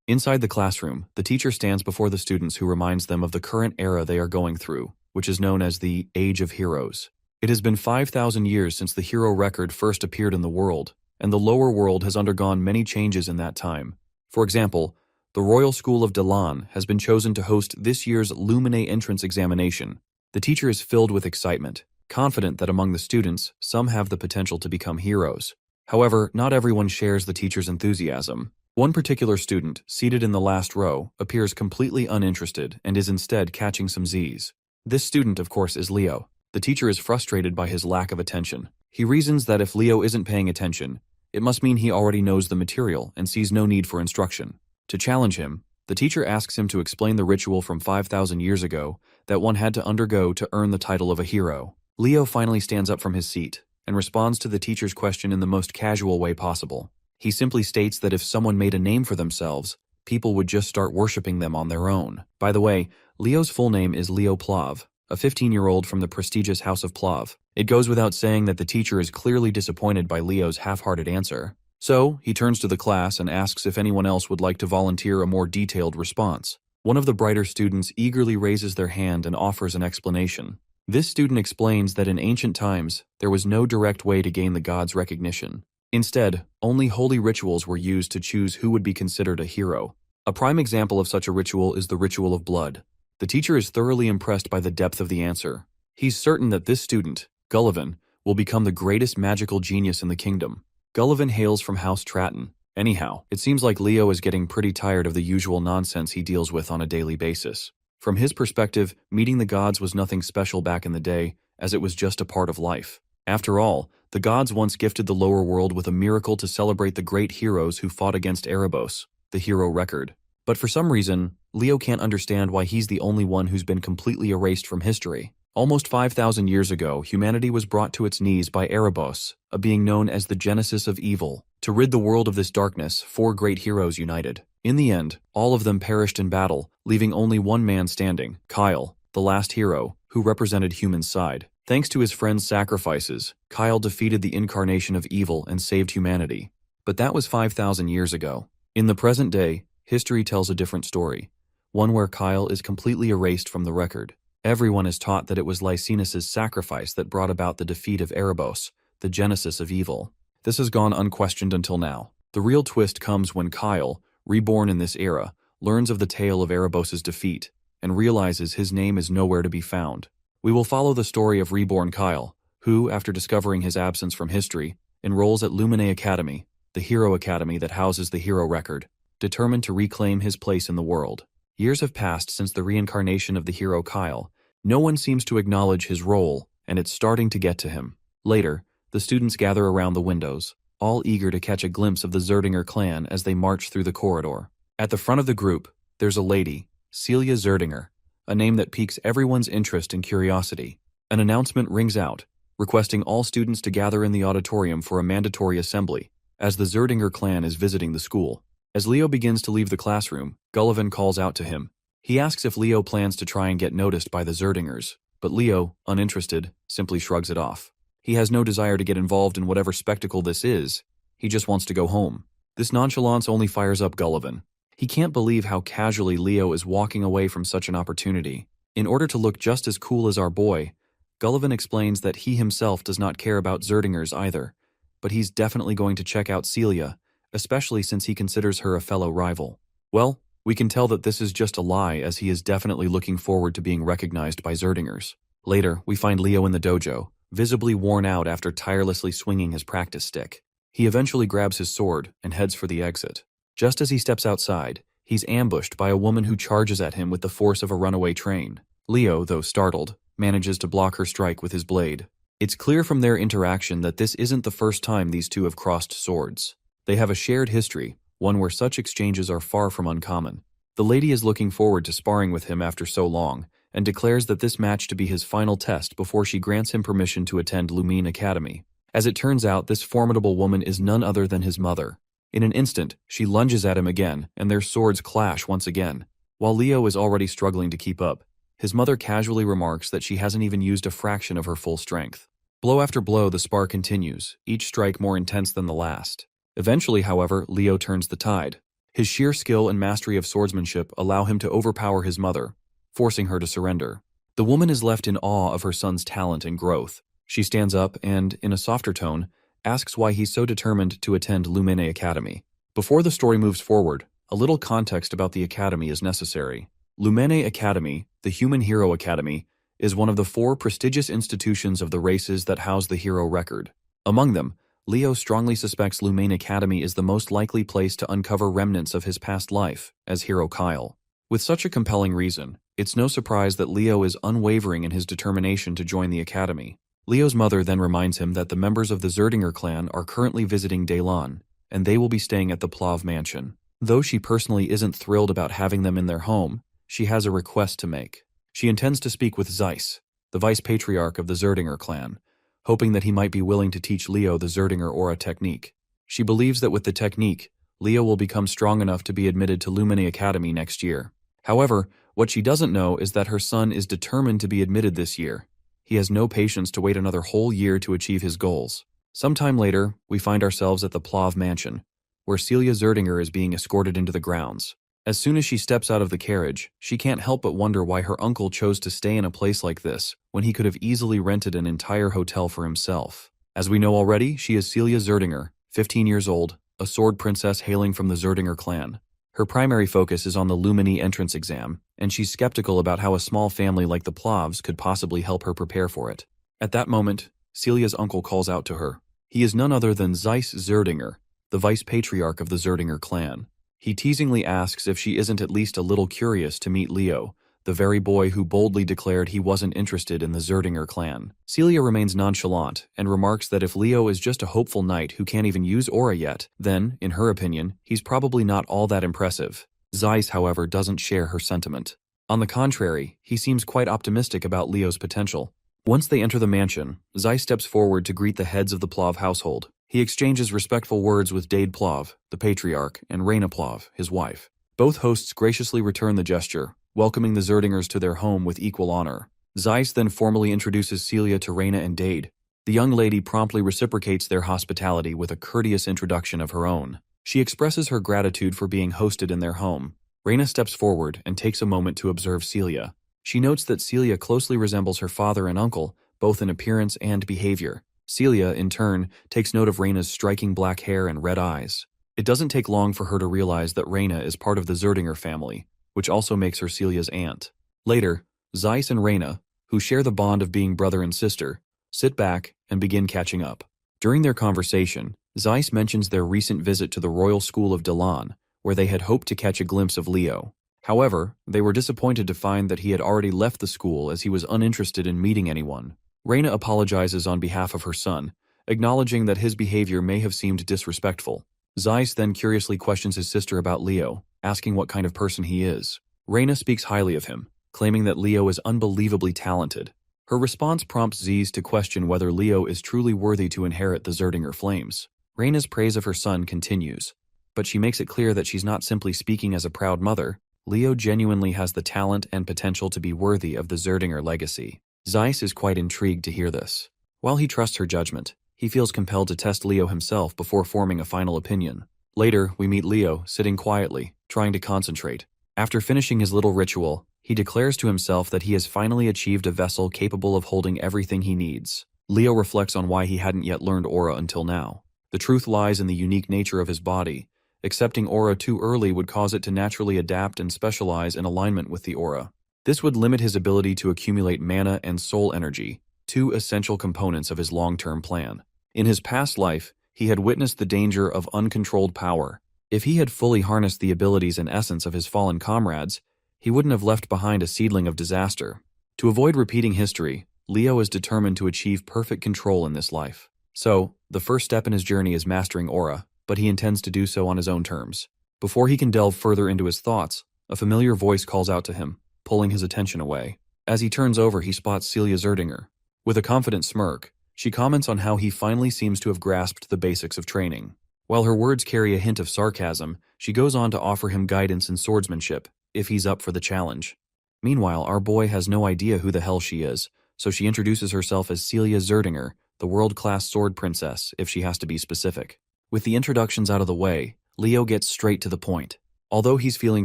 Inside the classroom, the teacher stands before the students who reminds them of the current era they are going through, which is known as the Age of Heroes. It has been 5,000 years since the hero record first appeared in the world, and the lower world has undergone many changes in that time. For example, the Royal School of Dalan has been chosen to host this year's Lumine entrance examination. The teacher is filled with excitement, confident that among the students, some have the potential to become heroes. However, not everyone shares the teacher's enthusiasm. One particular student, seated in the last row, appears completely uninterested and is instead catching some Z's. This student, of course, is Leo. The teacher is frustrated by his lack of attention. He reasons that if Leo isn't paying attention, it must mean he already knows the material and sees no need for instruction. To challenge him, the teacher asks him to explain the ritual from 5,000 years ago that one had to undergo to earn the title of a hero. Leo finally stands up from his seat and responds to the teacher's question in the most casual way possible. He simply states that if someone made a name for themselves, people would just start worshipping them on their own. By the way, Leo's full name is Leo Plav, a 15-year-old from the prestigious House of Plav. It goes without saying that the teacher is clearly disappointed by Leo's half-hearted answer. So, he turns to the class and asks if anyone else would like to volunteer a more detailed response. One of the brighter students eagerly raises their hand and offers an explanation. This student explains that in ancient times, there was no direct way to gain the gods' recognition. Instead, only holy rituals were used to choose who would be considered a hero. A prime example of such a ritual is the ritual of blood. The teacher is thoroughly impressed by the depth of the answer. He's certain that this student, Gullivan, will become the greatest magical genius in the kingdom. Gullivan hails from House Stratton. Anyhow, it seems like Leo is getting pretty tired of the usual nonsense he deals with on a daily basis. From his perspective, meeting the gods was nothing special back in the day, as it was just a part of life. After all, the gods once gifted the lower world with a miracle to celebrate the great heroes who fought against Erebos, the hero record. But for some reason, Leo can't understand why he's the only one who's been completely erased from history. Almost 5,000 years ago, humanity was brought to its knees by Erebos, a being known as the genesis of evil. To rid the world of this darkness, 4 great heroes united. In the end, all of them perished in battle, leaving only one man standing, Kyle, the last hero, who represented human's side. Thanks to his friends' sacrifices, Kyle defeated the incarnation of evil and saved humanity. But that was 5,000 years ago. In the present day, history tells a different story, one where Kyle is completely erased from the record. Everyone is taught that it was Lycinus' sacrifice that brought about the defeat of Erebos, the genesis of evil. This has gone unquestioned until now. The real twist comes when Kyle, reborn in this era, learns of the tale of Erebos' defeat and realizes his name is nowhere to be found. We will follow the story of reborn Kyle, who, after discovering his absence from history, enrolls at Lumine Academy, the hero academy that houses the hero record, determined to reclaim his place in the world. Years have passed since the reincarnation of the hero Kyle. No one seems to acknowledge his role, and it's starting to get to him. Later, the students gather around the windows, all eager to catch a glimpse of the Zerdinger clan as they march through the corridor. At the front of the group, there's a lady, Celia Zerdinger, a name that piques everyone's interest and curiosity. An announcement rings out, requesting all students to gather in the auditorium for a mandatory assembly, as the Zerdinger clan is visiting the school. As Leo begins to leave the classroom, Gullivan calls out to him. He asks if Leo plans to try and get noticed by the Zerdingers, but Leo, uninterested, simply shrugs it off. He has no desire to get involved in whatever spectacle this is. He just wants to go home. This nonchalance only fires up Gullivan. He can't believe how casually Leo is walking away from such an opportunity. In order to look just as cool as our boy, Gullivan explains that he himself does not care about Zerdingers either, but he's definitely going to check out Celia, especially since he considers her a fellow rival. Well, we can tell that this is just a lie, as he is definitely looking forward to being recognized by Zerdingers. Later, we find Leo in the dojo, visibly worn out after tirelessly swinging his practice stick. He eventually grabs his sword and heads for the exit. Just as he steps outside, he's ambushed by a woman who charges at him with the force of a runaway train. Leo, though startled, manages to block her strike with his blade. It's clear from their interaction that this isn't the first time these two have crossed swords. They have a shared history, one where such exchanges are far from uncommon. The lady is looking forward to sparring with him after so long, and declares that this match to be his final test before she grants him permission to attend Lumine Academy. As it turns out, this formidable woman is none other than his mother. In an instant, she lunges at him again, and their swords clash once again. While Leo is already struggling to keep up, his mother casually remarks that she hasn't even used a fraction of her full strength. Blow after blow, the spar continues, each strike more intense than the last. Eventually, however, Leo turns the tide. His sheer skill and mastery of swordsmanship allow him to overpower his mother, forcing her to surrender. The woman is left in awe of her son's talent and growth. She stands up and, in a softer tone, asks why he's so determined to attend Lumene Academy. Before the story moves forward, a little context about the academy is necessary. Lumene Academy, the Human Hero Academy, is one of the 4 prestigious institutions of the races that house the hero record. Among them, Leo strongly suspects Lumene Academy is the most likely place to uncover remnants of his past life as hero Kyle. With such a compelling reason, it's no surprise that Leo is unwavering in his determination to join the academy. Leo's mother then reminds him that the members of the Zerdinger clan are currently visiting Daylon, and they will be staying at the Plav mansion. Though she personally isn't thrilled about having them in their home, she has a request to make. She intends to speak with Zeiss, the vice patriarch of the Zerdinger clan, hoping that he might be willing to teach Leo the Zerdinger aura technique. She believes that with the technique, Leo will become strong enough to be admitted to Lumene Academy next year. However, what she doesn't know is that her son is determined to be admitted this year. He has no patience to wait another whole year to achieve his goals. Sometime later, we find ourselves at the Plav mansion, where Celia Zerdinger is being escorted into the grounds. As soon as she steps out of the carriage, she can't help but wonder why her uncle chose to stay in a place like this when he could have easily rented an entire hotel for himself. As we know already, she is Celia Zerdinger, 15 years old, a sword princess hailing from the Zerdinger clan. Her primary focus is on the Lumini entrance exam, and she's skeptical about how a small family like the Plavs could possibly help her prepare for it. At that moment, Celia's uncle calls out to her. He is none other than Zeiss Zerdinger, the vice patriarch of the Zerdinger clan. He teasingly asks if she isn't at least a little curious to meet Leo, the very boy who boldly declared he wasn't interested in the Zerdinger clan. Celia remains nonchalant and remarks that if Leo is just a hopeful knight who can't even use aura yet, then, in her opinion, he's probably not all that impressive. Zeiss, however, doesn't share her sentiment. On the contrary, he seems quite optimistic about Leo's potential. Once they enter the mansion, Zeiss steps forward to greet the heads of the Plav household. He exchanges respectful words with Dade Plav, the patriarch, and Reina Plav, his wife. Both hosts graciously return the gesture, welcoming the Zerdingers to their home with equal honor. Zeiss then formally introduces Celia to Reina and Dade. The young lady promptly reciprocates their hospitality with a courteous introduction of her own. She expresses her gratitude for being hosted in their home. Reina steps forward and takes a moment to observe Celia. She notes that Celia closely resembles her father and uncle, both in appearance and behavior. Celia, in turn, takes note of Reina's striking black hair and red eyes. It doesn't take long for her to realize that Reina is part of the Zerdinger family, which also makes her Celia's aunt. Later, Zeiss and Reina, who share the bond of being brother and sister, sit back and begin catching up. During their conversation, Zeiss mentions their recent visit to the Royal School of Dalan, where they had hoped to catch a glimpse of Leo. However, they were disappointed to find that he had already left the school as he was uninterested in meeting anyone. Reina apologizes on behalf of her son, acknowledging that his behavior may have seemed disrespectful. Zeiss then curiously questions his sister about Leo, asking what kind of person he is. Reina speaks highly of him, claiming that Leo is unbelievably talented. Her response prompts Zeiss to question whether Leo is truly worthy to inherit the Zerdinger flames. Reina's praise of her son continues, but she makes it clear that she's not simply speaking as a proud mother. Leo genuinely has the talent and potential to be worthy of the Zerdinger legacy. Zeiss is quite intrigued to hear this. While he trusts her judgment, he feels compelled to test Leo himself before forming a final opinion. Later, we meet Leo sitting quietly, trying to concentrate. After finishing his little ritual, he declares to himself that he has finally achieved a vessel capable of holding everything he needs. Leo reflects on why he hadn't yet learned aura until now. The truth lies in the unique nature of his body. Accepting aura too early would cause it to naturally adapt and specialize in alignment with the aura. This would limit his ability to accumulate mana and soul energy, two essential components of his long-term plan. In his past life, he had witnessed the danger of uncontrolled power. If he had fully harnessed the abilities and essence of his fallen comrades, he wouldn't have left behind a seedling of disaster. To avoid repeating history, Leo is determined to achieve perfect control in this life. So, the first step in his journey is mastering aura, but he intends to do so on his own terms. Before he can delve further into his thoughts, a familiar voice calls out to him, pulling his attention away. As he turns over, he spots Celia Zerdinger. With a confident smirk, she comments on how he finally seems to have grasped the basics of training. While her words carry a hint of sarcasm, she goes on to offer him guidance in swordsmanship, if he's up for the challenge. Meanwhile, our boy has no idea who the hell she is, so she introduces herself as Celia Zerdinger, the world-class sword princess, if she has to be specific. With the introductions out of the way, Leo gets straight to the point. Although he's feeling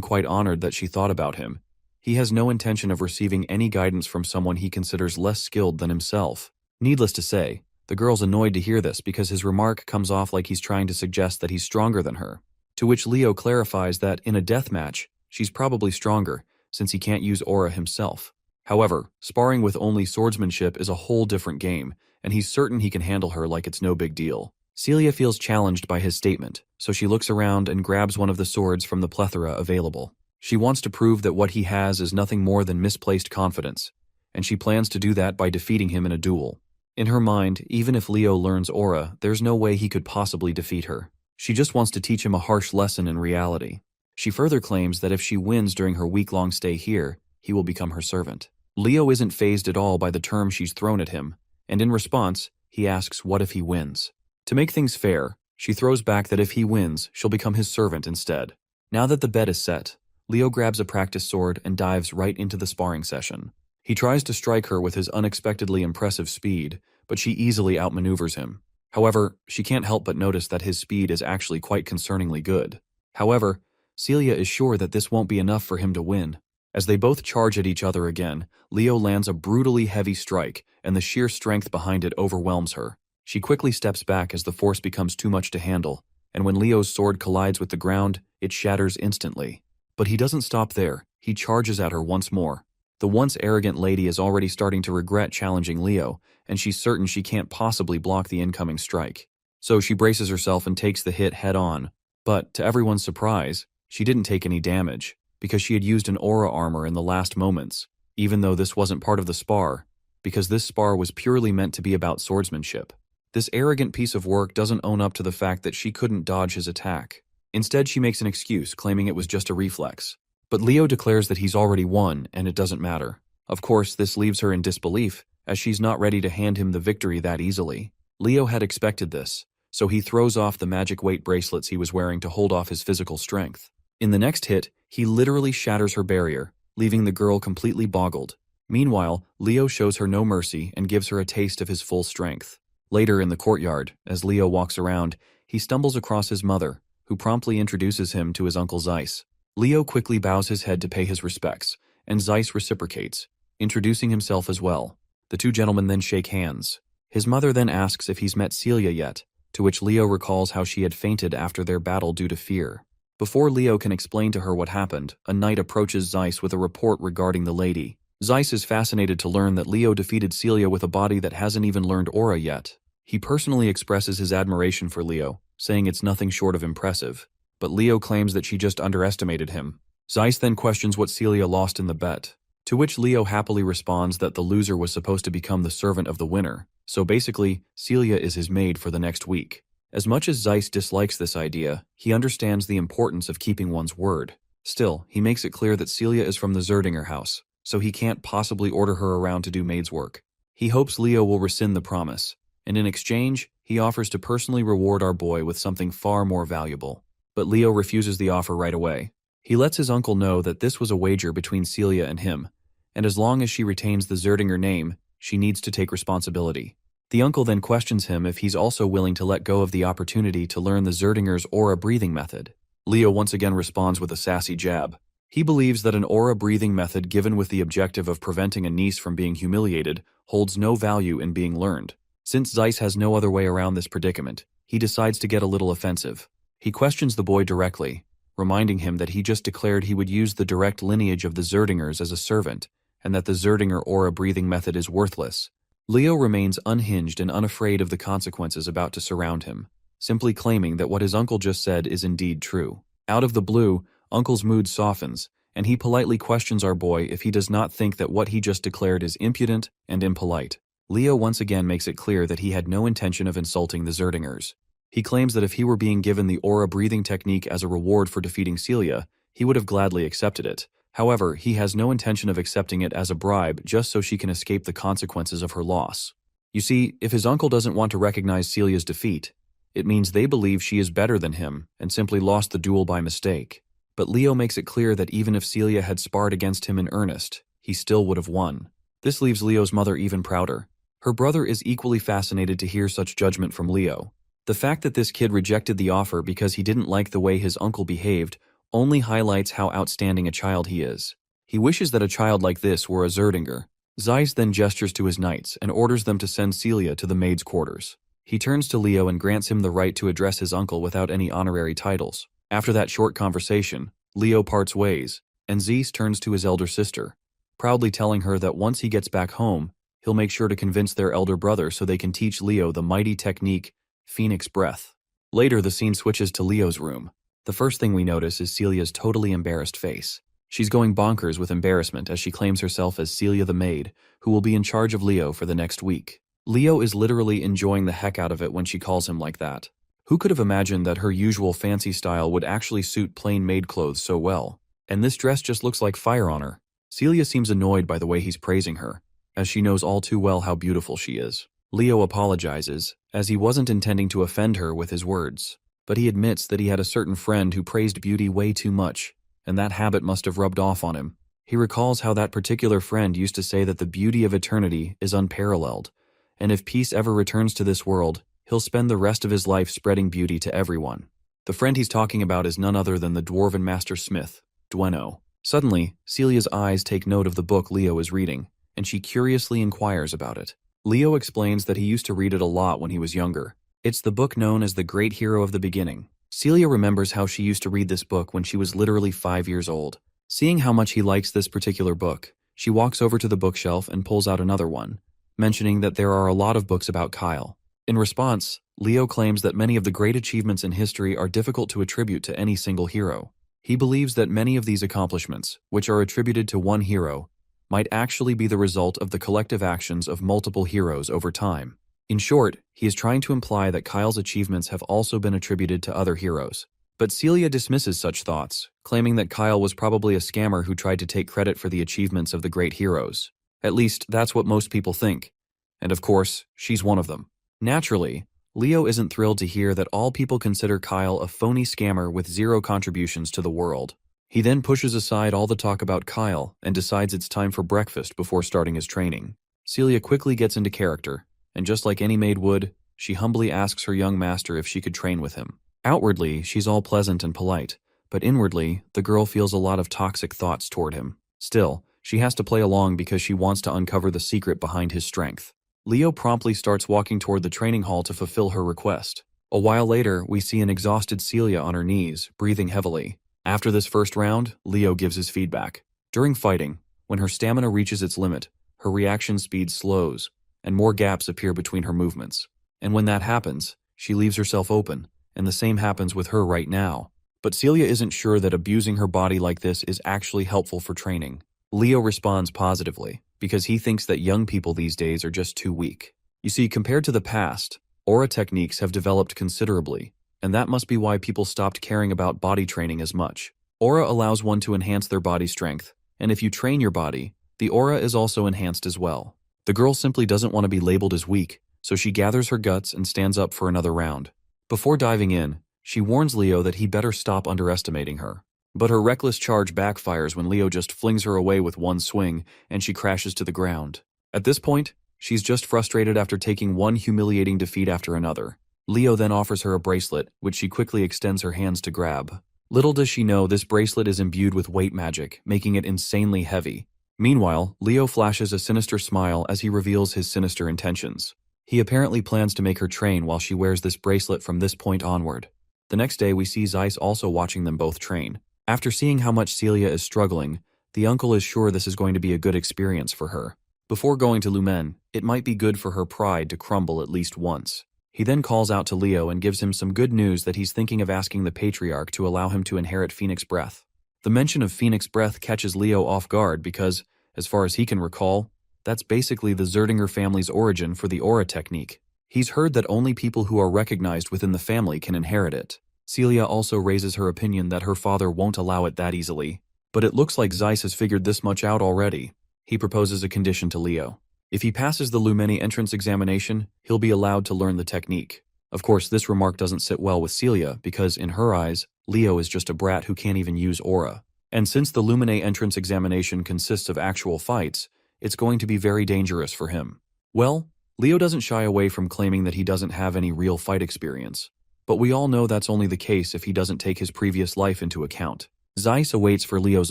quite honored that she thought about him, he has no intention of receiving any guidance from someone he considers less skilled than himself. Needless to say, the girl's annoyed to hear this because his remark comes off like he's trying to suggest that he's stronger than her. To which Leo clarifies that in a death match, she's probably stronger since he can't use aura himself. However, sparring with only swordsmanship is a whole different game, and he's certain he can handle her like it's no big deal. Celia feels challenged by his statement, so she looks around and grabs one of the swords from the plethora available. She wants to prove that what he has is nothing more than misplaced confidence, and she plans to do that by defeating him in a duel. In her mind, even if Leo learns aura, there's no way he could possibly defeat her. She just wants to teach him a harsh lesson in reality. She further claims that if she wins during her week-long stay here, he will become her servant. Leo isn't fazed at all by the term she's thrown at him, and in response, he asks what if he wins. To make things fair, she throws back that if he wins, she'll become his servant instead. Now that the bet is set, Leo grabs a practice sword and dives right into the sparring session. He tries to strike her with his unexpectedly impressive speed, but she easily outmaneuvers him. However, she can't help but notice that his speed is actually quite concerningly good. However, Celia is sure that this won't be enough for him to win. As they both charge at each other again, Leo lands a brutally heavy strike, and the sheer strength behind it overwhelms her. She quickly steps back as the force becomes too much to handle, and when Leo's sword collides with the ground, it shatters instantly. But he doesn't stop there. He charges at her once more. The once arrogant lady is already starting to regret challenging Leo, and she's certain she can't possibly block the incoming strike. So she braces herself and takes the hit head-on. But, to everyone's surprise, she didn't take any damage, because she had used an aura armor in the last moments, even though this wasn't part of the spar, because this spar was purely meant to be about swordsmanship. This arrogant piece of work doesn't own up to the fact that she couldn't dodge his attack. Instead, she makes an excuse, claiming it was just a reflex. But Leo declares that he's already won, and it doesn't matter. Of course, this leaves her in disbelief, as she's not ready to hand him the victory that easily. Leo had expected this, so he throws off the magic weight bracelets he was wearing to hold off his physical strength. In the next hit, he literally shatters her barrier, leaving the girl completely boggled. Meanwhile, Leo shows her no mercy and gives her a taste of his full strength. Later in the courtyard, as Leo walks around, he stumbles across his mother, who promptly introduces him to his uncle Zeiss. Leo quickly bows his head to pay his respects, and Zeiss reciprocates, introducing himself as well. The two gentlemen then shake hands. His mother then asks if he's met Celia yet, to which Leo recalls how she had fainted after their battle due to fear. Before Leo can explain to her what happened, a knight approaches Zeiss with a report regarding the lady. Zeiss is fascinated to learn that Leo defeated Celia with a body that hasn't even learned aura yet. He personally expresses his admiration for Leo, saying it's nothing short of impressive. But Leo claims that she just underestimated him. Zeiss then questions what Celia lost in the bet, to which Leo happily responds that the loser was supposed to become the servant of the winner, so basically, Celia is his maid for the next week. As much as Zeiss dislikes this idea, he understands the importance of keeping one's word. Still, he makes it clear that Celia is from the Zerdinger house, so he can't possibly order her around to do maid's work. He hopes Leo will rescind the promise, and in exchange, he offers to personally reward our boy with something far more valuable. But Leo refuses the offer right away. He lets his uncle know that this was a wager between Celia and him, and as long as she retains the Zerdinger name, she needs to take responsibility. The uncle then questions him if he's also willing to let go of the opportunity to learn the Zerdinger's aura breathing method. Leo once again responds with a sassy jab. He believes that an aura breathing method given with the objective of preventing a niece from being humiliated holds no value in being learned. Since Zeiss has no other way around this predicament, he decides to get a little offensive. He questions the boy directly, reminding him that he just declared he would use the direct lineage of the Zerdingers as a servant, and that the Zerdinger aura breathing method is worthless. Leo remains unhinged and unafraid of the consequences about to surround him, simply claiming that what his uncle just said is indeed true. Out of the blue, Uncle's mood softens, and he politely questions our boy if he does not think that what he just declared is impudent and impolite. Leo once again makes it clear that he had no intention of insulting the Zerdingers. He claims that if he were being given the aura breathing technique as a reward for defeating Celia, he would have gladly accepted it. However, he has no intention of accepting it as a bribe just so she can escape the consequences of her loss. You see, if his uncle doesn't want to recognize Celia's defeat, it means they believe she is better than him and simply lost the duel by mistake. But Leo makes it clear that even if Celia had sparred against him in earnest, he still would have won. This leaves Leo's mother even prouder. Her brother is equally fascinated to hear such judgment from Leo. The fact that this kid rejected the offer because he didn't like the way his uncle behaved only highlights how outstanding a child he is. He wishes that a child like this were a Zerdinger. Zeiss then gestures to his knights and orders them to send Celia to the maid's quarters. He turns to Leo and grants him the right to address his uncle without any honorary titles. After that short conversation, Leo parts ways, and Zeiss turns to his elder sister, proudly telling her that once he gets back home, he'll make sure to convince their elder brother so they can teach Leo the mighty technique, Phoenix Breath. Later, the scene switches to Leo's room. The first thing we notice is Celia's totally embarrassed face. She's going bonkers with embarrassment as she claims herself as Celia the maid, who will be in charge of Leo for the next week. Leo is literally enjoying the heck out of it when she calls him like that. Who could have imagined that her usual fancy style would actually suit plain maid clothes so well? And this dress just looks like fire on her. Celia seems annoyed by the way he's praising her, as she knows all too well how beautiful she is. Leo apologizes, as he wasn't intending to offend her with his words, but he admits that he had a certain friend who praised beauty way too much, and that habit must have rubbed off on him. He recalls how that particular friend used to say that the beauty of eternity is unparalleled, and if peace ever returns to this world, he'll spend the rest of his life spreading beauty to everyone. The friend he's talking about is none other than the dwarven master smith, Dweno. Suddenly, Celia's eyes take note of the book Leo is reading, and she curiously inquires about it. Leo explains that he used to read it a lot when he was younger. It's the book known as The Great Hero of the Beginning. Celia remembers how she used to read this book when she was literally 5 years old. Seeing how much he likes this particular book, she walks over to the bookshelf and pulls out another one, mentioning that there are a lot of books about Kyle. In response, Leo claims that many of the great achievements in history are difficult to attribute to any single hero. He believes that many of these accomplishments, which are attributed to one hero, might actually be the result of the collective actions of multiple heroes over time. In short, he is trying to imply that Kyle's achievements have also been attributed to other heroes. But Celia dismisses such thoughts, claiming that Kyle was probably a scammer who tried to take credit for the achievements of the great heroes. At least, that's what most people think. And of course, she's one of them. Naturally, Leo isn't thrilled to hear that all people consider Kyle a phony scammer with zero contributions to the world. He then pushes aside all the talk about Kyle and decides it's time for breakfast before starting his training. Celia quickly gets into character, and just like any maid would, she humbly asks her young master if she could train with him. Outwardly, she's all pleasant and polite, but inwardly, the girl feels a lot of toxic thoughts toward him. Still, she has to play along because she wants to uncover the secret behind his strength. Leo promptly starts walking toward the training hall to fulfill her request. A while later, we see an exhausted Celia on her knees, breathing heavily. After this first round, Leo gives his feedback. During fighting, when her stamina reaches its limit, her reaction speed slows, and more gaps appear between her movements. And when that happens, she leaves herself open, and the same happens with her right now. But Celia isn't sure that abusing her body like this is actually helpful for training. Leo responds positively, because he thinks that young people these days are just too weak. You see, compared to the past, aura techniques have developed considerably, and that must be why people stopped caring about body training as much. Aura allows one to enhance their body strength, and if you train your body, the aura is also enhanced as well. The girl simply doesn't want to be labeled as weak, so she gathers her guts and stands up for another round. Before diving in, she warns Leo that he better stop underestimating her. But her reckless charge backfires when Leo just flings her away with one swing, and she crashes to the ground. At this point, she's just frustrated after taking one humiliating defeat after another. Leo then offers her a bracelet, which she quickly extends her hands to grab. Little does she know this bracelet is imbued with weight magic, making it insanely heavy. Meanwhile, Leo flashes a sinister smile as he reveals his sinister intentions. He apparently plans to make her train while she wears this bracelet from this point onward. The next day, we see Zeiss also watching them both train. After seeing how much Celia is struggling, the uncle is sure this is going to be a good experience for her. Before going to Lumen, it might be good for her pride to crumble at least once. He then calls out to Leo and gives him some good news that he's thinking of asking the Patriarch to allow him to inherit Phoenix Breath. The mention of Phoenix Breath catches Leo off guard because, as far as he can recall, that's basically the Zerdinger family's origin for the aura technique. He's heard that only people who are recognized within the family can inherit it. Celia also raises her opinion that her father won't allow it that easily. But it looks like Zeiss has figured this much out already. He proposes a condition to Leo. If he passes the Lumeni entrance examination, he'll be allowed to learn the technique. Of course, this remark doesn't sit well with Celia because, in her eyes, Leo is just a brat who can't even use aura. And since the Lumeni entrance examination consists of actual fights, it's going to be very dangerous for him. Well, Leo doesn't shy away from claiming that he doesn't have any real fight experience. But we all know that's only the case if he doesn't take his previous life into account. Zeiss awaits for Leo's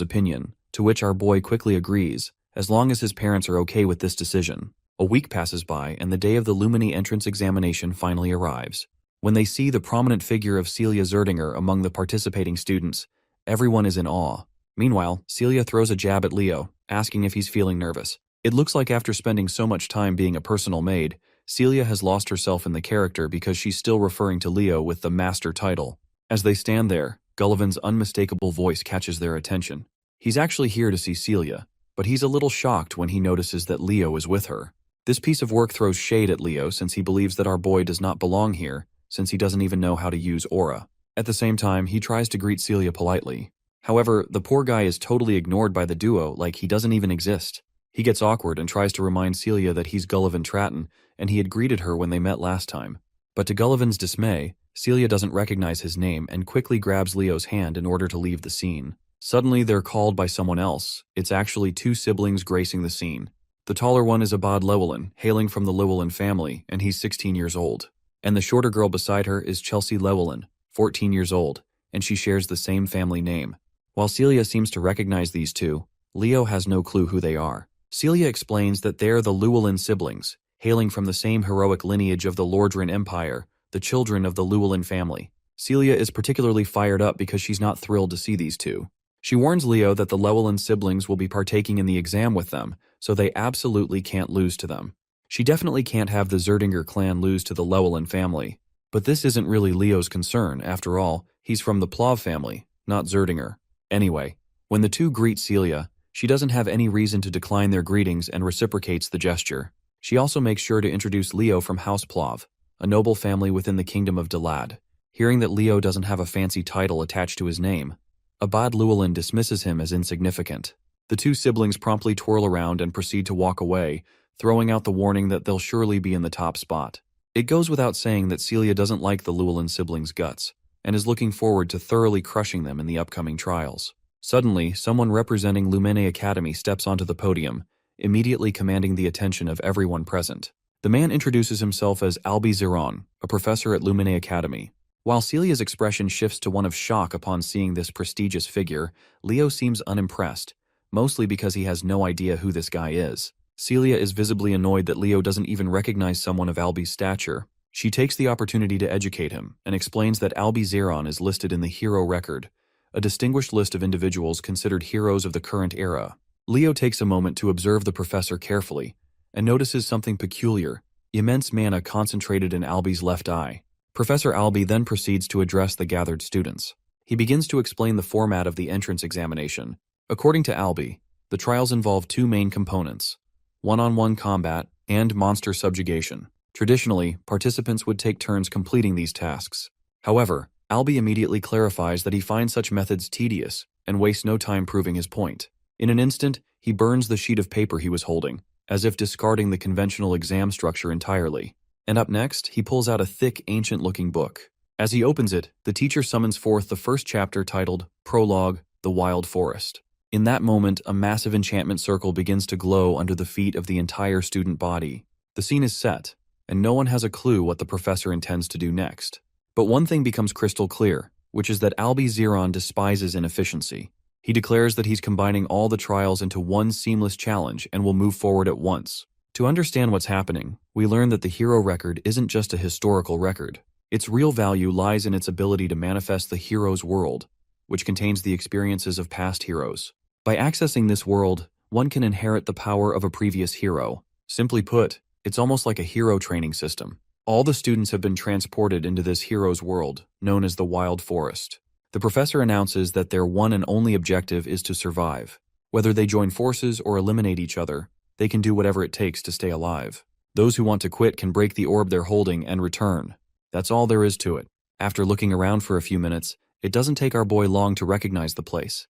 opinion, to which our boy quickly agrees, as long as his parents are okay with this decision. A week passes by and the day of the Lumini entrance examination finally arrives. When they see the prominent figure of Celia Zerdinger among the participating students, everyone is in awe. Meanwhile, Celia throws a jab at Leo, asking if he's feeling nervous. It looks like after spending so much time being a personal maid, Celia has lost herself in the character because she's still referring to Leo with the master title. As they stand there, Gullivan's unmistakable voice catches their attention. He's actually here to see Celia, but he's a little shocked when he notices that Leo is with her. This piece of work throws shade at Leo since he believes that our boy does not belong here, since he doesn't even know how to use aura. At the same time, he tries to greet Celia politely. However, the poor guy is totally ignored by the duo like he doesn't even exist. He gets awkward and tries to remind Celia that he's Gullivan Tratton and he had greeted her when they met last time. But to Gullivan's dismay, Celia doesn't recognize his name and quickly grabs Leo's hand in order to leave the scene. Suddenly, they're called by someone else. It's actually two siblings gracing the scene. The taller one is Abad Llewellyn, hailing from the Llewellyn family, and he's 16 years old. And the shorter girl beside her is Chelsea Llewellyn, 14 years old, and she shares the same family name. While Celia seems to recognize these two, Leo has no clue who they are. Celia explains that they're the Llewellyn siblings, hailing from the same heroic lineage of the Lordran Empire, the children of the Llewellyn family. Celia is particularly fired up because she's not thrilled to see these two. She warns Leo that the Llewellyn siblings will be partaking in the exam with them, so they absolutely can't lose to them. She definitely can't have the Zerdinger clan lose to the Llewellyn family. But this isn't really Leo's concern, after all, he's from the Plov family, not Zerdinger. Anyway, when the two greet Celia, she doesn't have any reason to decline their greetings and reciprocates the gesture. She also makes sure to introduce Leo from House Plov, a noble family within the kingdom of Dalad. Hearing that Leo doesn't have a fancy title attached to his name, Abad Llewellyn dismisses him as insignificant. The two siblings promptly twirl around and proceed to walk away, throwing out the warning that they'll surely be in the top spot. It goes without saying that Celia doesn't like the Llewellyn siblings' guts, and is looking forward to thoroughly crushing them in the upcoming trials. Suddenly, someone representing Lumene Academy steps onto the podium, immediately commanding the attention of everyone present. The man introduces himself as Albi Ziron, a professor at Lumene Academy. While Celia's expression shifts to one of shock upon seeing this prestigious figure, Leo seems unimpressed, mostly because he has no idea who this guy is. Celia is visibly annoyed that Leo doesn't even recognize someone of Albi's stature. She takes the opportunity to educate him, and explains that Albi Ziron is listed in the Hero Record, a distinguished list of individuals considered heroes of the current era. Leo takes a moment to observe the professor carefully, and notices something peculiar: immense mana concentrated in Albi's left eye. Professor Albi then proceeds to address the gathered students. He begins to explain the format of the entrance examination. According to Albi, the trials involve two main components: one-on-one combat and monster subjugation. Traditionally, participants would take turns completing these tasks. However, Albi immediately clarifies that he finds such methods tedious and wastes no time proving his point. In an instant, he burns the sheet of paper he was holding, as if discarding the conventional exam structure entirely. And up next, he pulls out a thick, ancient-looking book. As he opens it, the teacher summons forth the first chapter titled Prologue, The Wild Forest. In that moment, a massive enchantment circle begins to glow under the feet of the entire student body. The scene is set, and no one has a clue what the professor intends to do next. But one thing becomes crystal clear, which is that Albi Ziron despises inefficiency. He declares that he's combining all the trials into one seamless challenge and will move forward at once. To understand what's happening, we learn that the hero record isn't just a historical record. Its real value lies in its ability to manifest the hero's world, which contains the experiences of past heroes. By accessing this world, one can inherit the power of a previous hero. Simply put, it's almost like a hero training system. All the students have been transported into this hero's world, known as the Wild Forest. The professor announces that their one and only objective is to survive. Whether they join forces or eliminate each other, they can do whatever it takes to stay alive. Those who want to quit can break the orb they're holding and return. That's all there is to it. After looking around for a few minutes, it doesn't take our boy long to recognize the place.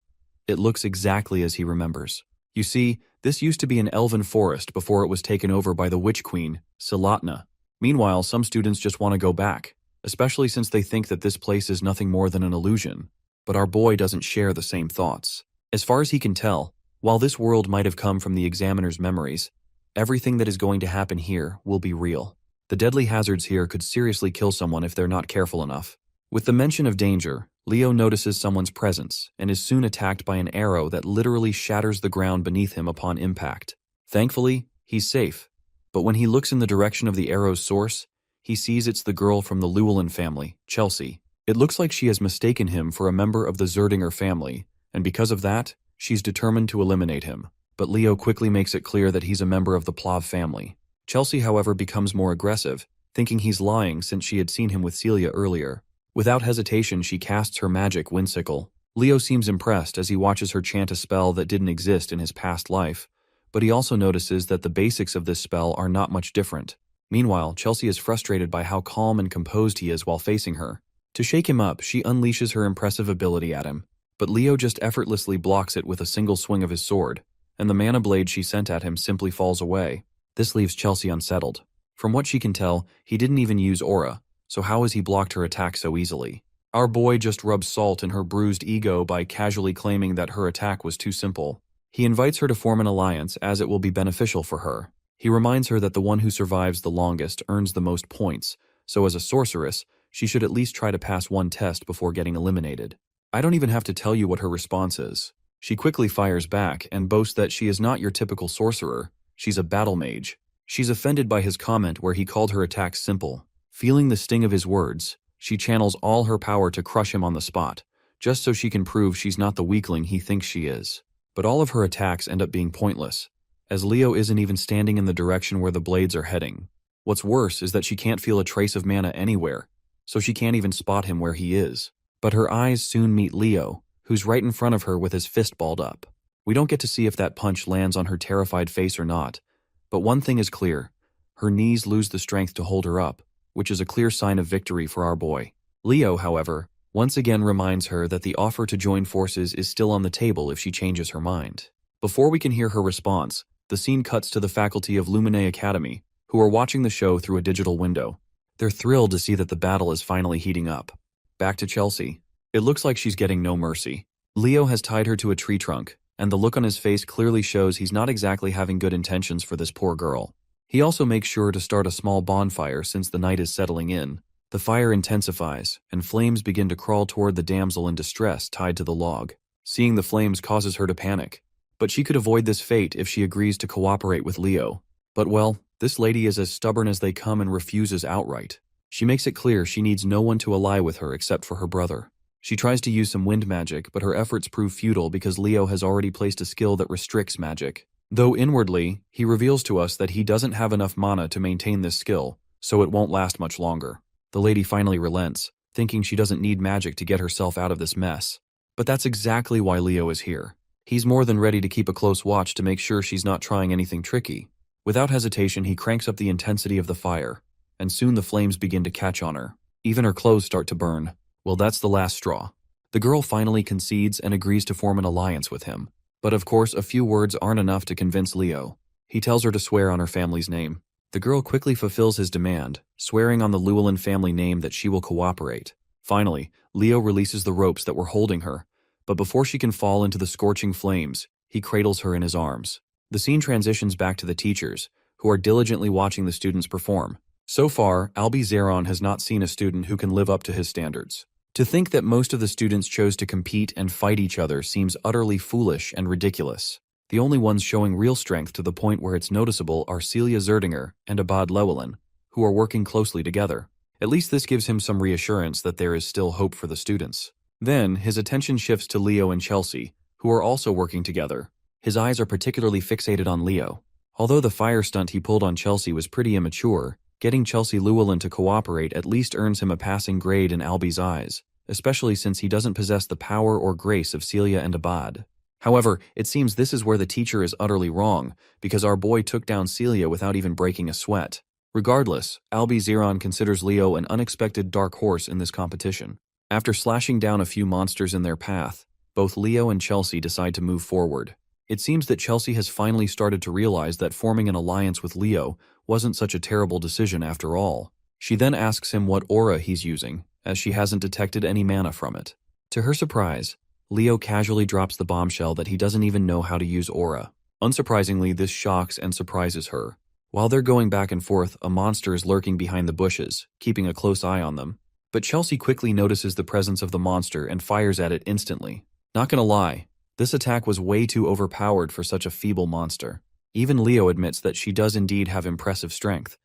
It looks exactly as he remembers. You see, this used to be an elven forest before it was taken over by the witch queen, Silatna. Meanwhile, some students just want to go back, especially since they think that this place is nothing more than an illusion. But our boy doesn't share the same thoughts. As far as he can tell, while this world might have come from the examiner's memories, Everything that is going to happen here will be real. The deadly hazards here could seriously kill someone if they're not careful enough. With the mention of danger, Leo notices someone's presence and is soon attacked by an arrow that literally shatters the ground beneath him upon impact. Thankfully, he's safe. But when he looks in the direction of the arrow's source, he sees it's the girl from the Llewellyn family, Chelsea. It looks like she has mistaken him for a member of the Zerdinger family, and because of that, she's determined to eliminate him. But Leo quickly makes it clear that he's a member of the Plav family. Chelsea, however, becomes more aggressive, thinking he's lying since she had seen him with Celia earlier. Without hesitation, she casts her magic windsickle. Leo seems impressed as he watches her chant a spell that didn't exist in his past life, but he also notices that the basics of this spell are not much different. Meanwhile, Chelsea is frustrated by how calm and composed he is while facing her. To shake him up, she unleashes her impressive ability at him, but Leo just effortlessly blocks it with a single swing of his sword, and the mana blade she sent at him simply falls away. This leaves Chelsea unsettled. From what she can tell, he didn't even use aura, so how has he blocked her attack so easily? Our boy just rubs salt in her bruised ego by casually claiming that her attack was too simple. He invites her to form an alliance as it will be beneficial for her. He reminds her that the one who survives the longest earns the most points, so as a sorceress, she should at least try to pass one test before getting eliminated. I don't even have to tell you what her response is. She quickly fires back and boasts that she is not your typical sorcerer, she's a battle mage. She's offended by his comment where he called her attack simple. Feeling the sting of his words, she channels all her power to crush him on the spot, just so she can prove she's not the weakling he thinks she is. But all of her attacks end up being pointless, as Leo isn't even standing in the direction where the blades are heading. What's worse is that she can't feel a trace of mana anywhere, so she can't even spot him where he is. But her eyes soon meet Leo, who's right in front of her with his fist balled up. We don't get to see if that punch lands on her terrified face or not, but one thing is clear. Her knees lose the strength to hold her up, which is a clear sign of victory for our boy. Leo, however, once again reminds her that the offer to join forces is still on the table if she changes her mind. Before we can hear her response, the scene cuts to the faculty of Lumine Academy, who are watching the show through a digital window. They're thrilled to see that the battle is finally heating up. Back to Chelsea. It looks like she's getting no mercy. Leo has tied her to a tree trunk, and the look on his face clearly shows he's not exactly having good intentions for this poor girl. He also makes sure to start a small bonfire since the night is settling in. The fire intensifies, and flames begin to crawl toward the damsel in distress tied to the log. Seeing the flames causes her to panic, but she could avoid this fate if she agrees to cooperate with Leo. But well, this lady is as stubborn as they come and refuses outright. She makes it clear she needs no one to ally with her except for her brother. She tries to use some wind magic, but her efforts prove futile because Leo has already placed a skill that restricts magic. Though inwardly, he reveals to us that he doesn't have enough mana to maintain this skill, so it won't last much longer. The lady finally relents, thinking she doesn't need magic to get herself out of this mess. But that's exactly why Leo is here. He's more than ready to keep a close watch to make sure she's not trying anything tricky. Without hesitation, he cranks up the intensity of the fire, and soon the flames begin to catch on her. Even her clothes start to burn. Well, that's the last straw. The girl finally concedes and agrees to form an alliance with him. But of course, a few words aren't enough to convince Leo. He tells her to swear on her family's name. The girl quickly fulfills his demand, swearing on the Llewellyn family name that she will cooperate. Finally, Leo releases the ropes that were holding her, but before she can fall into the scorching flames, he cradles her in his arms. The scene transitions back to the teachers, who are diligently watching the students perform. So far, Albie Zeron has not seen a student who can live up to his standards. To think that most of the students chose to compete and fight each other seems utterly foolish and ridiculous. The only ones showing real strength to the point where it's noticeable are Celia Zerdinger and Abad Llewellyn, who are working closely together. At least this gives him some reassurance that there is still hope for the students. Then, his attention shifts to Leo and Chelsea, who are also working together. His eyes are particularly fixated on Leo. Although the fire stunt he pulled on Chelsea was pretty immature, getting Chelsea Llewellyn to cooperate at least earns him a passing grade in Albie's eyes, especially since he doesn't possess the power or grace of Celia and Abad. However, it seems this is where the teacher is utterly wrong, because our boy took down Celia without even breaking a sweat. Regardless, Albie Zeron considers Leo an unexpected dark horse in this competition. After slashing down a few monsters in their path, both Leo and Chelsea decide to move forward. It seems that Chelsea has finally started to realize that forming an alliance with Leo wasn't such a terrible decision after all. She then asks him what aura he's using, as she hasn't detected any mana from it. To her surprise, Leo casually drops the bombshell that he doesn't even know how to use aura. Unsurprisingly, this shocks and surprises her. While they're going back and forth, a monster is lurking behind the bushes, keeping a close eye on them. But Chelsea quickly notices the presence of the monster and fires at it instantly. Not gonna lie, this attack was way too overpowered for such a feeble monster. Even Leo admits that she does indeed have impressive strength,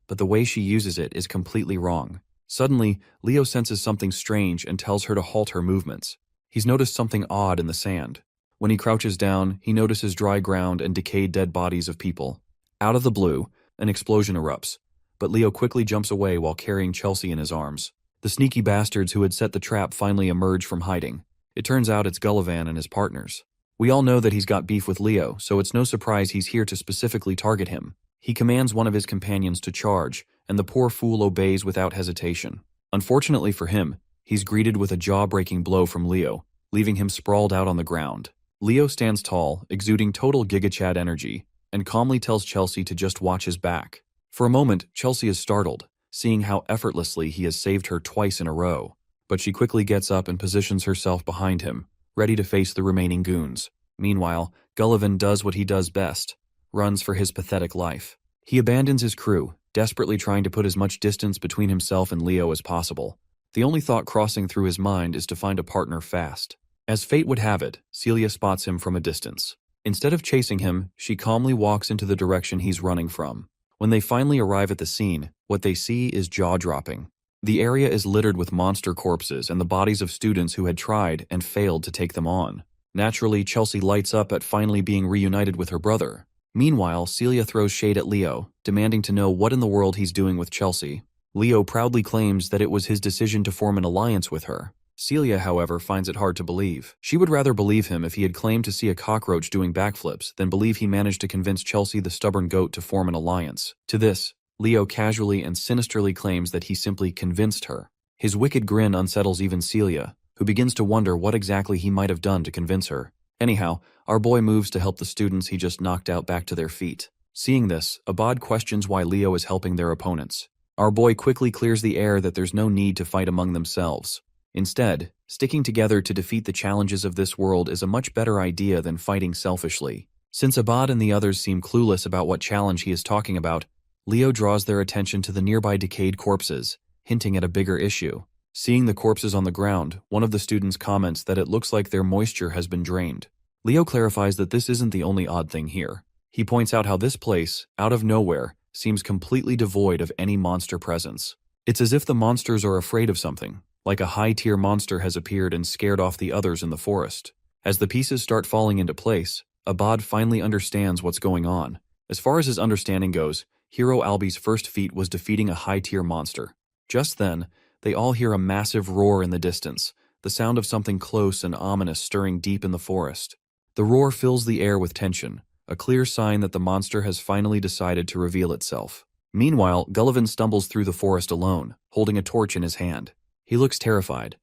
but the way she uses it is completely wrong. Suddenly, Leo senses something strange and tells her to halt her movements. He's noticed something odd in the sand. When he crouches down, he notices dry ground and decayed dead bodies of people. Out of the blue, an explosion erupts, but Leo quickly jumps away while carrying Chelsea in his arms. The sneaky bastards who had set the trap finally emerge from hiding. It turns out it's Gullivan and his partners. We all know that he's got beef with Leo, so it's no surprise he's here to specifically target him. He commands one of his companions to charge, and the poor fool obeys without hesitation. Unfortunately for him, he's greeted with a jaw-breaking blow from Leo, leaving him sprawled out on the ground. Leo stands tall, exuding total GigaChad energy, and calmly tells Chelsea to just watch his back. For a moment, Chelsea is startled, seeing how effortlessly he has saved her twice in a row. But she quickly gets up and positions herself behind him, ready to face the remaining goons. Meanwhile, Gullivan does what he does best, runs for his pathetic life. He abandons his crew, desperately trying to put as much distance between himself and Leo as possible. The only thought crossing through his mind is to find a partner fast. As fate would have it, Celia spots him from a distance. Instead of chasing him, she calmly walks into the direction he's running from. When they finally arrive at the scene, what they see is jaw-dropping. The area is littered with monster corpses and the bodies of students who had tried and failed to take them on. Naturally, Chelsea lights up at finally being reunited with her brother. Meanwhile, Celia throws shade at Leo, demanding to know what in the world he's doing with Chelsea. Leo proudly claims that it was his decision to form an alliance with her. Celia, however, finds it hard to believe. She would rather believe him if he had claimed to see a cockroach doing backflips than believe he managed to convince Chelsea the stubborn goat to form an alliance. To this, Leo casually and sinisterly claims that he simply convinced her. His wicked grin unsettles even Celia, who begins to wonder what exactly he might have done to convince her. Anyhow, our boy moves to help the students he just knocked out back to their feet. Seeing this, Abad questions why Leo is helping their opponents. Our boy quickly clears the air that there's no need to fight among themselves. Instead, sticking together to defeat the challenges of this world is a much better idea than fighting selfishly. Since Abad and the others seem clueless about what challenge he is talking about, Leo draws their attention to the nearby decayed corpses, hinting at a bigger issue. Seeing the corpses on the ground, one of the students comments that it looks like their moisture has been drained. Leo clarifies that this isn't the only odd thing here. He points out how this place, out of nowhere, seems completely devoid of any monster presence. It's as if the monsters are afraid of something, like a high-tier monster has appeared and scared off the others in the forest. As the pieces start falling into place, Abad finally understands what's going on. As far as his understanding goes, Hero Albi's first feat was defeating a high-tier monster. Just then, they all hear a massive roar in the distance, the sound of something close and ominous stirring deep in the forest. The roar fills the air with tension, a clear sign that the monster has finally decided to reveal itself. Meanwhile, Gullivan stumbles through the forest alone, holding a torch in his hand. He looks terrified,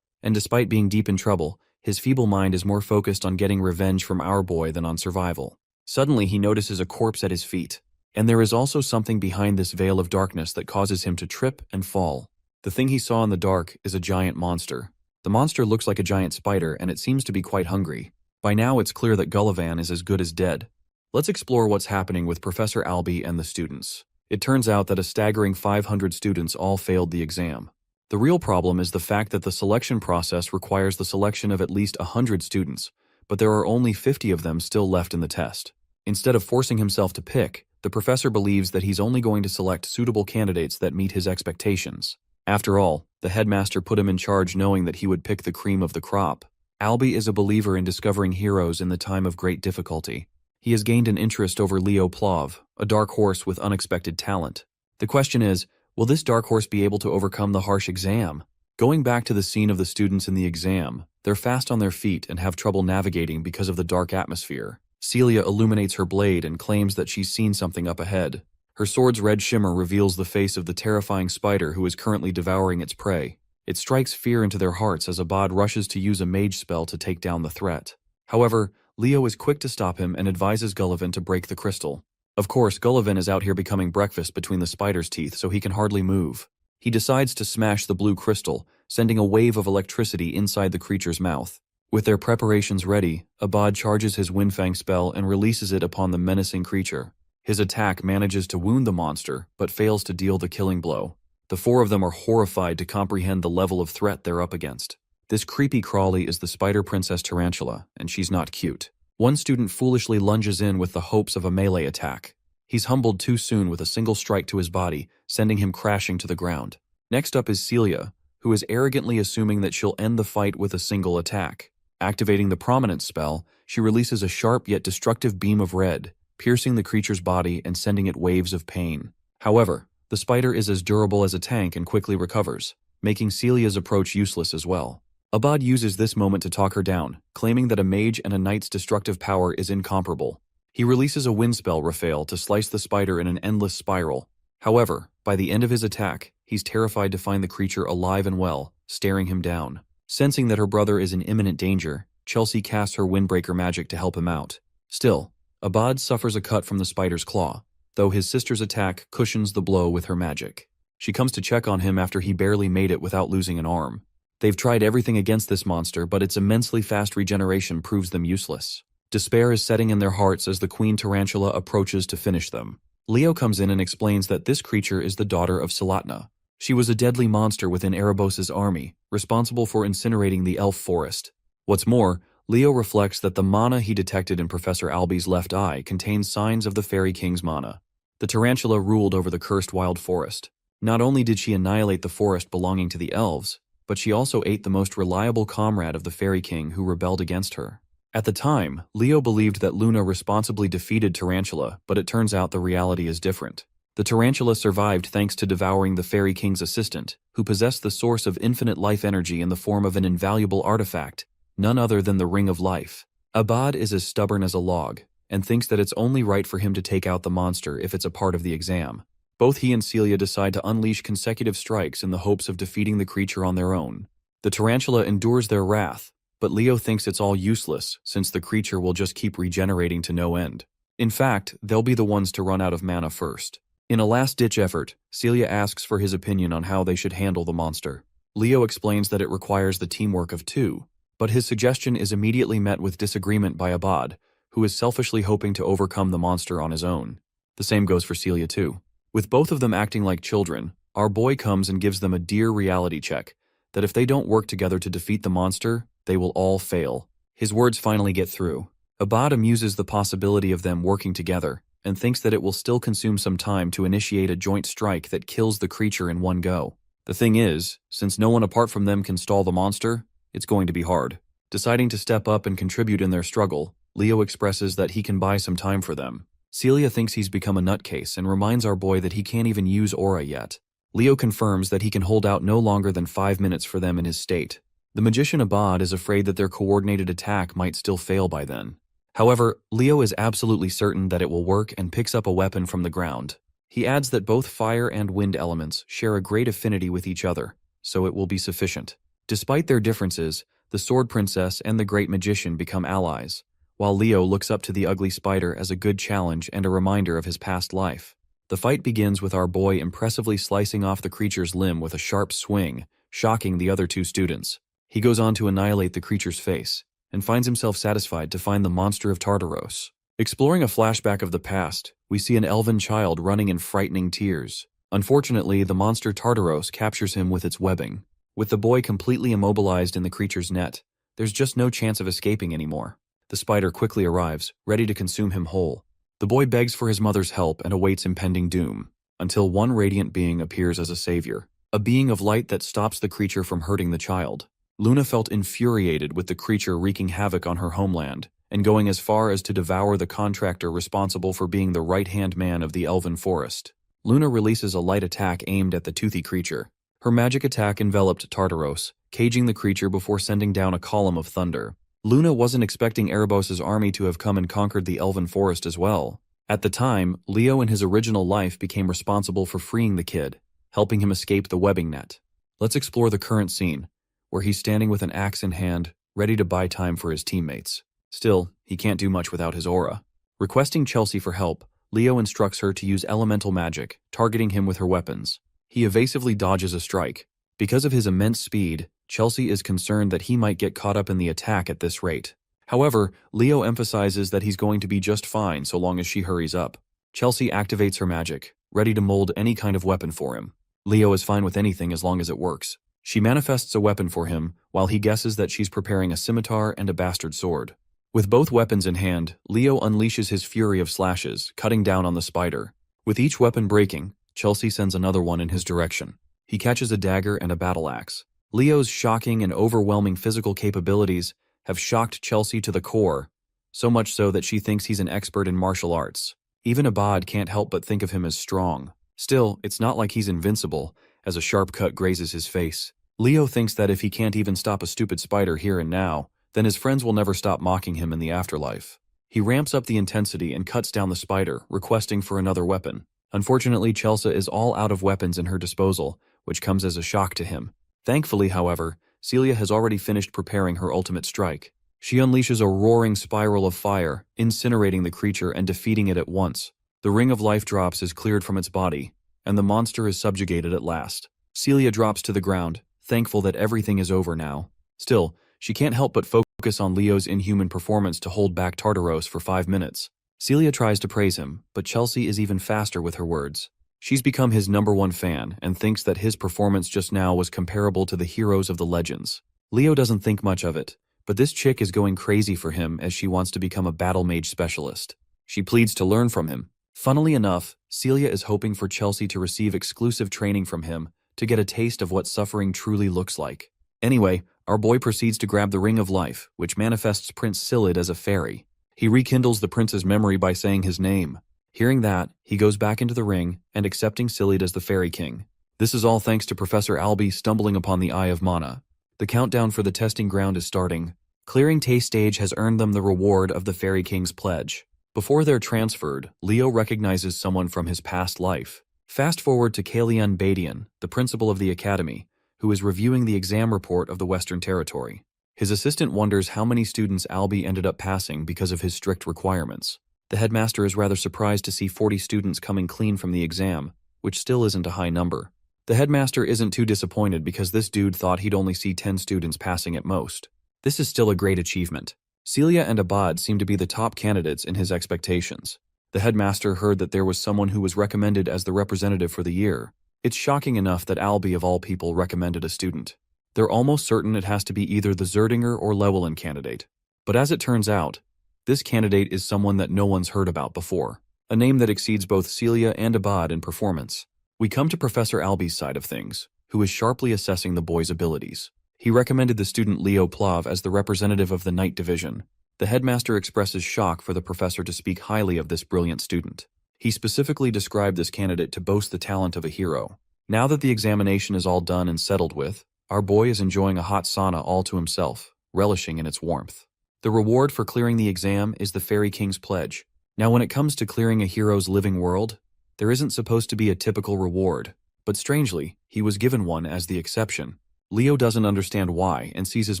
and despite being deep in trouble, his feeble mind is more focused on getting revenge from our boy than on survival. Suddenly, he notices a corpse at his feet, and there is also something behind this veil of darkness that causes him to trip and fall. The thing he saw in the dark is a giant monster. The monster looks like a giant spider, and it seems to be quite hungry. By now, it's clear that Gullivan is as good as dead. Let's explore what's happening with Professor Albi and the students. It turns out that a staggering 500 students all failed the exam. The real problem is the fact that the selection process requires the selection of at least 100 students, but there are only 50 of them still left in the test. Instead of forcing himself to pick, the professor believes that he's only going to select suitable candidates that meet his expectations. After all, the headmaster put him in charge knowing that he would pick the cream of the crop. Albi is a believer in discovering heroes in the time of great difficulty. He has gained an interest over Leo Plov, a dark horse with unexpected talent. The question is, will this dark horse be able to overcome the harsh exam? Going back to the scene of the students in the exam, they're fast on their feet and have trouble navigating because of the dark atmosphere. Celia illuminates her blade and claims that she's seen something up ahead. Her sword's red shimmer reveals the face of the terrifying spider who is currently devouring its prey. It strikes fear into their hearts as Abad rushes to use a mage spell to take down the threat. However, Leo is quick to stop him and advises Gullivan to break the crystal. Of course, Gullivan is out here becoming breakfast between the spider's teeth, so he can hardly move. He decides to smash the blue crystal, sending a wave of electricity inside the creature's mouth. With their preparations ready, Abad charges his Windfang spell and releases it upon the menacing creature. His attack manages to wound the monster, but fails to deal the killing blow. The four of them are horrified to comprehend the level of threat they're up against. This creepy crawly is the Spider Princess Tarantula, and she's not cute. One student foolishly lunges in with the hopes of a melee attack. He's humbled too soon with a single strike to his body, sending him crashing to the ground. Next up is Celia, who is arrogantly assuming that she'll end the fight with a single attack. Activating the Prominence spell, she releases a sharp yet destructive beam of red, piercing the creature's body and sending it waves of pain. However, the spider is as durable as a tank and quickly recovers, making Celia's approach useless as well. Abad uses this moment to talk her down, claiming that a mage and a knight's destructive power is incomparable. He releases a wind spell, Raphael, to slice the spider in an endless spiral. However, by the end of his attack, he's terrified to find the creature alive and well, staring him down. Sensing that her brother is in imminent danger, Chelsea casts her Windbreaker magic to help him out. Still, Abad suffers a cut from the spider's claw, though his sister's attack cushions the blow with her magic. She comes to check on him after he barely made it without losing an arm. They've tried everything against this monster, but its immensely fast regeneration proves them useless. Despair is setting in their hearts as the Queen Tarantula approaches to finish them. Leo comes in and explains that this creature is the daughter of Salatna. She was a deadly monster within Erebos' army, responsible for incinerating the elf forest. What's more, Leo reflects that the mana he detected in Professor Alby's left eye contains signs of the Fairy King's mana. The tarantula ruled over the cursed wild forest. Not only did she annihilate the forest belonging to the elves, but she also ate the most reliable comrade of the Fairy King who rebelled against her. At the time, Leo believed that Luna responsibly defeated Tarantula, but it turns out the reality is different. The tarantula survived thanks to devouring the Fairy King's assistant, who possessed the source of infinite life energy in the form of an invaluable artifact, none other than the Ring of Life. Abad is as stubborn as a log, and thinks that it's only right for him to take out the monster if it's a part of the exam. Both he and Celia decide to unleash consecutive strikes in the hopes of defeating the creature on their own. The tarantula endures their wrath, but Leo thinks it's all useless since the creature will just keep regenerating to no end. In fact, they'll be the ones to run out of mana first. In a last-ditch effort, Celia asks for his opinion on how they should handle the monster. Leo explains that it requires the teamwork of two, but his suggestion is immediately met with disagreement by Abad, who is selfishly hoping to overcome the monster on his own. The same goes for Celia too. With both of them acting like children, our boy comes and gives them a dear reality check, that if they don't work together to defeat the monster, they will all fail. His words finally get through. Abad amuses the possibility of them working together, and thinks that it will still consume some time to initiate a joint strike that kills the creature in one go. The thing is, since no one apart from them can stall the monster, it's going to be hard. Deciding to step up and contribute in their struggle, Leo expresses that he can buy some time for them. Celia thinks he's become a nutcase and reminds our boy that he can't even use aura yet. Leo confirms that he can hold out no longer than 5 minutes for them in his state. The magician Abad is afraid that their coordinated attack might still fail by then. However, Leo is absolutely certain that it will work and picks up a weapon from the ground. He adds that both fire and wind elements share a great affinity with each other, so it will be sufficient. Despite their differences, the Sword Princess and the Great Magician become allies, while Leo looks up to the ugly spider as a good challenge and a reminder of his past life. The fight begins with our boy impressively slicing off the creature's limb with a sharp swing, shocking the other two students. He goes on to annihilate the creature's face, and finds himself satisfied to find the monster of Tartaros. Exploring a flashback of the past, we see an elven child running in frightening tears. Unfortunately, the monster Tartaros captures him with its webbing. With the boy completely immobilized in the creature's net, there's just no chance of escaping anymore. The spider quickly arrives, ready to consume him whole. The boy begs for his mother's help and awaits impending doom, until one radiant being appears as a savior, a being of light that stops the creature from hurting the child. Luna felt infuriated with the creature wreaking havoc on her homeland, and going as far as to devour the contractor responsible for being the right-hand man of the elven forest. Luna releases a light attack aimed at the toothy creature. Her magic attack enveloped Tartaros, caging the creature before sending down a column of thunder. Luna wasn't expecting Erebos' army to have come and conquered the elven forest as well. At the time, Leo in his original life became responsible for freeing the kid, helping him escape the webbing net. Let's explore the current scene, where he's standing with an axe in hand, ready to buy time for his teammates. Still, he can't do much without his aura. Requesting Chelsea for help, Leo instructs her to use elemental magic, targeting him with her weapons. He evasively dodges a strike. Because of his immense speed, Chelsea is concerned that he might get caught up in the attack at this rate. However, Leo emphasizes that he's going to be just fine so long as she hurries up. Chelsea activates her magic, ready to mold any kind of weapon for him. Leo is fine with anything as long as it works. She manifests a weapon for him, while he guesses that she's preparing a scimitar and a bastard sword. With both weapons in hand, Leo unleashes his fury of slashes, cutting down on the spider. With each weapon breaking, Chelsea sends another one in his direction. He catches a dagger and a battle axe. Leo's shocking and overwhelming physical capabilities have shocked Chelsea to the core, so much so that she thinks he's an expert in martial arts. Even Abad can't help but think of him as strong. Still, it's not like he's invincible, as a sharp cut grazes his face. Leo thinks that if he can't even stop a stupid spider here and now, then his friends will never stop mocking him in the afterlife. He ramps up the intensity and cuts down the spider, requesting for another weapon. Unfortunately, Chelsea is all out of weapons in her disposal, which comes as a shock to him. Thankfully, however, Celia has already finished preparing her ultimate strike. She unleashes a roaring spiral of fire, incinerating the creature and defeating it at once. The ring of life drops is cleared from its body, and the monster is subjugated at last. Celia drops to the ground, thankful that everything is over now. Still, she can't help but focus on Leo's inhuman performance to hold back Tartaros for 5 minutes. Celia tries to praise him, but Chelsea is even faster with her words. She's become his #1 fan and thinks that his performance just now was comparable to the heroes of the legends. Leo doesn't think much of it, but this chick is going crazy for him as she wants to become a battle mage specialist. She pleads to learn from him. Funnily enough, Celia is hoping for Chelsea to receive exclusive training from him to get a taste of what suffering truly looks like. Anyway, our boy proceeds to grab the Ring of Life, which manifests Prince Silid as a fairy. He rekindles the prince's memory by saying his name. Hearing that, he goes back into the ring and accepting Silid as the Fairy King. This is all thanks to Professor Albie stumbling upon the Eye of Mana. The countdown for the testing ground is starting. Clearing Taste Stage has earned them the reward of the Fairy King's pledge. Before they're transferred, Leo recognizes someone from his past life. Fast forward to Kalian Badian, the principal of the academy, who is reviewing the exam report of the Western Territory. His assistant wonders how many students Albie ended up passing because of his strict requirements. The headmaster is rather surprised to see 40 students coming clean from the exam, which still isn't a high number. The headmaster isn't too disappointed because this dude thought he'd only see 10 students passing at most. This is still a great achievement. Celia and Abad seem to be the top candidates in his expectations. The headmaster heard that there was someone who was recommended as the representative for the year. It's shocking enough that Albie of all people recommended a student. They're almost certain it has to be either the Zerdinger or Llewellyn candidate. But as it turns out, this candidate is someone that no one's heard about before, a name that exceeds both Celia and Abad in performance. We come to Professor Albie's side of things, who is sharply assessing the boy's abilities. He recommended the student Leo Plav as the representative of the Night Division. The headmaster expresses shock for the professor to speak highly of this brilliant student. He specifically described this candidate to boast the talent of a hero. Now that the examination is all done and settled with, our boy is enjoying a hot sauna all to himself, relishing in its warmth. The reward for clearing the exam is the Fairy King's pledge. Now when it comes to clearing a hero's living world, there isn't supposed to be a typical reward, but strangely, he was given one as the exception. Leo doesn't understand why and sees his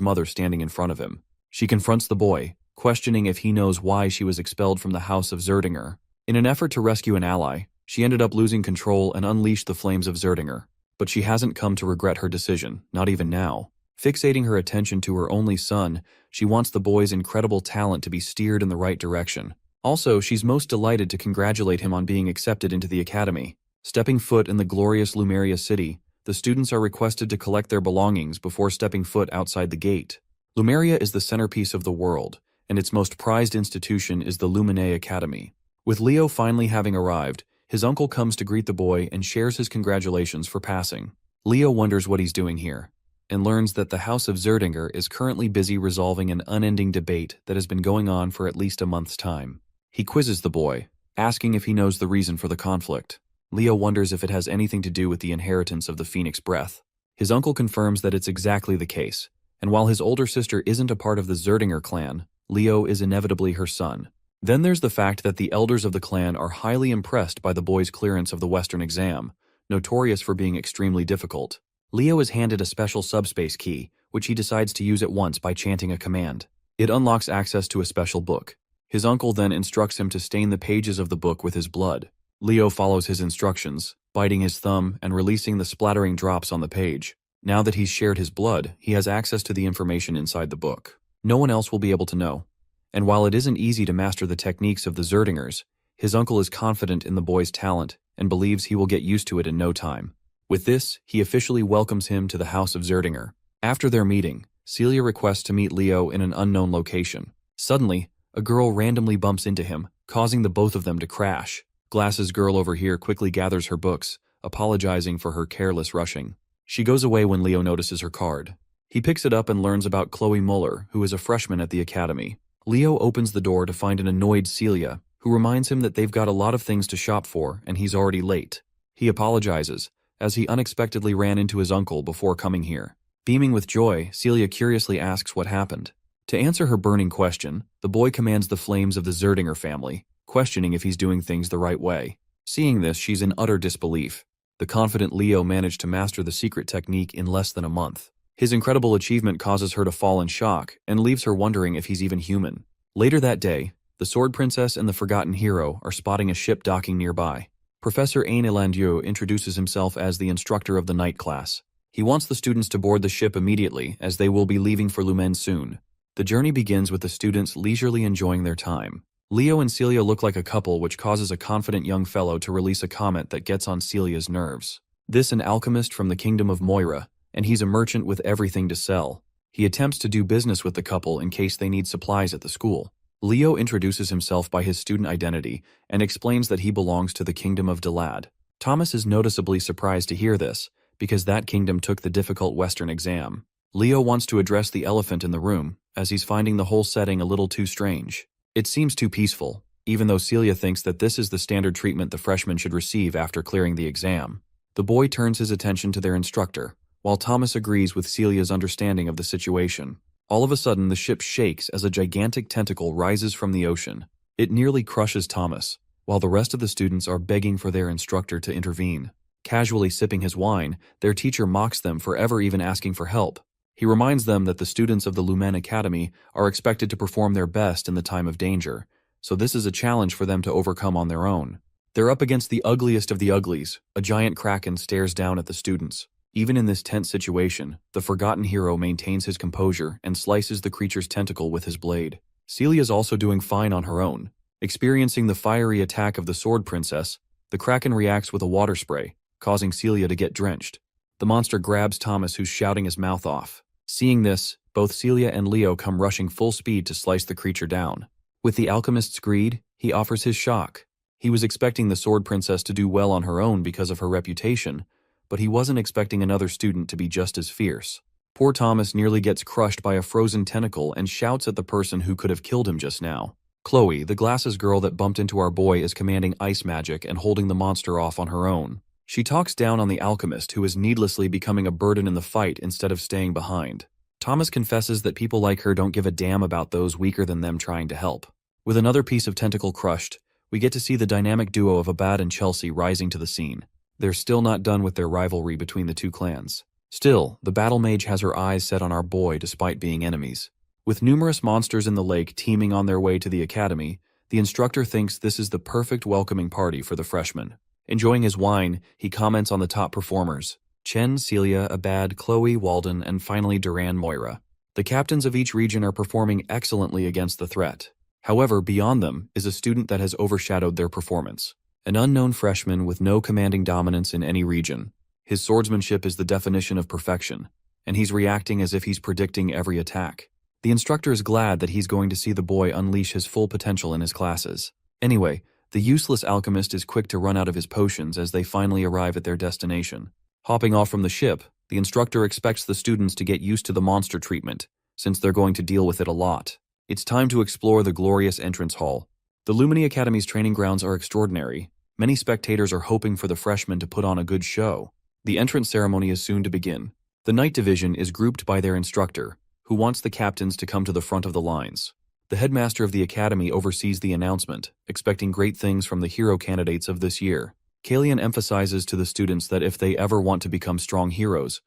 mother standing in front of him. She confronts the boy, questioning if he knows why she was expelled from the House of Zerdinger. In an effort to rescue an ally, she ended up losing control and unleashed the flames of Zerdinger. But she hasn't come to regret her decision, not even now. Fixating her attention to her only son, she wants the boy's incredible talent to be steered in the right direction. Also, she's most delighted to congratulate him on being accepted into the academy. Stepping foot in the glorious Lumeria city, the students are requested to collect their belongings before stepping foot outside the gate. Lumeria is the centerpiece of the world, and its most prized institution is the Lumine Academy. With Leo finally having arrived, his uncle comes to greet the boy and shares his congratulations for passing. Leo wonders what he's doing here, and learns that the House of Zerdinger is currently busy resolving an unending debate that has been going on for at least a month's time. He quizzes the boy, asking if he knows the reason for the conflict. Leo wonders if it has anything to do with the inheritance of the Phoenix Breath. His uncle confirms that it's exactly the case, and while his older sister isn't a part of the Zerdinger clan, Leo is inevitably her son. Then there's the fact that the elders of the clan are highly impressed by the boy's clearance of the Western exam, notorious for being extremely difficult. Leo is handed a special subspace key, which he decides to use at once by chanting a command. It unlocks access to a special book. His uncle then instructs him to stain the pages of the book with his blood. Leo follows his instructions, biting his thumb and releasing the splattering drops on the page. Now that he's shared his blood, he has access to the information inside the book. No one else will be able to know. And while it isn't easy to master the techniques of the Zerdingers, his uncle is confident in the boy's talent and believes he will get used to it in no time. With this, he officially welcomes him to the House of Zerdinger. After their meeting, Celia requests to meet Leo in an unknown location. Suddenly, a girl randomly bumps into him, causing the both of them to crash. Glasses girl over here quickly gathers her books, apologizing for her careless rushing. She goes away when Leo notices her card. He picks it up and learns about Chloe Muller, who is a freshman at the academy. Leo opens the door to find an annoyed Celia, who reminds him that they've got a lot of things to shop for and he's already late. He apologizes, as he unexpectedly ran into his uncle before coming here. Beaming with joy, Celia curiously asks what happened. To answer her burning question, the boy commands the flames of the Zerdinger family, questioning if he's doing things the right way. Seeing this, she's in utter disbelief. The confident Leo managed to master the secret technique in less than a month. His incredible achievement causes her to fall in shock and leaves her wondering if he's even human. Later that day, the Sword Princess and the Forgotten Hero are spotting a ship docking nearby. Professor Ain Elandieu introduces himself as the instructor of the night class. He wants the students to board the ship immediately, as they will be leaving for Lumen soon. The journey begins with the students leisurely enjoying their time. Leo and Celia look like a couple, which causes a confident young fellow to release a comment that gets on Celia's nerves. This an alchemist from the kingdom of Moira, and he's a merchant with everything to sell. He attempts to do business with the couple in case they need supplies at the school. Leo introduces himself by his student identity and explains that he belongs to the kingdom of Delad. Thomas is noticeably surprised to hear this, because that kingdom took the difficult Western exam. Leo wants to address the elephant in the room, as he's finding the whole setting a little too strange. It seems too peaceful, even though Celia thinks that this is the standard treatment the freshmen should receive after clearing the exam. The boy turns his attention to their instructor, while Thomas agrees with Celia's understanding of the situation. All of a sudden, the ship shakes as a gigantic tentacle rises from the ocean. It nearly crushes Thomas, while the rest of the students are begging for their instructor to intervene. Casually sipping his wine, their teacher mocks them for ever even asking for help. He reminds them that the students of the Lumen Academy are expected to perform their best in the time of danger, so this is a challenge for them to overcome on their own. They're up against the ugliest of the uglies. A giant kraken stares down at the students. Even in this tense situation, the Forgotten Hero maintains his composure and slices the creature's tentacle with his blade. Celia's also doing fine on her own. Experiencing the fiery attack of the Sword Princess, the kraken reacts with a water spray, causing Celia to get drenched. The monster grabs Thomas, who's shouting his mouth off. Seeing this, both Celia and Leo come rushing full speed to slice the creature down. With the alchemist's greed, he offers his shock. He was expecting the Sword Princess to do well on her own because of her reputation, but he wasn't expecting another student to be just as fierce. Poor Thomas nearly gets crushed by a frozen tentacle and shouts at the person who could have killed him just now. Chloe, the glasses girl that bumped into our boy, is commanding ice magic and holding the monster off on her own. She talks down on the alchemist, who is needlessly becoming a burden in the fight instead of staying behind. Thomas confesses that people like her don't give a damn about those weaker than them trying to help. With another piece of tentacle crushed, we get to see the dynamic duo of Abad and Chelsea rising to the scene. They're still not done with their rivalry between the two clans. Still, the battle mage has her eyes set on our boy despite being enemies. With numerous monsters in the lake teeming on their way to the academy, the instructor thinks this is the perfect welcoming party for the freshmen. Enjoying his wine, he comments on the top performers: Chen, Celia, Abad, Chloe, Walden, and finally Duran, Moira. The captains of each region are performing excellently against the threat. However, beyond them is a student that has overshadowed their performance. An unknown freshman with no commanding dominance in any region. His swordsmanship is the definition of perfection, and he's reacting as if he's predicting every attack. The instructor is glad that he's going to see the boy unleash his full potential in his classes. Anyway, the useless alchemist is quick to run out of his potions as they finally arrive at their destination. Hopping off from the ship, the instructor expects the students to get used to the monster treatment, since they're going to deal with it a lot. It's time to explore the glorious entrance hall. The Lumini Academy's training grounds are extraordinary. Many spectators are hoping for the freshmen to put on a good show. The entrance ceremony is soon to begin. The night division is grouped by their instructor, who wants the captains to come to the front of the lines. The headmaster of the academy oversees the announcement, expecting great things from the hero candidates of this year. Kalian emphasizes to the students that if they ever want to become strong heroes,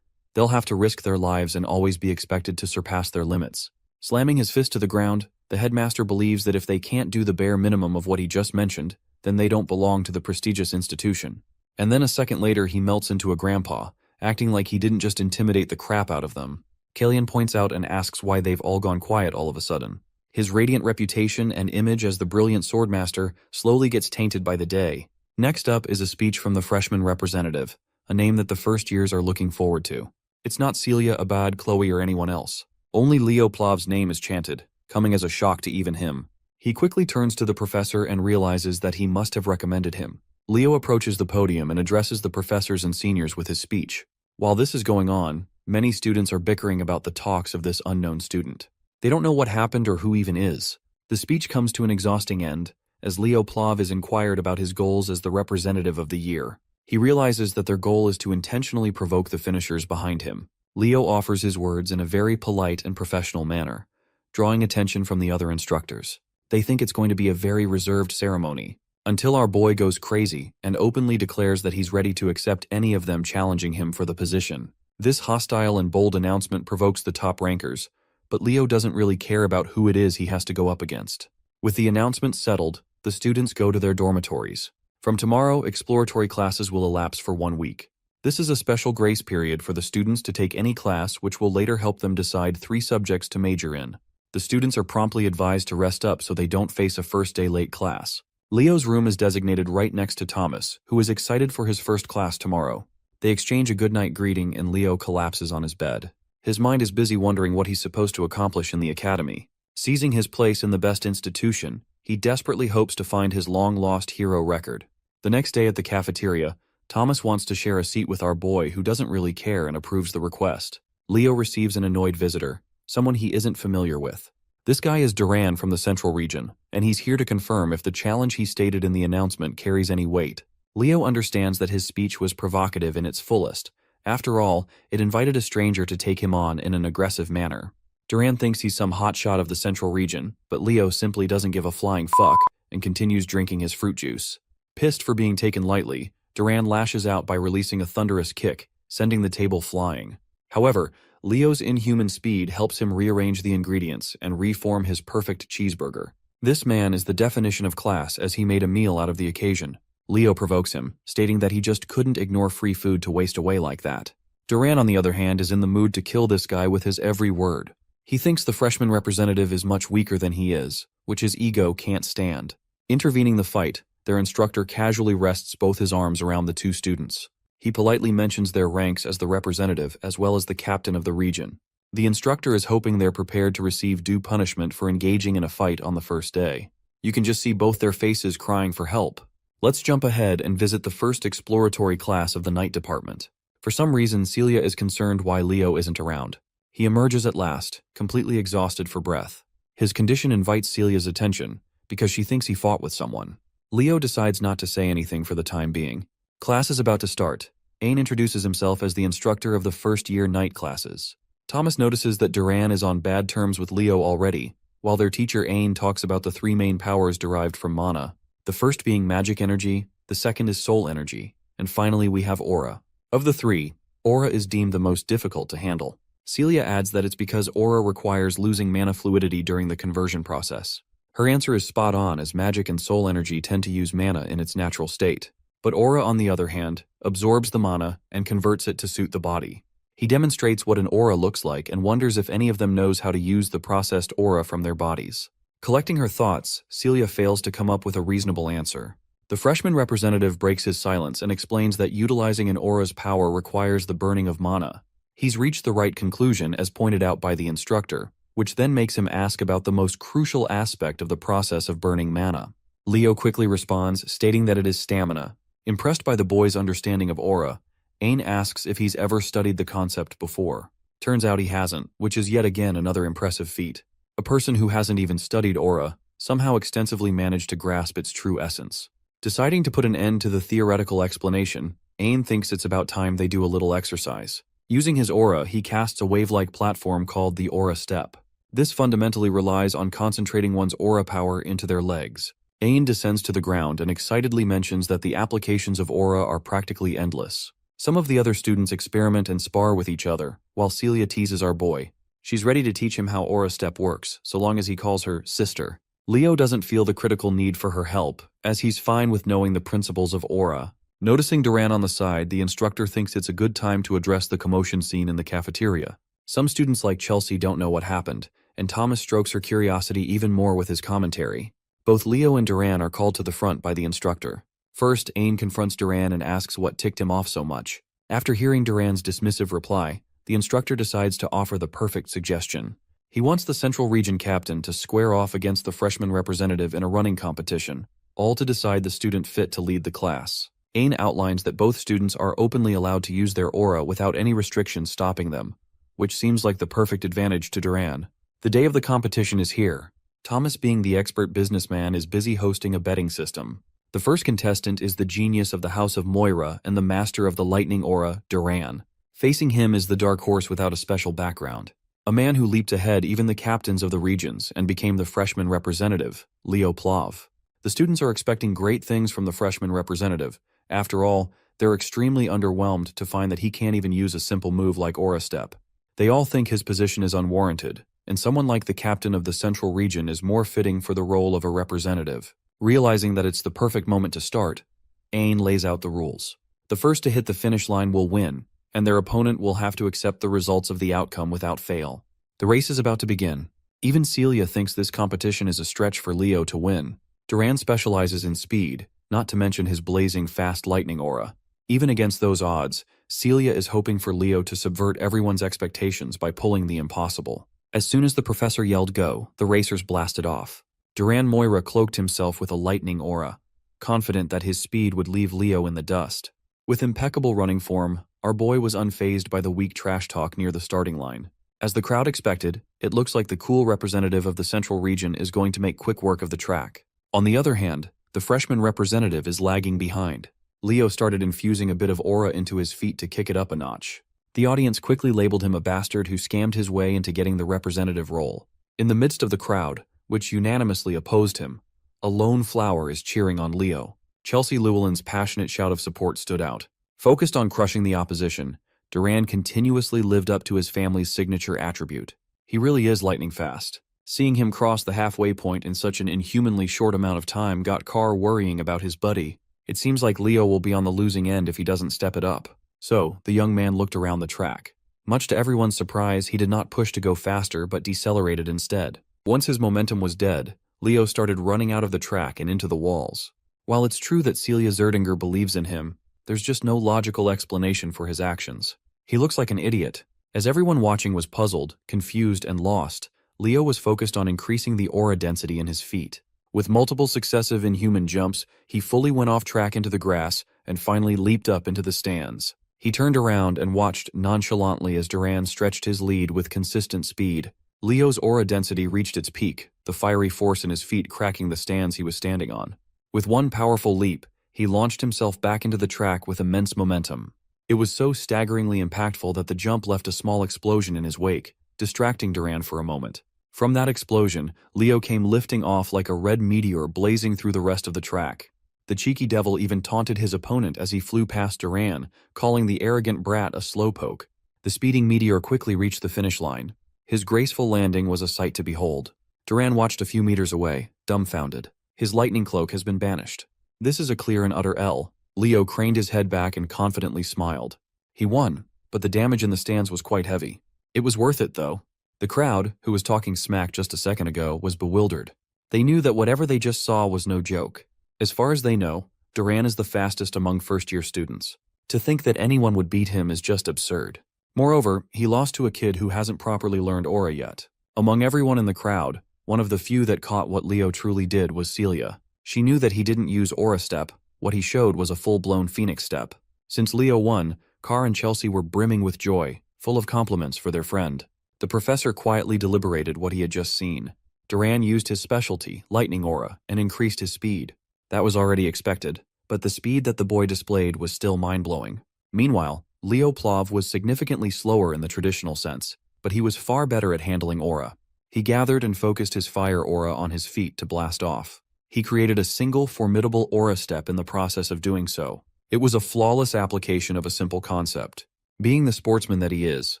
they'll have to risk their lives and always be expected to surpass their limits. Slamming his fist to the ground, the headmaster believes that if they can't do the bare minimum of what he just mentioned, then they don't belong to the prestigious institution. And then a second later he melts into a grandpa, acting like he didn't just intimidate the crap out of them. Kalian points out and asks why they've all gone quiet all of a sudden. His radiant reputation and image as the brilliant swordmaster slowly gets tainted by the day. Next up is a speech from the freshman representative, a name that the first years are looking forward to. It's not Celia, Abad, Chloe, or anyone else. Only Leo Plav's name is chanted, coming as a shock to even him. He quickly turns to the professor and realizes that he must have recommended him. Leo approaches the podium and addresses the professors and seniors with his speech. While this is going on, many students are bickering about the talks of this unknown student. They don't know what happened or who even is. The speech comes to an exhausting end, as Leo Plav is inquired about his goals as the representative of the year. He realizes that their goal is to intentionally provoke the finishers behind him. Leo offers his words in a very polite and professional manner, drawing attention from the other instructors. They think it's going to be a very reserved ceremony, until our boy goes crazy and openly declares that he's ready to accept any of them challenging him for the position. This hostile and bold announcement provokes the top rankers, but Leo doesn't really care about who it is he has to go up against. With the announcement settled, the students go to their dormitories. From tomorrow, exploratory classes will elapse for 1 week. This is a special grace period for the students to take any class which will later help them decide 3 subjects to major in. The students are promptly advised to rest up so they don't face a first-day late class. Leo's room is designated right next to Thomas, who is excited for his first class tomorrow. They exchange a goodnight greeting and Leo collapses on his bed. His mind is busy wondering what he's supposed to accomplish in the academy. Seizing his place in the best institution, he desperately hopes to find his long-lost hero record. The next day at the cafeteria, Thomas wants to share a seat with our boy who doesn't really care and approves the request. Leo receives an annoyed visitor, someone he isn't familiar with. This guy is Duran from the Central Region, and he's here to confirm if the challenge he stated in the announcement carries any weight. Leo understands that his speech was provocative in its fullest. After all, it invited a stranger to take him on in an aggressive manner. Duran thinks he's some hotshot of the Central Region, but Leo simply doesn't give a flying fuck and continues drinking his fruit juice. Pissed for being taken lightly, Duran lashes out by releasing a thunderous kick, sending the table flying. However, Leo's inhuman speed helps him rearrange the ingredients and reform his perfect cheeseburger. This man is the definition of class as he made a meal out of the occasion. Leo provokes him, stating that he just couldn't ignore free food to waste away like that. Duran, on the other hand, is in the mood to kill this guy with his every word. He thinks the freshman representative is much weaker than he is, which his ego can't stand. Intervening the fight, their instructor casually rests both his arms around the 2 students. He politely mentions their ranks as the representative as well as the captain of the region. The instructor is hoping they're prepared to receive due punishment for engaging in a fight on the first day. You can just see both their faces crying for help. Let's jump ahead and visit the first exploratory class of the night department. For some reason, Celia is concerned why Leo isn't around. He emerges at last, completely exhausted for breath. His condition invites Celia's attention, because she thinks he fought with someone. Leo decides not to say anything for the time being. Class is about to start. Ain introduces himself as the instructor of the first-year night classes. Thomas notices that Duran is on bad terms with Leo already, while their teacher Ain talks about the 3 main powers derived from mana. The first being magic energy, the second is soul energy, and finally we have aura. Of the 3, aura is deemed the most difficult to handle. Celia adds that it's because aura requires losing mana fluidity during the conversion process. Her answer is spot on, as magic and soul energy tend to use mana in its natural state. But aura, on the other hand, absorbs the mana and converts it to suit the body. He demonstrates what an aura looks like and wonders if any of them knows how to use the processed aura from their bodies. Collecting her thoughts, Celia fails to come up with a reasonable answer. The freshman representative breaks his silence and explains that utilizing an aura's power requires the burning of mana. He's reached the right conclusion as pointed out by the instructor, which then makes him ask about the most crucial aspect of the process of burning mana. Leo quickly responds, stating that it is stamina. Impressed by the boy's understanding of aura, Ain asks if he's ever studied the concept before. Turns out he hasn't, which is yet again another impressive feat. A person who hasn't even studied aura somehow extensively managed to grasp its true essence. Deciding to put an end to the theoretical explanation, Ain thinks it's about time they do a little exercise. Using his aura, he casts a wave-like platform called the Aura Step. This fundamentally relies on concentrating one's aura power into their legs. Ain descends to the ground and excitedly mentions that the applications of aura are practically endless. Some of the other students experiment and spar with each other, while Celia teases our boy. She's ready to teach him how Aura Step works, so long as he calls her sister. Leo doesn't feel the critical need for her help, as he's fine with knowing the principles of aura. Noticing Duran on the side, the instructor thinks it's a good time to address the commotion scene in the cafeteria. Some students like Chelsea don't know what happened, and Thomas strokes her curiosity even more with his commentary. Both Leo and Duran are called to the front by the instructor. First, Ain confronts Duran and asks what ticked him off so much. After hearing Duran's dismissive reply, the instructor decides to offer the perfect suggestion. He wants the Central Region captain to square off against the freshman representative in a running competition, all to decide the student fit to lead the class. Ain outlines that both students are openly allowed to use their aura without any restrictions stopping them, which seems like the perfect advantage to Duran. The day of the competition is here. Thomas, being the expert businessman, is busy hosting a betting system. The first contestant is the genius of the House of Moira and the master of the lightning aura, Duran. Facing him is the dark horse without a special background. A man who leaped ahead even the captains of the regions and became the freshman representative, Leo Plav. The students are expecting great things from the freshman representative. After all, they're extremely underwhelmed to find that he can't even use a simple move like Aura Step. They all think his position is unwarranted, and someone like the captain of the Central Region is more fitting for the role of a representative. Realizing that it's the perfect moment to start, Ain lays out the rules. The first to hit the finish line will win, and their opponent will have to accept the results of the outcome without fail. The race is about to begin. Even Celia thinks this competition is a stretch for Leo to win. Duran specializes in speed, not to mention his blazing fast lightning aura. Even against those odds, Celia is hoping for Leo to subvert everyone's expectations by pulling the impossible. As soon as the professor yelled go, the racers blasted off. Duran Moira cloaked himself with a lightning aura, confident that his speed would leave Leo in the dust. With impeccable running form, our boy was unfazed by the weak trash talk near the starting line. As the crowd expected, it looks like the cool representative of the Central Region is going to make quick work of the track. On the other hand, the freshman representative is lagging behind. Leo started infusing a bit of aura into his feet to kick it up a notch. The audience quickly labeled him a bastard who scammed his way into getting the representative role. In the midst of the crowd, which unanimously opposed him, a lone flower is cheering on Leo. Chelsea Llewellyn's passionate shout of support stood out. Focused on crushing the opposition, Duran continuously lived up to his family's signature attribute. He really is lightning fast. Seeing him cross the halfway point in such an inhumanly short amount of time got Carr worrying about his buddy. It seems like Leo will be on the losing end if he doesn't step it up. So, the young man looked around the track. Much to everyone's surprise, he did not push to go faster but decelerated instead. Once his momentum was dead, Leo started running out of the track and into the walls. While it's true that Celia Zerdinger believes in him, there's just no logical explanation for his actions. He looks like an idiot. As everyone watching was puzzled, confused, and lost, Leo was focused on increasing the aura density in his feet. With multiple successive inhuman jumps, he fully went off track into the grass and finally leaped up into the stands. He turned around and watched nonchalantly as Duran stretched his lead with consistent speed. Leo's aura density reached its peak, the fiery force in his feet cracking the stands he was standing on. With one powerful leap, he launched himself back into the track with immense momentum. It was so staggeringly impactful that the jump left a small explosion in his wake, distracting Duran for a moment. From that explosion, Leo came lifting off like a red meteor blazing through the rest of the track. The cheeky devil even taunted his opponent as he flew past Duran, calling the arrogant brat a slowpoke. The speeding meteor quickly reached the finish line. His graceful landing was a sight to behold. Duran watched a few meters away, dumbfounded. His lightning cloak has been banished. This is a clear and utter L. Leo craned his head back and confidently smiled. He won, but the damage in the stands was quite heavy. It was worth it, though. The crowd, who was talking smack just a second ago, was bewildered. They knew that whatever they just saw was no joke. As far as they know, Duran is the fastest among first-year students. To think that anyone would beat him is just absurd. Moreover, he lost to a kid who hasn't properly learned aura yet. Among everyone in the crowd, one of the few that caught what Leo truly did was Celia. She knew that he didn't use aura step. What he showed was a full-blown phoenix step. Since Leo won, Carr and Chelsea were brimming with joy, full of compliments for their friend. The professor quietly deliberated what he had just seen. Duran used his specialty, lightning aura, and increased his speed. That was already expected, but the speed that the boy displayed was still mind-blowing. Meanwhile, Leo Plav was significantly slower in the traditional sense, but he was far better at handling aura. He gathered and focused his fire aura on his feet to blast off. He created a single formidable aura step in the process of doing so. It was a flawless application of a simple concept. Being the sportsman that he is,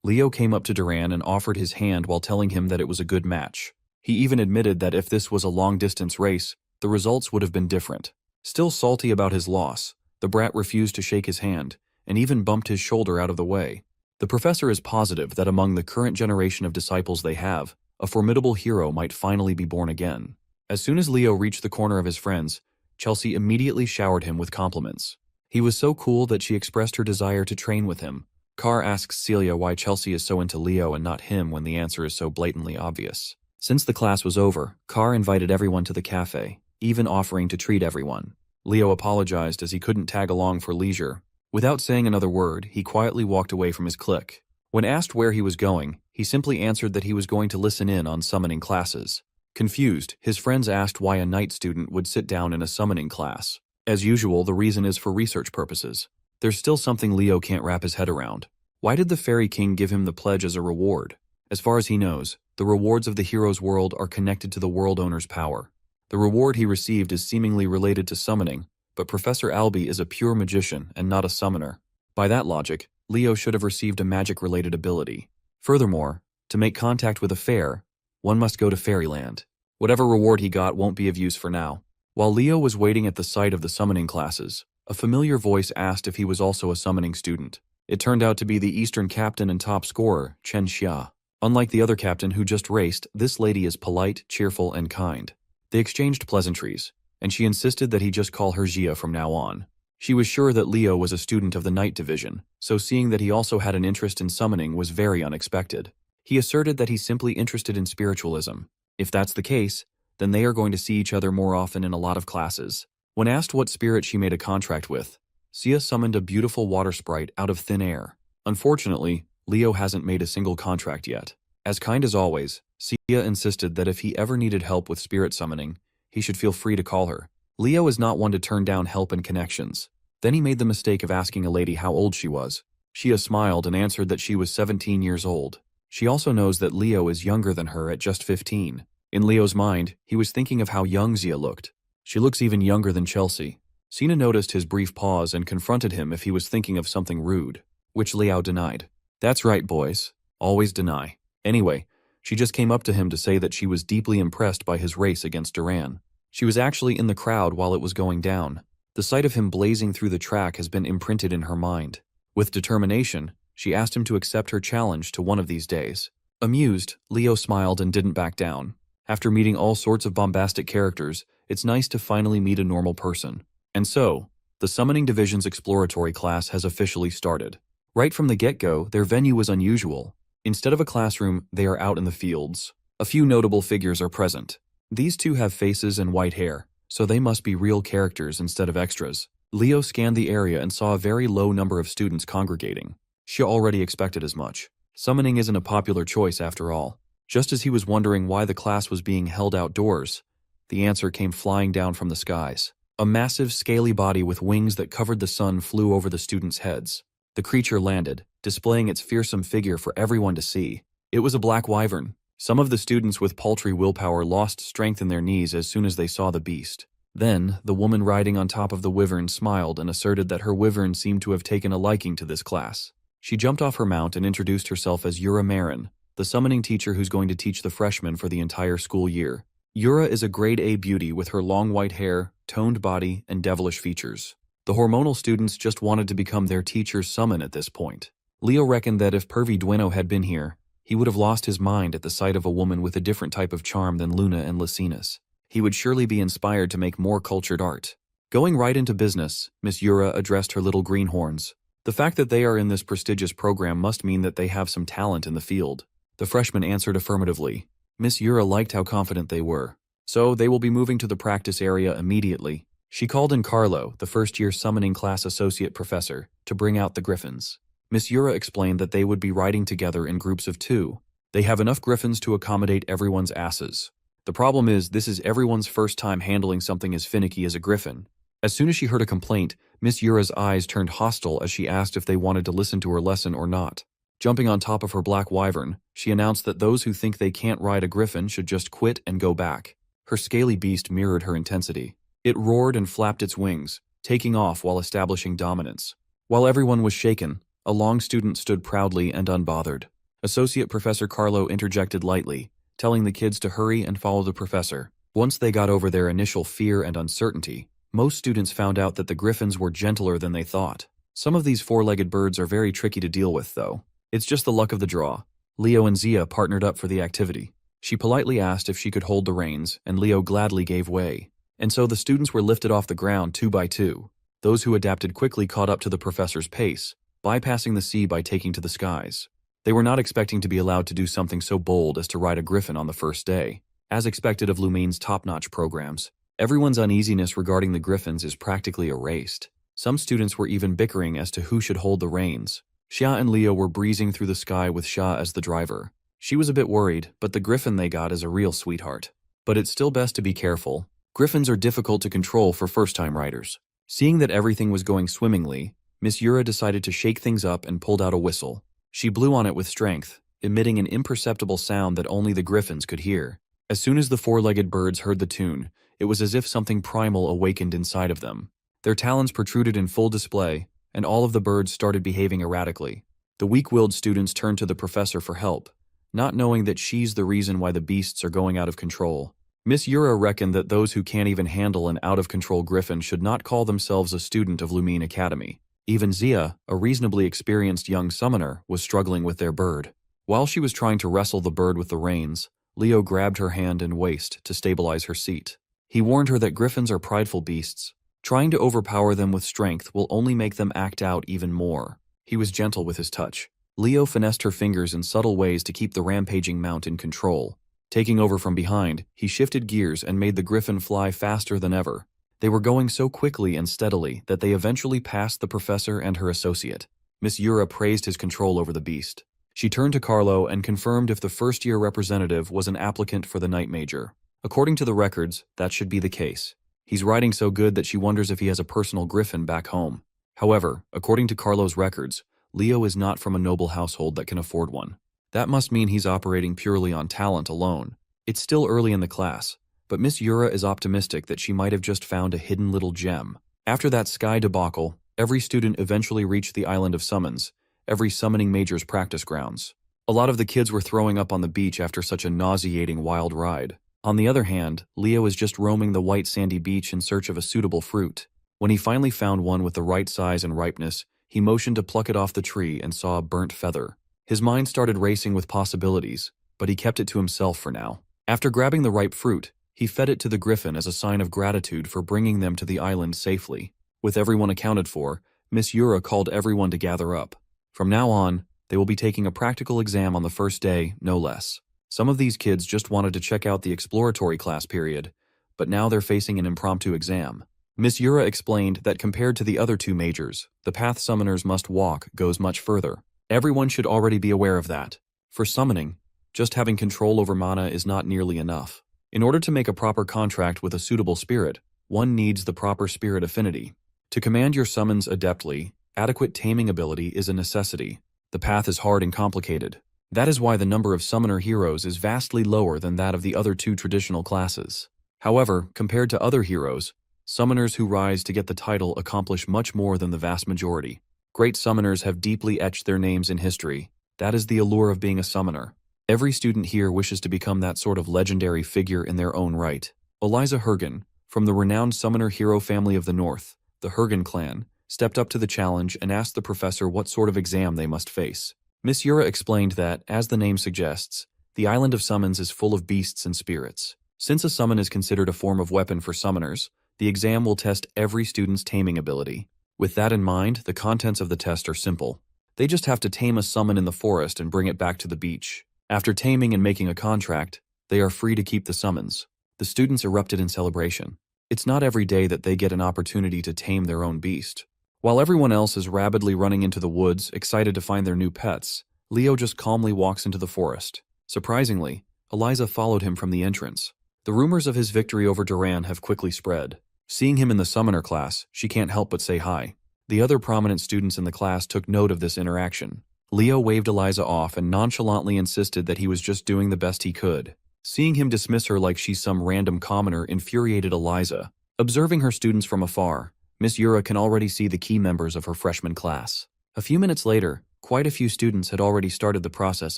Leo came up to Duran and offered his hand while telling him that it was a good match. He even admitted that if this was a long-distance race, the results would have been different. Still salty about his loss, The brat refused to shake his hand, and even bumped his shoulder out of the way. The professor is positive that among the current generation of disciples they have, a formidable hero might finally be born again. As soon as Leo reached the corner of his friends, Chelsea immediately showered him with compliments. He was so cool that she expressed her desire to train with him. Carr asks Celia why Chelsea is so into Leo and not him when the answer is so blatantly obvious. Since the class was over, Carr invited everyone to the cafe, even offering to treat everyone. Leo apologized as he couldn't tag along for leisure. Without saying another word, he quietly walked away from his clique. When asked where he was going, he simply answered that he was going to listen in on summoning classes. Confused, his friends asked why a night student would sit down in a summoning class. As usual, the reason is for research purposes. There's still something Leo can't wrap his head around. Why did the Fairy King give him the pledge as a reward? As far as he knows, the rewards of the hero's world are connected to the world owner's power. The reward he received is seemingly related to summoning, but Professor Albie is a pure magician and not a summoner. By that logic, Leo should have received a magic-related ability. Furthermore, to make contact with a fair, one must go to Fairyland. Whatever reward he got won't be of use for now. While Leo was waiting at the site of the summoning classes, a familiar voice asked if he was also a summoning student. It turned out to be the Eastern captain and top scorer, Chen Xia. Unlike the other captain who just raced, this lady is polite, cheerful, and kind. They exchanged pleasantries, and she insisted that he just call her Xia from now on. She was sure that Leo was a student of the Night Division, so seeing that he also had an interest in summoning was very unexpected. He asserted that he's simply interested in spiritualism. If that's the case, then they are going to see each other more often in a lot of classes. When asked what spirit she made a contract with, Xia summoned a beautiful water sprite out of thin air. Unfortunately, Leo hasn't made a single contract yet. As kind as always, Xia insisted that if he ever needed help with spirit summoning, he should feel free to call her. Leo is not one to turn down help and connections. Then he made the mistake of asking a lady how old she was. Xia smiled and answered that she was 17 years old. She also knows that Leo is younger than her at just 15. In Leo's mind, he was thinking of how young Xia looked. She looks even younger than Chelsea. Sina noticed his brief pause and confronted him if he was thinking of something rude, which Liao denied. That's right, boys. Always deny. Anyway, she just came up to him to say that she was deeply impressed by his race against Duran. She was actually in the crowd while it was going down. The sight of him blazing through the track has been imprinted in her mind. With determination, she asked him to accept her challenge to one of these days. Amused, Leo smiled and didn't back down. After meeting all sorts of bombastic characters, it's nice to finally meet a normal person. And so, the Summoning Division's exploratory class has officially started. Right from the get-go, their venue was unusual. Instead of a classroom, they are out in the fields. A few notable figures are present. These two have faces and white hair, so they must be real characters instead of extras. Leo scanned the area and saw a very low number of students congregating. She already expected as much. Summoning isn't a popular choice after all. Just as he was wondering why the class was being held outdoors, the answer came flying down from the skies. A massive, scaly body with wings that covered the sun flew over the students' heads. The creature landed, displaying its fearsome figure for everyone to see. It was a black wyvern. Some of the students with paltry willpower lost strength in their knees as soon as they saw the beast. Then, the woman riding on top of the wyvern smiled and asserted that her wyvern seemed to have taken a liking to this class. She jumped off her mount and introduced herself as Yura Marin, the summoning teacher who's going to teach the freshmen for the entire school year. Yura is a grade A beauty with her long white hair, toned body, and devilish features. The hormonal students just wanted to become their teacher's summon at this point. Leo reckoned that if Pervy Dueno had been here, he would have lost his mind at the sight of a woman with a different type of charm than Luna and Lysinus. He would surely be inspired to make more cultured art. Going right into business, Miss Yura addressed her little greenhorns. The fact that they are in this prestigious program must mean that they have some talent in the field. The freshmen answered affirmatively. Miss Yura liked how confident they were. So they will be moving to the practice area immediately. She called in Carlo, the first-year summoning class associate professor, to bring out the griffins. Miss Yura explained that they would be riding together in groups of 2. They have enough griffins to accommodate everyone's asses. The problem is, this is everyone's first time handling something as finicky as a griffin. As soon as she heard a complaint, Miss Yura's eyes turned hostile as she asked if they wanted to listen to her lesson or not. Jumping on top of her black wyvern, she announced that those who think they can't ride a griffin should just quit and go back. Her scaly beast mirrored her intensity. It roared and flapped its wings, taking off while establishing dominance. While everyone was shaken, a long student stood proudly and unbothered. Associate Professor Carlo interjected lightly, telling the kids to hurry and follow the professor. Once they got over their initial fear and uncertainty, Most students found out that the griffins were gentler than they thought. Some of these four-legged birds are very tricky to deal with, though. It's just the luck of the draw. Leo and Zia partnered up for the activity. She politely asked if she could hold the reins, and Leo gladly gave way. And so the students were lifted off the ground 2 by 2. Those who adapted quickly caught up to the professor's pace, bypassing the sea by taking to the skies. They were not expecting to be allowed to do something so bold as to ride a griffin on the first day. As expected of Lumine's top-notch programs, everyone's uneasiness regarding the griffins is practically erased. Some students were even bickering as to who should hold the reins. Xia and Leo were breezing through the sky with Xia as the driver. She was a bit worried, but the griffin they got is a real sweetheart. But it's still best to be careful. Griffins are difficult to control for first-time riders. Seeing that everything was going swimmingly, Miss Yura decided to shake things up and pulled out a whistle. She blew on it with strength, emitting an imperceptible sound that only the griffins could hear. As soon as the four-legged birds heard the tune, it was as if something primal awakened inside of them. Their talons protruded in full display, and all of the birds started behaving erratically. The weak-willed students turned to the professor for help, not knowing that she's the reason why the beasts are going out of control. Miss Yura reckoned that those who can't even handle an out-of-control griffin should not call themselves a student of Lumine Academy. Even Zia, a reasonably experienced young summoner, was struggling with their bird. While she was trying to wrestle the bird with the reins, Leo grabbed her hand and waist to stabilize her seat. He warned her that griffins are prideful beasts. Trying to overpower them with strength will only make them act out even more. He was gentle with his touch. Leo finessed her fingers in subtle ways to keep the rampaging mount in control. Taking over from behind, he shifted gears and made the griffin fly faster than ever. They were going so quickly and steadily that they eventually passed the professor and her associate. Miss Yura praised his control over the beast. She turned to Carlo and confirmed if the first-year representative was an applicant for the Night Major. According to the records, that should be the case. He's riding so good that she wonders if he has a personal griffin back home. However, according to Carlo's records, Leo is not from a noble household that can afford one. That must mean he's operating purely on talent alone. It's still early in the class, but Miss Yura is optimistic that she might have just found a hidden little gem. After that sky debacle, every student eventually reached the island of summons, every summoning major's practice grounds. A lot of the kids were throwing up on the beach after such a nauseating wild ride. On the other hand, Leo is just roaming the white sandy beach in search of a suitable fruit. When he finally found one with the right size and ripeness, he motioned to pluck it off the tree and saw a burnt feather. His mind started racing with possibilities, but he kept it to himself for now. After grabbing the ripe fruit, he fed it to the griffin as a sign of gratitude for bringing them to the island safely. With everyone accounted for, Miss Yura called everyone to gather up. From now on, they will be taking a practical exam on the first day, no less. Some of these kids just wanted to check out the exploratory class period, but now they're facing an impromptu exam. Miss Yura explained that compared to the other two majors, the path summoners must walk goes much further. Everyone should already be aware of that. For summoning, just having control over mana is not nearly enough. In order to make a proper contract with a suitable spirit, one needs the proper spirit affinity. To command your summons adeptly, adequate taming ability is a necessity. The path is hard and complicated. That is why the number of summoner heroes is vastly lower than that of the other two traditional classes. However, compared to other heroes, summoners who rise to get the title accomplish much more than the vast majority. Great summoners have deeply etched their names in history. That is the allure of being a summoner. Every student here wishes to become that sort of legendary figure in their own right. Eliza Hergen, from the renowned summoner hero family of the North, the Hergen clan, stepped up to the challenge and asked the professor what sort of exam they must face. Miss Yura explained that, as the name suggests, the island of summons is full of beasts and spirits. Since a summon is considered a form of weapon for summoners, the exam will test every student's taming ability. With that in mind, the contents of the test are simple. They just have to tame a summon in the forest and bring it back to the beach. After taming and making a contract, they are free to keep the summons. The students erupted in celebration. It's not every day that they get an opportunity to tame their own beast. While everyone else is rabidly running into the woods, excited to find their new pets, Leo just calmly walks into the forest. Surprisingly, Eliza followed him from the entrance. The rumors of his victory over Duran have quickly spread. Seeing him in the summoner class, she can't help but say hi. The other prominent students in the class took note of this interaction. Leo waved Eliza off and nonchalantly insisted that he was just doing the best he could. Seeing him dismiss her like she's some random commoner infuriated Eliza. Observing her students from afar, Miss Yura can already see the key members of her freshman class. A few minutes later, quite a few students had already started the process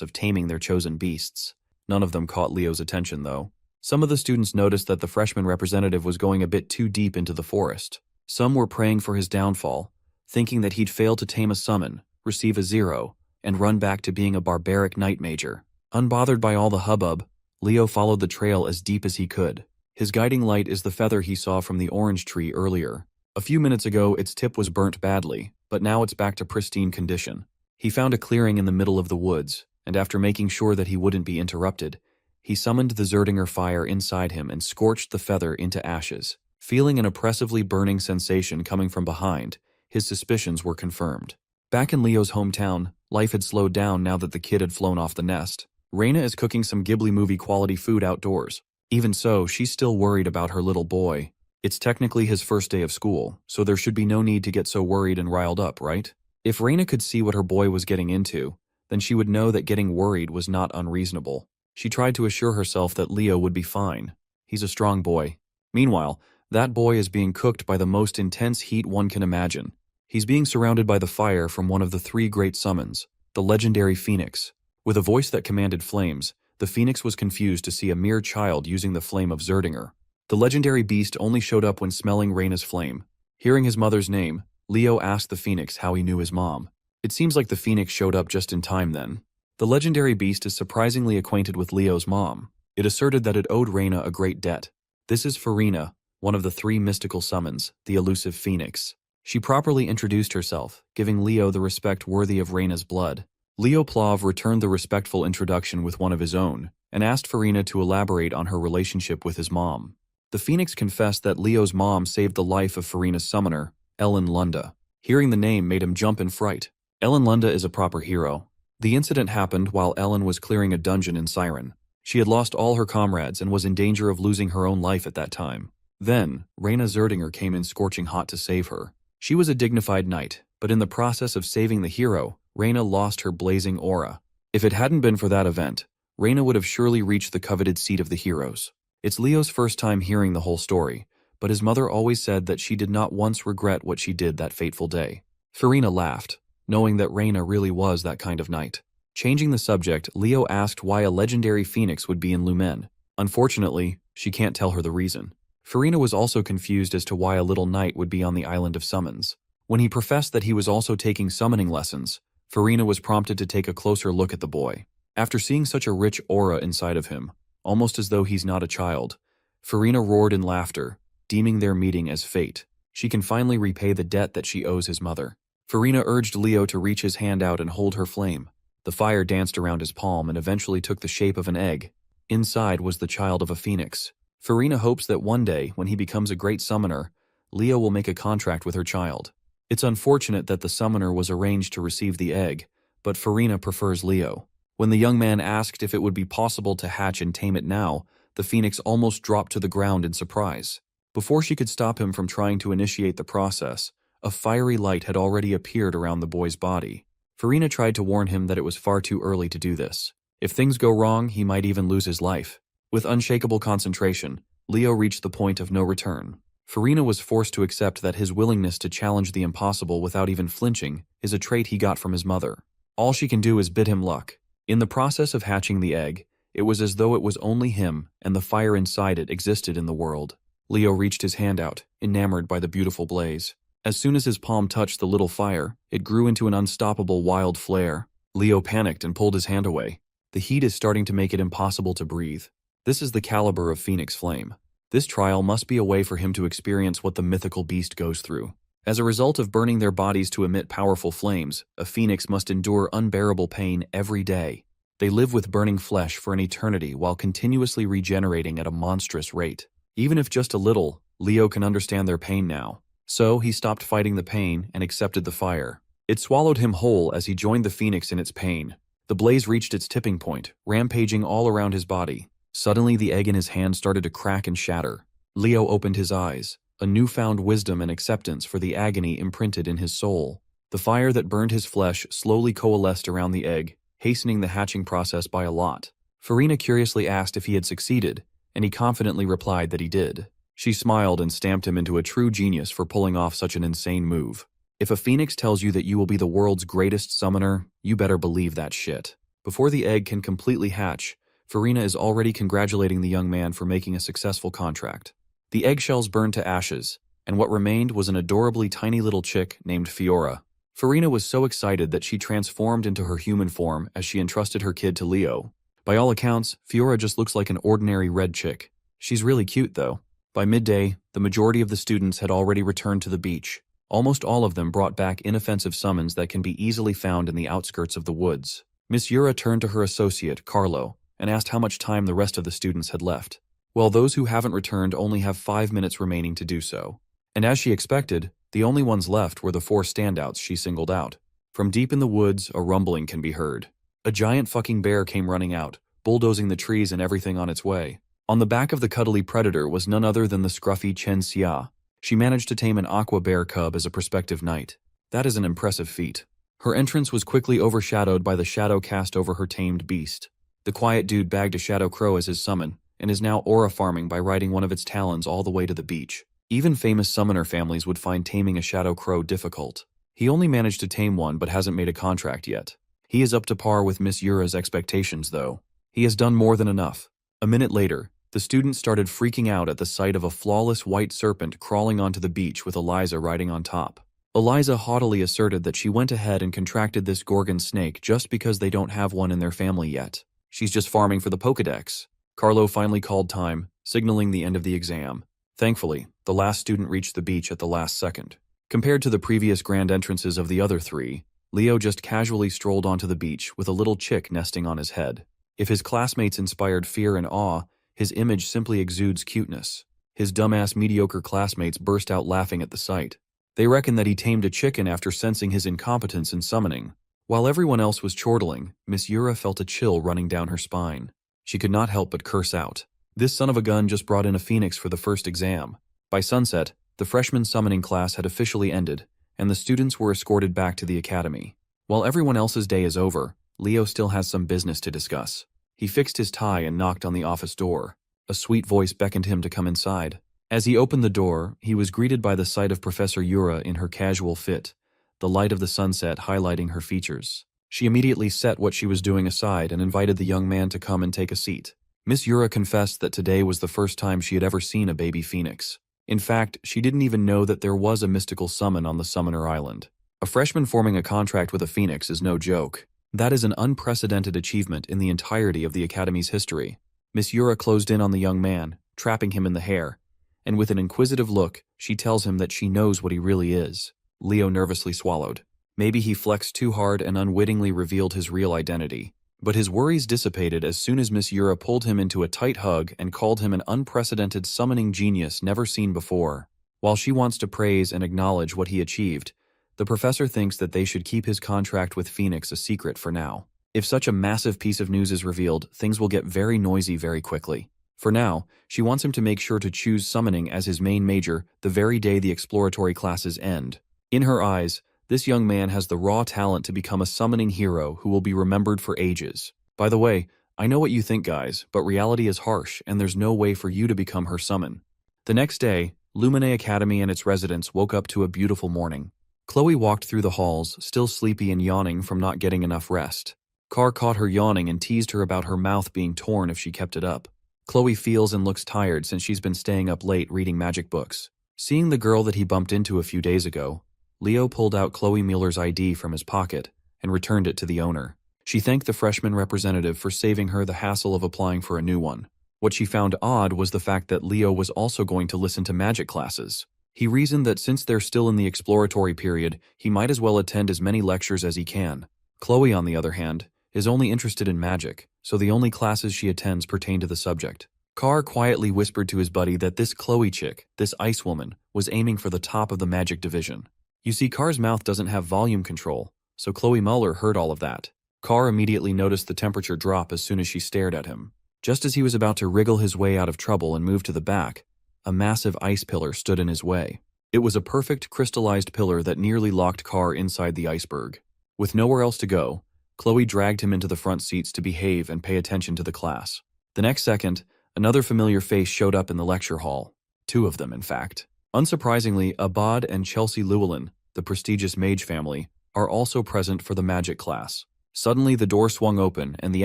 of taming their chosen beasts. None of them caught Leo's attention, though. Some of the students noticed that the freshman representative was going a bit too deep into the forest. Some were praying for his downfall, thinking that he'd fail to tame a summon, receive a 0, and run back to being a barbaric knight major. Unbothered by all the hubbub, Leo followed the trail as deep as he could. His guiding light is the feather he saw from the orange tree earlier. A few minutes ago, its tip was burnt badly, but now it's back to pristine condition. He found a clearing in the middle of the woods, and after making sure that he wouldn't be interrupted, he summoned the Zerdinger fire inside him and scorched the feather into ashes. Feeling an oppressively burning sensation coming from behind, his suspicions were confirmed. Back in Leo's hometown, life had slowed down now that the kid had flown off the nest. Reina is cooking some Ghibli movie quality food outdoors. Even so, she's still worried about her little boy. It's technically his first day of school, so there should be no need to get so worried and riled up, right? If Reina could see what her boy was getting into, then she would know that getting worried was not unreasonable. She tried to assure herself that Leo would be fine. He's a strong boy. Meanwhile, that boy is being cooked by the most intense heat one can imagine. He's being surrounded by the fire from one of the 3 great summons, the legendary Phoenix. With a voice that commanded flames, the Phoenix was confused to see a mere child using the flame of Zerdinger. The legendary beast only showed up when smelling Reina's flame. Hearing his mother's name, Leo asked the Phoenix how he knew his mom. It seems like the Phoenix showed up just in time then. The legendary beast is surprisingly acquainted with Leo's mom. It asserted that it owed Reina a great debt. This is Farina, one of the 3 mystical summons, the elusive Phoenix. She properly introduced herself, giving Leo the respect worthy of Reina's blood. Leo Plov returned the respectful introduction with one of his own, and asked Farina to elaborate on her relationship with his mom. The Phoenix confessed that Leo's mom saved the life of Farina's summoner, Ellen Lunda. Hearing the name made him jump in fright. Ellen Lunda is a proper hero. The incident happened while Ellen was clearing a dungeon in Siren. She had lost all her comrades and was in danger of losing her own life at that time. Then, Reina Zerdinger came in scorching hot to save her. She was a dignified knight, but in the process of saving the hero, Reina lost her blazing aura. If it hadn't been for that event, Reina would have surely reached the coveted seat of the heroes. It's Leo's first time hearing the whole story, but his mother always said that she did not once regret what she did that fateful day. Farina laughed, knowing that Reina really was that kind of knight. Changing the subject, Leo asked why a legendary phoenix would be in Lumen. Unfortunately, she can't tell her the reason. Farina was also confused as to why a little knight would be on the island of summons. When he professed that he was also taking summoning lessons, Farina was prompted to take a closer look at the boy. After seeing such a rich aura inside of him, almost as though he's not a child, Farina roared in laughter, deeming their meeting as fate. She can finally repay the debt that she owes his mother. Farina urged Leo to reach his hand out and hold her flame. The fire danced around his palm and eventually took the shape of an egg. Inside was the child of a phoenix. Farina hopes that one day, when he becomes a great summoner, Leo will make a contract with her child. It's unfortunate that the summoner was arranged to receive the egg, but Farina prefers Leo. When the young man asked if it would be possible to hatch and tame it now, the phoenix almost dropped to the ground in surprise. Before she could stop him from trying to initiate the process, a fiery light had already appeared around the boy's body. Farina tried to warn him that it was far too early to do this. If things go wrong, he might even lose his life. With unshakable concentration, Leo reached the point of no return. Farina was forced to accept that his willingness to challenge the impossible without even flinching is a trait he got from his mother. All she can do is bid him luck. In the process of hatching the egg, it was as though it was only him and the fire inside it existed in the world. Leo reached his hand out, enamored by the beautiful blaze. As soon as his palm touched the little fire, it grew into an unstoppable wild flare. Leo panicked and pulled his hand away. The heat is starting to make it impossible to breathe. This is the caliber of Phoenix Flame. This trial must be a way for him to experience what the mythical beast goes through. As a result of burning their bodies to emit powerful flames, a phoenix must endure unbearable pain every day. They live with burning flesh for an eternity while continuously regenerating at a monstrous rate. Even if just a little, Leo can understand their pain now. So he stopped fighting the pain and accepted the fire. It swallowed him whole as he joined the phoenix in its pain. The blaze reached its tipping point, rampaging all around his body. Suddenly, the egg in his hand started to crack and shatter. Leo opened his eyes, a newfound wisdom and acceptance for the agony imprinted in his soul. The fire that burned his flesh slowly coalesced around the egg, hastening the hatching process by a lot. Farina curiously asked if he had succeeded, and he confidently replied that he did. She smiled and stamped him into a true genius for pulling off such an insane move. If a phoenix tells you that you will be the world's greatest summoner, you better believe that shit. Before the egg can completely hatch, Farina is already congratulating the young man for making a successful contract. The eggshells burned to ashes, and what remained was an adorably tiny little chick named Fiora. Farina was so excited that she transformed into her human form as she entrusted her kid to Leo. By all accounts, Fiora just looks like an ordinary red chick. She's really cute, though. By midday, the majority of the students had already returned to the beach. Almost all of them brought back inoffensive summons that can be easily found in the outskirts of the woods. Miss Yura turned to her associate, Carlo, and asked how much time the rest of the students had left. Well, those who haven't returned only have 5 minutes remaining to do so. And as she expected, the only ones left were the 4 standouts she singled out. From deep in the woods, a rumbling can be heard. A giant fucking bear came running out, bulldozing the trees and everything on its way. On the back of the cuddly predator was none other than the scruffy Chen Xia. She managed to tame an aqua bear cub as a prospective knight. That is an impressive feat. Her entrance was quickly overshadowed by the shadow cast over her tamed beast. The quiet dude bagged a shadow crow as his summon, and is now aura farming by riding one of its talons all the way to the beach. Even famous summoner families would find taming a shadow crow difficult. He only managed to tame one but hasn't made a contract yet. He is up to par with Miss Yura's expectations, though. He has done more than enough. A minute later, the students started freaking out at the sight of a flawless white serpent crawling onto the beach with Eliza riding on top. Eliza haughtily asserted that she went ahead and contracted this Gorgon snake just because they don't have one in their family yet. She's just farming for the Pokedex. Carlo finally called time, signaling the end of the exam. Thankfully, the last student reached the beach at the last second. Compared to the previous grand entrances of the other 3, Leo just casually strolled onto the beach with a little chick nesting on his head. If his classmates inspired fear and awe, his image simply exudes cuteness. His dumbass mediocre classmates burst out laughing at the sight. They reckon that he tamed a chicken after sensing his incompetence in summoning. While everyone else was chortling, Miss Yura felt a chill running down her spine. She could not help but curse out. This son of a gun just brought in a phoenix for the first exam. By sunset, the freshman summoning class had officially ended, and the students were escorted back to the academy. While everyone else's day is over, Leo still has some business to discuss. He fixed his tie and knocked on the office door. A sweet voice beckoned him to come inside. As he opened the door, he was greeted by the sight of Professor Yura in her casual fit, the light of the sunset highlighting her features. She immediately set what she was doing aside and invited the young man to come and take a seat. Miss Yura confessed that today was the first time she had ever seen a baby phoenix. In fact, she didn't even know that there was a mystical summon on the Summoner Island. A freshman forming a contract with a phoenix is no joke. That is an unprecedented achievement in the entirety of the Academy's history. Miss Yura closed in on the young man, trapping him in the hair, and with an inquisitive look, she tells him that she knows what he really is. Leo nervously swallowed. Maybe he flexed too hard and unwittingly revealed his real identity. But his worries dissipated as soon as Miss Yura pulled him into a tight hug and called him an unprecedented summoning genius never seen before. While she wants to praise and acknowledge what he achieved, the professor thinks that they should keep his contract with Phoenix a secret for now. If such a massive piece of news is revealed, things will get very noisy very quickly. For now, she wants him to make sure to choose summoning as his main major the very day the exploratory classes end. In her eyes, this young man has the raw talent to become a summoning hero who will be remembered for ages. By the way, I know what you think, guys, but reality is harsh and there's no way for you to become her summon. The next day, Lumine Academy and its residents woke up to a beautiful morning. Chloe walked through the halls, still sleepy and yawning from not getting enough rest. Carr caught her yawning and teased her about her mouth being torn if she kept it up. Chloe feels and looks tired since she's been staying up late reading magic books. Seeing the girl that he bumped into a few days ago, Leo pulled out Chloe Mueller's ID from his pocket and returned it to the owner. She thanked the freshman representative for saving her the hassle of applying for a new one. What she found odd was the fact that Leo was also going to listen to magic classes. He reasoned that since they're still in the exploratory period, he might as well attend as many lectures as he can. Chloe, on the other hand, is only interested in magic, so the only classes she attends pertain to the subject. Carr quietly whispered to his buddy that this Chloe chick, this ice woman, was aiming for the top of the magic division. You see, Carr's mouth doesn't have volume control, so Chloe Mueller heard all of that. Carr immediately noticed the temperature drop as soon as she stared at him. Just as he was about to wriggle his way out of trouble and move to the back, a massive ice pillar stood in his way. It was a perfect crystallized pillar that nearly locked Carr inside the iceberg. With nowhere else to go, Chloe dragged him into the front seats to behave and pay attention to the class. The next second, another familiar face showed up in the lecture hall. 2 of them, in fact. Unsurprisingly, Abad and Chelsea Llewellyn, the prestigious mage family, are also present for the magic class. Suddenly, the door swung open and the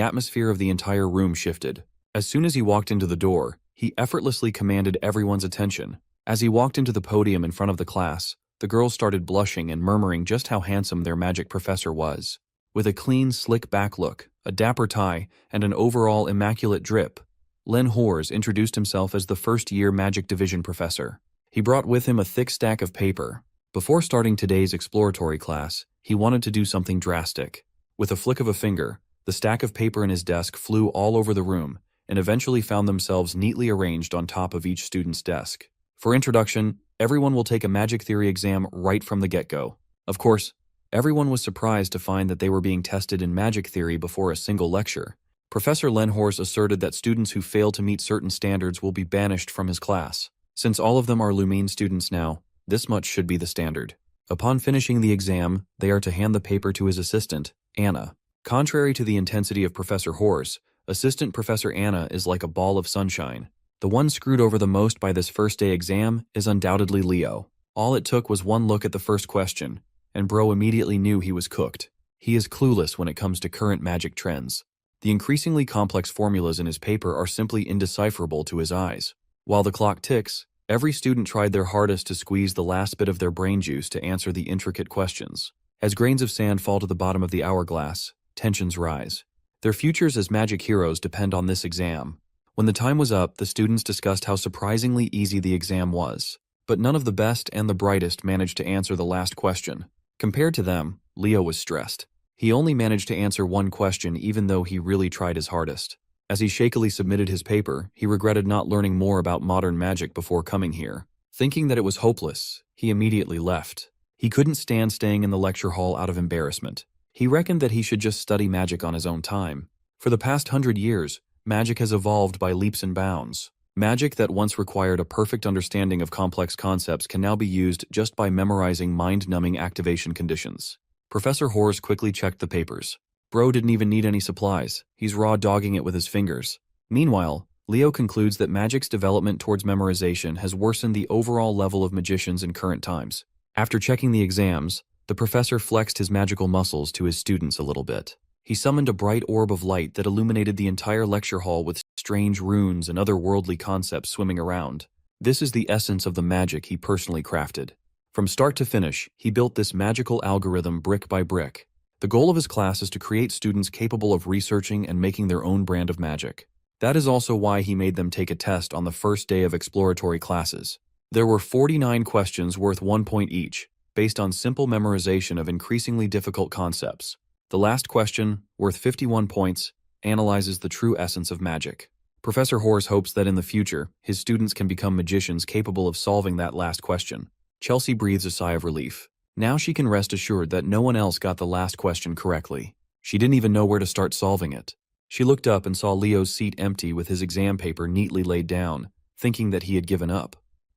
atmosphere of the entire room shifted. As soon as he walked into the door, he effortlessly commanded everyone's attention. As he walked into the podium in front of the class, the girls started blushing and murmuring just how handsome their magic professor was. With a clean, slick back look, a dapper tie, and an overall immaculate drip, Len Hors introduced himself as the first-year Magic Division professor. He brought with him a thick stack of paper. Before starting today's exploratory class, he wanted to do something drastic. With a flick of a finger, the stack of paper in his desk flew all over the room and eventually found themselves neatly arranged on top of each student's desk. For introduction, everyone will take a magic theory exam right from the get-go. Of course, everyone was surprised to find that they were being tested in magic theory before a single lecture. Professor Lenhorst asserted that students who fail to meet certain standards will be banished from his class. Since all of them are Lumine students now, this much should be the standard. Upon finishing the exam, they are to hand the paper to his assistant, Anna. Contrary to the intensity of Professor Horse, Assistant Professor Anna is like a ball of sunshine. The one screwed over the most by this first-day exam is undoubtedly Leo. All it took was one look at the first question, and bro immediately knew he was cooked. He is clueless when it comes to current magic trends. The increasingly complex formulas in his paper are simply indecipherable to his eyes. While the clock ticks, every student tried their hardest to squeeze the last bit of their brain juice to answer the intricate questions. As grains of sand fall to the bottom of the hourglass, tensions rise. Their futures as magic heroes depend on this exam. When the time was up, the students discussed how surprisingly easy the exam was. But none of the best and the brightest managed to answer the last question. Compared to them, Leo was stressed. He only managed to answer one question even though he really tried his hardest. As he shakily submitted his paper, he regretted not learning more about modern magic before coming here. Thinking that it was hopeless, he immediately left. He couldn't stand staying in the lecture hall out of embarrassment. He reckoned that he should just study magic on his own time. For the past 100 years, magic has evolved by leaps and bounds. Magic that once required a perfect understanding of complex concepts can now be used just by memorizing mind-numbing activation conditions. Professor Horse quickly checked the papers. Bro didn't even need any supplies. He's raw dogging it with his fingers. Meanwhile, Leo concludes that magic's development towards memorization has worsened the overall level of magicians in current times. After checking the exams, the professor flexed his magical muscles to his students a little bit. He summoned a bright orb of light that illuminated the entire lecture hall with strange runes and other worldly concepts swimming around. This is the essence of the magic he personally crafted. From start to finish, he built this magical algorithm brick by brick. The goal of his class is to create students capable of researching and making their own brand of magic. That is also why he made them take a test on the first day of exploratory classes. There were 49 questions worth 1 point each, based on simple memorization of increasingly difficult concepts. The last question, worth 51 points, analyzes the true essence of magic. Professor Horse hopes that in the future, his students can become magicians capable of solving that last question. Chelsea breathes a sigh of relief. Now she can rest assured that no one else got the last question correctly. She didn't even know where to start solving it. She looked up and saw Leo's seat empty with his exam paper neatly laid down, thinking that he had given up.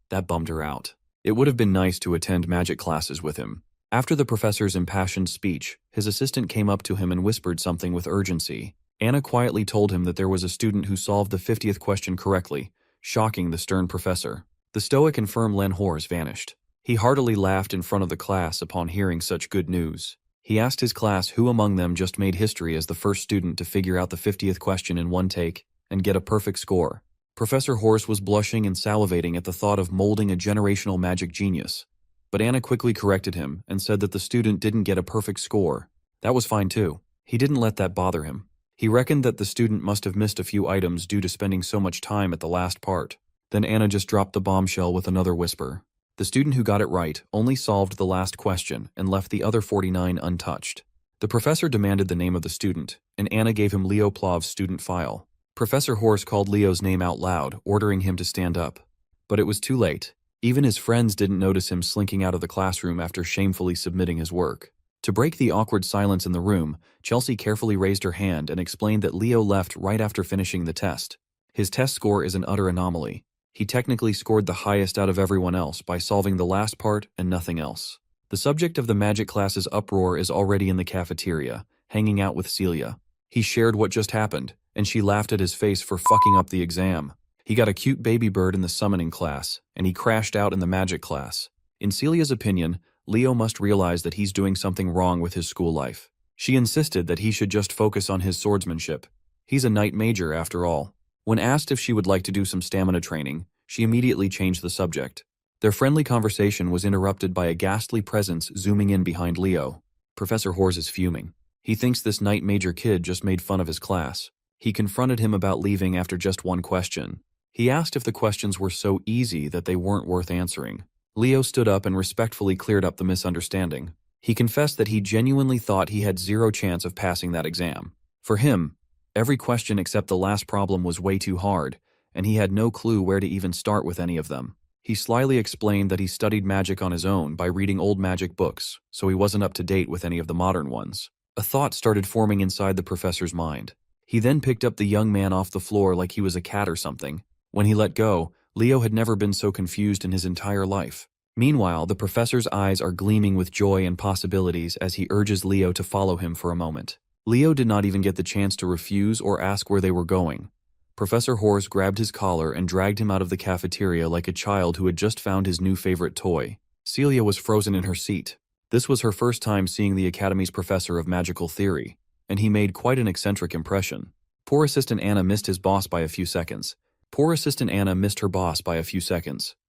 That bummed her out. It would have been nice to attend magic classes with him. After the professor's impassioned speech, his assistant came up to him and whispered something with urgency. Anna quietly told him that there was a student who solved the 50th question correctly, shocking the stern professor. The stoic and firm Len Hors vanished. He heartily laughed in front of the class upon hearing such good news. He asked his class who among them just made history as the first student to figure out the 50th question in one take and get a perfect score. Professor Horse was blushing and salivating at the thought of molding a generational magic genius. But Anna quickly corrected him and said that the student didn't get a perfect score. That was fine too. He didn't let that bother him. He reckoned that the student must have missed a few items due to spending so much time at the last part. Then Anna just dropped the bombshell with another whisper. The student who got it right only solved the last question and left the other 49 untouched. The professor demanded the name of the student, and Anna gave him Leo Plov's student file. Professor Horse called Leo's name out loud, ordering him to stand up. But it was too late. Even his friends didn't notice him slinking out of the classroom after shamefully submitting his work. To break the awkward silence in the room, Chelsea carefully raised her hand and explained that Leo left right after finishing the test. His test score is an utter anomaly. He technically scored the highest out of everyone else by solving the last part and nothing else. The subject of the magic class's uproar is already in the cafeteria, hanging out with Celia. He shared what just happened, and she laughed at his face for fucking up the exam. He got a cute baby bird in the summoning class, and he crashed out in the magic class. In Celia's opinion, Leo must realize that he's doing something wrong with his school life. She insisted that he should just focus on his swordsmanship. He's a knight major after all. When asked if she would like to do some stamina training, she immediately changed the subject. Their friendly conversation was interrupted by a ghastly presence zooming in behind Leo. Professor Hors is fuming. He thinks this knight major kid just made fun of his class. He confronted him about leaving after just one question. He asked if the questions were so easy that they weren't worth answering. Leo stood up and respectfully cleared up the misunderstanding. He confessed that he genuinely thought he had zero chance of passing that exam. For him, every question except the last problem was way too hard, and he had no clue where to even start with any of them. He slyly explained that he studied magic on his own by reading old magic books, so he wasn't up to date with any of the modern ones. A thought started forming inside the professor's mind. He then picked up the young man off the floor like he was a cat or something. When he let go, Leo had never been so confused in his entire life. Meanwhile, the professor's eyes are gleaming with joy and possibilities as he urges Leo to follow him for a moment. Leo did not even get the chance to refuse or ask where they were going. Professor Hors grabbed his collar and dragged him out of the cafeteria like a child who had just found his new favorite toy. Celia was frozen in her seat. This was her first time seeing the Academy's professor of magical theory, and he made quite an eccentric impression. Poor Assistant Anna missed her boss by a few seconds.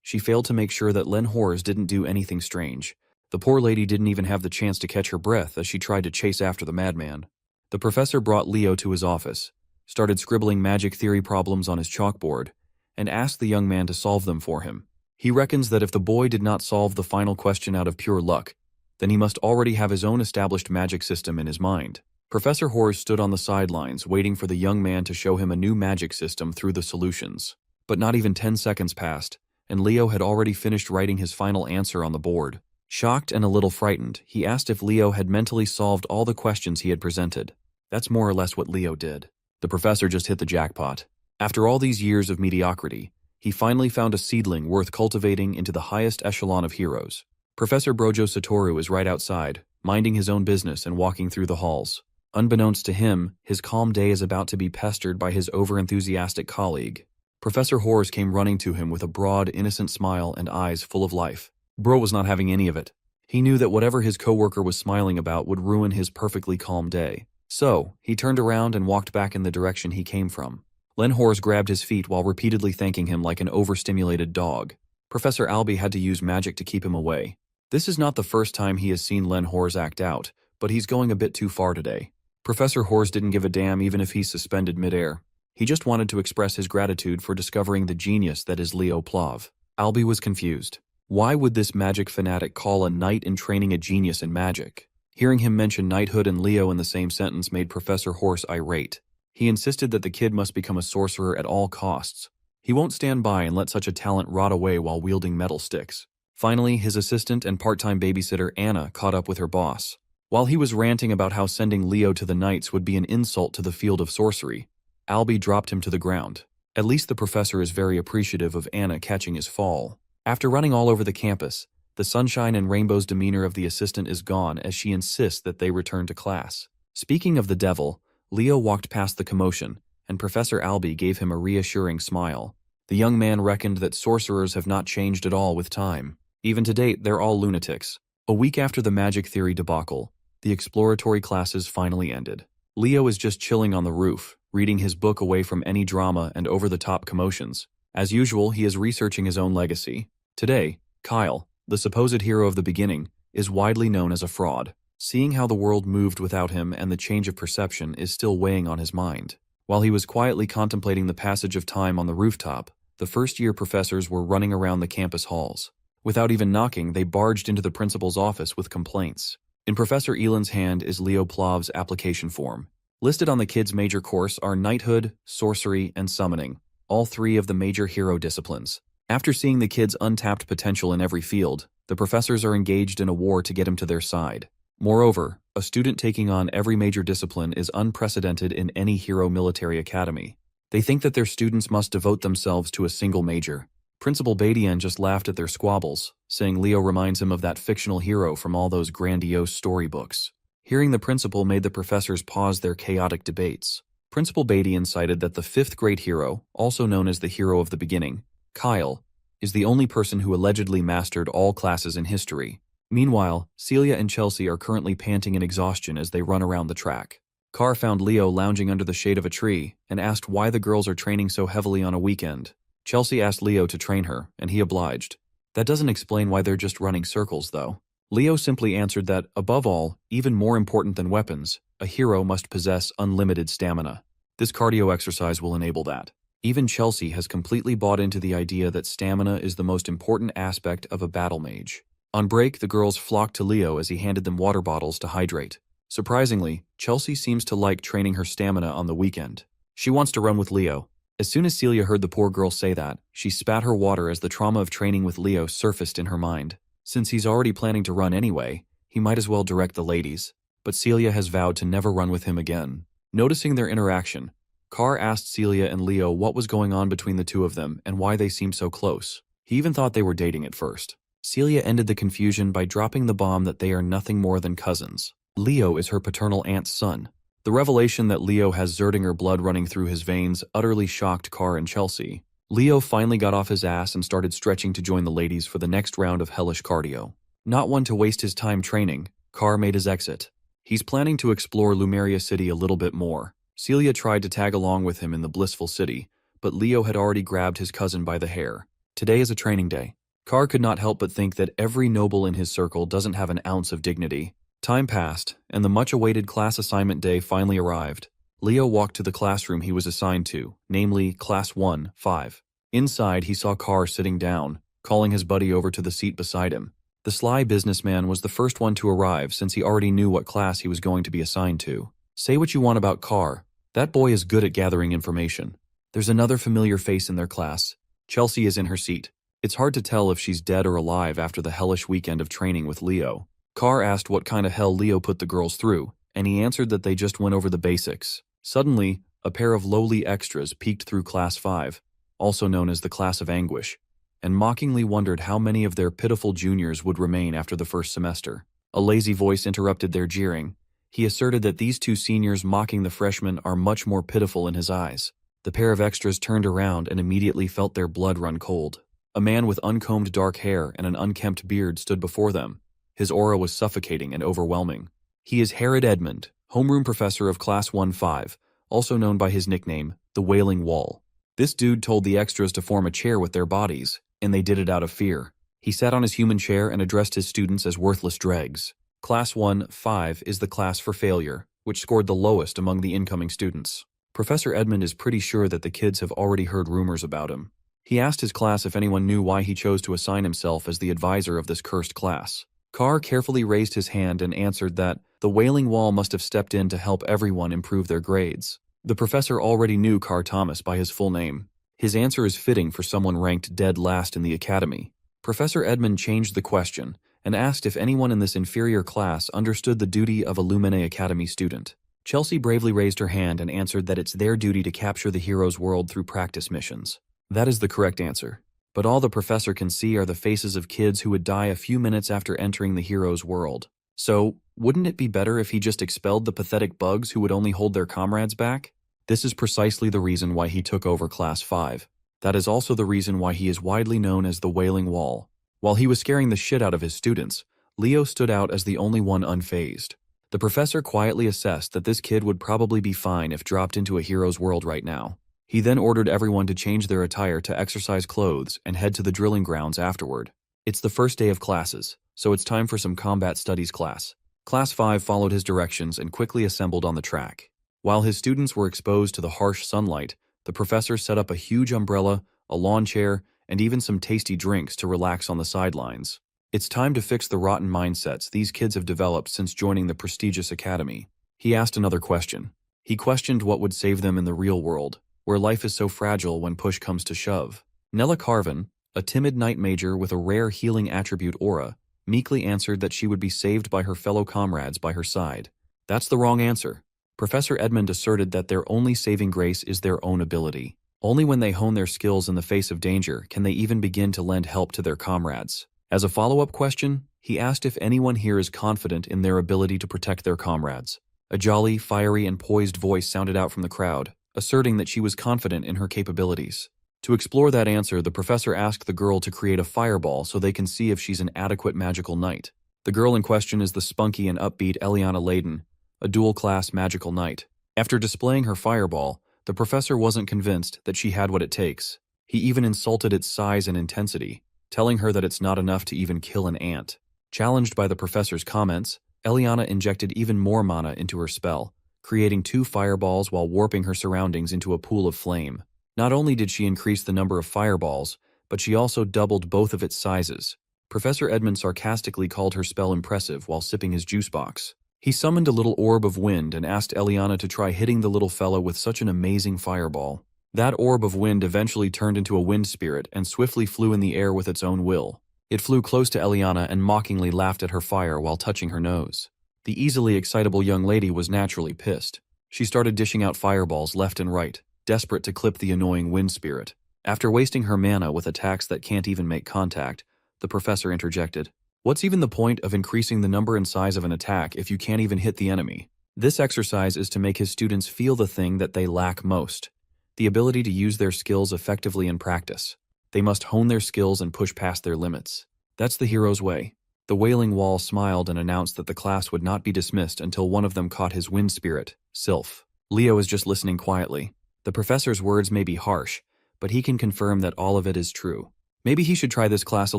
She failed to make sure that Len Hors didn't do anything strange. The poor lady didn't even have the chance to catch her breath as she tried to chase after the madman. The professor brought Leo to his office, started scribbling magic theory problems on his chalkboard, and asked the young man to solve them for him. He reckons that if the boy did not solve the final question out of pure luck, then he must already have his own established magic system in his mind. Professor Hors stood on the sidelines waiting for the young man to show him a new magic system through the solutions. But not even 10 seconds passed, and Leo had already finished writing his final answer on the board. Shocked and a little frightened, he asked if Leo had mentally solved all the questions he had presented. That's more or less what Leo did. The professor just hit the jackpot. After all these years of mediocrity, he finally found a seedling worth cultivating into the highest echelon of heroes. Professor Brojo Satoru is right outside, minding his own business and walking through the halls. Unbeknownst to him, his calm day is about to be pestered by his overenthusiastic colleague. Professor Hors came running to him with a broad, innocent smile and eyes full of life. Bro was not having any of it. He knew that whatever his coworker was smiling about would ruin his perfectly calm day. So, he turned around and walked back in the direction he came from. Len Hors grabbed his feet while repeatedly thanking him like an overstimulated dog. Professor Albie had to use magic to keep him away. This is not the first time he has seen Len Hors act out, but he's going a bit too far today. Professor Hors didn't give a damn even if he's suspended midair. He just wanted to express his gratitude for discovering the genius that is Leo Plov. Albie was confused. Why would this magic fanatic call a knight in training a genius in magic? Hearing him mention knighthood and Leo in the same sentence made Professor Hors irate. He insisted that the kid must become a sorcerer at all costs. He won't stand by and let such a talent rot away while wielding metal sticks. Finally, his assistant and part-time babysitter Anna caught up with her boss. While he was ranting about how sending Leo to the Knights would be an insult to the field of sorcery, Albie dropped him to the ground. At least the professor is very appreciative of Anna catching his fall. After running all over the campus, the sunshine and rainbows demeanor of the assistant is gone as she insists that they return to class. Speaking of the devil, Leo walked past the commotion, and Professor Albie gave him a reassuring smile. The young man reckoned that sorcerers have not changed at all with time. Even to date, they're all lunatics. A week after the magic theory debacle, the exploratory classes finally ended. Leo is just chilling on the roof, reading his book away from any drama and over-the-top commotions. As usual, he is researching his own legacy. Today, Kyle, the supposed hero of the beginning, is widely known as a fraud. Seeing how the world moved without him and the change of perception is still weighing on his mind. While he was quietly contemplating the passage of time on the rooftop, the first-year professors were running around the campus halls. Without even knocking, they barged into the principal's office with complaints. In Professor Elan's hand is Leo Plov's application form. Listed on the kid's major course are knighthood, sorcery, and summoning, all three of the major hero disciplines. After seeing the kid's untapped potential in every field, the professors are engaged in a war to get him to their side. Moreover, a student taking on every major discipline is unprecedented in any hero military academy. They think that their students must devote themselves to a single major. Principal Badian just laughed at their squabbles, saying Leo reminds him of that fictional hero from all those grandiose storybooks. Hearing the principal made the professors pause their chaotic debates. Principal Badian cited that the fifth great hero, also known as the hero of the beginning, Kyle, is the only person who allegedly mastered all classes in history. Meanwhile, Celia and Chelsea are currently panting in exhaustion as they run around the track. Carr found Leo lounging under the shade of a tree and asked why the girls are training so heavily on a weekend. Chelsea asked Leo to train her, and he obliged. That doesn't explain why they're just running circles, though. Leo simply answered that, above all, even more important than weapons, a hero must possess unlimited stamina. This cardio exercise will enable that. Even Chelsea has completely bought into the idea that stamina is the most important aspect of a battle mage. On break, the girls flocked to Leo as he handed them water bottles to hydrate. Surprisingly, Chelsea seems to like training her stamina on the weekend. She wants to run with Leo. As soon as Celia heard the poor girl say that, she spat her water as the trauma of training with Leo surfaced in her mind. Since he's already planning to run anyway, he might as well direct the ladies. But Celia has vowed to never run with him again. Noticing their interaction, Carr asked Celia and Leo what was going on between the two of them and why they seemed so close. He even thought they were dating at first. Celia ended the confusion by dropping the bomb that they are nothing more than cousins. Leo is her paternal aunt's son. The revelation that Leo has Zerdinger blood running through his veins utterly shocked Carr and Chelsea. Leo finally got off his ass and started stretching to join the ladies for the next round of hellish cardio. Not one to waste his time training, Carr made his exit. He's planning to explore Lumeria City a little bit more. Celia tried to tag along with him in the blissful city, but Leo had already grabbed his cousin by the hair. Today is a training day. Carr could not help but think that every noble in his circle doesn't have an ounce of dignity. Time passed, and the much-awaited class assignment day finally arrived. Leo walked to the classroom he was assigned to, namely Class 1-5. Inside, he saw Carr sitting down, calling his buddy over to the seat beside him. The sly businessman was the first one to arrive since he already knew what class he was going to be assigned to. Say what you want about Carr. That boy is good at gathering information. There's another familiar face in their class. Chelsea is in her seat. It's hard to tell if she's dead or alive after the hellish weekend of training with Leo. Carr asked what kind of hell Leo put the girls through, and he answered that they just went over the basics. Suddenly, a pair of lowly extras peeked through Class 5, also known as the Class of Anguish, and mockingly wondered how many of their pitiful juniors would remain after the first semester. A lazy voice interrupted their jeering. He asserted that these two seniors mocking the freshmen are much more pitiful in his eyes. The pair of extras turned around and immediately felt their blood run cold. A man with uncombed dark hair and an unkempt beard stood before them. His aura was suffocating and overwhelming. He is Herod Edmund, homeroom professor of Class 1-5, also known by his nickname, the Wailing Wall. This dude told the extras to form a chair with their bodies, and they did it out of fear. He sat on his human chair and addressed his students as worthless dregs. Class 1-5 is the class for failure, which scored the lowest among the incoming students. Professor Edmund is pretty sure that the kids have already heard rumors about him. He asked his class if anyone knew why he chose to assign himself as the advisor of this cursed class. Carr carefully raised his hand and answered that the Wailing Wall must have stepped in to help everyone improve their grades. The professor already knew Carr Thomas by his full name. His answer is fitting for someone ranked dead last in the academy. Professor Edmund changed the question and asked if anyone in this inferior class understood the duty of a Lumine Academy student. Chelsea bravely raised her hand and answered that it's their duty to capture the hero's world through practice missions. That is the correct answer. But all the professor can see are the faces of kids who would die a few minutes after entering the hero's world. So, wouldn't it be better if he just expelled the pathetic bugs who would only hold their comrades back? This is precisely the reason why he took over Class 5. That is also the reason why he is widely known as the Wailing Wall. While he was scaring the shit out of his students, Leo stood out as the only one unfazed. The professor quietly assessed that this kid would probably be fine if dropped into a hero's world right now. He then ordered everyone to change their attire to exercise clothes and head to the drilling grounds afterward. It's the first day of classes, so it's time for some combat studies class. Class 5 followed his directions and quickly assembled on the track. While his students were exposed to the harsh sunlight, the professor set up a huge umbrella, a lawn chair, and even some tasty drinks to relax on the sidelines. It's time to fix the rotten mindsets these kids have developed since joining the prestigious academy. He asked another question. He questioned what would save them in the real world, where life is so fragile when push comes to shove. Nella Carvin, a timid night major with a rare healing attribute aura, meekly answered that she would be saved by her fellow comrades by her side. That's the wrong answer. Professor Edmund asserted that their only saving grace is their own ability. Only when they hone their skills in the face of danger can they even begin to lend help to their comrades. As a follow-up question, he asked if anyone here is confident in their ability to protect their comrades. A jolly, fiery, and poised voice sounded out from the crowd, asserting that she was confident in her capabilities. To explore that answer, the professor asked the girl to create a fireball so they can see if she's an adequate magical knight. The girl in question is the spunky and upbeat Eliana Layden, a dual-class magical knight. After displaying her fireball, the professor wasn't convinced that she had what it takes. He even insulted its size and intensity, telling her that it's not enough to even kill an ant. Challenged by the professor's comments, Eliana injected even more mana into her spell, creating 2 fireballs while warping her surroundings into a pool of flame. Not only did she increase the number of fireballs, but she also doubled both of its sizes. Professor Edmund sarcastically called her spell impressive while sipping his juice box. He summoned a little orb of wind and asked Eliana to try hitting the little fellow with such an amazing fireball. That orb of wind eventually turned into a wind spirit and swiftly flew in the air with its own will. It flew close to Eliana and mockingly laughed at her fire while touching her nose. The easily excitable young lady was naturally pissed. She started dishing out fireballs left and right, desperate to clip the annoying wind spirit. After wasting her mana with attacks that can't even make contact, the professor interjected, "What's even the point of increasing the number and size of an attack if you can't even hit the enemy?" This exercise is to make his students feel the thing that they lack most, the ability to use their skills effectively in practice. They must hone their skills and push past their limits. That's the hero's way. The Wailing Wall smiled and announced that the class would not be dismissed until one of them caught his wind spirit, Sylph. Leo is just listening quietly. The professor's words may be harsh, but he can confirm that all of it is true. Maybe he should try this class a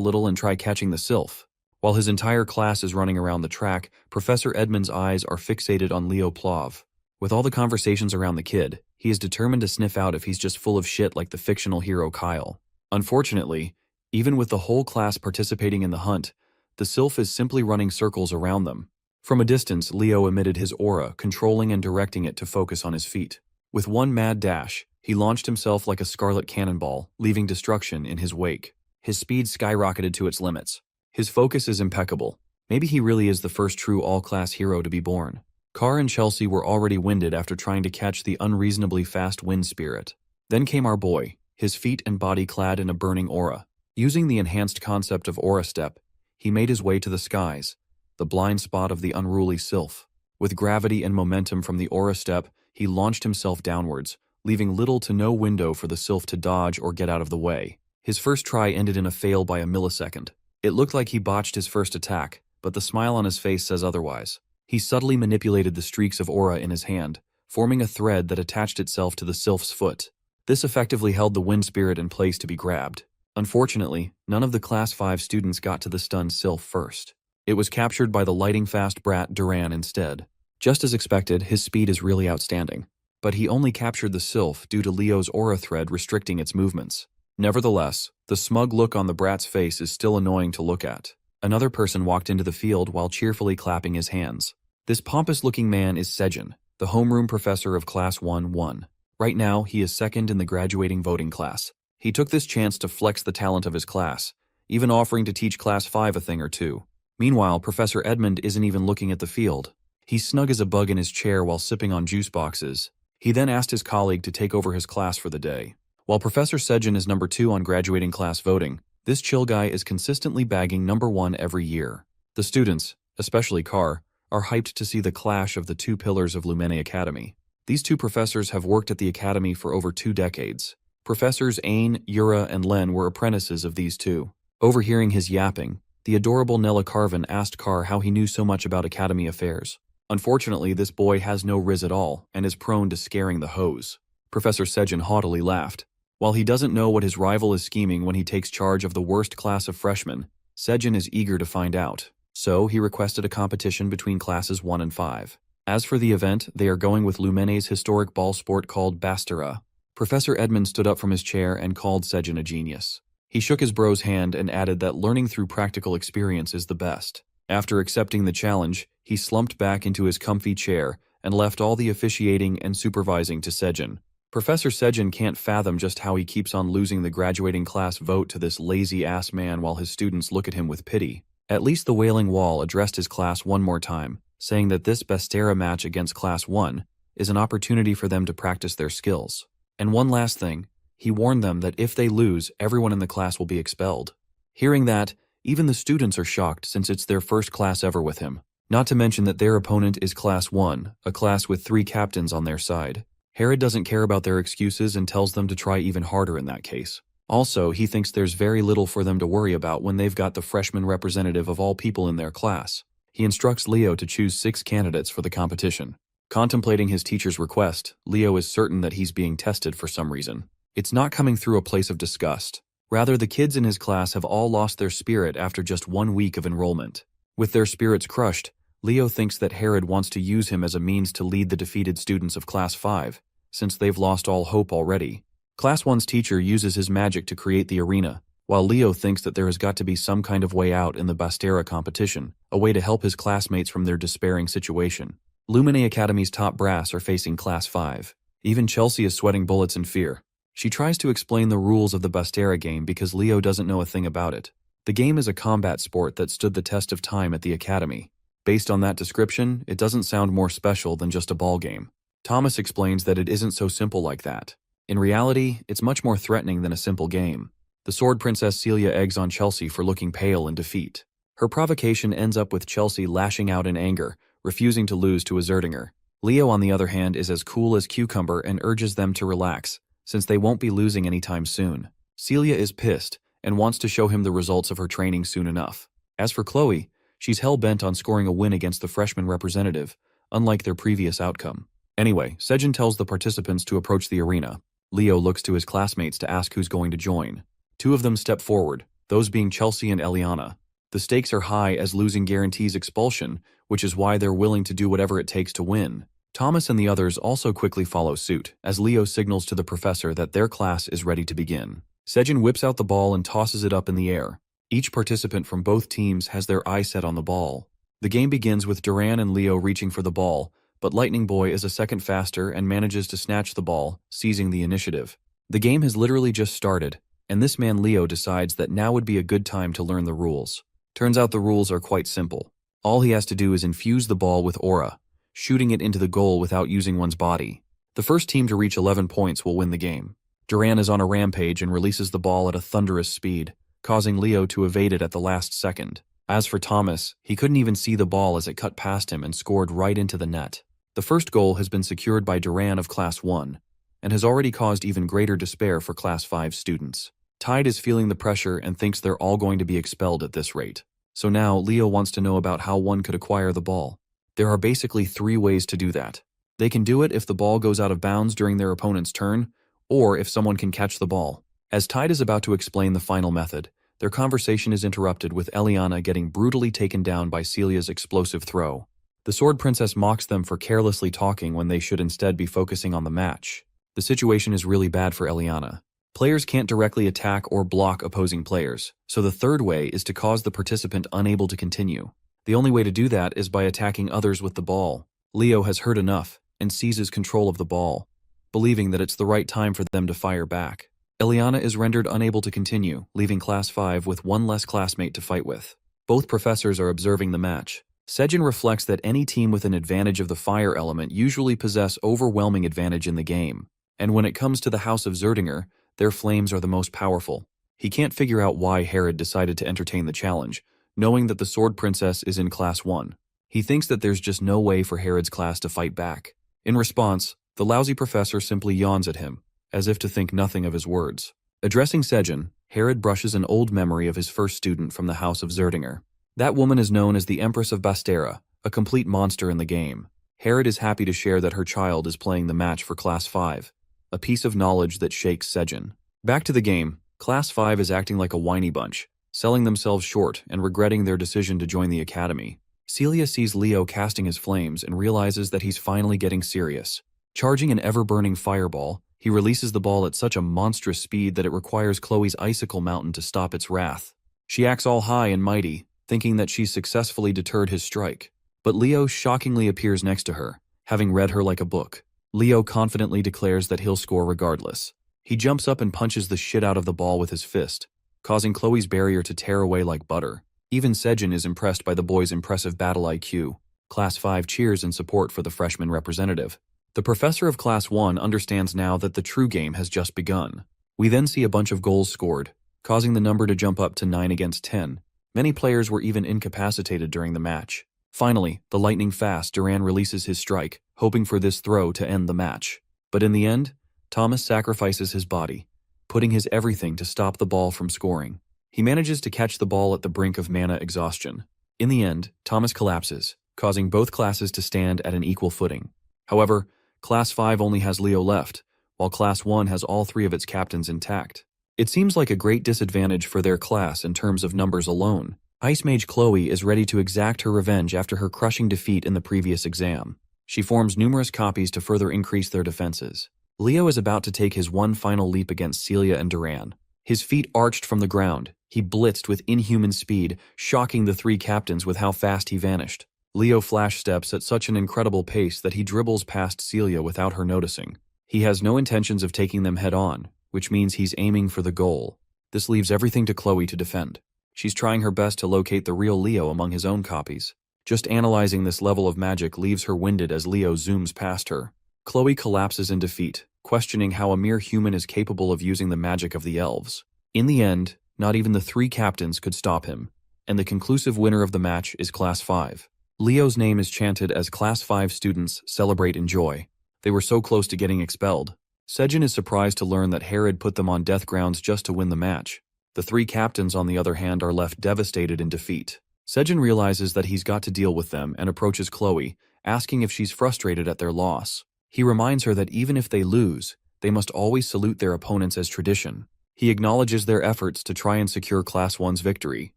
little and try catching the Sylph. While his entire class is running around the track, Professor Edmund's eyes are fixated on Leo Plov. With all the conversations around the kid, he is determined to sniff out if he's just full of shit like the fictional hero Kyle. Unfortunately, even with the whole class participating in the hunt, the Sylph is simply running circles around them. From a distance, Leo emitted his aura, controlling and directing it to focus on his feet. With one mad dash, he launched himself like a scarlet cannonball, leaving destruction in his wake. His speed skyrocketed to its limits. His focus is impeccable. Maybe he really is the first true all-class hero to be born. Carr and Chelsea were already winded after trying to catch the unreasonably fast wind spirit. Then came our boy, his feet and body clad in a burning aura. Using the enhanced concept of aura step, he made his way to the skies, the blind spot of the unruly Sylph. With gravity and momentum from the aura step, he launched himself downwards, leaving little to no window for the Sylph to dodge or get out of the way. His first try ended in a fail by a millisecond. It looked like he botched his first attack, but the smile on his face says otherwise. He subtly manipulated the streaks of aura in his hand, forming a thread that attached itself to the Sylph's foot. This effectively held the wind spirit in place to be grabbed. Unfortunately, none of the Class 5 students got to the stunned Sylph first. It was captured by the lighting-fast brat Duran instead. Just as expected, his speed is really outstanding. But he only captured the Sylph due to Leo's aura thread restricting its movements. Nevertheless, the smug look on the brat's face is still annoying to look at. Another person walked into the field while cheerfully clapping his hands. This pompous-looking man is Sejin, the homeroom professor of Class 1-1. Right now, he is second in the graduating voting class. He took this chance to flex the talent of his class, even offering to teach Class 5 a thing or two. Meanwhile, Professor Edmund isn't even looking at the field. He's snug as a bug in his chair while sipping on juice boxes. He then asked his colleague to take over his class for the day. While Professor Sejin is number 2 on graduating class voting, this chill guy is consistently bagging number 1 every year. The students, especially Carr, are hyped to see the clash of the 2 pillars of Lumene Academy. These 2 professors have worked at the academy for over 2 decades. Professors Ain, Yura, and Len were apprentices of these 2. Overhearing his yapping, the adorable Nella Carvin asked Carr how he knew so much about academy affairs. Unfortunately, this boy has no riz at all and is prone to scaring the hose. Professor Sejin haughtily laughed. While he doesn't know what his rival is scheming when he takes charge of the worst class of freshmen, Sejin is eager to find out. So he requested a competition between classes 1 and 5. As for the event, they are going with Lumene's historic ball sport called Bastera. Professor Edmund stood up from his chair and called Sejin a genius. He shook his bro's hand and added that learning through practical experience is the best. After accepting the challenge, he slumped back into his comfy chair and left all the officiating and supervising to Sejin. Professor Sejin can't fathom just how he keeps on losing the graduating class vote to this lazy-ass man while his students look at him with pity. At least the Wailing Wall addressed his class one more time, saying that this Bastera match against Class 1 is an opportunity for them to practice their skills. And one last thing, he warned them that if they lose, everyone in the class will be expelled. Hearing that, even the students are shocked since it's their first class ever with him. Not to mention that their opponent is Class 1, a class with 3 captains on their side. Herod doesn't care about their excuses and tells them to try even harder in that case. Also, he thinks there's very little for them to worry about when they've got the freshman representative of all people in their class. He instructs Leo to choose 6 candidates for the competition. Contemplating his teacher's request, Leo is certain that he's being tested for some reason. It's not coming through a place of disgust. Rather, the kids in his class have all lost their spirit after just 1 week of enrollment. With their spirits crushed, Leo thinks that Herod wants to use him as a means to lead the defeated students of Class 5, since they've lost all hope already. Class 1's teacher uses his magic to create the arena, while Leo thinks that there has got to be some kind of way out in the Bastera competition, a way to help his classmates from their despairing situation. Lumine Academy's top brass are facing Class 5. Even Chelsea is sweating bullets in fear. She tries to explain the rules of the Bastera game because Leo doesn't know a thing about it. The game is a combat sport that stood the test of time at the academy. Based on that description, it doesn't sound more special than just a ball game. Thomas explains that it isn't so simple like that. In reality, it's much more threatening than a simple game. The Sword Princess Celia eggs on Chelsea for looking pale in defeat. Her provocation ends up with Chelsea lashing out in anger, refusing to lose to a Zerdinger. Leo, on the other hand, is as cool as cucumber and urges them to relax, since they won't be losing anytime soon. Celia is pissed and wants to show him the results of her training soon enough. As for Chloe, she's hell-bent on scoring a win against the freshman representative, unlike their previous outcome. Anyway, Sejin tells the participants to approach the arena. Leo looks to his classmates to ask who's going to join. 2 of them step forward, those being Chelsea and Eliana. The stakes are high as losing guarantees expulsion, which is why they're willing to do whatever it takes to win. Thomas and the others also quickly follow suit, as Leo signals to the professor that their class is ready to begin. Sejin whips out the ball and tosses it up in the air. Each participant from both teams has their eye set on the ball. The game begins with Duran and Leo reaching for the ball, but Lightning Boy is a second faster and manages to snatch the ball, seizing the initiative. The game has literally just started, and this man Leo decides that now would be a good time to learn the rules. Turns out the rules are quite simple. All he has to do is infuse the ball with aura, shooting it into the goal without using one's body. The first team to reach 11 points will win the game. Duran is on a rampage and releases the ball at a thunderous speed, causing Leo to evade it at the last second. As for Thomas, he couldn't even see the ball as it cut past him and scored right into the net. The first goal has been secured by Duran of Class 1, and has already caused even greater despair for Class 5 students. Tide is feeling the pressure and thinks they're all going to be expelled at this rate. So now, Leo wants to know about how one could acquire the ball. There are basically 3 ways to do that. They can do it if the ball goes out of bounds during their opponent's turn, or if someone can catch the ball. As Tide is about to explain the final method, their conversation is interrupted with Eliana getting brutally taken down by Celia's explosive throw. The Sword Princess mocks them for carelessly talking when they should instead be focusing on the match. The situation is really bad for Eliana. Players can't directly attack or block opposing players, so the third way is to cause the participant unable to continue. The only way to do that is by attacking others with the ball. Leo has heard enough and seizes control of the ball, believing that it's the right time for them to fire back. Eliana is rendered unable to continue, leaving Class 5 with 1 less classmate to fight with. Both professors are observing the match. Sejin reflects that any team with an advantage of the fire element usually possess overwhelming advantage in the game, and when it comes to the House of Zerdinger, their flames are the most powerful. He can't figure out why Herod decided to entertain the challenge, knowing that the Sword Princess is in Class 1. He thinks that there's just no way for Herod's class to fight back. In response, the lousy professor simply yawns at him, as if to think nothing of his words. Addressing Sejin, Herod brushes an old memory of his first student from the House of Zerdinger. That woman is known as the Empress of Bastera, a complete monster in the game. Herod is happy to share that her child is playing the match for Class 5, a piece of knowledge that shakes Sejin. Back to the game, Class 5 is acting like a whiny bunch, selling themselves short and regretting their decision to join the academy. Celia sees Leo casting his flames and realizes that he's finally getting serious. Charging an ever-burning fireball, he releases the ball at such a monstrous speed that it requires Chloe's icicle mountain to stop its wrath. She acts all high and mighty, thinking that she's successfully deterred his strike. But Leo shockingly appears next to her, having read her like a book. Leo confidently declares that he'll score regardless. He jumps up and punches the shit out of the ball with his fist, causing Chloe's barrier to tear away like butter. Even Sejin is impressed by the boy's impressive battle IQ. Class 5 cheers in support for the freshman representative. The professor of Class 1 understands now that the true game has just begun. We then see a bunch of goals scored, causing the number to jump up to 9 against 10. Many players were even incapacitated during the match. Finally, the lightning fast Duran releases his strike, hoping for this throw to end the match. But in the end, Thomas sacrifices his body, putting his everything to stop the ball from scoring. He manages to catch the ball at the brink of mana exhaustion. In the end, Thomas collapses, causing both classes to stand at an equal footing. However, Class 5 only has Leo left, while Class 1 has all three of its captains intact. It seems like a great disadvantage for their class in terms of numbers alone. Ice Mage Chloe is ready to exact her revenge after her crushing defeat in the previous exam. She forms numerous copies to further increase their defenses. Leo is about to take his one final leap against Celia and Duran. His feet arched from the ground. He blitzed with inhuman speed, shocking the three captains with how fast he vanished. Leo flash steps at such an incredible pace that he dribbles past Celia without her noticing. He has no intentions of taking them head-on, which means he's aiming for the goal. This leaves everything to Chloe to defend. She's trying her best to locate the real Leo among his own copies. Just analyzing this level of magic leaves her winded as Leo zooms past her. Chloe collapses in defeat, questioning how a mere human is capable of using the magic of the elves. In the end, not even the three captains could stop him, and the conclusive winner of the match is Class 5. Leo's name is chanted as Class 5 students celebrate in joy. They were so close to getting expelled. Sejin is surprised to learn that Herod put them on death grounds just to win the match. The three captains, on the other hand, are left devastated in defeat. Sejin realizes that he's got to deal with them and approaches Chloe, asking if she's frustrated at their loss. He reminds her that even if they lose, they must always salute their opponents as tradition. He acknowledges their efforts to try and secure Class 1's victory.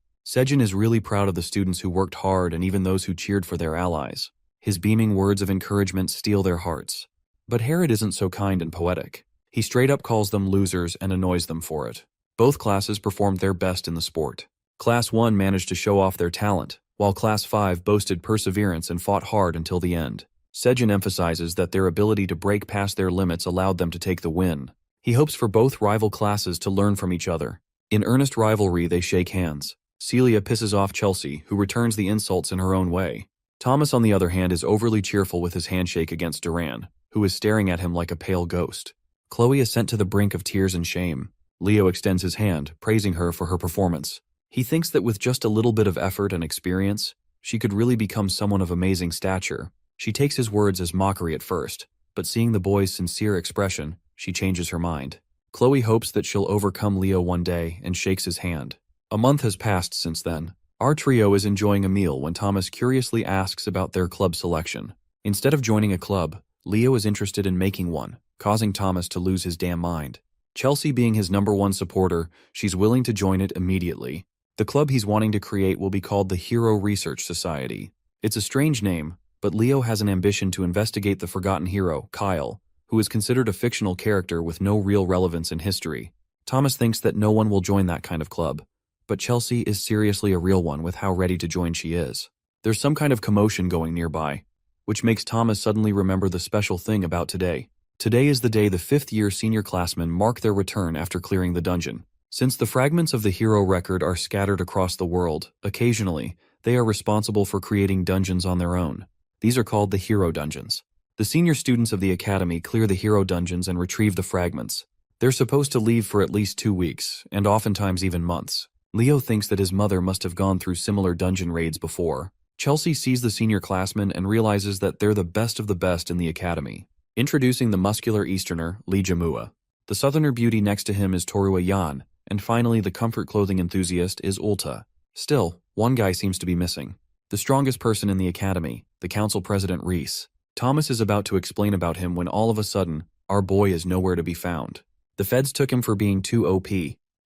Sejin is really proud of the students who worked hard and even those who cheered for their allies. His beaming words of encouragement steal their hearts. But Herod isn't so kind and poetic. He straight up calls them losers and annoys them for it. Both classes performed their best in the sport. Class 1 managed to show off their talent, while Class 5 boasted perseverance and fought hard until the end. Sejin emphasizes that their ability to break past their limits allowed them to take the win. He hopes for both rival classes to learn from each other. In earnest rivalry, they shake hands. Celia pisses off Chelsea, who returns the insults in her own way. Thomas, on the other hand, is overly cheerful with his handshake against Duran, who is staring at him like a pale ghost. Chloe is sent to the brink of tears and shame. Leo extends his hand, praising her for her performance. He thinks that with just a little bit of effort and experience, she could really become someone of amazing stature. She takes his words as mockery at first, but seeing the boy's sincere expression, she changes her mind. Chloe hopes that she'll overcome Leo one day and shakes his hand. A month has passed since then. Our trio is enjoying a meal when Thomas curiously asks about their club selection. Instead of joining a club, Leo is interested in making one, causing Thomas to lose his damn mind. Chelsea being his #1 supporter, she's willing to join it immediately. The club he's wanting to create will be called the Hero Research Society. It's a strange name, but Leo has an ambition to investigate the forgotten hero, Kyle, who is considered a fictional character with no real relevance in history. Thomas thinks that no one will join that kind of club, but Chelsea is seriously a real one with how ready to join she is. There's some kind of commotion going nearby, which makes Thomas suddenly remember the special thing about today. Today is the day the 5th-year senior classmen mark their return after clearing the dungeon. Since the fragments of the hero record are scattered across the world, occasionally, they are responsible for creating dungeons on their own. These are called the hero dungeons. The senior students of the academy clear the hero dungeons and retrieve the fragments. They're supposed to leave for at least 2 weeks, and oftentimes even months. Leo thinks that his mother must have gone through similar dungeon raids before. Chelsea sees the senior classmen and realizes that they're the best of the best in the academy. Introducing the muscular Easterner, Lee Jamua. The southerner beauty next to him is Torua Yan, and finally the comfort clothing enthusiast is Ulta. Still, one guy seems to be missing. The strongest person in the academy, the council president Reese. Thomas is about to explain about him when all of a sudden, our boy is nowhere to be found. The feds took him for being too OP.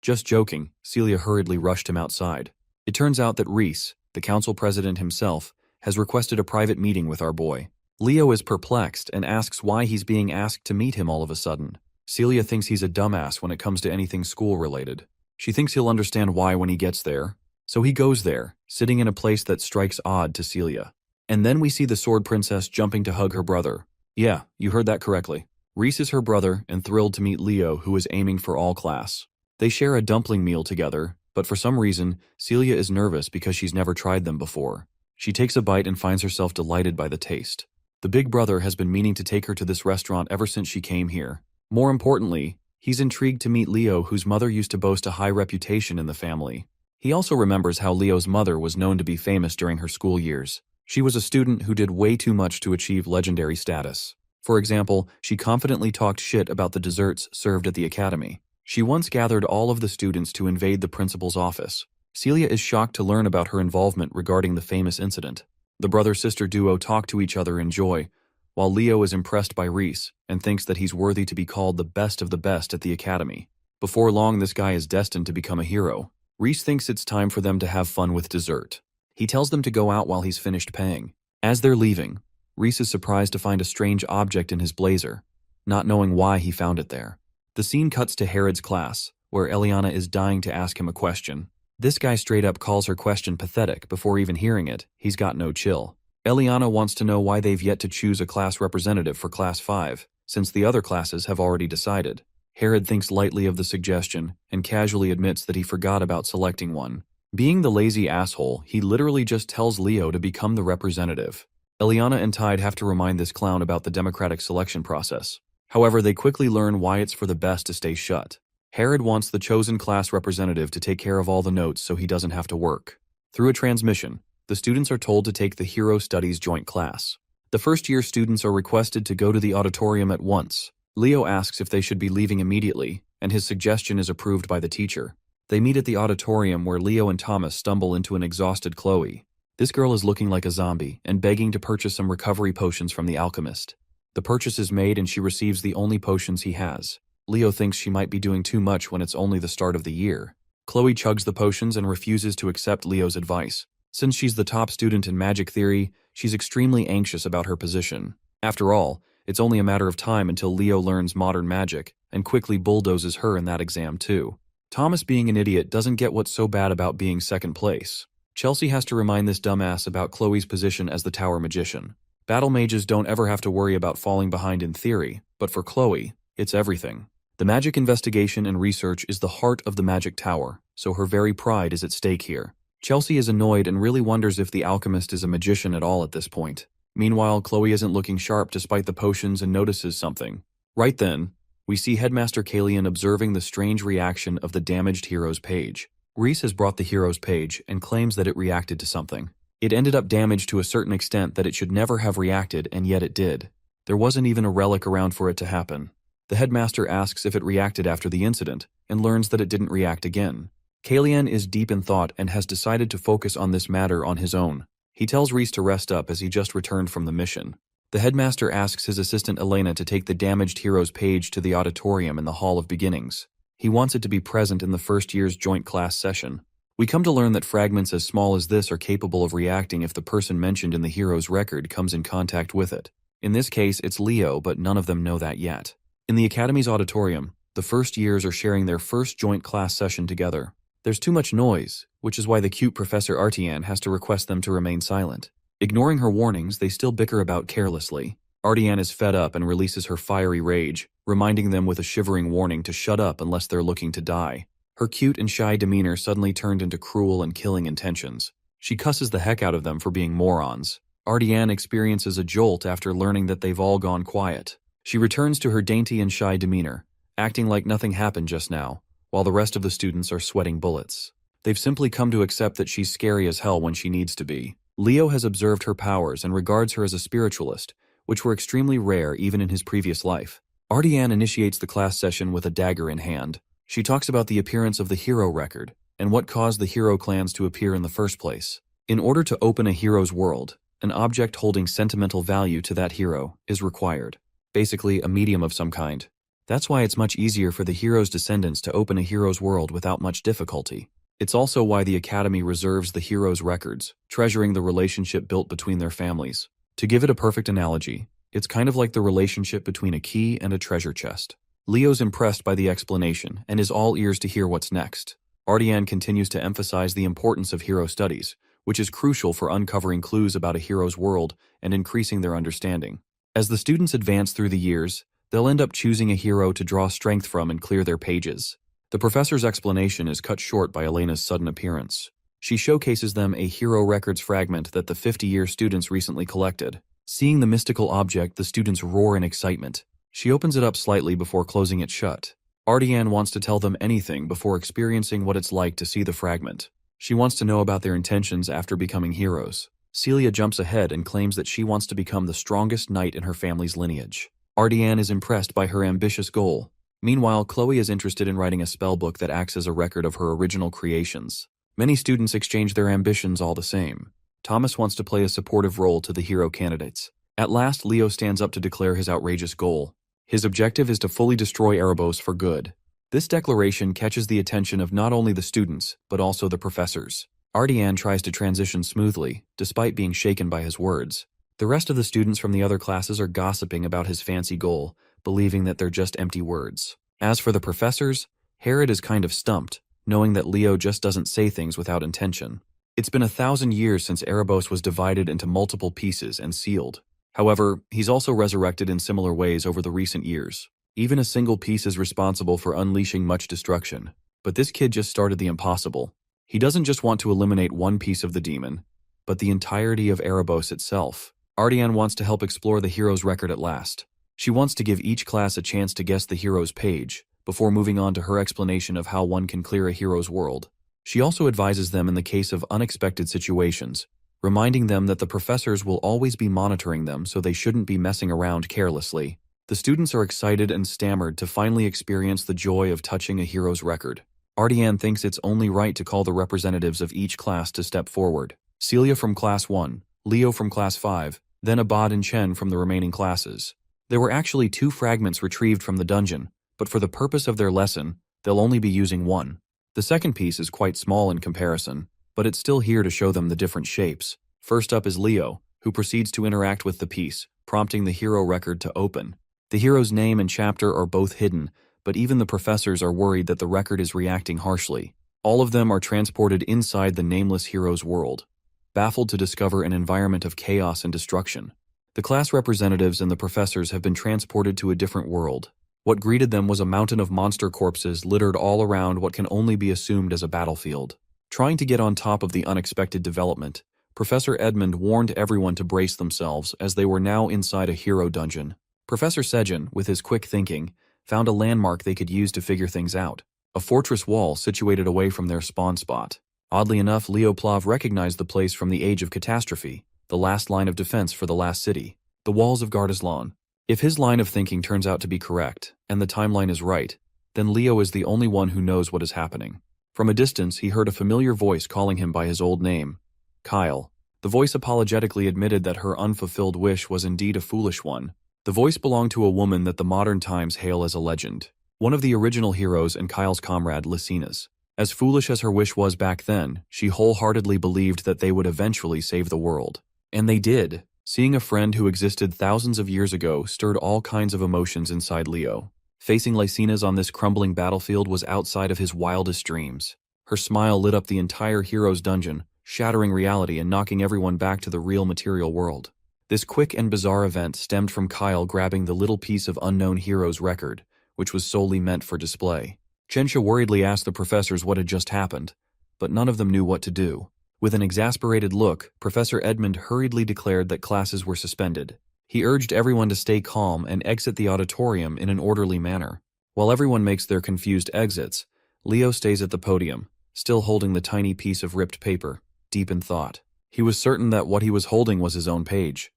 Just joking, Celia hurriedly rushed him outside. It turns out that Reese, the council president himself, has requested a private meeting with our boy. Leo is perplexed and asks why he's being asked to meet him all of a sudden. Celia thinks he's a dumbass when it comes to anything school-related. She thinks he'll understand why when he gets there. So he goes there, sitting in a place that strikes odd to Celia. And then we see the Sword Princess jumping to hug her brother. Yeah, you heard that correctly. Reese is her brother and thrilled to meet Leo, who is aiming for all class. They share a dumpling meal together, but for some reason, Celia is nervous because she's never tried them before. She takes a bite and finds herself delighted by the taste. The big brother has been meaning to take her to this restaurant ever since she came here. More importantly, he's intrigued to meet Leo, whose mother used to boast a high reputation in the family. He also remembers how Leo's mother was known to be famous during her school years. She was a student who did way too much to achieve legendary status. For example, she confidently talked shit about the desserts served at the academy. She once gathered all of the students to invade the principal's office. Celia is shocked to learn about her involvement regarding the famous incident. The brother-sister duo talk to each other in joy, while Leo is impressed by Reese and thinks that he's worthy to be called the best of the best at the academy. Before long, this guy is destined to become a hero. Reese thinks it's time for them to have fun with dessert. He tells them to go out while he's finished paying. As they're leaving, Reese is surprised to find a strange object in his blazer, not knowing why he found it there. The scene cuts to Herod's class, where Eliana is dying to ask him a question. This guy straight up calls her question pathetic before even hearing it. He's got no chill. Eliana wants to know why they've yet to choose a class representative for Class 5, since the other classes have already decided. Herod thinks lightly of the suggestion and casually admits that he forgot about selecting one. Being the lazy asshole, he literally just tells Leo to become the representative. Eliana and Tide have to remind this clown about the democratic selection process. However, they quickly learn why it's for the best to stay shut. Herod wants the chosen class representative to take care of all the notes so he doesn't have to work. Through a transmission, the students are told to take the Hero Studies joint class. The first-year students are requested to go to the auditorium at once. Leo asks if they should be leaving immediately, and his suggestion is approved by the teacher. They meet at the auditorium where Leo and Thomas stumble into an exhausted Chloe. This girl is looking like a zombie and begging to purchase some recovery potions from the alchemist. The purchase is made and she receives the only potions he has. Leo thinks she might be doing too much when it's only the start of the year. Chloe chugs the potions and refuses to accept Leo's advice. Since she's the top student in magic theory, she's extremely anxious about her position. After all, it's only a matter of time until Leo learns modern magic and quickly bulldozes her in that exam too. Thomas, being an idiot, doesn't get what's so bad about being second place. Chelsea has to remind this dumbass about Chloe's position as the tower magician. Battle mages don't ever have to worry about falling behind in theory, but for Chloe, it's everything. The magic investigation and research is the heart of the magic tower, so her very pride is at stake here. Chelsea is annoyed and really wonders if the alchemist is a magician at all at this point. Meanwhile, Chloe isn't looking sharp despite the potions and notices something. Right then, we see Headmaster Kalian observing the strange reaction of the damaged hero's page. Reese has brought the hero's page and claims that it reacted to something. It ended up damaged to a certain extent that it should never have reacted, and yet it did. There wasn't even a relic around for it to happen. The headmaster asks if it reacted after the incident, and learns that it didn't react again. Kalian is deep in thought and has decided to focus on this matter on his own. He tells Reese to rest up as he just returned from the mission. The headmaster asks his assistant Elena to take the damaged hero's page to the auditorium in the Hall of Beginnings. He wants it to be present in the first year's joint class session. We come to learn that fragments as small as this are capable of reacting if the person mentioned in the hero's record comes in contact with it. In this case, it's Leo, but none of them know that yet. In the Academy's auditorium, the first years are sharing their first joint class session together. There's too much noise, which is why the cute Professor Artian has to request them to remain silent. Ignoring her warnings, they still bicker about carelessly. Artian is fed up and releases her fiery rage, reminding them with a shivering warning to shut up unless they're looking to die. Her cute and shy demeanor suddenly turned into cruel and killing intentions. She cusses the heck out of them for being morons. Artian experiences a jolt after learning that they've all gone quiet. She returns to her dainty and shy demeanor, acting like nothing happened just now, while the rest of the students are sweating bullets. They've simply come to accept that she's scary as hell when she needs to be. Leo has observed her powers and regards her as a spiritualist, which were extremely rare even in his previous life. Artian initiates the class session with a dagger in hand. She talks about the appearance of the hero record and what caused the hero clans to appear in the first place. In order to open a hero's world, an object holding sentimental value to that hero is required. Basically, a medium of some kind. That's why it's much easier for the hero's descendants to open a hero's world without much difficulty. It's also why the Academy reserves the hero's records, treasuring the relationship built between their families. To give it a perfect analogy, it's kind of like the relationship between a key and a treasure chest. Leo's impressed by the explanation and is all ears to hear what's next. Artian continues to emphasize the importance of hero studies, which is crucial for uncovering clues about a hero's world and increasing their understanding. As the students advance through the years, they'll end up choosing a hero to draw strength from and clear their pages. The professor's explanation is cut short by Elena's sudden appearance. She showcases them a hero records fragment that the 50-year students recently collected. Seeing the mystical object, the students roar in excitement. She opens it up slightly before closing it shut. Artian wants to tell them anything before experiencing what it's like to see the fragment. She wants to know about their intentions after becoming heroes. Celia jumps ahead and claims that she wants to become the strongest knight in her family's lineage. Artian is impressed by her ambitious goal. Meanwhile, Chloe is interested in writing a spellbook that acts as a record of her original creations. Many students exchange their ambitions all the same. Thomas wants to play a supportive role to the hero candidates. At last, Leo stands up to declare his outrageous goal. His objective is to fully destroy Erebos for good. This declaration catches the attention of not only the students, but also the professors. Ardian tries to transition smoothly, despite being shaken by his words. The rest of the students from the other classes are gossiping about his fancy goal, believing that they're just empty words. As for the professors, Herod is kind of stumped, knowing that Leo just doesn't say things without intention. It's been 1,000 years since Erebos was divided into multiple pieces and sealed. However, he's also resurrected in similar ways over the recent years. Even a single piece is responsible for unleashing much destruction. But this kid just started the impossible. He doesn't just want to eliminate one piece of the demon, but the entirety of Erebos itself. Ardian wants to help explore the hero's record at last. She wants to give each class a chance to guess the hero's page, before moving on to her explanation of how one can clear a hero's world. She also advises them in the case of unexpected situations, reminding them that the professors will always be monitoring them, so they shouldn't be messing around carelessly. The students are excited and stammered to finally experience the joy of touching a hero's record. Ardian thinks it's only right to call the representatives of each class to step forward. Celia from Class 1, Leo from Class 5, then Abad and Chen from the remaining classes. There were actually 2 fragments retrieved from the dungeon, but for the purpose of their lesson, they'll only be using one. The second piece is quite small in comparison, but it's still here to show them the different shapes. First up is Leo, who proceeds to interact with the piece, prompting the hero record to open. The hero's name and chapter are both hidden, but even the professors are worried that the record is reacting harshly. All of them are transported inside the nameless hero's world, baffled to discover an environment of chaos and destruction. The class representatives and the professors have been transported to a different world. What greeted them was a mountain of monster corpses littered all around what can only be assumed as a battlefield. Trying to get on top of the unexpected development, Professor Edmund warned everyone to brace themselves as they were now inside a hero dungeon. Professor Sejin, with his quick thinking, found a landmark they could use to figure things out. A fortress wall situated away from their spawn spot. Oddly enough, Leo Plav recognized the place from the Age of Catastrophe, the last line of defense for the last city, the walls of Gardaslan. If his line of thinking turns out to be correct, and the timeline is right, then Leo is the only one who knows what is happening. From a distance, he heard a familiar voice calling him by his old name, Kyle. The voice apologetically admitted that her unfulfilled wish was indeed a foolish one. The voice belonged to a woman that the modern times hail as a legend, one of the original heroes and Kyle's comrade, Lycina's. As foolish as her wish was back then, she wholeheartedly believed that they would eventually save the world. And they did. Seeing a friend who existed thousands of years ago stirred all kinds of emotions inside Leo. Facing Lycina's on this crumbling battlefield was outside of his wildest dreams. Her smile lit up the entire hero's dungeon, shattering reality and knocking everyone back to the real material world. This quick and bizarre event stemmed from Kyle grabbing the little piece of unknown hero's record, which was solely meant for display. Chensha worriedly asked the professors what had just happened, but none of them knew what to do. With an exasperated look, Professor Edmund hurriedly declared that classes were suspended. He urged everyone to stay calm and exit the auditorium in an orderly manner. While everyone makes their confused exits, Leo stays at the podium, still holding the tiny piece of ripped paper, deep in thought. He was certain that what he was holding was his own page.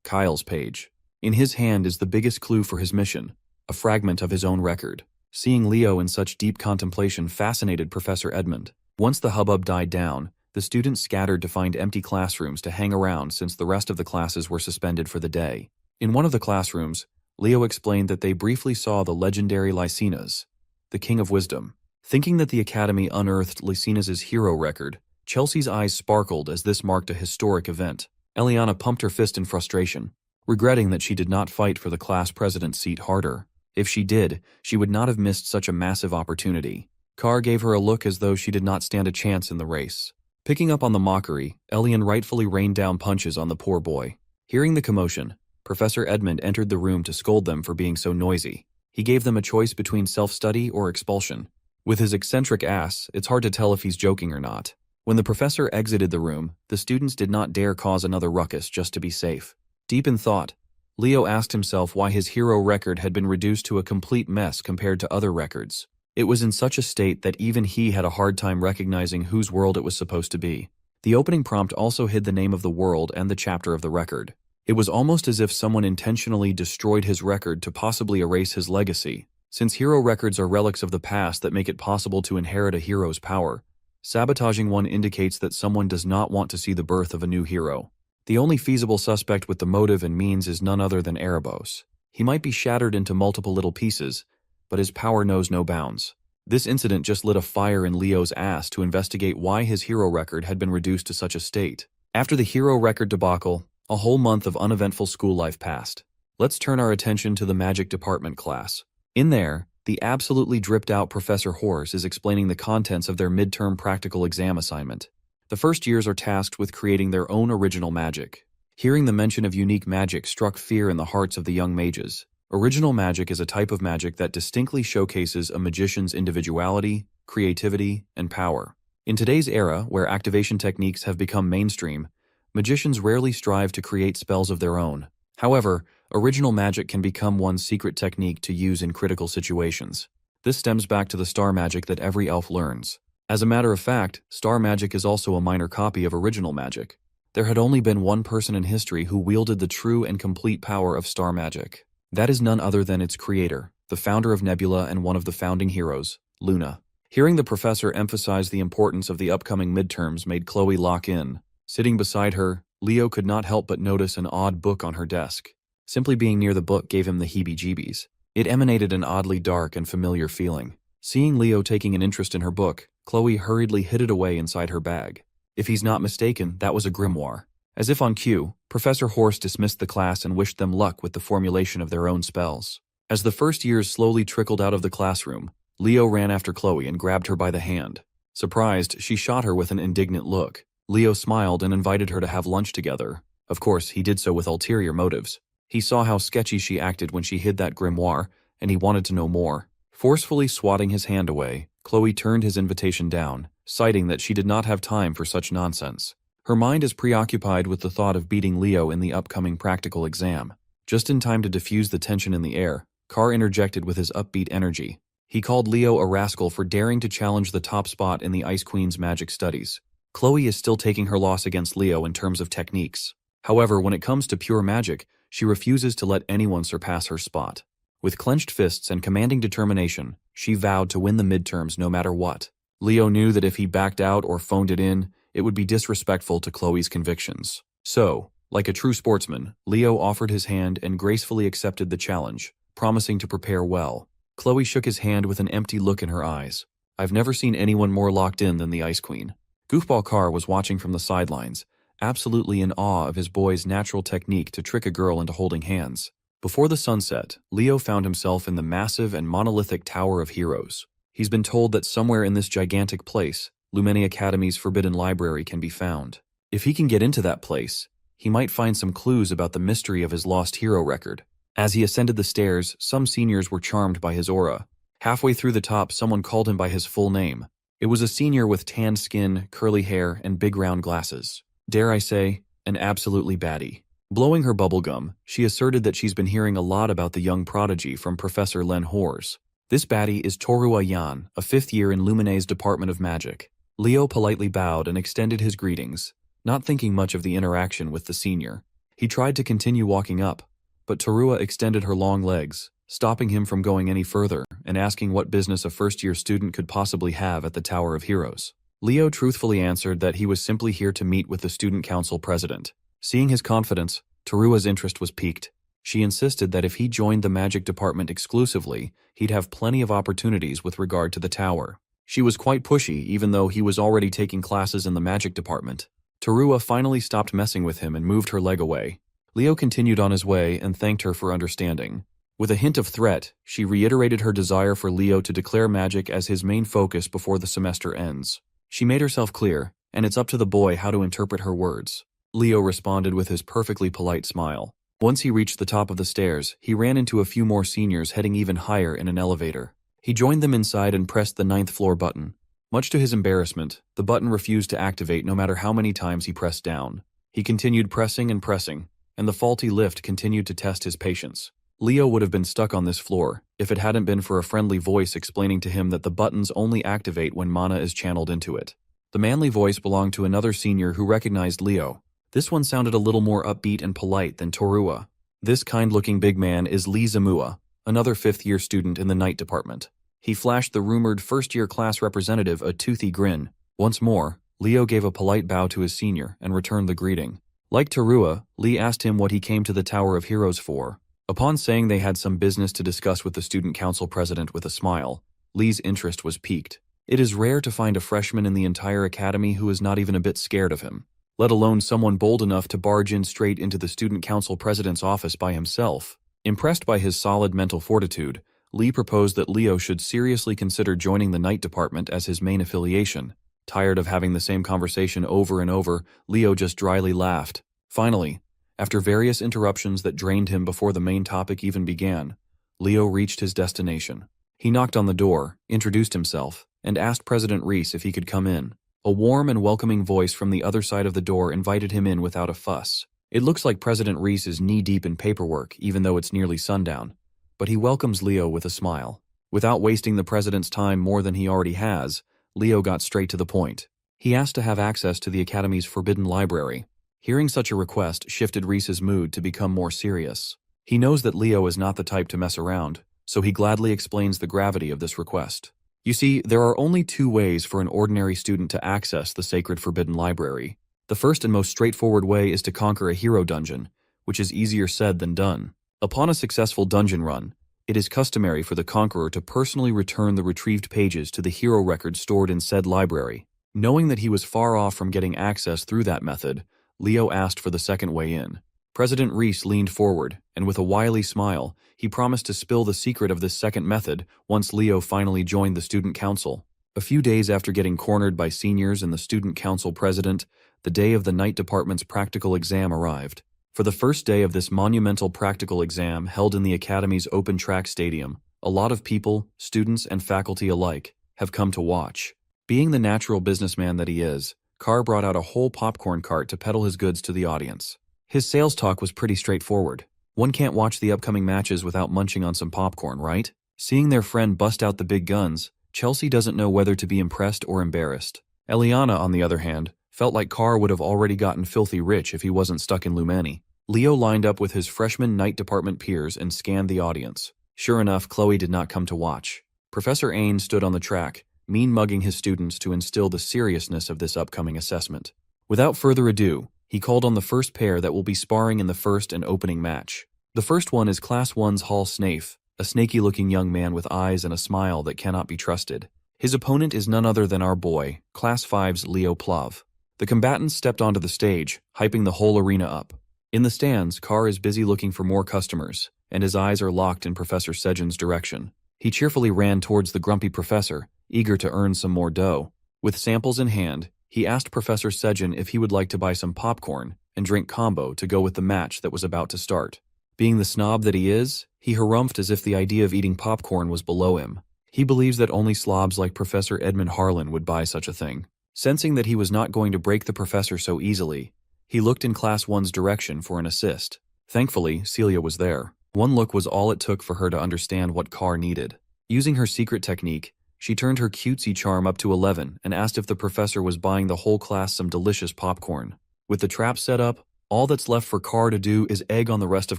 Kyle's page. In his hand is the biggest clue for his mission, a fragment of his own record. Seeing Leo in such deep contemplation fascinated Professor Edmund. Once the hubbub died down, the students scattered to find empty classrooms to hang around since the rest of the classes were suspended for the day. In one of the classrooms, Leo explained that they briefly saw the legendary Lycina's, the King of Wisdom. Thinking that the Academy unearthed Lycina's hero record, Chelsea's eyes sparkled as this marked a historic event. Eliana pumped her fist in frustration, regretting that she did not fight for the class president's seat harder. If she did, she would not have missed such a massive opportunity. Carr gave her a look as though she did not stand a chance in the race. Picking up on the mockery, Elian rightfully rained down punches on the poor boy. Hearing the commotion, Professor Edmund entered the room to scold them for being so noisy. He gave them a choice between self-study or expulsion. With his eccentric ass, it's hard to tell if he's joking or not. When the professor exited the room, the students did not dare cause another ruckus just to be safe. Deep in thought, Leo asked himself why his hero record had been reduced to a complete mess compared to other records. It was in such a state that even he had a hard time recognizing whose world it was supposed to be. The opening prompt also hid the name of the world and the chapter of the record. It was almost as if someone intentionally destroyed his record to possibly erase his legacy. Since hero records are relics of the past that make it possible to inherit a hero's power, sabotaging one indicates that someone does not want to see the birth of a new hero. The only feasible suspect with the motive and means is none other than Erebos. He might be shattered into multiple little pieces, but his power knows no bounds. This incident just lit a fire in Leo's ass to investigate why his hero record had been reduced to such a state. After the hero record debacle, a whole month of uneventful school life passed. Let's turn our attention to the magic department class. In there, the absolutely dripped-out Professor Horse is explaining the contents of their midterm practical exam assignment. The first years are tasked with creating their own original magic. Hearing the mention of unique magic struck fear in the hearts of the young mages. Original magic is a type of magic that distinctly showcases a magician's individuality, creativity, and power. In today's era, where activation techniques have become mainstream, magicians rarely strive to create spells of their own. However, original magic can become one's secret technique to use in critical situations. This stems back to the star magic that every elf learns. As a matter of fact, star magic is also a minor copy of original magic. There had only been one person in history who wielded the true and complete power of star magic. That is none other than its creator, the founder of Nebula and one of the founding heroes, Luna. Hearing the professor emphasize the importance of the upcoming midterms made Chloe lock in. Sitting beside her, Leo could not help but notice an odd book on her desk. Simply being near the book gave him the heebie-jeebies. It emanated an oddly dark and familiar feeling. Seeing Leo taking an interest in her book, Chloe hurriedly hid it away inside her bag. If he's not mistaken, that was a grimoire. As if on cue, Professor Horse dismissed the class and wished them luck with the formulation of their own spells. As the first years slowly trickled out of the classroom, Leo ran after Chloe and grabbed her by the hand. Surprised, she shot her with an indignant look. Leo smiled and invited her to have lunch together. Of course, he did so with ulterior motives. He saw how sketchy she acted when she hid that grimoire, and he wanted to know more. Forcefully swatting his hand away, Chloe turned his invitation down, citing that she did not have time for such nonsense. Her mind is preoccupied with the thought of beating Leo in the upcoming practical exam. Just in time to diffuse the tension in the air, Carr interjected with his upbeat energy. He called Leo a rascal for daring to challenge the top spot in the Ice Queen's magic studies. Chloe is still taking her loss against Leo in terms of techniques. However, when it comes to pure magic, she refuses to let anyone surpass her spot. With clenched fists and commanding determination, she vowed to win the midterms no matter what. Leo knew that if he backed out or phoned it in, it would be disrespectful to Chloe's convictions. So, like a true sportsman, Leo offered his hand and gracefully accepted the challenge, promising to prepare well. Chloe shook his hand with an empty look in her eyes. I've never seen anyone more locked in than the Ice Queen. Goofball Carr was watching from the sidelines, absolutely in awe of his boy's natural technique to trick a girl into holding hands. Before the sunset, Leo found himself in the massive and monolithic Tower of Heroes. He's been told that somewhere in this gigantic place, Lumene Academy's forbidden library can be found. If he can get into that place, he might find some clues about the mystery of his lost hero record. As he ascended the stairs, some seniors were charmed by his aura. Halfway through the top, someone called him by his full name. It was a senior with tanned skin, curly hair, and big round glasses. Dare I say, an absolutely baddie. Blowing her bubblegum, she asserted that she's been hearing a lot about the young prodigy from Professor Len Hors. This baddie is Torua Yan, a 5th year in Lumine's Department of Magic. Leo politely bowed and extended his greetings, not thinking much of the interaction with the senior. He tried to continue walking up, but Torua extended her long legs, stopping him from going any further and asking what business a first-year student could possibly have at the Tower of Heroes. Leo truthfully answered that he was simply here to meet with the student council president. Seeing his confidence, Torua's interest was piqued. She insisted that if he joined the magic department exclusively, he'd have plenty of opportunities with regard to the tower. She was quite pushy, even though he was already taking classes in the magic department. Torua finally stopped messing with him and moved her leg away. Leo continued on his way and thanked her for understanding. With a hint of threat, she reiterated her desire for Leo to declare magic as his main focus before the semester ends. She made herself clear, and it's up to the boy how to interpret her words. Leo responded with his perfectly polite smile. Once he reached the top of the stairs, he ran into a few more seniors heading even higher in an elevator. He joined them inside and pressed the 9th floor button. Much to his embarrassment, the button refused to activate no matter how many times he pressed down. He continued pressing and pressing, and the faulty lift continued to test his patience. Leo would have been stuck on this floor if it hadn't been for a friendly voice explaining to him that the buttons only activate when mana is channeled into it. The manly voice belonged to another senior who recognized Leo. This one sounded a little more upbeat and polite than Torua. This kind-looking big man is Lee Zamua, another fifth-year student in the night department. He flashed the rumored first-year class representative a toothy grin. Once more, Leo gave a polite bow to his senior and returned the greeting. Like Terua, Lee asked him what he came to the Tower of Heroes for. Upon saying they had some business to discuss with the student council president with a smile, Lee's interest was piqued. It is rare to find a freshman in the entire academy who is not even a bit scared of him, let alone someone bold enough to barge in straight into the student council president's office by himself. Impressed by his solid mental fortitude, Lee proposed that Leo should seriously consider joining the night department as his main affiliation. Tired of having the same conversation over and over, Leo just dryly laughed. Finally, after various interruptions that drained him before the main topic even began, Leo reached his destination. He knocked on the door, introduced himself, and asked President Reese if he could come in. A warm and welcoming voice from the other side of the door invited him in without a fuss. It looks like President Reese is knee-deep in paperwork, even though it's nearly sundown. But he welcomes Leo with a smile. Without wasting the president's time more than he already has, Leo got straight to the point. He asked to have access to the Academy's forbidden library. Hearing such a request shifted Reese's mood to become more serious. He knows that Leo is not the type to mess around, so he gladly explains the gravity of this request. You see, there are only two ways for an ordinary student to access the sacred forbidden library. The first and most straightforward way is to conquer a hero dungeon, which is easier said than done. Upon a successful dungeon run, it is customary for the conqueror to personally return the retrieved pages to the hero record stored in said library. Knowing that he was far off from getting access through that method, Leo asked for the second way in. President Reese leaned forward, and with a wily smile, he promised to spill the secret of this second method once Leo finally joined the student council. A few days after getting cornered by seniors and the student council president, the day of the night department's practical exam arrived. For the first day of this monumental practical exam held in the Academy's open track stadium, a lot of people, students and faculty alike, have come to watch. Being the natural businessman that he is, Carr brought out a whole popcorn cart to peddle his goods to the audience. His sales talk was pretty straightforward. One can't watch the upcoming matches without munching on some popcorn, right? Seeing their friend bust out the big guns, Chelsea doesn't know whether to be impressed or embarrassed. Eliana, on the other hand, felt like Carr would have already gotten filthy rich if he wasn't stuck in Lumani. Leo lined up with his freshman night department peers and scanned the audience. Sure enough, Chloe did not come to watch. Professor Ain stood on the track, mean-mugging his students to instill the seriousness of this upcoming assessment. Without further ado, he called on the first pair that will be sparring in the first and opening match. The first one is Class 1's Hall Snafe, a snaky-looking young man with eyes and a smile that cannot be trusted. His opponent is none other than our boy, Class 5's Leo Plav. The combatants stepped onto the stage, hyping the whole arena up. In the stands, Carr is busy looking for more customers, and his eyes are locked in Professor Sejin's direction. He cheerfully ran towards the grumpy professor, eager to earn some more dough. With samples in hand, he asked Professor Sejin if he would like to buy some popcorn and drink combo to go with the match that was about to start. Being the snob that he is, he harumphed as if the idea of eating popcorn was below him. He believes that only slobs like Professor Edmund Harlan would buy such a thing. Sensing that he was not going to break the professor so easily, he looked in Class 1's direction for an assist. Thankfully, Celia was there. One look was all it took for her to understand what Carr needed. Using her secret technique, she turned her cutesy charm up to 11 and asked if the professor was buying the whole class some delicious popcorn. With the trap set up, all that's left for Carr to do is egg on the rest of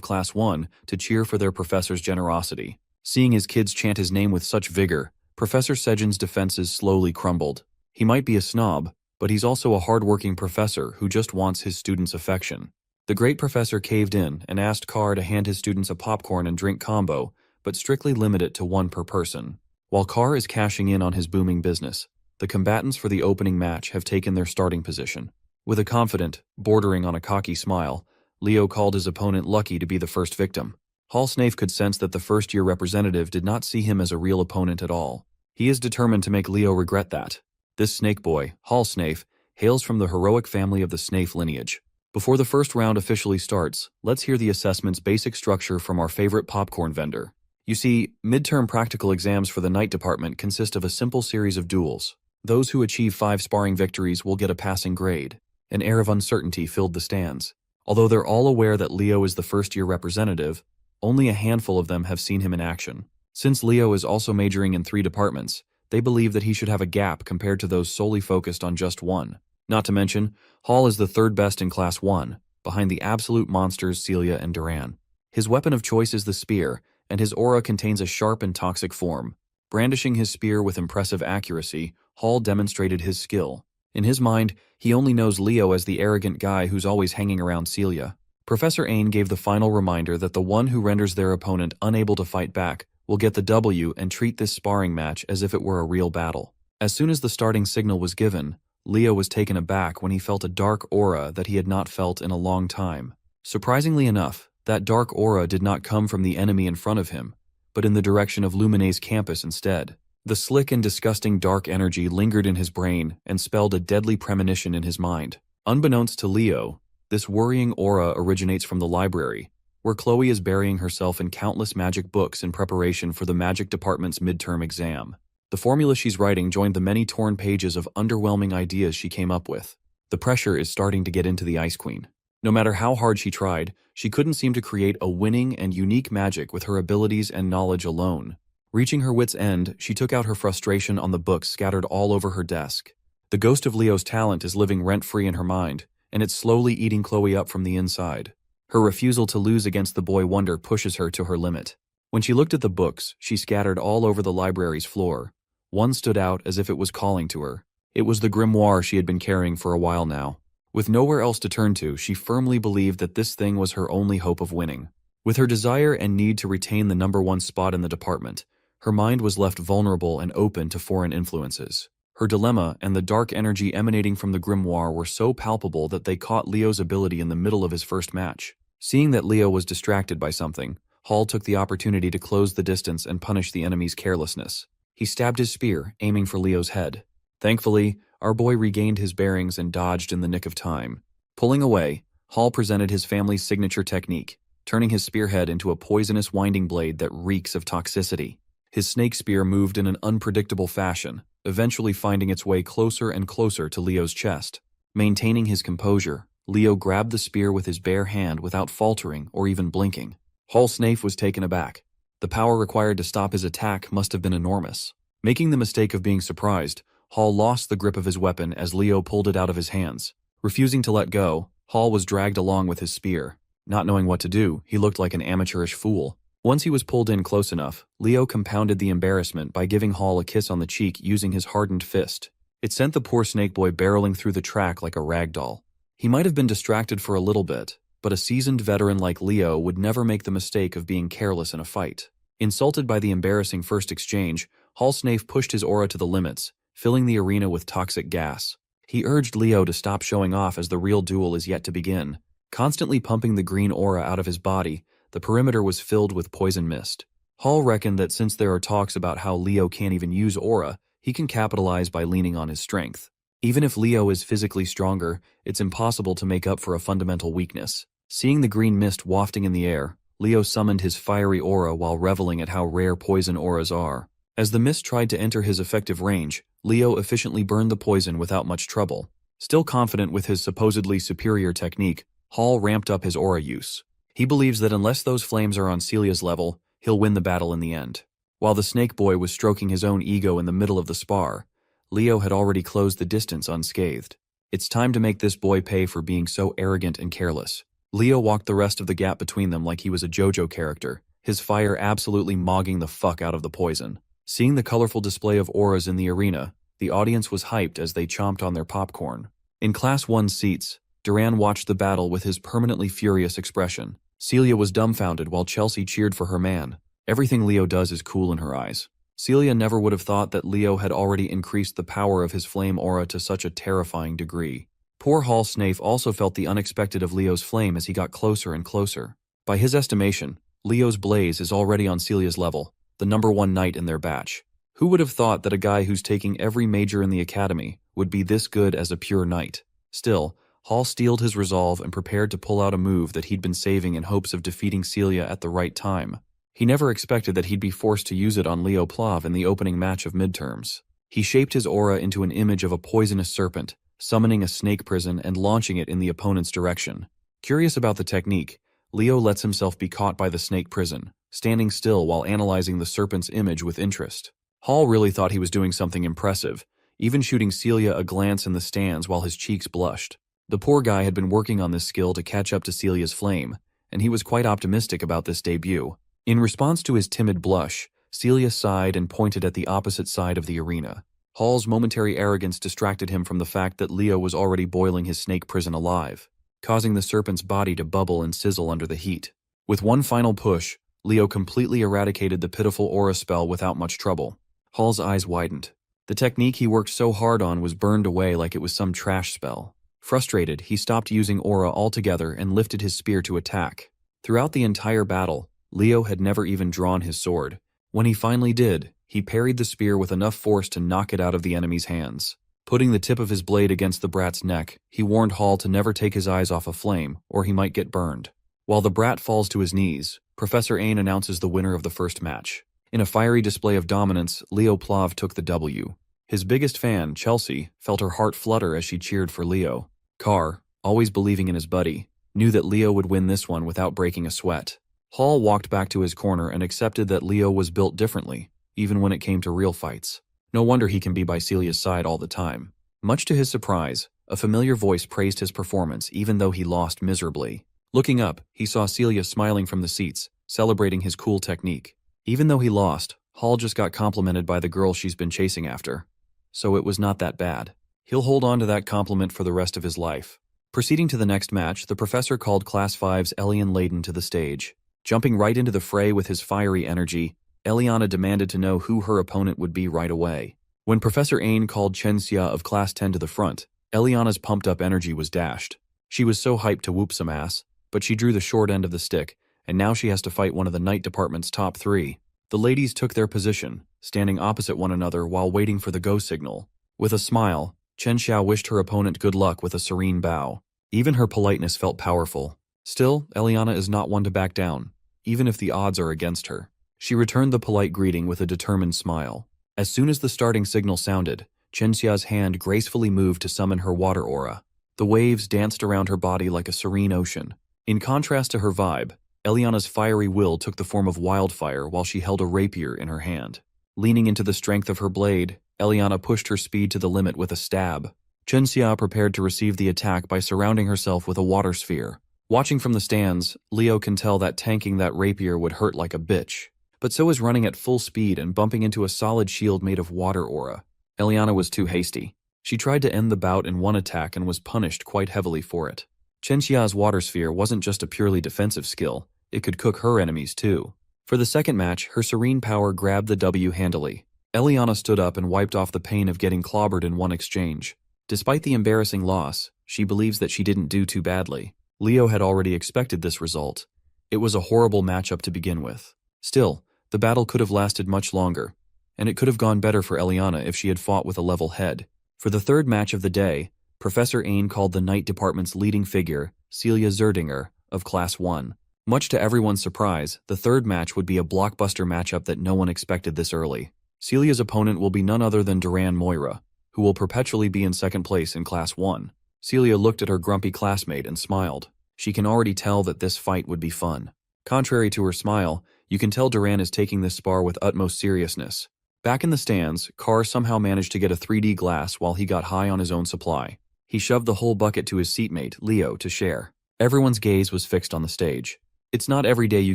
Class 1 to cheer for their professor's generosity. Seeing his kids chant his name with such vigor, Professor Sejin's defenses slowly crumbled. He might be a snob, but he's also a hard-working professor who just wants his students' affection. The great professor caved in and asked Carr to hand his students a popcorn and drink combo, but strictly limit it to one per person. While Carr is cashing in on his booming business, the combatants for the opening match have taken their starting position. With a confident, bordering on a cocky smile, Leo called his opponent lucky to be the first victim. Hall Snafe could sense that the first-year representative did not see him as a real opponent at all. He is determined to make Leo regret that. This snake boy, Hall Snafe, hails from the heroic family of the Snafe lineage. Before the first round officially starts, let's hear the assessment's basic structure from our favorite popcorn vendor. You see, midterm practical exams for the night department consist of a simple series of duels. Those who achieve 5 sparring victories will get a passing grade. An air of uncertainty filled the stands. Although they're all aware that Leo is the first-year representative, only a handful of them have seen him in action. Since Leo is also majoring in 3 departments, they believe that he should have a gap compared to those solely focused on just one. Not to mention, Hall is the third best in Class 1, behind the absolute monsters Celia and Duran. His weapon of choice is the spear, and his aura contains a sharp and toxic form. Brandishing his spear with impressive accuracy, Hall demonstrated his skill. In his mind, he only knows Leo as the arrogant guy who's always hanging around Celia. Professor Ain gave the final reminder that the one who renders their opponent unable to fight back will get the W and treat this sparring match as if it were a real battle. As soon as the starting signal was given, Leo was taken aback when he felt a dark aura that he had not felt in a long time. Surprisingly enough, that dark aura did not come from the enemy in front of him, but in the direction of Lumine's campus instead. The slick and disgusting dark energy lingered in his brain and spelled a deadly premonition in his mind. Unbeknownst to Leo, this worrying aura originates from the library, where Chloe is burying herself in countless magic books in preparation for the magic department's midterm exam. The formula she's writing joined the many torn pages of underwhelming ideas she came up with. The pressure is starting to get into the Ice Queen. No matter how hard she tried, she couldn't seem to create a winning and unique magic with her abilities and knowledge alone. Reaching her wit's end, she took out her frustration on the books scattered all over her desk. The ghost of Leo's talent is living rent-free in her mind, and it's slowly eating Chloe up from the inside. Her refusal to lose against the boy wonder pushes her to her limit. When she looked at the books, she scattered all over the library's floor. One stood out as if it was calling to her. It was the grimoire she had been carrying for a while now. With nowhere else to turn to, she firmly believed that this thing was her only hope of winning. With her desire and need to retain the #1 spot in the department, her mind was left vulnerable and open to foreign influences. Her dilemma and the dark energy emanating from the grimoire were so palpable that they caught Leo's ability in the middle of his first match. Seeing that Leo was distracted by something, Hall took the opportunity to close the distance and punish the enemy's carelessness. He stabbed his spear, aiming for Leo's head. Thankfully, our boy regained his bearings and dodged in the nick of time. Pulling away, Hall presented his family's signature technique, turning his spearhead into a poisonous winding blade that reeks of toxicity. His snake spear moved in an unpredictable fashion, eventually finding its way closer and closer to Leo's chest. Maintaining his composure, Leo grabbed the spear with his bare hand without faltering or even blinking. Hall Snafe was taken aback. The power required to stop his attack must have been enormous. Making the mistake of being surprised, Hall lost the grip of his weapon as Leo pulled it out of his hands. Refusing to let go, Hall was dragged along with his spear. Not knowing what to do, he looked like an amateurish fool. Once he was pulled in close enough, Leo compounded the embarrassment by giving Hall a kiss on the cheek using his hardened fist. It sent the poor snake boy barreling through the track like a rag doll. He might have been distracted for a little bit, but a seasoned veteran like Leo would never make the mistake of being careless in a fight. Insulted by the embarrassing first exchange, Hall Snafe pushed his aura to the limits, filling the arena with toxic gas. He urged Leo to stop showing off as the real duel is yet to begin. Constantly pumping the green aura out of his body, the perimeter was filled with poison mist. Hall reckoned that since there are talks about how Leo can't even use aura, he can capitalize by leaning on his strength. Even if Leo is physically stronger, it's impossible to make up for a fundamental weakness. Seeing the green mist wafting in the air, Leo summoned his fiery aura while reveling at how rare poison auras are. As the mist tried to enter his effective range, Leo efficiently burned the poison without much trouble. Still confident with his supposedly superior technique, Hall ramped up his aura use. He believes that unless those flames are on Celia's level, he'll win the battle in the end. While the snake boy was stroking his own ego in the middle of the spar, Leo had already closed the distance unscathed. It's time to make this boy pay for being so arrogant and careless. Leo walked the rest of the gap between them like he was a JoJo character, his fire absolutely mogging the fuck out of the poison. Seeing the colorful display of auras in the arena, the audience was hyped as they chomped on their popcorn. In Class 1 seats, Duran watched the battle with his permanently furious expression. Celia was dumbfounded while Chelsea cheered for her man. Everything Leo does is cool in her eyes. Celia never would have thought that Leo had already increased the power of his flame aura to such a terrifying degree. Poor Hall Snafe also felt the unexpected of Leo's flame as he got closer and closer. By his estimation, Leo's blaze is already on Celia's level, the #1 knight in their batch. Who would have thought that a guy who's taking every major in the academy would be this good as a pure knight? Still, Hall steeled his resolve and prepared to pull out a move that he'd been saving in hopes of defeating Celia at the right time. He never expected that he'd be forced to use it on Leo Plav in the opening match of midterms. He shaped his aura into an image of a poisonous serpent, summoning a snake prison and launching it in the opponent's direction. Curious about the technique, Leo lets himself be caught by the snake prison, standing still while analyzing the serpent's image with interest. Hall really thought he was doing something impressive, even shooting Celia a glance in the stands while his cheeks blushed. The poor guy had been working on this skill to catch up to Celia's flame, and he was quite optimistic about this debut. In response to his timid blush, Celia sighed and pointed at the opposite side of the arena. Hall's momentary arrogance distracted him from the fact that Leo was already boiling his snake prison alive, causing the serpent's body to bubble and sizzle under the heat. With one final push, Leo completely eradicated the pitiful aura spell without much trouble. Hall's eyes widened. The technique he worked so hard on was burned away like it was some trash spell. Frustrated, he stopped using aura altogether and lifted his spear to attack. Throughout the entire battle, Leo had never even drawn his sword. When he finally did, he parried the spear with enough force to knock it out of the enemy's hands. Putting the tip of his blade against the brat's neck, he warned Hall to never take his eyes off a flame, or he might get burned. While the brat falls to his knees, Professor Ain announces the winner of the first match. In a fiery display of dominance, Leo Plav took the W. His biggest fan, Chelsea, felt her heart flutter as she cheered for Leo. Carr, always believing in his buddy, knew that Leo would win this one without breaking a sweat. Hall walked back to his corner and accepted that Leo was built differently, even when it came to real fights. No wonder he can be by Celia's side all the time. Much to his surprise, a familiar voice praised his performance even though he lost miserably. Looking up, he saw Celia smiling from the seats, celebrating his cool technique. Even though he lost, Hall just got complimented by the girl she's been chasing after. So it was not that bad. He'll hold on to that compliment for the rest of his life. Proceeding to the next match, the professor called Class 5's Elian Layden to the stage. Jumping right into the fray with his fiery energy, Eliana demanded to know who her opponent would be right away. When Professor Ain called Chen Xia of Class 10 to the front, Eliana's pumped-up energy was dashed. She was so hyped to whoop some ass, but she drew the short end of the stick, and now she has to fight one of the Night Department's top 3. The ladies took their position, standing opposite one another while waiting for the go signal. With a smile, Chen Xia wished her opponent good luck with a serene bow. Even her politeness felt powerful. Still, Eliana is not one to back down, even if the odds are against her. She returned the polite greeting with a determined smile. As soon as the starting signal sounded, Chen Xia's hand gracefully moved to summon her water aura. The waves danced around her body like a serene ocean. In contrast to her vibe, Eliana's fiery will took the form of wildfire while she held a rapier in her hand. Leaning into the strength of her blade, Eliana pushed her speed to the limit with a stab. Chen Xia prepared to receive the attack by surrounding herself with a water sphere. Watching from the stands, Leo can tell that tanking that rapier would hurt like a bitch. But so is running at full speed and bumping into a solid shield made of water aura. Eliana was too hasty. She tried to end the bout in one attack and was punished quite heavily for it. Chen Xia's water sphere wasn't just a purely defensive skill, it could cook her enemies too. For the second match, her serene power grabbed the W handily. Eliana stood up and wiped off the pain of getting clobbered in one exchange. Despite the embarrassing loss, she believes that she didn't do too badly. Leo had already expected this result. It was a horrible matchup to begin with. Still, the battle could have lasted much longer, and it could have gone better for Eliana if she had fought with a level head. For the third match of the day, Professor Ain called the Night Department's leading figure, Celia Zerdinger, of Class 1. Much to everyone's surprise, the third match would be a blockbuster matchup that no one expected this early. Celia's opponent will be none other than Duran Moira, who will perpetually be in second place in Class 1. Celia looked at her grumpy classmate and smiled. She can already tell that this fight would be fun. Contrary to her smile, you can tell Duran is taking this spar with utmost seriousness. Back in the stands, Carr somehow managed to get a 3D glass while he got high on his own supply. He shoved the whole bucket to his seatmate, Leo, to share. Everyone's gaze was fixed on the stage. It's not every day you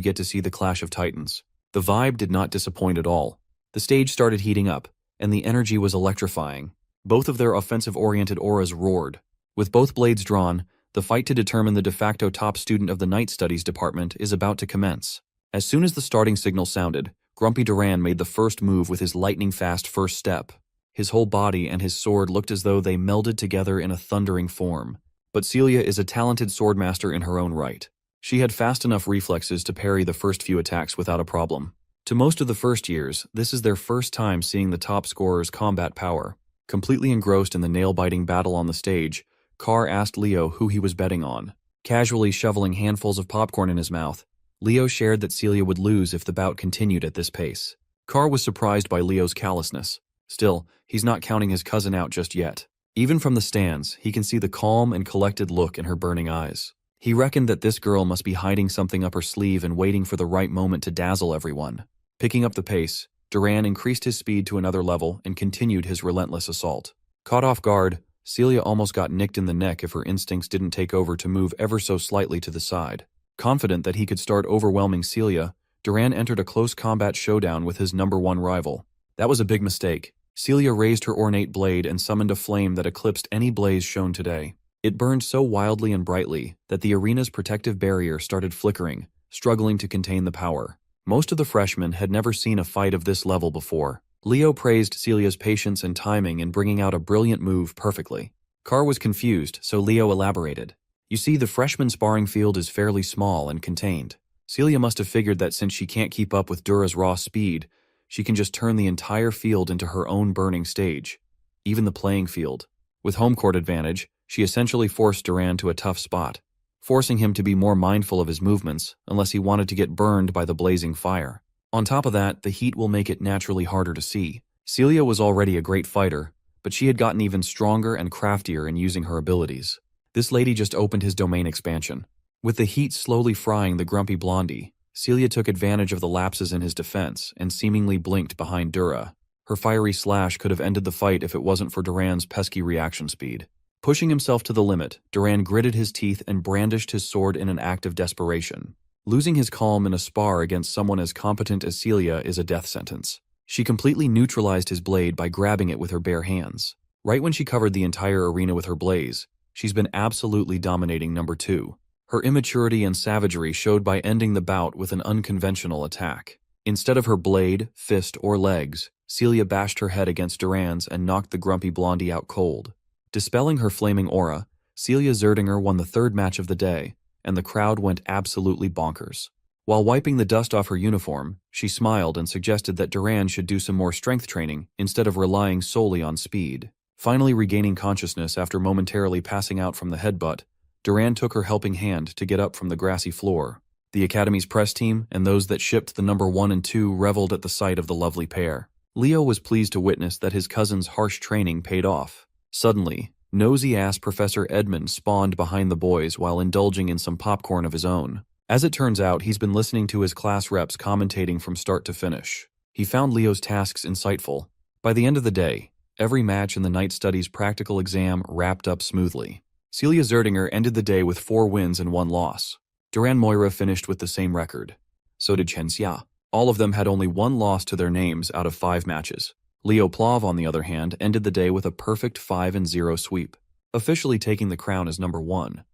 get to see the clash of titans. The vibe did not disappoint at all. The stage started heating up, and the energy was electrifying. Both of their offensive-oriented auras roared. With both blades drawn, the fight to determine the de facto top student of the Night Studies department is about to commence. As soon as the starting signal sounded, Grumpy Duran made the first move with his lightning-fast first step. His whole body and his sword looked as though they melded together in a thundering form. But Celia is a talented swordmaster in her own right. She had fast enough reflexes to parry the first few attacks without a problem. To most of the first years, this is their first time seeing the top scorer's combat power. Completely engrossed in the nail-biting battle on the stage, Carr asked Leo who he was betting on. Casually shoveling handfuls of popcorn in his mouth, Leo shared that Celia would lose if the bout continued at this pace. Carr was surprised by Leo's callousness. Still, he's not counting his cousin out just yet. Even from the stands, he can see the calm and collected look in her burning eyes. He reckoned that this girl must be hiding something up her sleeve and waiting for the right moment to dazzle everyone. Picking up the pace, Duran increased his speed to another level and continued his relentless assault. Caught off guard, Celia almost got nicked in the neck if her instincts didn't take over to move ever so slightly to the side. Confident that he could start overwhelming Celia, Duran entered a close combat showdown with his #1 rival. That was a big mistake. Celia raised her ornate blade and summoned a flame that eclipsed any blaze shown today. It burned so wildly and brightly that the arena's protective barrier started flickering, struggling to contain the power. Most of the freshmen had never seen a fight of this level before. Leo praised Celia's patience and timing in bringing out a brilliant move perfectly. Carr was confused, so Leo elaborated. You see, the freshman sparring field is fairly small and contained. Celia must have figured that since she can't keep up with Dura's raw speed, she can just turn the entire field into her own burning stage. Even the playing field. With home court advantage, she essentially forced Duran to a tough spot, forcing him to be more mindful of his movements unless he wanted to get burned by the blazing fire. On top of that, the heat will make it naturally harder to see. Celia was already a great fighter, but she had gotten even stronger and craftier in using her abilities. This lady just opened his domain expansion. With the heat slowly frying the grumpy blondie, Celia took advantage of the lapses in his defense and seemingly blinked behind Dura. Her fiery slash could have ended the fight if it wasn't for Duran's pesky reaction speed. Pushing himself to the limit, Duran gritted his teeth and brandished his sword in an act of desperation. Losing his calm in a spar against someone as competent as Celia is a death sentence. She completely neutralized his blade by grabbing it with her bare hands. Right when she covered the entire arena with her blaze, she's been absolutely dominating #2. Her immaturity and savagery showed by ending the bout with an unconventional attack. Instead of her blade, fist, or legs, Celia bashed her head against Duran's and knocked the grumpy blondie out cold. Dispelling her flaming aura, Celia Zerdinger won the third match of the day, and the crowd went absolutely bonkers. While wiping the dust off her uniform, she smiled and suggested that Duran should do some more strength training instead of relying solely on speed. Finally regaining consciousness after momentarily passing out from the headbutt, Duran took her helping hand to get up from the grassy floor. The Academy's press team and those that shipped the #1 and 2 reveled at the sight of the lovely pair. Leo was pleased to witness that his cousin's harsh training paid off. Suddenly, nosy-ass Professor Edmund spawned behind the boys while indulging in some popcorn of his own. As it turns out, he's been listening to his class reps commentating from start to finish. He found Leo's tasks insightful. By the end of the day, every match in the night studies practical exam wrapped up smoothly. Celia Zerdinger ended the day with 4 wins and 1 loss. Duran Moira finished with the same record. So did Chen Xia. All of them had only 1 loss to their names out of 5 matches. Leo Plov, on the other hand, ended the day with a perfect 5-0 sweep, officially taking the crown as #1.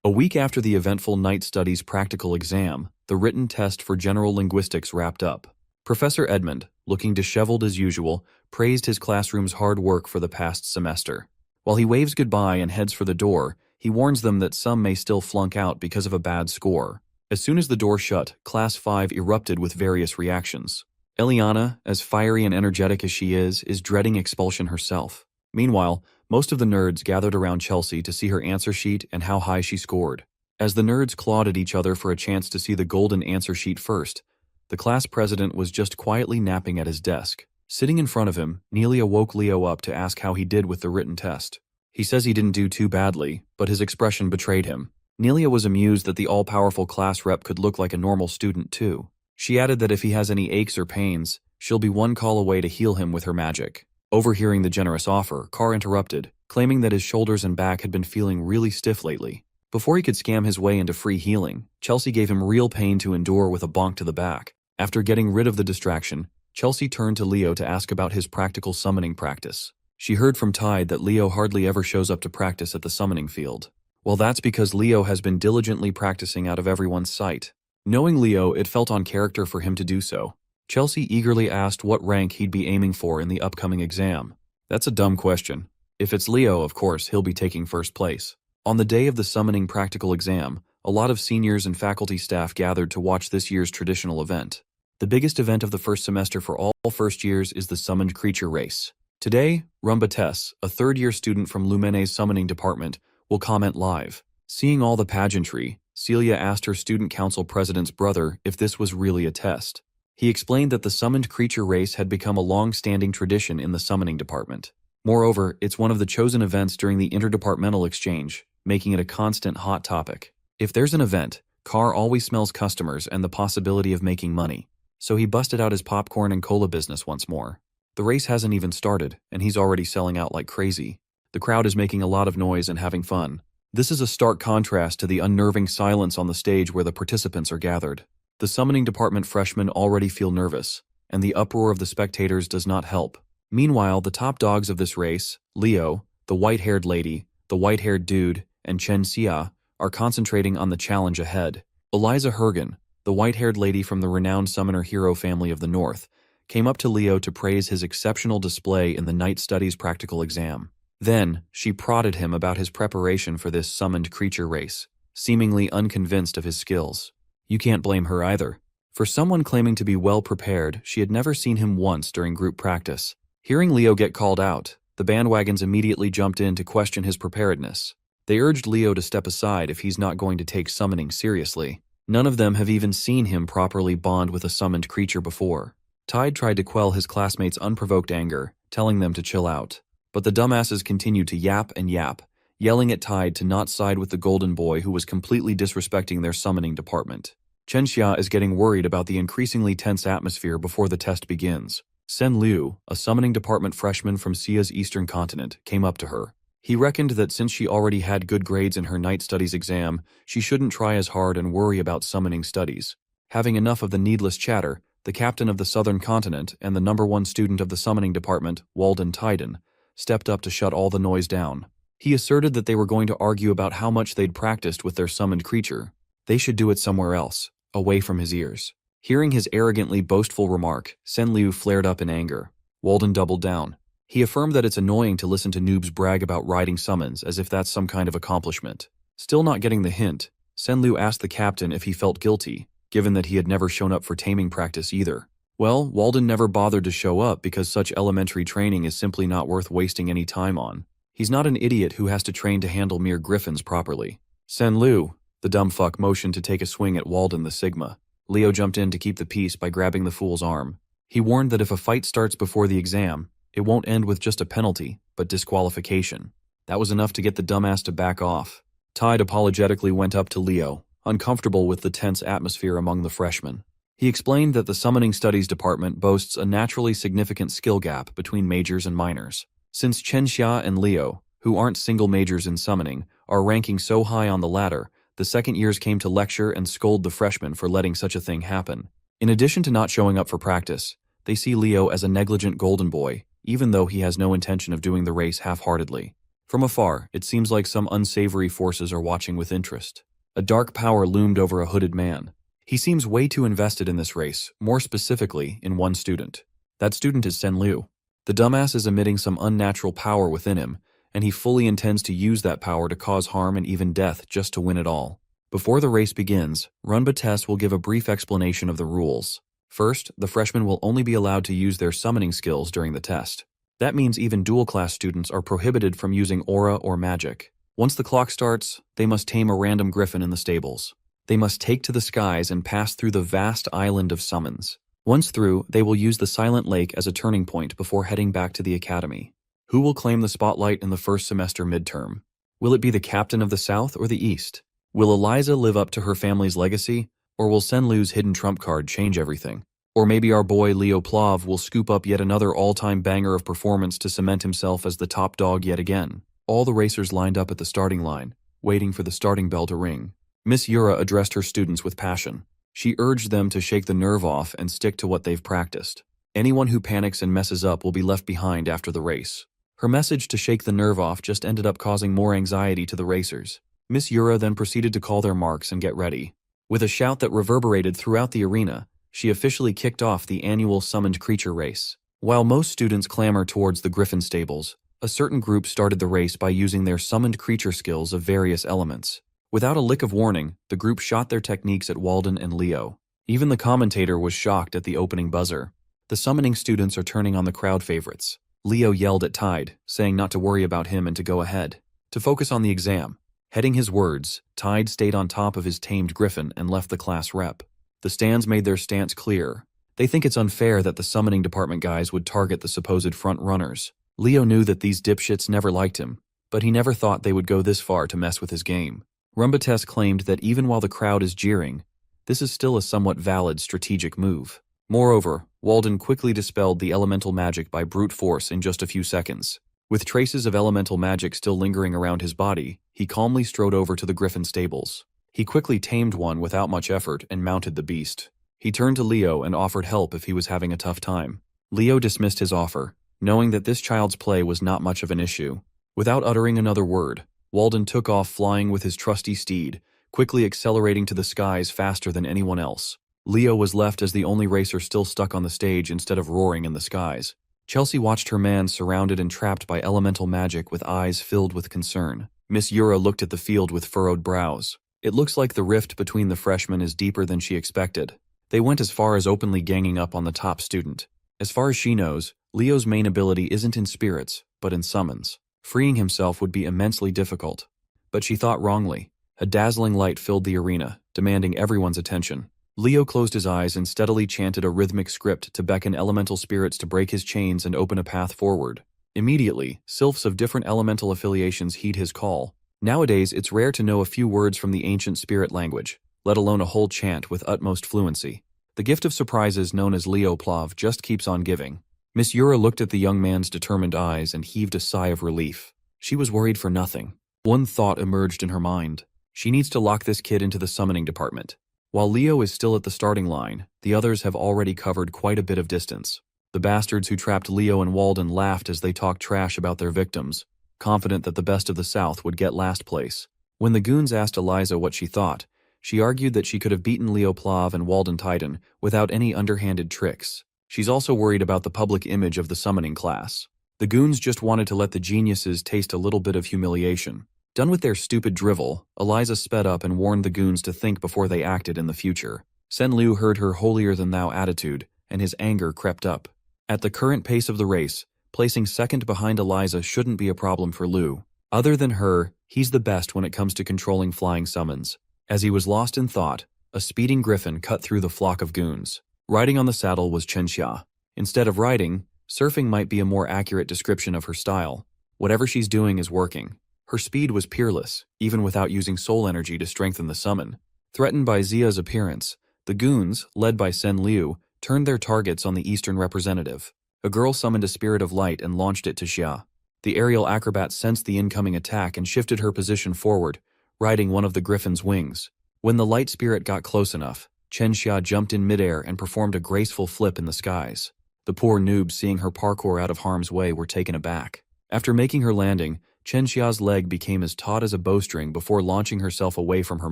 A week after the eventful night studies practical exam, the written test for general linguistics wrapped up. Professor Edmund, looking disheveled as usual, praised his classroom's hard work for the past semester. While he waves goodbye and heads for the door, he warns them that some may still flunk out because of a bad score. As soon as the door shut, Class 5 erupted with various reactions. Eliana, as fiery and energetic as she is dreading expulsion herself. Meanwhile, most of the nerds gathered around Chelsea to see her answer sheet and how high she scored. As the nerds clawed at each other for a chance to see the golden answer sheet first, the class president was just quietly napping at his desk. Sitting in front of him, Nelia woke Leo up to ask how he did with the written test. He says he didn't do too badly, but his expression betrayed him. Nelia was amused that the all-powerful class rep could look like a normal student too. She added that if he has any aches or pains, she'll be 1 call away to heal him with her magic. Overhearing the generous offer, Carr interrupted, claiming that his shoulders and back had been feeling really stiff lately. Before he could scam his way into free healing, Chelsea gave him real pain to endure with a bonk to the back. After getting rid of the distraction, Chelsea turned to Leo to ask about his practical summoning practice. She heard from Tide that Leo hardly ever shows up to practice at the summoning field. Well, that's because Leo has been diligently practicing out of everyone's sight. Knowing Leo, it felt on character for him to do so. Chelsea eagerly asked what rank he'd be aiming for in the upcoming exam. That's a dumb question. If it's Leo, of course, he'll be taking first place. On the day of the summoning practical exam, a lot of seniors and faculty staff gathered to watch this year's traditional event. The biggest event of the first semester for all first years is the Summoned Creature Race. Today, Rumba Tess, a third-year student from Lumene's summoning department, will comment live. Seeing all the pageantry, Celia asked her student council president's brother if this was really a test. He explained that the Summoned Creature Race had become a long-standing tradition in the summoning department. Moreover, it's one of the chosen events during the interdepartmental exchange, making it a constant hot topic. If there's an event, Carr always smells customers and the possibility of making money. So he busted out his popcorn and cola business once more. The race hasn't even started, and he's already selling out like crazy. The crowd is making a lot of noise and having fun. This is a stark contrast to the unnerving silence on the stage where the participants are gathered. The summoning department freshmen already feel nervous, and the uproar of the spectators does not help. Meanwhile, the top dogs of this race, Leo, the white-haired lady, the white-haired dude, and Chen Xia, are concentrating on the challenge ahead. Eliza Hergen, the white-haired lady from the renowned summoner hero family of the North, came up to Leo to praise his exceptional display in the Night Studies practical exam. Then, she prodded him about his preparation for this summoned creature race, seemingly unconvinced of his skills. You can't blame her either. For someone claiming to be well prepared, she had never seen him once during group practice. Hearing Leo get called out, the bandwagons immediately jumped in to question his preparedness. They urged Leo to step aside if he's not going to take summoning seriously. None of them have even seen him properly bond with a summoned creature before. Tide tried to quell his classmates' unprovoked anger, telling them to chill out. But the dumbasses continued to yap and yap, yelling at Tide to not side with the golden boy who was completely disrespecting their summoning department. Chen Xia is getting worried about the increasingly tense atmosphere before the test begins. Sen Liu, a summoning department freshman from Xia's eastern continent, came up to her. He reckoned that since she already had good grades in her night studies exam, she shouldn't try as hard and worry about summoning studies. Having enough of the needless chatter, the captain of the southern continent and the #1 student of the summoning department, Walden Tyden, stepped up to shut all the noise down. He asserted that they were going to argue about how much they'd practiced with their summoned creature. They should do it somewhere else, away from his ears. Hearing his arrogantly boastful remark, Sen Liu flared up in anger. Walden doubled down. He affirmed that it's annoying to listen to noobs brag about riding summons as if that's some kind of accomplishment. Still not getting the hint, Sen Liu asked the captain if he felt guilty, given that he had never shown up for taming practice either. Well, Walden never bothered to show up because such elementary training is simply not worth wasting any time on. He's not an idiot who has to train to handle mere griffins properly. Sen Liu, the dumb fuck motioned to take a swing at Walden the Sigma. Leo jumped in to keep the peace by grabbing the fool's arm. He warned that if a fight starts before the exam, it won't end with just a penalty, but disqualification. That was enough to get the dumbass to back off. Tide apologetically went up to Leo, uncomfortable with the tense atmosphere among the freshmen. He explained that the summoning studies department boasts a naturally significant skill gap between majors and minors. Since Chen Xia and Leo, who aren't single majors in summoning, are ranking so high on the ladder, the second years came to lecture and scold the freshmen for letting such a thing happen. In addition to not showing up for practice, they see Leo as a negligent golden boy, even though he has no intention of doing the race half-heartedly. From afar, it seems like some unsavory forces are watching with interest. A dark power loomed over a hooded man. He seems way too invested in this race, more specifically, in one student. That student is Sen Liu. The dumbass is emitting some unnatural power within him, and he fully intends to use that power to cause harm and even death just to win it all. Before the race begins, Runba will give a brief explanation of the rules. First, the freshmen will only be allowed to use their summoning skills during the test. That means even dual-class students are prohibited from using aura or magic. Once the clock starts, they must tame a random griffin in the stables. They must take to the skies and pass through the vast island of summons. Once through, they will use the Silent Lake as a turning point before heading back to the academy. Who will claim the spotlight in the first semester midterm? Will it be the captain of the South or the East? Will Eliza live up to her family's legacy, or will Sen Liu's hidden trump card change everything? Or maybe our boy Leo Plav will scoop up yet another all-time banger of performance to cement himself as the top dog yet again. All the racers lined up at the starting line, waiting for the starting bell to ring. Miss Yura addressed her students with passion. She urged them to shake the nerve off and stick to what they've practiced. Anyone who panics and messes up will be left behind after the race. Her message to shake the nerve off just ended up causing more anxiety to the racers. Miss Yura then proceeded to call their marks and get ready. With a shout that reverberated throughout the arena, she officially kicked off the annual summoned creature race. While most students clamor towards the griffin stables, a certain group started the race by using their summoned creature skills of various elements. Without a lick of warning, the group shot their techniques at Walden and Leo. Even the commentator was shocked at the opening buzzer. The summoning students are turning on the crowd favorites. Leo yelled at Tide, saying not to worry about him and to go ahead, to focus on the exam. Heading his words, Tide stayed on top of his tamed griffin and left the class rep. The stands made their stance clear. They think it's unfair that the summoning department guys would target the supposed front runners. Leo knew that these dipshits never liked him, but he never thought they would go this far to mess with his game. Rumba claimed that even while the crowd is jeering, this is still a somewhat valid strategic move. Moreover, Walden quickly dispelled the elemental magic by brute force in just a few seconds. With traces of elemental magic still lingering around his body, he calmly strode over to the griffin stables. He quickly tamed one without much effort and mounted the beast. He turned to Leo and offered help if he was having a tough time. Leo dismissed his offer, knowing that this child's play was not much of an issue. Without uttering another word, Walden took off flying with his trusty steed, quickly accelerating to the skies faster than anyone else. Leo was left as the only racer still stuck on the stage instead of roaring in the skies. Chelsea watched her man surrounded and trapped by elemental magic with eyes filled with concern. Miss Yura looked at the field with furrowed brows. It looks like the rift between the freshmen is deeper than she expected. They went as far as openly ganging up on the top student. As far as she knows, Leo's main ability isn't in spirits, but in summons. Freeing himself would be immensely difficult. But she thought wrongly. A dazzling light filled the arena, demanding everyone's attention. Leo closed his eyes and steadily chanted a rhythmic script to beckon elemental spirits to break his chains and open a path forward. Immediately, sylphs of different elemental affiliations heed his call. Nowadays, it's rare to know a few words from the ancient spirit language, let alone a whole chant with utmost fluency. The gift of surprises known as Leo Plav just keeps on giving. Miss Yura looked at the young man's determined eyes and heaved a sigh of relief. She was worried for nothing. One thought emerged in her mind. She needs to lock this kid into the summoning department. While Leo is still at the starting line, the others have already covered quite a bit of distance. The bastards who trapped Leo and Walden laughed as they talked trash about their victims, confident that the best of the South would get last place. When the goons asked Eliza what she thought, she argued that she could have beaten Leo Plav and Walden Titan without any underhanded tricks. She's also worried about the public image of the summoning class. The goons just wanted to let the geniuses taste a little bit of humiliation. Done with their stupid drivel, Eliza sped up and warned the goons to think before they acted in the future. Sen Liu heard her holier-than-thou attitude, and his anger crept up. At the current pace of the race, placing second behind Eliza shouldn't be a problem for Liu. Other than her, he's the best when it comes to controlling flying summons. As he was lost in thought, a speeding griffin cut through the flock of goons. Riding on the saddle was Chen Xia. Instead of riding, surfing might be a more accurate description of her style. Whatever she's doing is working. Her speed was peerless, even without using soul energy to strengthen the summon. Threatened by Zia's appearance, the goons, led by Sen Liu, turned their targets on the eastern representative. A girl summoned a spirit of light and launched it to Xia. The aerial acrobat sensed the incoming attack and shifted her position forward, riding one of the griffin's wings. When the light spirit got close enough, Chen Xia jumped in midair and performed a graceful flip in the skies. The poor noobs seeing her parkour out of harm's way were taken aback. After making her landing, Chen Xia's leg became as taut as a bowstring before launching herself away from her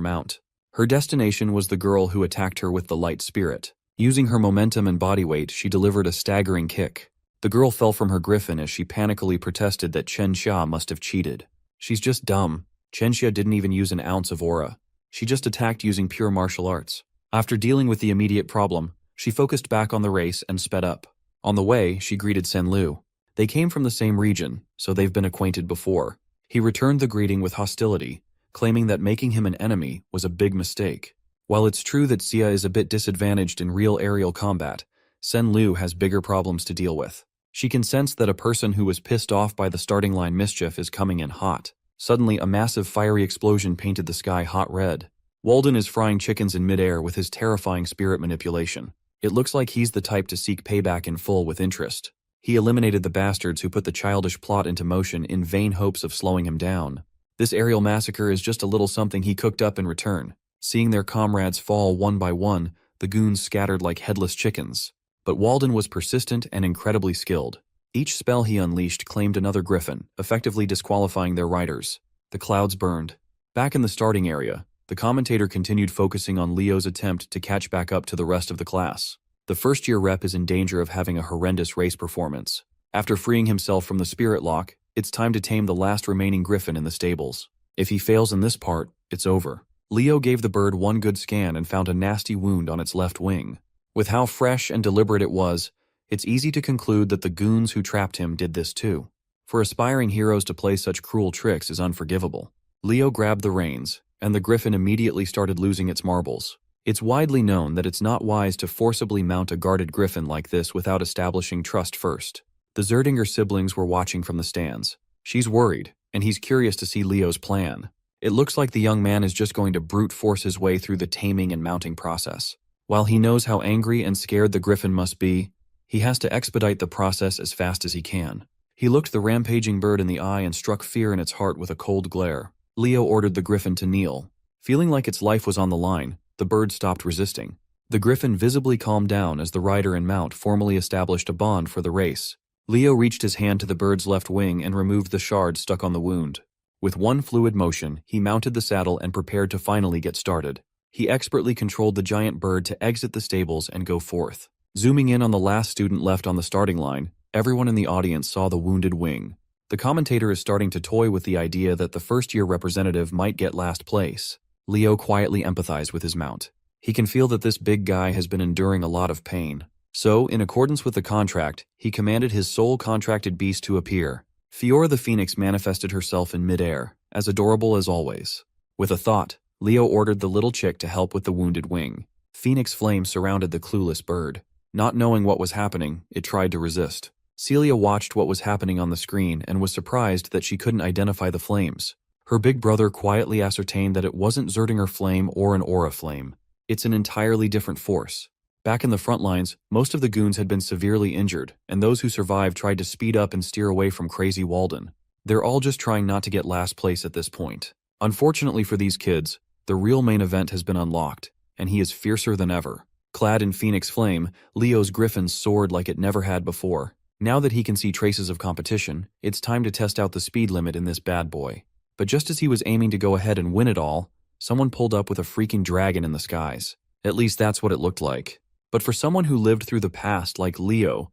mount. Her destination was the girl who attacked her with the light spirit. Using her momentum and body weight, she delivered a staggering kick. The girl fell from her griffin as she panically protested that Chen Xia must have cheated. She's just dumb. Chen Xia didn't even use an ounce of aura. She just attacked using pure martial arts. After dealing with the immediate problem, she focused back on the race and sped up. On the way, she greeted Sen Liu. They came from the same region, so they've been acquainted before. He returned the greeting with hostility, claiming that making him an enemy was a big mistake. While it's true that Xia is a bit disadvantaged in real aerial combat, Sen Liu has bigger problems to deal with. She can sense that a person who was pissed off by the starting line mischief is coming in hot. Suddenly, a massive fiery explosion painted the sky hot red. Walden is frying chickens in midair with his terrifying spirit manipulation. It looks like he's the type to seek payback in full with interest. He eliminated the bastards who put the childish plot into motion in vain hopes of slowing him down. This aerial massacre is just a little something he cooked up in return. Seeing their comrades fall one by one, the goons scattered like headless chickens. But Walden was persistent and incredibly skilled. Each spell he unleashed claimed another griffin, effectively disqualifying their riders. The clouds burned. Back in the starting area, the commentator continued focusing on Leo's attempt to catch back up to the rest of the class. The first-year rep is in danger of having a horrendous race performance. After freeing himself from the spirit lock, it's time to tame the last remaining griffin in the stables. If he fails in this part, it's over. Leo gave the bird one good scan and found a nasty wound on its left wing. With how fresh and deliberate it was, it's easy to conclude that the goons who trapped him did this too. For aspiring heroes to play such cruel tricks is unforgivable. Leo grabbed the reins, and the griffin immediately started losing its marbles. It's widely known that it's not wise to forcibly mount a guarded griffin like this without establishing trust first. The Zerdinger siblings were watching from the stands. She's worried, and he's curious to see Leo's plan. It looks like the young man is just going to brute force his way through the taming and mounting process. While he knows how angry and scared the griffin must be, he has to expedite the process as fast as he can. He looked the rampaging bird in the eye and struck fear in its heart with a cold glare. Leo ordered the griffin to kneel. Feeling like its life was on the line, the bird stopped resisting. The griffin visibly calmed down as the rider and mount formally established a bond for the race. Leo reached his hand to the bird's left wing and removed the shard stuck on the wound. With one fluid motion, he mounted the saddle and prepared to finally get started. He expertly controlled the giant bird to exit the stables and go forth. Zooming in on the last student left on the starting line, everyone in the audience saw the wounded wing. The commentator is starting to toy with the idea that the first-year representative might get last place. Leo quietly empathized with his mount. He can feel that this big guy has been enduring a lot of pain. So, in accordance with the contract, he commanded his sole contracted beast to appear. Fiora the Phoenix manifested herself in midair, as adorable as always. With a thought, Leo ordered the little chick to help with the wounded wing. Phoenix flame surrounded the clueless bird. Not knowing what was happening, it tried to resist. Celia watched what was happening on the screen and was surprised that she couldn't identify the flames. Her big brother quietly ascertained that it wasn't Zerdinger flame or an aura flame. It's an entirely different force. Back in the front lines, most of the goons had been severely injured, and those who survived tried to speed up and steer away from crazy Walden. They're all just trying not to get last place at this point. Unfortunately for these kids, the real main event has been unlocked, and he is fiercer than ever. Clad in Phoenix Flame, Leo's griffin soared like it never had before. Now that he can see traces of competition, it's time to test out the speed limit in this bad boy. But just as he was aiming to go ahead and win it all, someone pulled up with a freaking dragon in the skies. At least that's what it looked like. But for someone who lived through the past like Leo,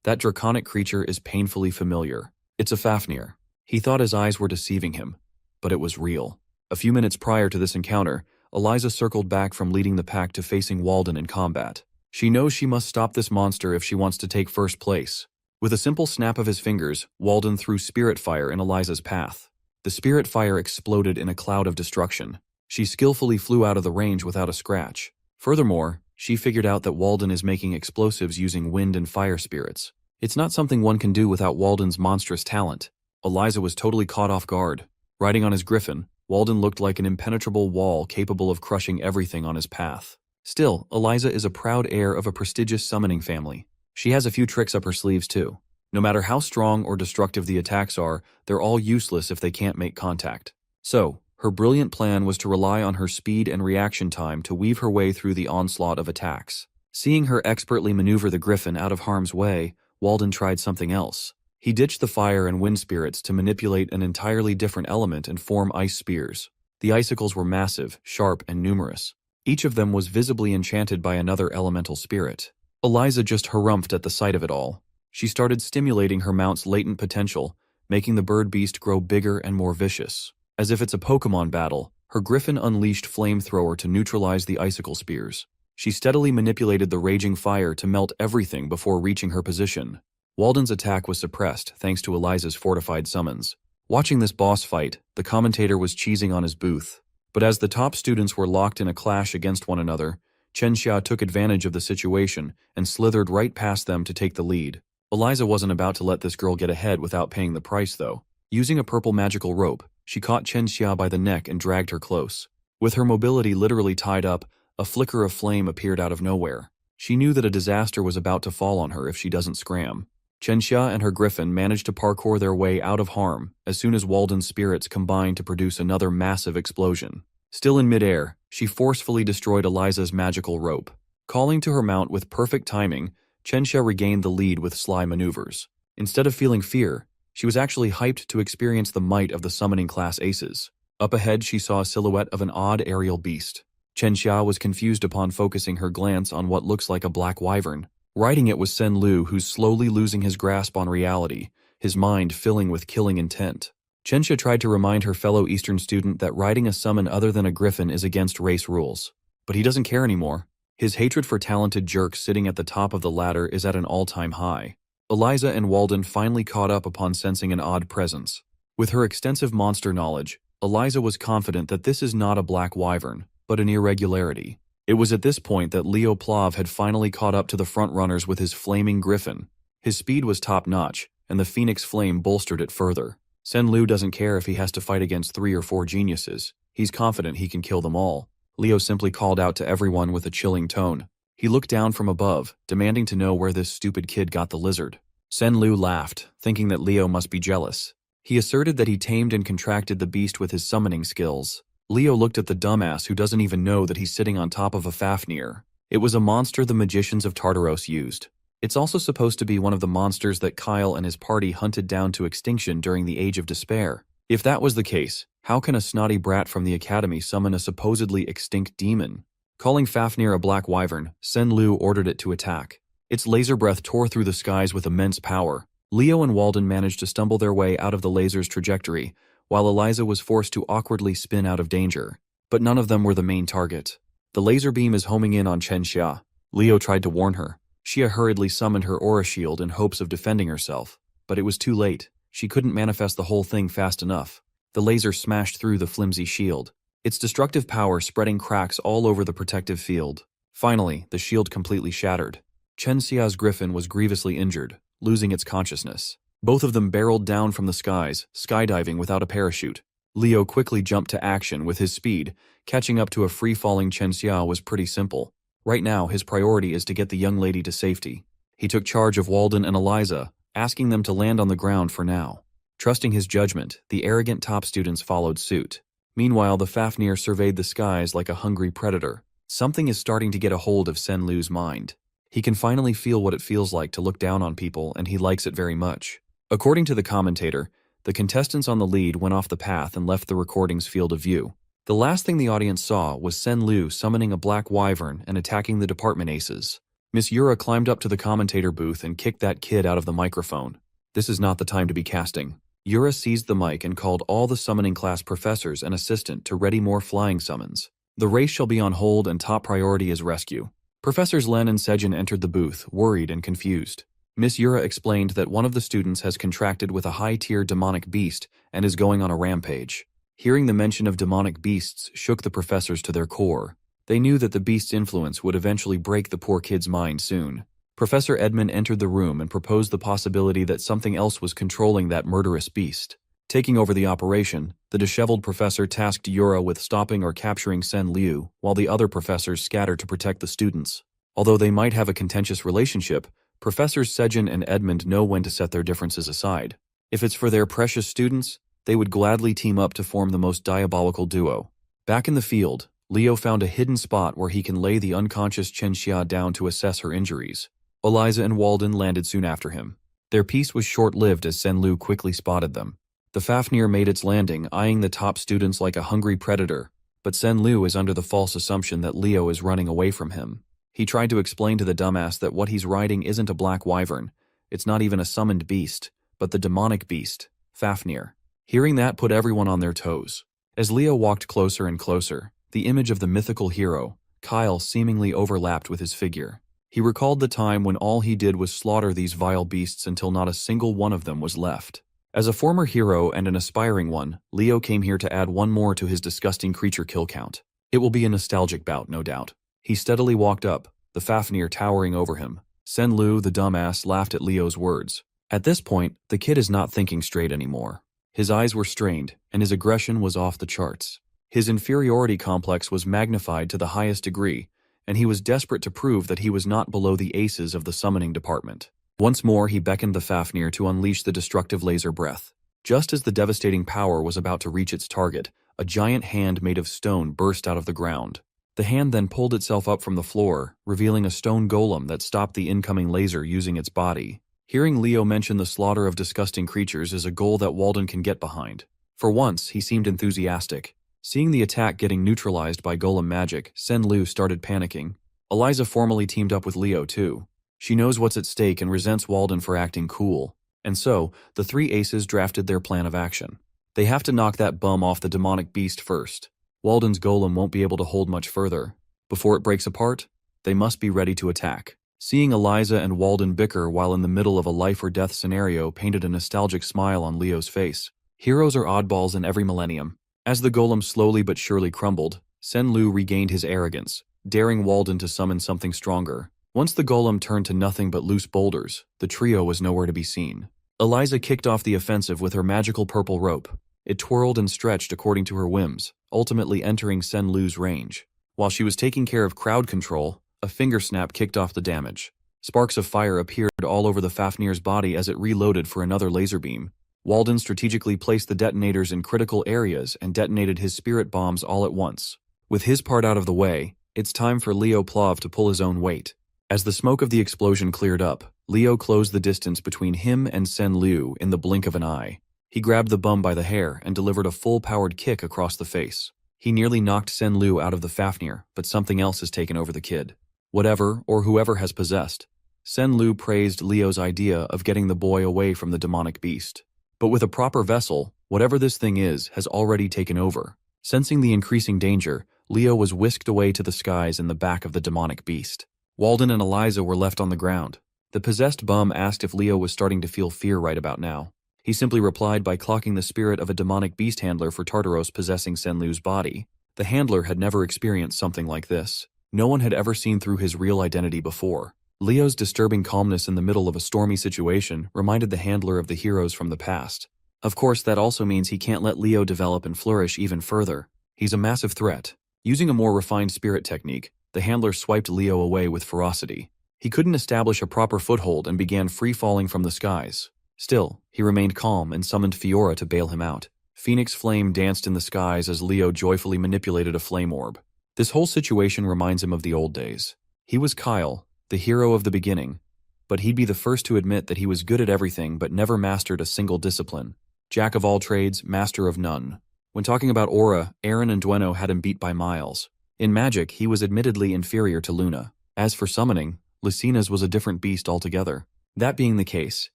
that draconic creature is painfully familiar. It's a Fafnir. He thought his eyes were deceiving him, but it was real. A few minutes prior to this encounter, Eliza circled back from leading the pack to facing Walden in combat. She knows she must stop this monster if she wants to take first place. With a simple snap of his fingers, Walden threw spirit fire in Eliza's path. The spirit fire exploded in a cloud of destruction. She skillfully flew out of the range without a scratch. Furthermore, she figured out that Walden is making explosives using wind and fire spirits. It's not something one can do without Walden's monstrous talent. Eliza was totally caught off guard. Riding on his griffin, Walden looked like an impenetrable wall capable of crushing everything on his path. Still, Eliza is a proud heir of a prestigious summoning family. She has a few tricks up her sleeves too. No matter how strong or destructive the attacks are, they're all useless if they can't make contact. So, her brilliant plan was to rely on her speed and reaction time to weave her way through the onslaught of attacks. Seeing her expertly maneuver the griffin out of harm's way, Walden tried something else. He ditched the fire and wind spirits to manipulate an entirely different element and form ice spears. The icicles were massive, sharp, and numerous. Each of them was visibly enchanted by another elemental spirit. Eliza just harumphed at the sight of it all. She started stimulating her mount's latent potential, making the bird beast grow bigger and more vicious. As if it's a Pokemon battle, her griffin unleashed flamethrower to neutralize the icicle spears. She steadily manipulated the raging fire to melt everything before reaching her position. Walden's attack was suppressed thanks to Eliza's fortified summons. Watching this boss fight, the commentator was cheesing on his booth. But as the top students were locked in a clash against one another, Chen Xia took advantage of the situation and slithered right past them to take the lead. Eliza wasn't about to let this girl get ahead without paying the price though. Using a purple magical rope, she caught Chen Xia by the neck and dragged her close. With her mobility literally tied up, a flicker of flame appeared out of nowhere. She knew that a disaster was about to fall on her if she doesn't scram. Chen Xia and her griffin managed to parkour their way out of harm as soon as Walden's spirits combined to produce another massive explosion. Still in midair, she forcefully destroyed Eliza's magical rope. Calling to her mount with perfect timing, Chen Xia regained the lead with sly maneuvers. Instead of feeling fear, she was actually hyped to experience the might of the summoning class aces. Up ahead, she saw a silhouette of an odd aerial beast. Chen Xia was confused upon focusing her glance on what looks like a black wyvern. Riding it was Sen Lu, who's slowly losing his grasp on reality, his mind filling with killing intent. Chen Xia tried to remind her fellow Eastern student that riding a summon other than a griffin is against race rules. But he doesn't care anymore. His hatred for talented jerks sitting at the top of the ladder is at an all-time high. Eliza and Walden finally caught up upon sensing an odd presence. With her extensive monster knowledge, Eliza was confident that this is not a black wyvern, but an irregularity. It was at this point that Leo Plav had finally caught up to the front-runners with his flaming griffin. His speed was top-notch, and the Phoenix Flame bolstered it further. Sen Lu doesn't care if he has to fight against 3 or 4 geniuses. He's confident he can kill them all. Leo simply called out to everyone with a chilling tone. He looked down from above, demanding to know where this stupid kid got the lizard. Sen Lu laughed, thinking that Leo must be jealous. He asserted that he tamed and contracted the beast with his summoning skills. Leo looked at the dumbass who doesn't even know that he's sitting on top of a Fafnir. It was a monster the magicians of Tartaros used. It's also supposed to be one of the monsters that Kyle and his party hunted down to extinction during the Age of Despair. If that was the case, how can a snotty brat from the academy summon a supposedly extinct demon? Calling Fafnir a black wyvern, Sen-Lu ordered it to attack. Its laser breath tore through the skies with immense power. Leo and Walden managed to stumble their way out of the laser's trajectory, while Eliza was forced to awkwardly spin out of danger. But none of them were the main target. The laser beam is homing in on Chen Xia. Leo tried to warn her. Xia hurriedly summoned her aura shield in hopes of defending herself. But it was too late. She couldn't manifest the whole thing fast enough. The laser smashed through the flimsy shield, its destructive power spreading cracks all over the protective field. Finally, the shield completely shattered. Chen Xia's griffin was grievously injured, losing its consciousness. Both of them barreled down from the skies, skydiving without a parachute. Leo quickly jumped to action with his speed. Catching up to a free-falling Chen Xia was pretty simple. Right now, his priority is to get the young lady to safety. He took charge of Walden and Eliza, asking them to land on the ground for now. Trusting his judgment, the arrogant top students followed suit. Meanwhile, the Fafnir surveyed the skies like a hungry predator. Something is starting to get a hold of Sen-Lu's mind. He can finally feel what it feels like to look down on people, and he likes it very much. According to the commentator, the contestants on the lead went off the path and left the recording's field of view. The last thing the audience saw was Sen-Lu summoning a black wyvern and attacking the department aces. Miss Yura climbed up to the commentator booth and kicked that kid out of the microphone. This is not the time to be casting. Yura seized the mic and called all the summoning class professors and assistant to ready more flying summons. The race shall be on hold and top priority is rescue. Professors Len and Sejin entered the booth, worried and confused. Miss Yura explained that one of the students has contracted with a high-tier demonic beast and is going on a rampage. Hearing the mention of demonic beasts shook the professors to their core. They knew that the beast's influence would eventually break the poor kid's mind soon. Professor Edmund entered the room and proposed the possibility that something else was controlling that murderous beast. Taking over the operation, the disheveled professor tasked Yura with stopping or capturing Sen-Lu, while the other professors scattered to protect the students. Although they might have a contentious relationship, Professors Sejin and Edmund know when to set their differences aside. If it's for their precious students, they would gladly team up to form the most diabolical duo. Back in the field, Leo found a hidden spot where he can lay the unconscious Chen Xia down to assess her injuries. Eliza and Walden landed soon after him. Their peace was short-lived as Sen-Lu quickly spotted them. The Fafnir made its landing, eyeing the top students like a hungry predator, but Sen-Lu is under the false assumption that Leo is running away from him. He tried to explain to the dumbass that what he's riding isn't a black wyvern. It's not even a summoned beast, but the demonic beast, Fafnir. Hearing that put everyone on their toes. As Leo walked closer and closer, the image of the mythical hero, Kyle, seemingly overlapped with his figure. He recalled the time when all he did was slaughter these vile beasts until not a single one of them was left. As a former hero and an aspiring one, Leo came here to add one more to his disgusting creature kill count. It will be a nostalgic bout, no doubt. He steadily walked up, the Fafnir towering over him. Sen-Lu, the dumbass, laughed at Leo's words. At this point, the kid is not thinking straight anymore. His eyes were strained, and his aggression was off the charts. His inferiority complex was magnified to the highest degree, and he was desperate to prove that he was not below the aces of the summoning department. Once more, he beckoned the Fafnir to unleash the destructive laser breath. Just as the devastating power was about to reach its target, a giant hand made of stone burst out of the ground. The hand then pulled itself up from the floor, revealing a stone golem that stopped the incoming laser using its body. Hearing Leo mention the slaughter of disgusting creatures is a goal that Walden can get behind. For once, he seemed enthusiastic. Seeing the attack getting neutralized by golem magic, Sen-Lu started panicking. Eliza formally teamed up with Leo too. She knows what's at stake and resents Walden for acting cool. And so, the three aces drafted their plan of action. They have to knock that bum off the demonic beast first. Walden's golem won't be able to hold much further. Before it breaks apart, they must be ready to attack. Seeing Eliza and Walden bicker while in the middle of a life-or-death scenario painted a nostalgic smile on Leo's face. Heroes are oddballs in every millennium. As the golem slowly but surely crumbled, Sen-Lu regained his arrogance, daring Walden to summon something stronger. Once the golem turned to nothing but loose boulders, the trio was nowhere to be seen. Eliza kicked off the offensive with her magical purple rope. It twirled and stretched according to her whims, ultimately entering Sen-Lu's range. While she was taking care of crowd control, a finger snap kicked off the damage. Sparks of fire appeared all over the Fafnir's body as it reloaded for another laser beam. Walden strategically placed the detonators in critical areas and detonated his spirit bombs all at once. With his part out of the way, it's time for Leo Plov to pull his own weight. As the smoke of the explosion cleared up, Leo closed the distance between him and Sen Liu in the blink of an eye. He grabbed the bum by the hair and delivered a full-powered kick across the face. He nearly knocked Sen Liu out of the Fafnir, but something else has taken over the kid. Whatever or whoever has possessed. Sen Liu praised Leo's idea of getting the boy away from the demonic beast. But with a proper vessel, whatever this thing is has already taken over. Sensing the increasing danger, Leo was whisked away to the skies in the back of the demonic beast. Walden and Eliza were left on the ground. The possessed bum asked if Leo was starting to feel fear right about now. He simply replied by clocking the spirit of a demonic beast handler for Tartaros possessing Sen Liu's body. The handler had never experienced something like this. No one had ever seen through his real identity before. Leo's disturbing calmness in the middle of a stormy situation reminded the handler of the heroes from the past. Of course, that also means he can't let Leo develop and flourish even further. He's a massive threat. Using a more refined spirit technique, the handler swiped Leo away with ferocity. He couldn't establish a proper foothold and began free-falling from the skies. Still, he remained calm and summoned Fiora to bail him out. Phoenix flame danced in the skies as Leo joyfully manipulated a flame orb. This whole situation reminds him of the old days. He was Kyle, the hero of the beginning, but he'd be the first to admit that he was good at everything but never mastered a single discipline. Jack of all trades, master of none. When talking about aura, Aaron and Dueno had him beat by miles. In magic, he was admittedly inferior to Luna. As for summoning, Lucina's was a different beast altogether. That being the case,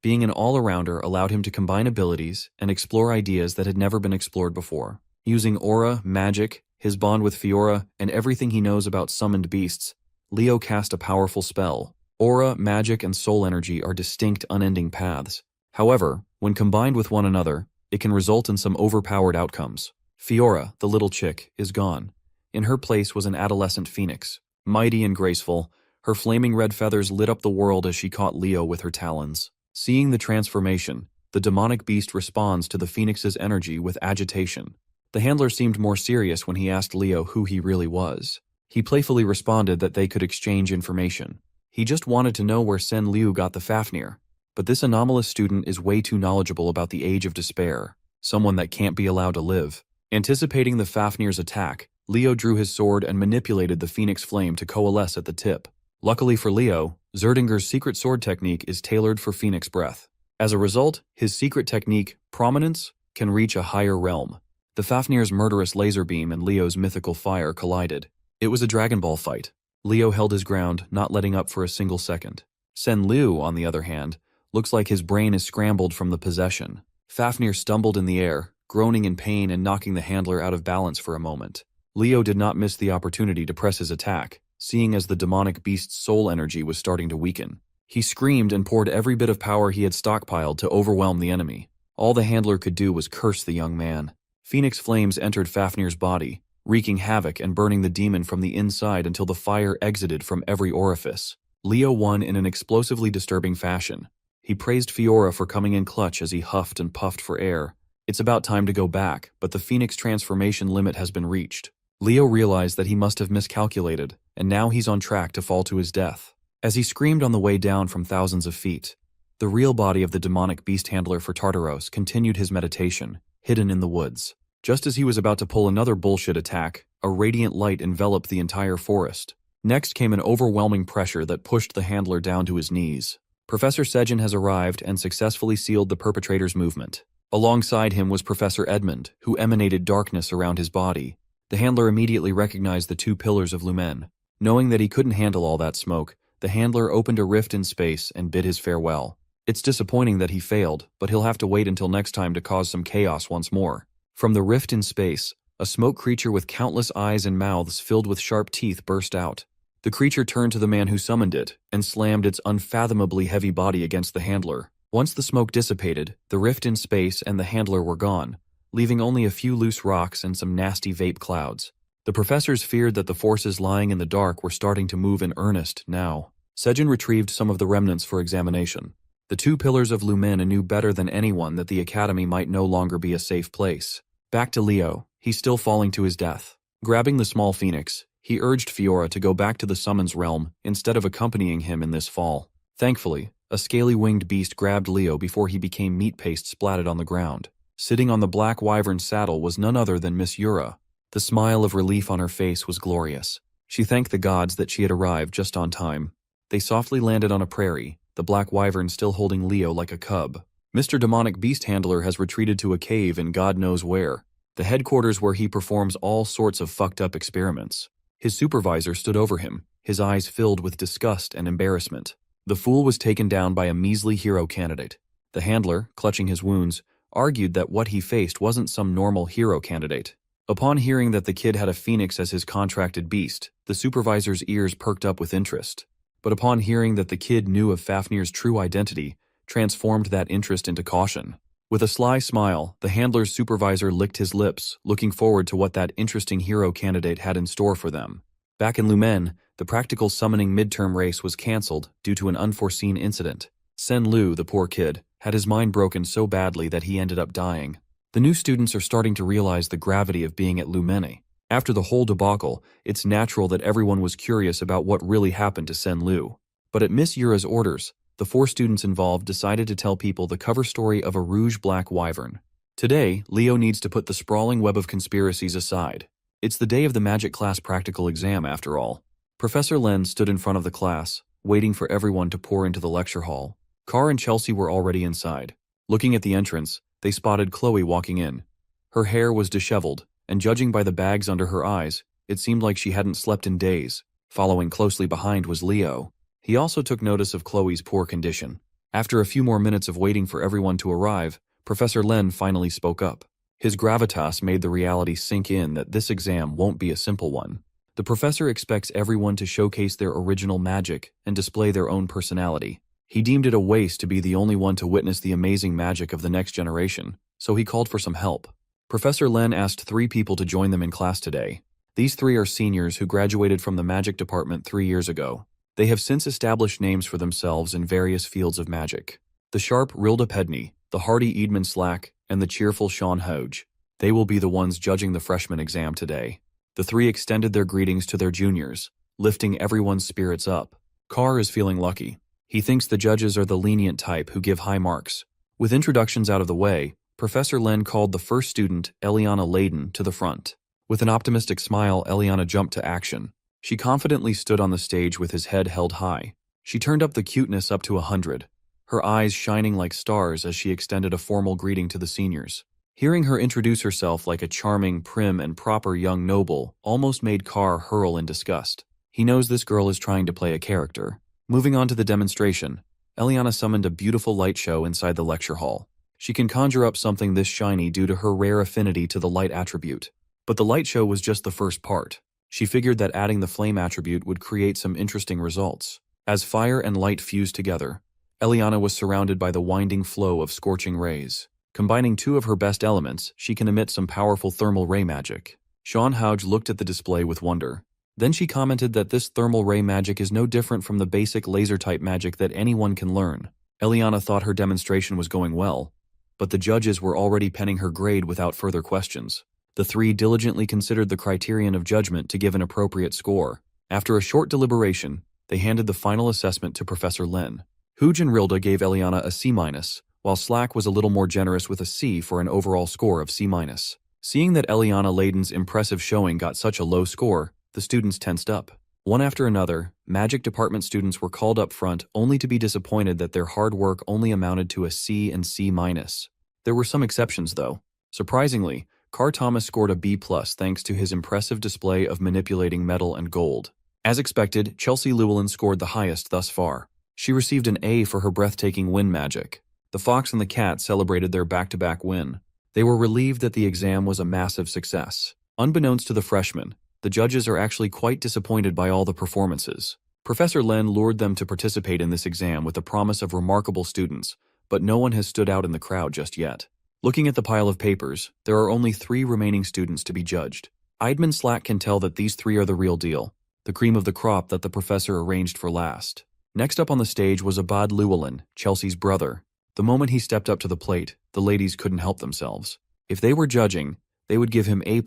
being an all-arounder allowed him to combine abilities and explore ideas that had never been explored before. Using aura, magic, his bond with Fiora, and everything he knows about summoned beasts, Leo cast a powerful spell. Aura, magic, and soul energy are distinct, unending paths. However, when combined with one another, it can result in some overpowered outcomes. Fiora, the little chick, is gone. In her place was an adolescent phoenix. Mighty and graceful, her flaming red feathers lit up the world as she caught Leo with her talons. Seeing the transformation, the demonic beast responds to the phoenix's energy with agitation. The handler seemed more serious when he asked Leo who he really was. He playfully responded that they could exchange information. He just wanted to know where Sen Liu got the Fafnir. But this anomalous student is way too knowledgeable about the age of despair, someone that can't be allowed to live. Anticipating the Fafnir's attack, Leo drew his sword and manipulated the phoenix flame to coalesce at the tip. Luckily for Leo, Zerdinger's secret sword technique is tailored for phoenix breath. As a result, his secret technique, Prominence, can reach a higher realm. The Fafnir's murderous laser beam and Leo's mythical fire collided. It was a Dragon Ball fight. Leo held his ground, not letting up for a single second. Sen Liu, on the other hand, looks like his brain is scrambled from the possession. Fafnir stumbled in the air, groaning in pain and knocking the handler out of balance for a moment. Leo did not miss the opportunity to press his attack, seeing as the demonic beast's soul energy was starting to weaken. He screamed and poured every bit of power he had stockpiled to overwhelm the enemy. All the handler could do was curse the young man. Phoenix flames entered Fafnir's body, wreaking havoc and burning the demon from the inside until the fire exited from every orifice. Leo won in an explosively disturbing fashion. He praised Fiora for coming in clutch as he huffed and puffed for air. It's about time to go back, but the Phoenix transformation limit has been reached. Leo realized that he must have miscalculated, and now he's on track to fall to his death. As he screamed on the way down from thousands of feet, the real body of the demonic beast handler for Tartaros continued his meditation, hidden in the woods. Just as he was about to pull another bullshit attack, a radiant light enveloped the entire forest. Next came an overwhelming pressure that pushed the handler down to his knees. Professor Sejin has arrived and successfully sealed the perpetrator's movement. Alongside him was Professor Edmund, who emanated darkness around his body. The handler immediately recognized the two pillars of Lumen. Knowing that he couldn't handle all that smoke, the handler opened a rift in space and bid his farewell. It's disappointing that he failed, but he'll have to wait until next time to cause some chaos once more. From the rift in space, a smoke creature with countless eyes and mouths filled with sharp teeth burst out. The creature turned to the man who summoned it and slammed its unfathomably heavy body against the handler. Once the smoke dissipated, the rift in space and the handler were gone, leaving only a few loose rocks and some nasty vape clouds. The professors feared that the forces lying in the dark were starting to move in earnest now. Sejin retrieved some of the remnants for examination. The two pillars of Lumena knew better than anyone that the academy might no longer be a safe place. Back to Leo, he's still falling to his death. Grabbing the small phoenix, he urged Fiora to go back to the summons realm instead of accompanying him in this fall. Thankfully, A scaly-winged beast grabbed Leo before he became meat paste splatted on the ground. Sitting on the black wyvern's saddle was none other than Miss Yura. The smile of relief on her face was glorious. She thanked the gods that she had arrived just on time. They softly landed on a prairie, the black wyvern still holding Leo like a cub. Mr. Demonic Beast Handler has retreated to a cave in God knows where, the headquarters where he performs all sorts of fucked-up experiments. His supervisor stood over him, his eyes filled with disgust and embarrassment. The fool was taken down by a measly hero candidate. The handler, clutching his wounds, argued that what he faced wasn't some normal hero candidate. Upon hearing that the kid had a phoenix as his contracted beast, the supervisor's ears perked up with interest. But upon hearing that the kid knew of Fafnir's true identity, transformed that interest into caution. With a sly smile, the handler's supervisor licked his lips, looking forward to what that interesting hero candidate had in store for them. Back in Lumen, the practical summoning midterm race was cancelled due to an unforeseen incident. Sen Lu, the poor kid, had his mind broken so badly that he ended up dying. The new students are starting to realize the gravity of being at Lumene. After the whole debacle, it's natural that everyone was curious about what really happened to Sen Lu. But at Miss Yura's orders, the 4 students involved decided to tell people the cover story of a rouge-black wyvern. Today, Leo needs to put the sprawling web of conspiracies aside. It's the day of the magic class practical exam, after all. Professor Len stood in front of the class, waiting for everyone to pour into the lecture hall. Carr and Chelsea were already inside. Looking at the entrance, they spotted Chloe walking in. Her hair was disheveled, and judging by the bags under her eyes, it seemed like she hadn't slept in days. Following closely behind was Leo. He also took notice of Chloe's poor condition. After a few more minutes of waiting for everyone to arrive, Professor Len finally spoke up. His gravitas made the reality sink in that this exam won't be a simple one. The professor expects everyone to showcase their original magic and display their own personality. He deemed it a waste to be the only one to witness the amazing magic of the next generation, so he called for some help. Professor Len asked 3 people to join them in class today. These 3 are seniors who graduated from the magic department 3 years ago. They have since established names for themselves in various fields of magic. The sharp Rilda Pedney, the hardy Edmund Slack, and the cheerful Sean Hodge. They will be the ones judging the freshman exam today. The 3 extended their greetings to their juniors, lifting everyone's spirits up. Carr is feeling lucky. He thinks the judges are the lenient type who give high marks. With introductions out of the way, Professor Len called the first student, Eliana Layden, to the front. With an optimistic smile, Eliana jumped to action. She confidently stood on the stage with his head held high. She turned up the cuteness up to 100, her eyes shining like stars as she extended a formal greeting to the seniors. Hearing her introduce herself like a charming, prim, and proper young noble almost made Carr hurl in disgust. He knows this girl is trying to play a character. Moving on to the demonstration, Eliana summoned a beautiful light show inside the lecture hall. She can conjure up something this shiny due to her rare affinity to the light attribute. But the light show was just the first part. She figured that adding the flame attribute would create some interesting results. As fire and light fused together, Eliana was surrounded by the winding flow of scorching rays. Combining 2 of her best elements, she can emit some powerful thermal ray magic. Sean Hodge looked at the display with wonder. Then she commented that this thermal ray magic is no different from the basic laser-type magic that anyone can learn. Eliana thought her demonstration was going well, but the judges were already penning her grade without further questions. The 3 diligently considered the criterion of judgment to give an appropriate score. After a short deliberation, they handed the final assessment to Professor Len. Hodge and Rilda gave Eliana a C-, while Slack was a little more generous with a C for an overall score of C-. Seeing that Eliana Layden's impressive showing got such a low score, the students tensed up. One after another, magic department students were called up front only to be disappointed that their hard work only amounted to a C and C-. There were some exceptions, though. Surprisingly, Carr Thomas scored a B+ thanks to his impressive display of manipulating metal and gold. As expected, Chelsea Llewellyn scored the highest thus far. She received an A for her breathtaking wind magic. The fox and the cat celebrated their back-to-back win. They were relieved that the exam was a massive success. Unbeknownst to the freshmen, the judges are actually quite disappointed by all the performances. Professor Len lured them to participate in this exam with the promise of remarkable students, but no one has stood out in the crowd just yet. Looking at the pile of papers, there are only 3 remaining students to be judged. Edmund Slack can tell that these 3 are the real deal, the cream of the crop that the professor arranged for last. Next up on the stage was Abad Llewellyn, Chelsea's brother. The moment he stepped up to the plate, the ladies couldn't help themselves. If they were judging, they would give him A+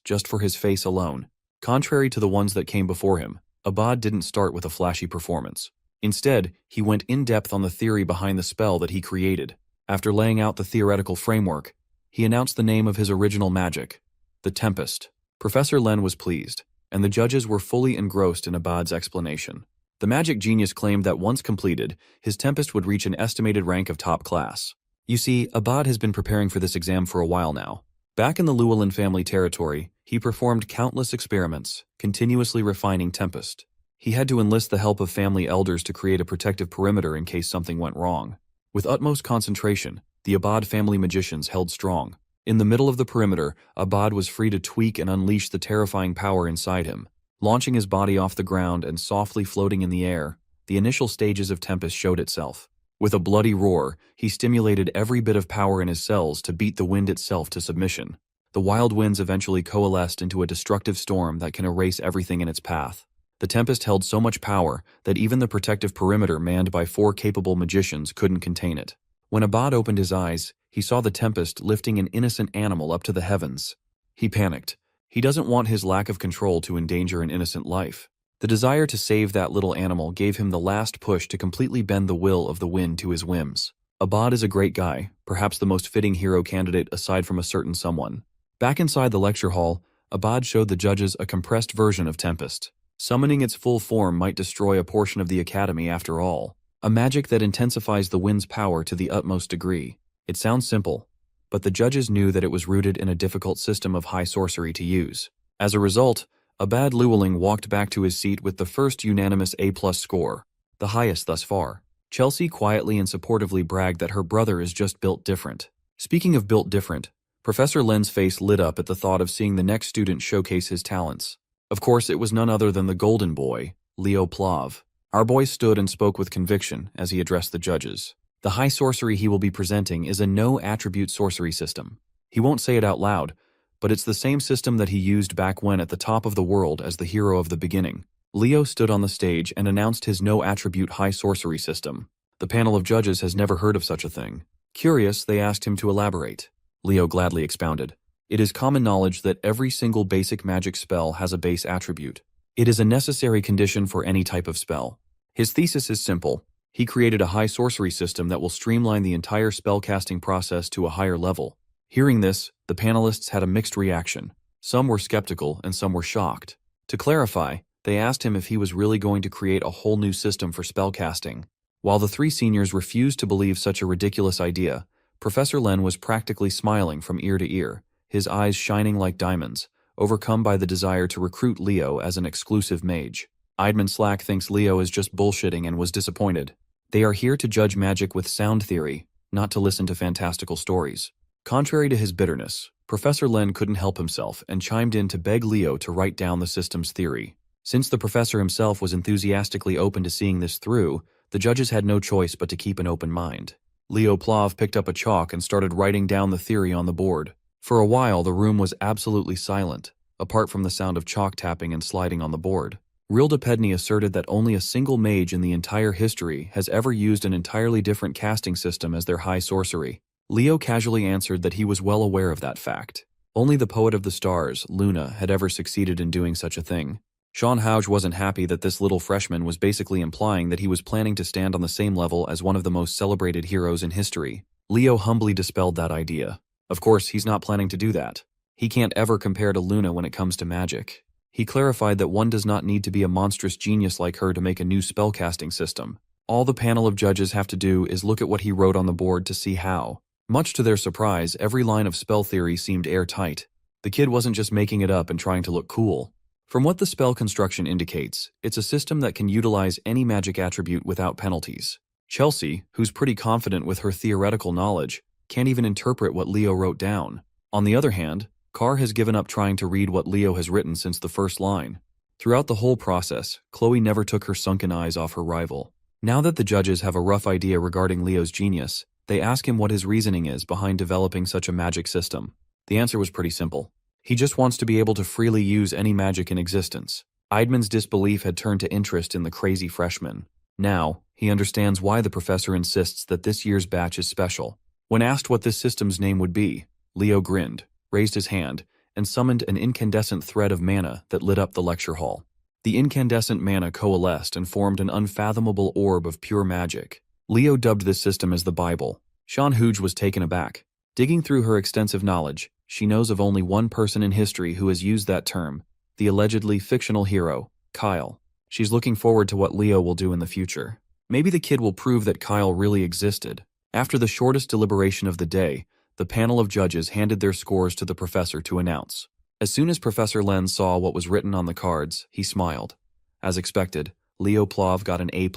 just for his face alone. Contrary to the ones that came before him, Abad didn't start with a flashy performance. Instead, he went in-depth on the theory behind the spell that he created. After laying out the theoretical framework, he announced the name of his original magic, the Tempest. Professor Len was pleased, and the judges were fully engrossed in Abad's explanation. The magic genius claimed that once completed, his Tempest would reach an estimated rank of top class. You see, Abad has been preparing for this exam for a while now. Back in the Llewellyn family territory, he performed countless experiments, continuously refining Tempest. He had to enlist the help of family elders to create a protective perimeter in case something went wrong. With utmost concentration, the Abad family magicians held strong. In the middle of the perimeter, Abad was free to tweak and unleash the terrifying power inside him. Launching his body off the ground and softly floating in the air, the initial stages of Tempest showed itself. With a bloody roar, he stimulated every bit of power in his cells to beat the wind itself to submission. The wild winds eventually coalesced into a destructive storm that can erase everything in its path. The Tempest held so much power that even the protective perimeter manned by 4 capable magicians couldn't contain it. When Abad opened his eyes, he saw the Tempest lifting an innocent animal up to the heavens. He panicked. He doesn't want his lack of control to endanger an innocent life. The desire to save that little animal gave him the last push to completely bend the will of the wind to his whims. Abad is a great guy, perhaps the most fitting hero candidate aside from a certain someone. Back inside the lecture hall, Abad showed the judges a compressed version of Tempest. Summoning its full form might destroy a portion of the academy after all. A magic that intensifies the wind's power to the utmost degree. It sounds simple, but the judges knew that it was rooted in a difficult system of high sorcery to use. As a result, Abad Llewellyn walked back to his seat with the first unanimous A+ score, the highest thus far. Chelsea quietly and supportively bragged that her brother is just built different. Speaking of built different, Professor Len's face lit up at the thought of seeing the next student showcase his talents. Of course, it was none other than the golden boy, Leo Plav. Our boy stood and spoke with conviction as he addressed the judges. The high sorcery he will be presenting is a no-attribute sorcery system. He won't say it out loud, but it's the same system that he used back when at the top of the world as the hero of the beginning. Leo stood on the stage and announced his no-attribute high sorcery system. The panel of judges has never heard of such a thing. Curious, they asked him to elaborate. Leo gladly expounded. It is common knowledge that every single basic magic spell has a base attribute. It is a necessary condition for any type of spell. His thesis is simple. He created a high sorcery system that will streamline the entire spellcasting process to a higher level. Hearing this, the panelists had a mixed reaction. Some were skeptical and some were shocked. To clarify, they asked him if he was really going to create a whole new system for spellcasting. While the 3 seniors refused to believe such a ridiculous idea, Professor Len was practically smiling from ear to ear, his eyes shining like diamonds, overcome by the desire to recruit Leo as an exclusive mage. Idman Slack thinks Leo is just bullshitting and was disappointed. They are here to judge magic with sound theory, not to listen to fantastical stories. Contrary to his bitterness, Professor Len couldn't help himself and chimed in to beg Leo to write down the system's theory. Since the professor himself was enthusiastically open to seeing this through, the judges had no choice but to keep an open mind. Leo Plav picked up a chalk and started writing down the theory on the board. For a while, the room was absolutely silent, apart from the sound of chalk tapping and sliding on the board. Rilda Pedney asserted that only a single mage in the entire history has ever used an entirely different casting system as their high sorcery. Leo casually answered that he was well aware of that fact. Only the poet of the stars, Luna, had ever succeeded in doing such a thing. Sean Houge wasn't happy that this little freshman was basically implying that he was planning to stand on the same level as one of the most celebrated heroes in history. Leo humbly dispelled that idea. Of course, he's not planning to do that. He can't ever compare to Luna when it comes to magic. He clarified that one does not need to be a monstrous genius like her to make a new spellcasting system. All the panel of judges have to do is look at what he wrote on the board to see how. Much to their surprise, every line of spell theory seemed airtight. The kid wasn't just making it up and trying to look cool. From what the spell construction indicates, it's a system that can utilize any magic attribute without penalties. Chelsea, who's pretty confident with her theoretical knowledge, can't even interpret what Leo wrote down. On the other hand, Carr has given up trying to read what Leo has written since the first line. Throughout the whole process, Chloe never took her sunken eyes off her rival. Now that the judges have a rough idea regarding Leo's genius, they ask him what his reasoning is behind developing such a magic system. The answer was pretty simple. He just wants to be able to freely use any magic in existence. Idman's disbelief had turned to interest in the crazy freshman. Now, he understands why the professor insists that this year's batch is special. When asked what this system's name would be, Leo grinned, raised his hand, and summoned an incandescent thread of mana that lit up the lecture hall. The incandescent mana coalesced and formed an unfathomable orb of pure magic. Leo dubbed this system as the Bible. Sean Hooge was taken aback. Digging through her extensive knowledge, she knows of only one person in history who has used that term, the allegedly fictional hero, Kyle. She's looking forward to what Leo will do in the future. Maybe the kid will prove that Kyle really existed. After the shortest deliberation of the day, the panel of judges handed their scores to the professor to announce. As soon as Professor Len saw what was written on the cards, he smiled. As expected, Leo Plov got an A+.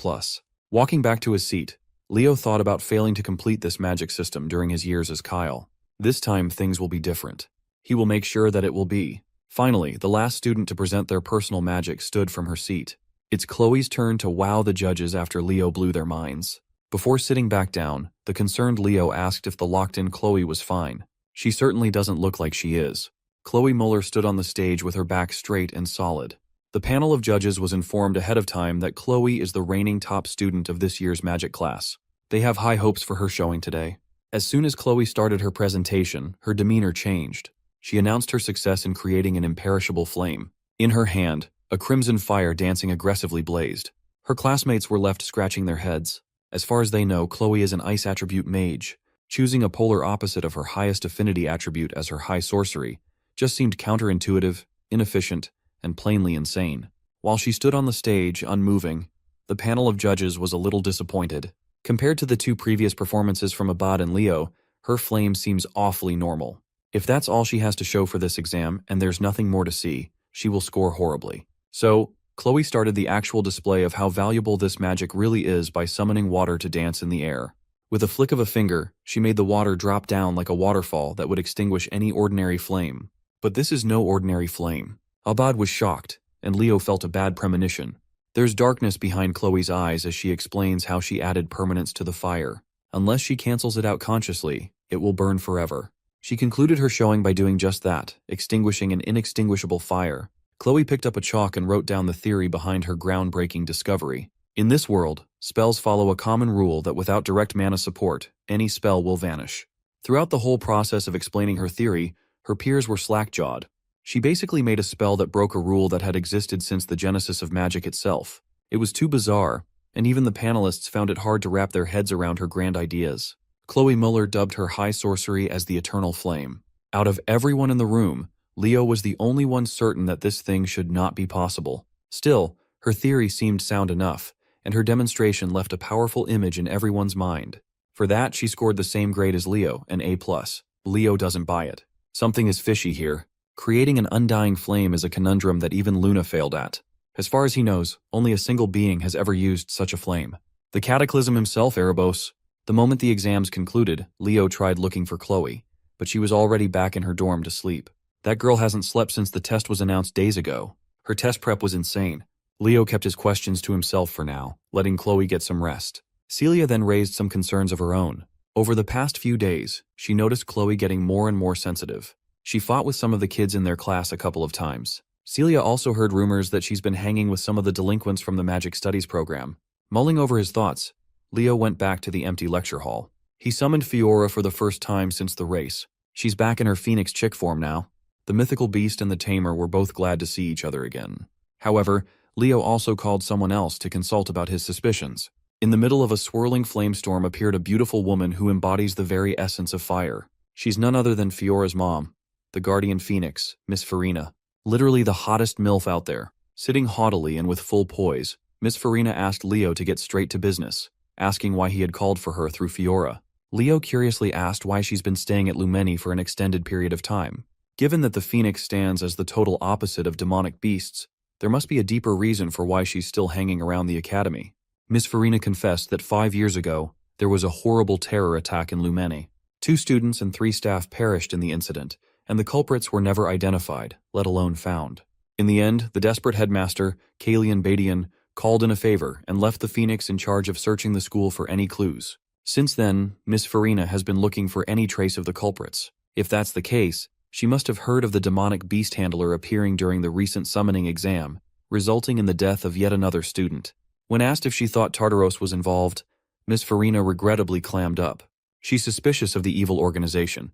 Walking back to his seat, Leo thought about failing to complete this magic system during his years as Kyle. This time things will be different. He will make sure that it will be. Finally, the last student to present their personal magic stood from her seat. It's Chloe's turn to wow the judges after Leo blew their minds. Before sitting back down, the concerned Leo asked if the locked-in Chloe was fine. She certainly doesn't look like she is. Chloe Muller stood on the stage with her back straight and solid. The panel of judges was informed ahead of time that Chloe is the reigning top student of this year's magic class. They have high hopes for her showing today. As soon as Chloe started her presentation, her demeanor changed. She announced her success in creating an imperishable flame. In her hand, a crimson fire dancing aggressively blazed. Her classmates were left scratching their heads. As far as they know, Chloe is an ice attribute mage. Choosing a polar opposite of her highest affinity attribute as her high sorcery just seemed counterintuitive, inefficient, and plainly insane. While she stood on the stage, unmoving, the panel of judges was a little disappointed. Compared to the two previous performances from Abad and Leo, her flame seems awfully normal. If that's all she has to show for this exam and there's nothing more to see, she will score horribly. So, Chloe started the actual display of how valuable this magic really is by summoning water to dance in the air. With a flick of a finger, she made the water drop down like a waterfall that would extinguish any ordinary flame. But this is no ordinary flame. Abad was shocked, and Leo felt a bad premonition. There's darkness behind Chloe's eyes as she explains how she added permanence to the fire. Unless she cancels it out consciously, it will burn forever. She concluded her showing by doing just that, extinguishing an inextinguishable fire. Chloe picked up a chalk and wrote down the theory behind her groundbreaking discovery. In this world, spells follow a common rule that without direct mana support, any spell will vanish. Throughout the whole process of explaining her theory, her peers were slack-jawed. She basically made a spell that broke a rule that had existed since the genesis of magic itself. It was too bizarre, and even the panelists found it hard to wrap their heads around her grand ideas. Chloe Muller dubbed her high sorcery as the Eternal Flame. Out of everyone in the room, Leo was the only one certain that this thing should not be possible. Still, her theory seemed sound enough, and her demonstration left a powerful image in everyone's mind. For that, she scored the same grade as Leo, an A+. Leo doesn't buy it. Something is fishy here. Creating an undying flame is a conundrum that even Luna failed at. As far as he knows, only a single being has ever used such a flame. The Cataclysm himself, Erebos. The moment the exams concluded, Leo tried looking for Chloe, but she was already back in her dorm to sleep. That girl hasn't slept since the test was announced days ago. Her test prep was insane. Leo kept his questions to himself for now, letting Chloe get some rest. Celia then raised some concerns of her own. Over the past few days, she noticed Chloe getting more and more sensitive. She fought with some of the kids in their class a couple of times. Celia also heard rumors that she's been hanging with some of the delinquents from the Magic Studies program. Mulling over his thoughts, Leo went back to the empty lecture hall. He summoned Fiora for the first time since the race. She's back in her Phoenix chick form now. The mythical beast and the tamer were both glad to see each other again. However, Leo also called someone else to consult about his suspicions. In the middle of a swirling flamestorm appeared a beautiful woman who embodies the very essence of fire. She's none other than Fiora's mom, the guardian phoenix, Miss Farina. Literally the hottest MILF out there. Sitting haughtily and with full poise, Miss Farina asked Leo to get straight to business, asking why he had called for her through Fiora. Leo curiously asked why she's been staying at Lumeni for an extended period of time. Given that the Phoenix stands as the total opposite of demonic beasts, there must be a deeper reason for why she's still hanging around the academy. Miss Farina confessed that 5 years ago, there was a horrible terror attack in Lumeni. 2 students and 3 staff perished in the incident, and the culprits were never identified, let alone found. In the end, the desperate headmaster, Kalian Badian, called in a favor and left the Phoenix in charge of searching the school for any clues. Since then, Miss Farina has been looking for any trace of the culprits. If that's the case, she must have heard of the demonic beast handler appearing during the recent summoning exam, resulting in the death of yet another student. When asked if she thought Tartaros was involved, Miss Farina regrettably clammed up. She's suspicious of the evil organization,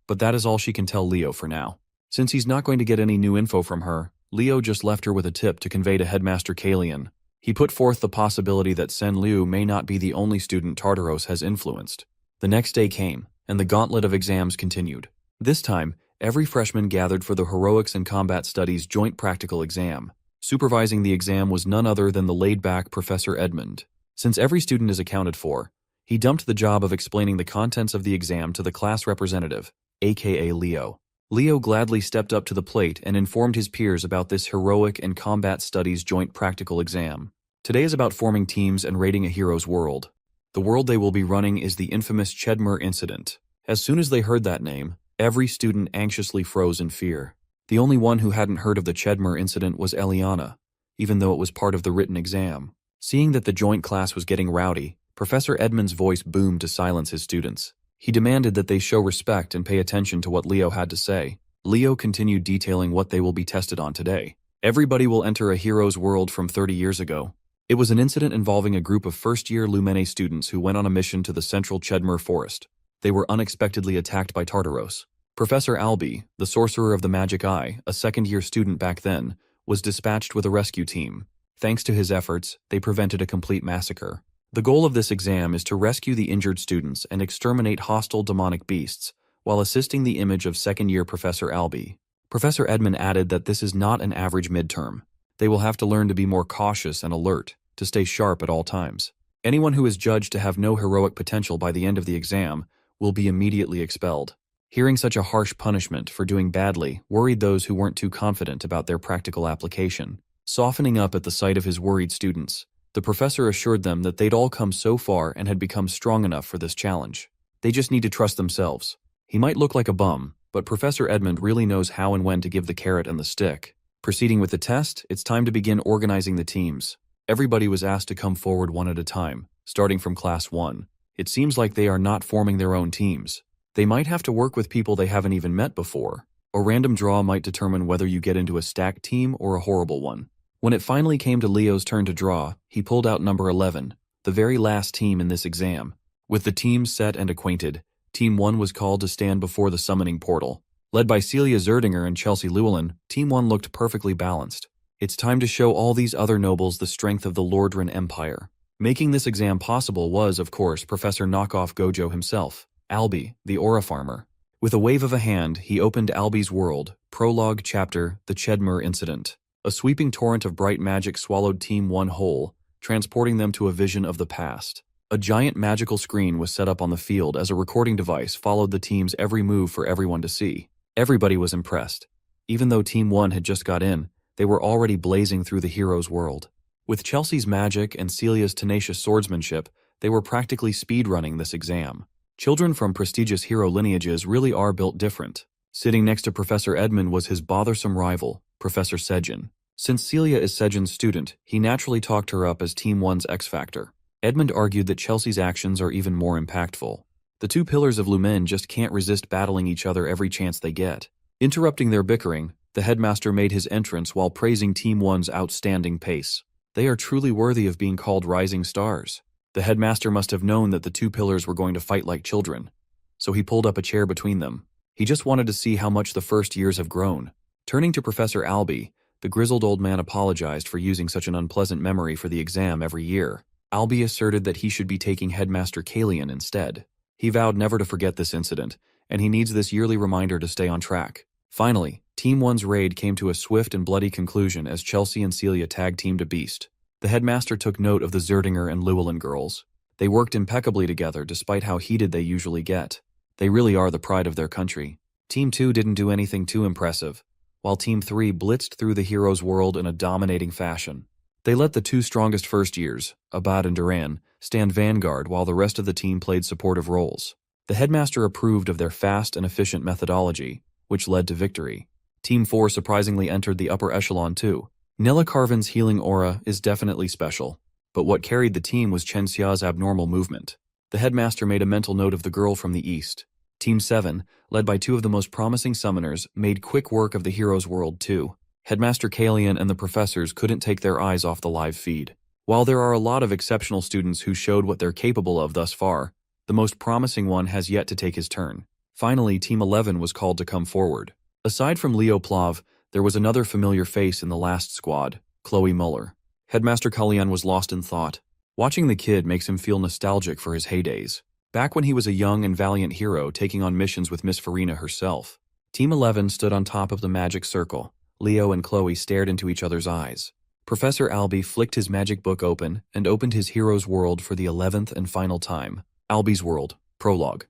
but that is all she can tell Leo for now. Since he's not going to get any new info from her, Leo just left her with a tip to convey to Headmaster Kalian. He put forth the possibility that Sen Liu may not be the only student Tartaros has influenced. The next day came, and the gauntlet of exams continued. This time, every freshman gathered for the Heroics and Combat Studies joint practical exam. Supervising the exam was none other than the laid-back Professor Edmund. Since every student is accounted for, he dumped the job of explaining the contents of the exam to the class representative, aka Leo. Leo gladly stepped up to the plate and informed his peers about this Heroic and Combat Studies joint practical exam. Today is about forming teams and raiding a hero's world. The world they will be running is the infamous Chedmer incident. As soon as they heard that name, every student anxiously froze in fear. The only one who hadn't heard of the Chedmer incident was Eliana, even though it was part of the written exam. Seeing that the joint class was getting rowdy, Professor Edmund's voice boomed to silence his students. He demanded that they show respect and pay attention to what Leo had to say. Leo continued detailing what they will be tested on today. Everybody will enter a hero's world from 30 years ago. It was an incident involving a group of first-year Lumene students who went on a mission to the central Chedmer forest. They were unexpectedly attacked by Tartaros. Professor Albi, the sorcerer of the magic eye, a second-year student back then, was dispatched with a rescue team. Thanks to his efforts, they prevented a complete massacre. The goal of this exam is to rescue the injured students and exterminate hostile demonic beasts, while assisting the image of second-year Professor Albi. Professor Edmund added that this is not an average midterm. They will have to learn to be more cautious and alert, to stay sharp at all times. Anyone who is judged to have no heroic potential by the end of the exam will be immediately expelled. Hearing such a harsh punishment for doing badly worried those who weren't too confident about their practical application. Softening up at the sight of his worried students, the professor assured them that they'd all come so far and had become strong enough for this challenge. They just need to trust themselves. He might look like a bum, but Professor Edmund really knows how and when to give the carrot and the stick. Proceeding with the test, it's time to begin organizing the teams. Everybody was asked to come forward one at a time, starting from Class 1. It seems like they are not forming their own teams. They might have to work with people they haven't even met before. A random draw might determine whether you get into a stacked team or a horrible one. When it finally came to Leo's turn to draw, he pulled out number 11, the very last team in this exam. With the teams set and acquainted, Team 1 was called to stand before the summoning portal. Led by Celia Zerdinger and Chelsea Llewellyn, Team 1 looked perfectly balanced. It's time to show all these other nobles the strength of the Lordran Empire. Making this exam possible was, of course, Professor Knockoff Gojo himself, Albi, the Aura Farmer. With a wave of a hand, he opened Albi's world, prologue chapter, the Chedmer Incident. A sweeping torrent of bright magic swallowed Team 1 whole, transporting them to a vision of the past. A giant magical screen was set up on the field as a recording device followed the team's every move for everyone to see. Everybody was impressed. Even though Team 1 had just got in, they were already blazing through the hero's world. With Chelsea's magic and Celia's tenacious swordsmanship, they were practically speedrunning this exam. Children from prestigious hero lineages really are built different. Sitting next to Professor Edmund was his bothersome rival, Professor Sejin. Since Celia is Sejin's student, he naturally talked her up as Team 1's X-Factor. Edmund argued that Chelsea's actions are even more impactful. The two pillars of Lumen just can't resist battling each other every chance they get. Interrupting their bickering, the headmaster made his entrance while praising Team 1's outstanding pace. They are truly worthy of being called rising stars. The headmaster must have known that the two pillars were going to fight like children, so he pulled up a chair between them. He just wanted to see how much the first years have grown. Turning to Professor Albi, the grizzled old man apologized for using such an unpleasant memory for the exam every year. Albi asserted that he should be taking Headmaster Kalian instead. He vowed never to forget this incident, and he needs this yearly reminder to stay on track. Finally, Team 1's raid came to a swift and bloody conclusion as Chelsea and Celia tag-teamed a beast. The headmaster took note of the Zerdinger and Llewellyn girls. They worked impeccably together despite how heated they usually get. They really are the pride of their country. Team 2 didn't do anything too impressive, while Team 3 blitzed through the hero's world in a dominating fashion. They let the two strongest first years, Abad and Duran, stand vanguard while the rest of the team played supportive roles. The headmaster approved of their fast and efficient methodology, which led to victory. Team 4 surprisingly entered the upper echelon too. Nilla Carvin's healing aura is definitely special, but what carried the team was Chen Xia's abnormal movement. The headmaster made a mental note of the girl from the east. Team 7, led by two of the most promising summoners, made quick work of the hero's world too. Headmaster Kalian and the professors couldn't take their eyes off the live feed. While there are a lot of exceptional students who showed what they're capable of thus far, the most promising one has yet to take his turn. Finally, Team 11 was called to come forward. Aside from Leo Plav, There was another familiar face in the last squad, Chloe Muller. Headmaster Kalyan was lost in thought. Watching the kid makes him feel nostalgic for his heydays. Back when he was a young and valiant hero taking on missions with Miss Farina herself. Team 11 stood on top of the magic circle. Leo and Chloe stared into each other's eyes. Professor Albie flicked his magic book open and opened his hero's world for the 11th and final time. Albie's World, Prologue.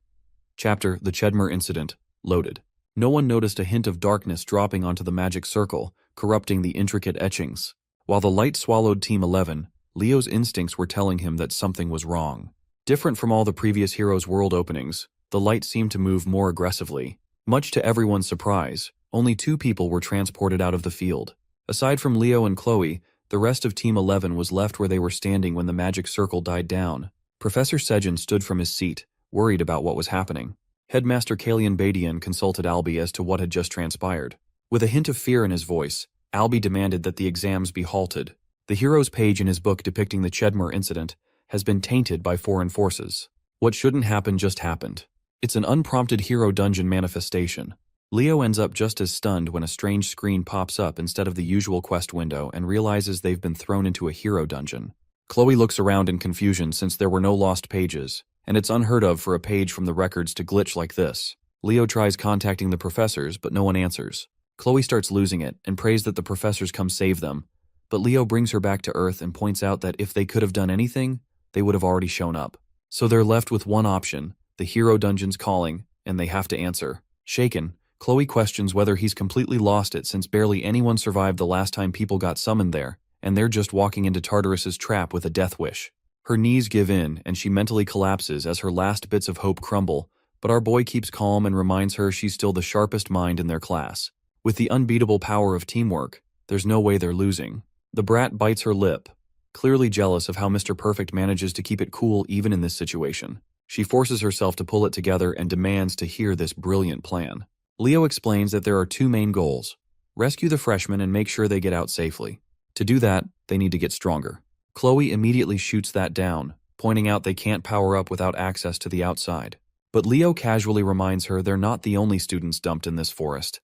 Chapter, The Chedmer Incident, loaded. No one noticed a hint of darkness dropping onto the magic circle, corrupting the intricate etchings. While the light swallowed Team 11, Leo's instincts were telling him that something was wrong. Different from all the previous hero's world openings, the light seemed to move more aggressively. Much to everyone's surprise, only 2 people were transported out of the field. Aside from Leo and Chloe, the rest of Team 11 was left where they were standing when the magic circle died down. Professor Sejin stood from his seat, worried about what was happening. Headmaster Kalian Badian consulted Albie as to what had just transpired. With a hint of fear in his voice, Albie demanded that the exams be halted. The hero's page in his book depicting the Chedmer incident has been tainted by foreign forces. What shouldn't happen just happened. It's an unprompted hero dungeon manifestation. Leo ends up just as stunned when a strange screen pops up instead of the usual quest window and realizes they've been thrown into a hero dungeon. Chloe looks around in confusion since there were no lost pages, and it's unheard of for a page from the records to glitch like this. Leo tries contacting the professors, but no one answers. Chloe starts losing it and prays that the professors come save them, but Leo brings her back to Earth and points out that if they could have done anything, they would have already shown up. So they're left with one option, the hero dungeon's calling, and they have to answer. Shaken, Chloe questions whether he's completely lost it since barely anyone survived the last time people got summoned there, and they're just walking into Tartarus's trap with a death wish. Her knees give in, and she mentally collapses as her last bits of hope crumble, but our boy keeps calm and reminds her she's still the sharpest mind in their class. With the unbeatable power of teamwork, there's no way they're losing. The brat bites her lip, clearly jealous of how Mr. Perfect manages to keep it cool even in this situation. She forces herself to pull it together and demands to hear this brilliant plan. Leo explains that there are 2 main goals: rescue the freshmen and make sure they get out safely. To do that, they need to get stronger. Chloe immediately shoots that down, pointing out they can't power up without access to the outside. But Leo casually reminds her they're not the only students dumped in this forest,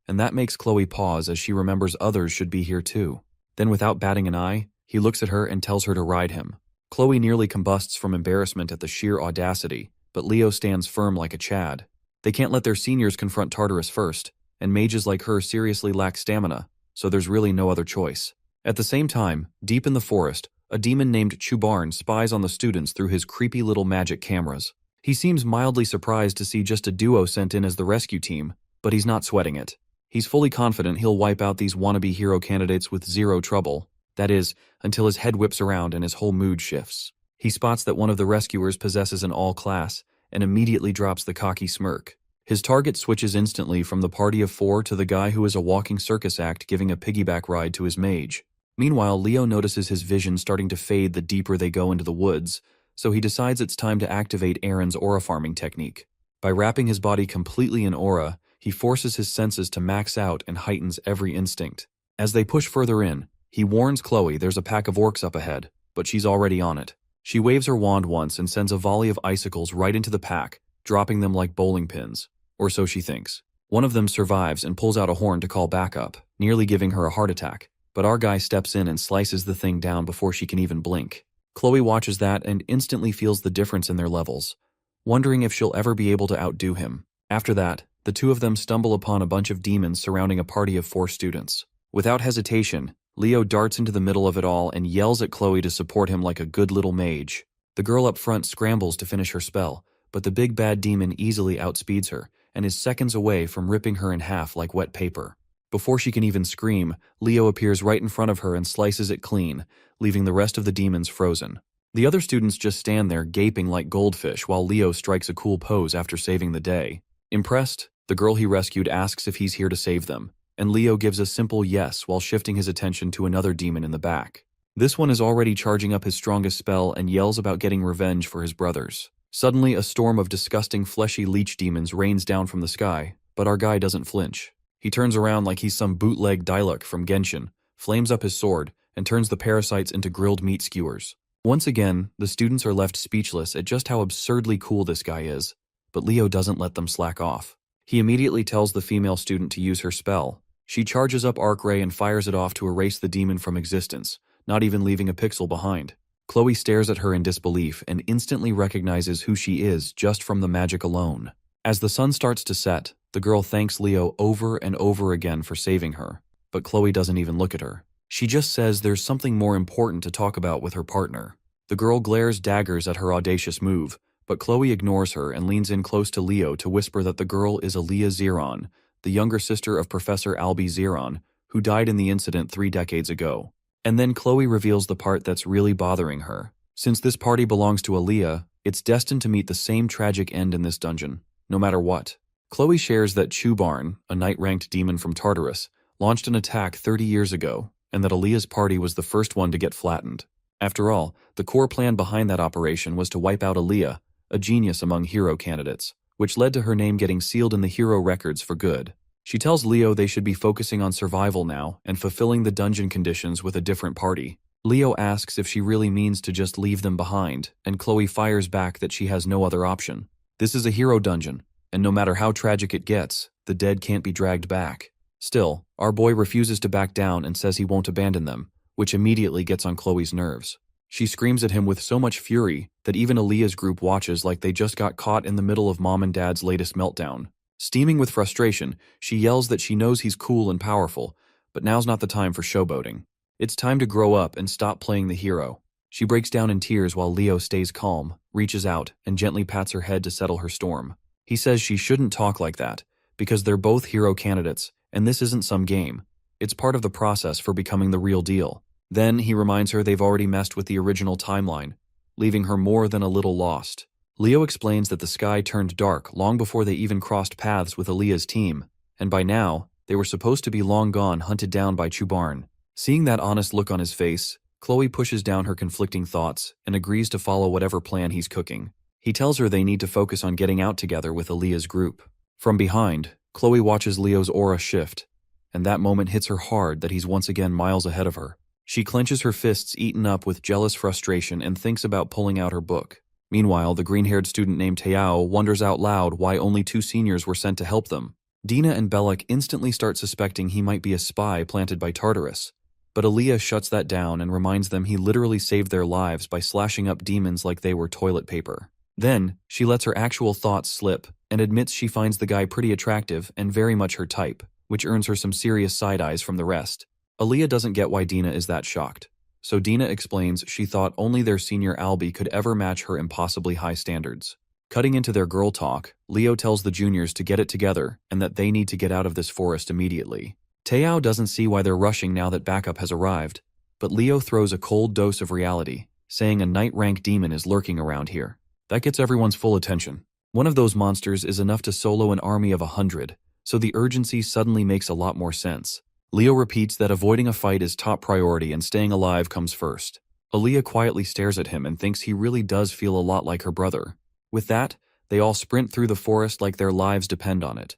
and that makes Chloe pause as she remembers others should be here too. Then without batting an eye, he looks at her and tells her to ride him. Chloe nearly combusts from embarrassment at the sheer audacity, but Leo stands firm like a Chad. They can't let their seniors confront Tartarus first, and mages like her seriously lack stamina, so there's really no other choice. At the same time, deep in the forest, a demon named Chubarn spies on the students through his creepy little magic cameras. He seems mildly surprised to see just a duo sent in as the rescue team, but he's not sweating it. He's fully confident he'll wipe out these wannabe hero candidates with zero trouble. That is, until his head whips around and his whole mood shifts. He spots that one of the rescuers possesses an all-class, and immediately drops the cocky smirk. His target switches instantly from the party of 4 to the guy who is a walking circus act giving a piggyback ride to his mage. Meanwhile, Leo notices his vision starting to fade the deeper they go into the woods, so he decides it's time to activate Aaron's aura farming technique. By wrapping his body completely in aura, he forces his senses to max out and heightens every instinct. As they push further in, he warns Chloe there's a pack of orcs up ahead, but she's already on it. She waves her wand once and sends a volley of icicles right into the pack, dropping them like bowling pins. Or so she thinks. One of them survives and pulls out a horn to call backup, nearly giving her a heart attack. But our guy steps in and slices the thing down before she can even blink. Chloe watches that and instantly feels the difference in their levels, wondering if she'll ever be able to outdo him. After that, the 2 of them stumble upon a bunch of demons surrounding a party of 4 students. Without hesitation, Leo darts into the middle of it all and yells at Chloe to support him like a good little mage. The girl up front scrambles to finish her spell, but the big bad demon easily outspeeds her and is seconds away from ripping her in half like wet paper. Before she can even scream, Leo appears right in front of her and slices it clean, leaving the rest of the demons frozen. The other students just stand there gaping like goldfish while Leo strikes a cool pose after saving the day. Impressed, the girl he rescued asks if he's here to save them, and Leo gives a simple yes while shifting his attention to another demon in the back. This one is already charging up his strongest spell and yells about getting revenge for his brothers. Suddenly, a storm of disgusting fleshy leech demons rains down from the sky, but our guy doesn't flinch. He turns around like he's some bootleg Diluc from Genshin, flames up his sword, and turns the parasites into grilled meat skewers. Once again, the students are left speechless at just how absurdly cool this guy is, but Leo doesn't let them slack off. He immediately tells the female student to use her spell, She charges up Arc Ray and fires it off to erase the demon from existence, not even leaving a pixel behind. Chloe stares at her in disbelief and instantly recognizes who she is just from the magic alone. As the sun starts to set, the girl thanks Leo over and over again for saving her, but Chloe doesn't even look at her. She just says there's something more important to talk about with her partner. The girl glares daggers at her audacious move, but Chloe ignores her and leans in close to Leo to whisper that the girl is Aaliyah Zeron, the younger sister of Professor Albie Zeron, who died in the incident 3 decades ago. And then Chloe reveals the part that's really bothering her. Since this party belongs to Aaliyah, it's destined to meet the same tragic end in this dungeon, no matter what. Chloe shares that Chubarn, a knight-ranked demon from Tartarus, launched an attack 30 years ago, and that Aaliyah's party was the first one to get flattened. After all, the core plan behind that operation was to wipe out Aaliyah, a genius among hero candidates, which led to her name getting sealed in the hero records for good. She tells Leo they should be focusing on survival now and fulfilling the dungeon conditions with a different party. Leo asks if she really means to just leave them behind, and Chloe fires back that she has no other option. This is a hero dungeon, and no matter how tragic it gets, the dead can't be dragged back. Still, our boy refuses to back down and says he won't abandon them, which immediately gets on Chloe's nerves. She screams at him with so much fury that even Aaliyah's group watches like they just got caught in the middle of Mom and Dad's latest meltdown. Steaming with frustration, she yells that she knows he's cool and powerful, but now's not the time for showboating. It's time to grow up and stop playing the hero. She breaks down in tears while Leo stays calm, reaches out, and gently pats her head to settle her storm. He says she shouldn't talk like that, because they're both hero candidates, and this isn't some game. It's part of the process for becoming the real deal. Then he reminds her they've already messed with the original timeline, leaving her more than a little lost. Leo explains that the sky turned dark long before they even crossed paths with Aaliyah's team, and by now, they were supposed to be long gone, hunted down by Chubarn. Seeing that honest look on his face, Chloe pushes down her conflicting thoughts and agrees to follow whatever plan he's cooking. He tells her they need to focus on getting out together with Aaliyah's group. From behind, Chloe watches Leo's aura shift, and that moment hits her hard that he's once again miles ahead of her. She clenches her fists, eaten up with jealous frustration, and thinks about pulling out her book. Meanwhile, the green-haired student named Teao wonders out loud why only 2 seniors were sent to help them. Dina and Belloc instantly start suspecting he might be a spy planted by Tartarus, but Aaliyah shuts that down and reminds them he literally saved their lives by slashing up demons like they were toilet paper. Then, she lets her actual thoughts slip and admits she finds the guy pretty attractive and very much her type, which earns her some serious side-eyes from the rest. Aaliyah doesn't get why Dina is that shocked, so Dina explains she thought only their senior Albie could ever match her impossibly high standards. Cutting into their girl talk, Leo tells the juniors to get it together and that they need to get out of this forest immediately. Teao doesn't see why they're rushing now that backup has arrived, but Leo throws a cold dose of reality, saying a knight-rank demon is lurking around here. That gets everyone's full attention. One of those monsters is enough to solo an army of 100, so the urgency suddenly makes a lot more sense. Leo repeats that avoiding a fight is top priority and staying alive comes first. Aaliyah quietly stares at him and thinks he really does feel a lot like her brother. With that, they all sprint through the forest like their lives depend on it.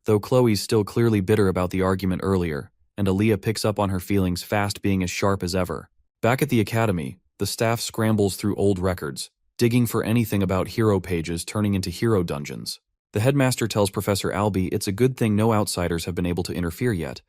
Though Chloe's still clearly bitter about the argument earlier, and Aaliyah picks up on her feelings fast, being as sharp as ever. Back at the academy, the staff scrambles through old records, digging for anything about hero pages turning into hero dungeons. The headmaster tells Professor Albie it's a good thing no outsiders have been able to interfere yet,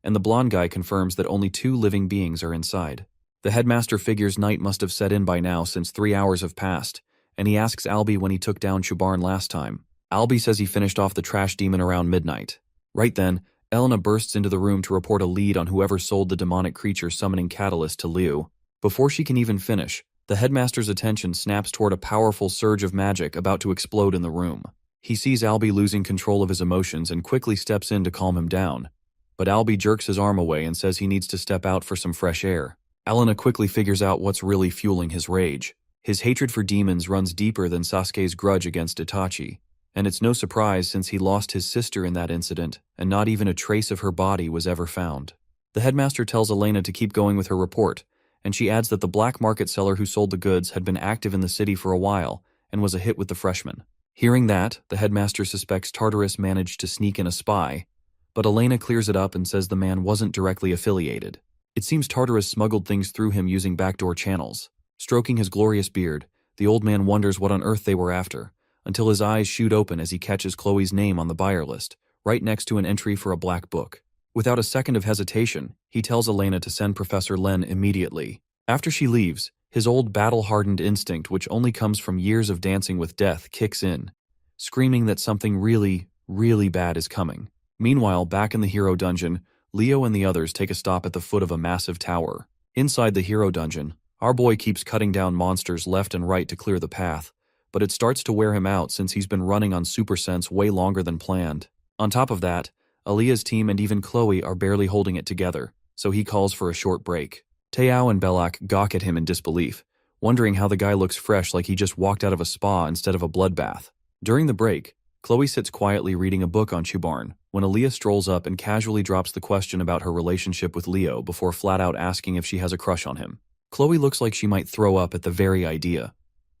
and the blonde guy confirms that only 2 living beings are inside. The headmaster figures night must have set in by now since 3 hours have passed, and he asks Albie when he took down Chubarn last time. Albie says he finished off the trash demon around midnight. Right then, Elena bursts into the room to report a lead on whoever sold the demonic creature summoning catalyst to Liu. Before she can even finish, the headmaster's attention snaps toward a powerful surge of magic about to explode in the room. He sees Albie losing control of his emotions and quickly steps in to calm him down. But Albie jerks his arm away and says he needs to step out for some fresh air. Elena quickly figures out what's really fueling his rage. His hatred for demons runs deeper than Sasuke's grudge against Itachi, and it's no surprise since he lost his sister in that incident, and not even a trace of her body was ever found. The headmaster tells Elena to keep going with her report, and she adds that the black market seller who sold the goods had been active in the city for a while and was a hit with the freshmen. Hearing that, the headmaster suspects Tartarus managed to sneak in a spy, but Elena clears it up and says the man wasn't directly affiliated. It seems Tartarus smuggled things through him using backdoor channels. Stroking his glorious beard, the old man wonders what on earth they were after, until his eyes shoot open as he catches Chloe's name on the buyer list, right next to an entry for a black book. Without a second of hesitation, he tells Elena to send Professor Len immediately. After she leaves, his old battle-hardened instinct, which only comes from years of dancing with death, kicks in, screaming that something really, really bad is coming. Meanwhile, back in the hero dungeon, Leo and the others take a stop at the foot of a massive tower. Inside the hero dungeon, our boy keeps cutting down monsters left and right to clear the path, but it starts to wear him out since he's been running on Super Sense way longer than planned. On top of that, Aaliyah's team and even Chloe are barely holding it together, so he calls for a short break. Teao and Belak gawk at him in disbelief, wondering how the guy looks fresh like he just walked out of a spa instead of a bloodbath. During the break, Chloe sits quietly reading a book on Chubarn when Aaliyah strolls up and casually drops the question about her relationship with Leo before flat out asking if she has a crush on him. Chloe looks like she might throw up at the very idea,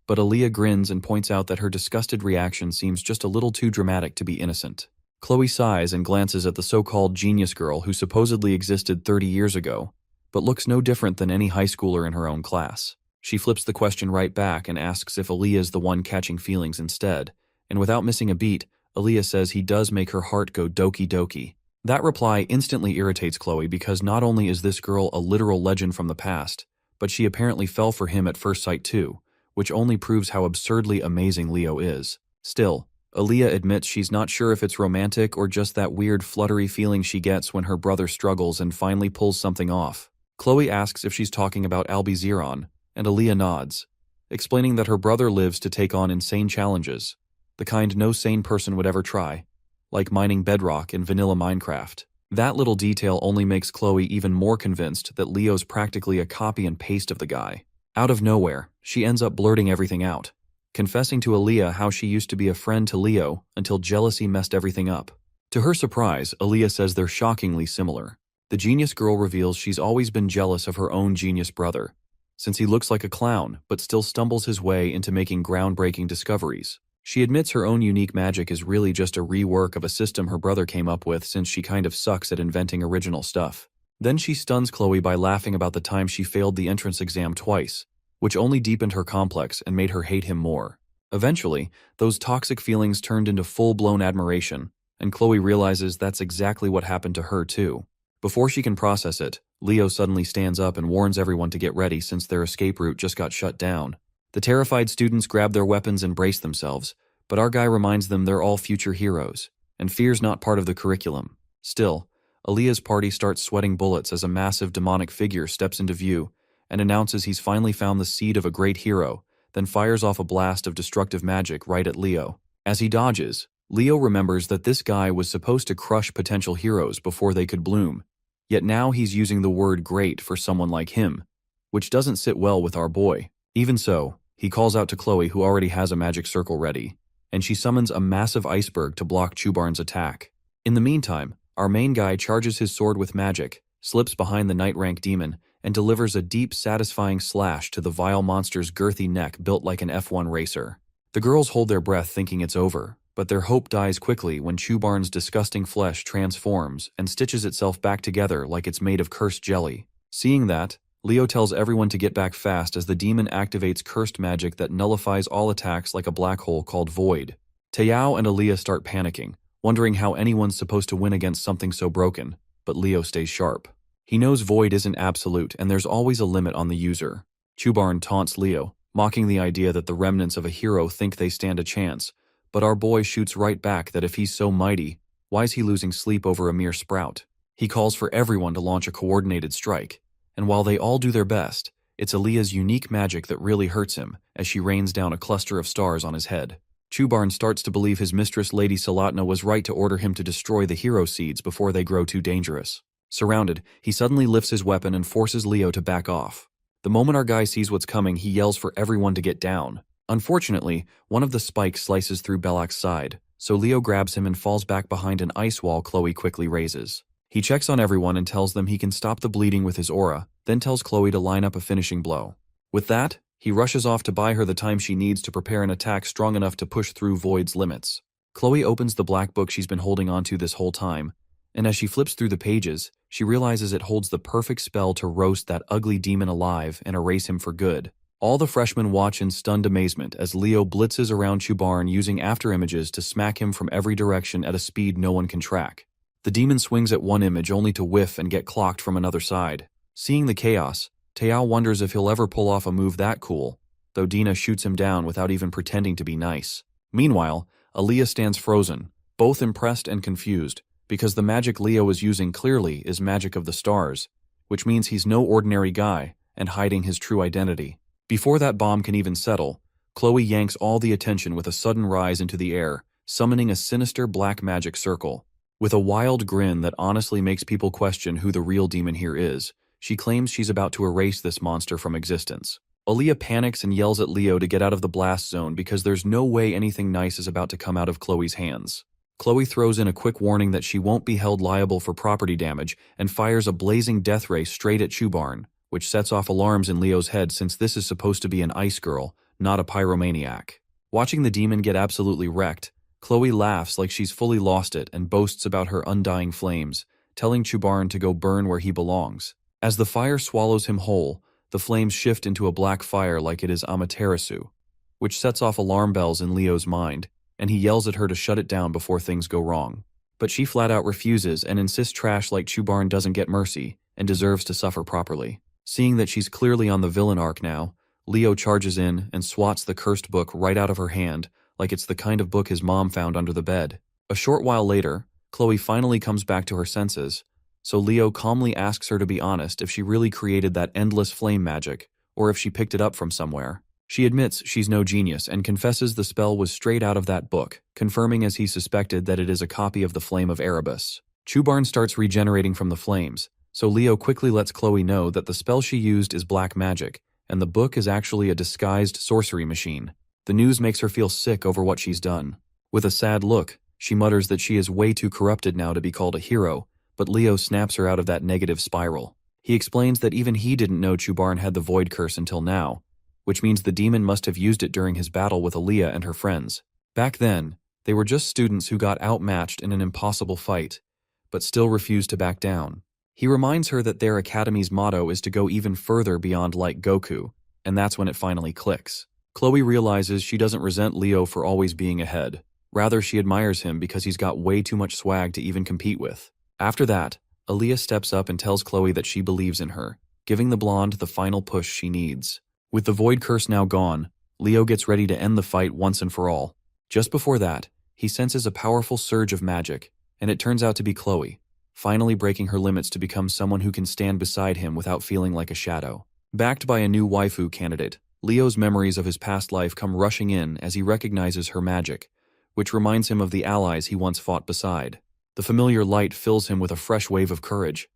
but Aaliyah grins and points out that her disgusted reaction seems just a little too dramatic to be innocent. Chloe sighs and glances at the so-called genius girl who supposedly existed 30 years ago, but looks no different than any high schooler in her own class. She flips the question right back and asks if Aaliyah is the one catching feelings instead, and without missing a beat, Aaliyah says he does make her heart go doki doki. That reply instantly irritates Chloe because not only is this girl a literal legend from the past, but she apparently fell for him at first sight too, which only proves how absurdly amazing Leo is. Still, Aaliyah admits she's not sure if it's romantic or just that weird fluttery feeling she gets when her brother struggles and finally pulls something off. Chloe asks if she's talking about Albiziron, and Aaliyah nods, explaining that her brother lives to take on insane challenges, the kind no sane person would ever try, like mining bedrock in vanilla Minecraft. That little detail only makes Chloe even more convinced that Leo's practically a copy and paste of the guy. Out of nowhere, she ends up blurting everything out, confessing to Aaliyah how she used to be a friend to Leo until jealousy messed everything up. To her surprise, Aaliyah says they're shockingly similar. The genius girl reveals she's always been jealous of her own genius brother, since he looks like a clown but still stumbles his way into making groundbreaking discoveries. She admits her own unique magic is really just a rework of a system her brother came up with since she kind of sucks at inventing original stuff. Then she stuns Chloe by laughing about the time she failed the entrance exam twice, which only deepened her complex and made her hate him more. Eventually, those toxic feelings turned into full-blown admiration, and Chloe realizes that's exactly what happened to her too. Before she can process it, Leo suddenly stands up and warns everyone to get ready since their escape route just got shut down. The terrified students grab their weapons and brace themselves, but our guy reminds them they're all future heroes, and fear's not part of the curriculum. Still, Aaliyah's party starts sweating bullets as a massive demonic figure steps into view and announces he's finally found the seed of a great hero, then fires off a blast of destructive magic right at Leo. As he dodges, Leo remembers that this guy was supposed to crush potential heroes before they could bloom, yet now he's using the word great for someone like him, which doesn't sit well with our boy. Even so, he calls out to Chloe, who already has a magic circle ready, and she summons a massive iceberg to block Chubarn's attack. In the meantime, our main guy charges his sword with magic, slips behind the Knight rank demon, and delivers a deep, satisfying slash to the vile monster's girthy neck built like an F1 racer. The girls hold their breath thinking it's over, but their hope dies quickly when Chubarn's disgusting flesh transforms and stitches itself back together like it's made of cursed jelly. Seeing that, Leo tells everyone to get back fast as the demon activates cursed magic that nullifies all attacks like a black hole called Void. Teao and Aaliyah start panicking, wondering how anyone's supposed to win against something so broken, but Leo stays sharp. He knows Void isn't absolute and there's always a limit on the user. Chubarn taunts Leo, mocking the idea that the remnants of a hero think they stand a chance, but our boy shoots right back that if he's so mighty, why's he losing sleep over a mere sprout? He calls for everyone to launch a coordinated strike, and while they all do their best, it's Aaliyah's unique magic that really hurts him as she rains down a cluster of stars on his head. Chubarn starts to believe his mistress Lady Salatna was right to order him to destroy the hero seeds before they grow too dangerous. Surrounded, he suddenly lifts his weapon and forces Leo to back off. The moment our guy sees what's coming, he yells for everyone to get down. Unfortunately, one of the spikes slices through Belak's side, so Leo grabs him and falls back behind an ice wall Chloe quickly raises. He checks on everyone and tells them he can stop the bleeding with his aura, then tells Chloe to line up a finishing blow. With that, he rushes off to buy her the time she needs to prepare an attack strong enough to push through Void's limits. Chloe opens the black book she's been holding onto this whole time, and as she flips through the pages, she realizes it holds the perfect spell to roast that ugly demon alive and erase him for good. All the freshmen watch in stunned amazement as Leo blitzes around Chubarn using afterimages to smack him from every direction at a speed no one can track. The demon swings at one image only to whiff and get clocked from another side. Seeing the chaos, Tao wonders if he'll ever pull off a move that cool, though Dina shoots him down without even pretending to be nice. Meanwhile, Aaliyah stands frozen, both impressed and confused, because the magic Leo is using clearly is magic of the stars, which means he's no ordinary guy and hiding his true identity. Before that bomb can even settle, Chloe yanks all the attention with a sudden rise into the air, summoning a sinister black magic circle. With a wild grin that honestly makes people question who the real demon here is, she claims she's about to erase this monster from existence. Aaliyah panics and yells at Leo to get out of the blast zone because there's no way anything nice is about to come out of Chloe's hands. Chloe throws in a quick warning that she won't be held liable for property damage and fires a blazing death ray straight at Chubarn, which sets off alarms in Leo's head since this is supposed to be an ice girl, not a pyromaniac. Watching the demon get absolutely wrecked, Chloe laughs like she's fully lost it and boasts about her undying flames, telling Chubarn to go burn where he belongs. As the fire swallows him whole, the flames shift into a black fire like it is Amaterasu, which sets off alarm bells in Leo's mind, and he yells at her to shut it down before things go wrong. But she flat out refuses and insists trash like Chubarn doesn't get mercy and deserves to suffer properly. Seeing that she's clearly on the villain arc now, Leo charges in and swats the cursed book right out of her hand like it's the kind of book his mom found under the bed. A short while later, Chloe finally comes back to her senses, so Leo calmly asks her to be honest if she really created that endless flame magic, or if she picked it up from somewhere. She admits she's no genius and confesses the spell was straight out of that book, confirming as he suspected that it is a copy of the Flame of Erebus. Chubarn starts regenerating from the flames, so Leo quickly lets Chloe know that the spell she used is black magic, and the book is actually a disguised sorcery machine. The news makes her feel sick over what she's done. With a sad look, she mutters that she is way too corrupted now to be called a hero, but Leo snaps her out of that negative spiral. He explains that even he didn't know Chubarn had the Void Curse until now, which means the demon must have used it during his battle with Aaliyah and her friends. Back then, they were just students who got outmatched in an impossible fight, but still refused to back down. He reminds her that their academy's motto is to go even further beyond like Goku, and that's when it finally clicks. Chloe realizes she doesn't resent Leo for always being ahead. Rather, she admires him because he's got way too much swag to even compete with. After that, Aaliyah steps up and tells Chloe that she believes in her, giving the blonde the final push she needs. With the Void Curse now gone, Leo gets ready to end the fight once and for all. Just before that, he senses a powerful surge of magic, and it turns out to be Chloe, finally breaking her limits to become someone who can stand beside him without feeling like a shadow. Backed by a new waifu candidate, Leo's memories of his past life come rushing in as he recognizes her magic, which reminds him of the allies he once fought beside. The familiar light fills him with a fresh wave of courage.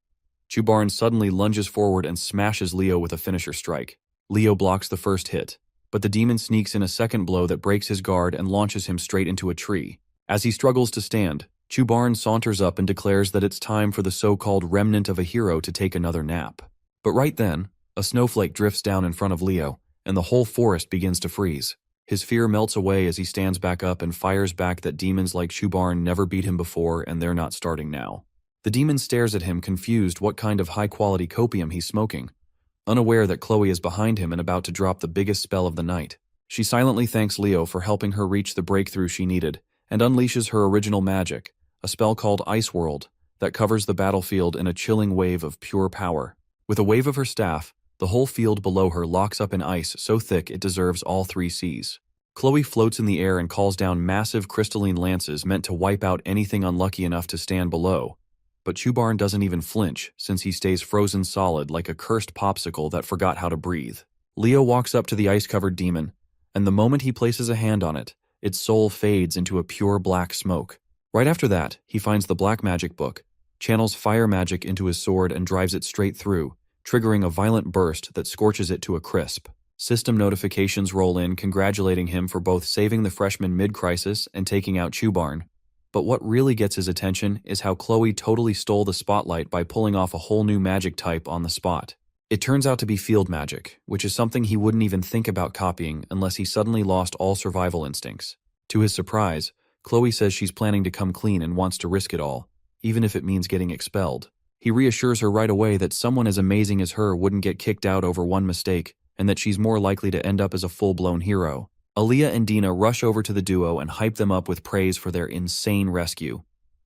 Chubarn suddenly lunges forward and smashes Leo with a finisher strike. Leo blocks the first hit, but the demon sneaks in a second blow that breaks his guard and launches him straight into a tree. As he struggles to stand, Chubarn saunters up and declares that it's time for the so-called remnant of a hero to take another nap. But right then, a snowflake drifts down in front of Leo, and the whole forest begins to freeze. His fear melts away as he stands back up and fires back that demons like Chubarn never beat him before and they're not starting now. The demon stares at him confused what kind of high-quality copium he's smoking, unaware that Chloe is behind him and about to drop the biggest spell of the night. She silently thanks Leo for helping her reach the breakthrough she needed and unleashes her original magic, a spell called Ice World, that covers the battlefield in a chilling wave of pure power. With a wave of her staff, the whole field below her locks up in ice so thick it deserves all three seas. Chloe floats in the air and calls down massive crystalline lances meant to wipe out anything unlucky enough to stand below. But Chubarn doesn't even flinch, since he stays frozen solid like a cursed popsicle that forgot how to breathe. Leo walks up to the ice-covered demon, and the moment he places a hand on it, its soul fades into a pure black smoke. Right after that, he finds the black magic book, channels fire magic into his sword and drives it straight through, triggering a violent burst that scorches it to a crisp. System notifications roll in congratulating him for both saving the freshman mid-crisis and taking out Chubarn. But what really gets his attention is how Chloe totally stole the spotlight by pulling off a whole new magic type on the spot. It turns out to be field magic, which is something he wouldn't even think about copying unless he suddenly lost all survival instincts. To his surprise, Chloe says she's planning to come clean and wants to risk it all, even if it means getting expelled. He reassures her right away that someone as amazing as her wouldn't get kicked out over one mistake, and that she's more likely to end up as a full-blown hero. Aaliyah and Dina rush over to the duo and hype them up with praise for their insane rescue.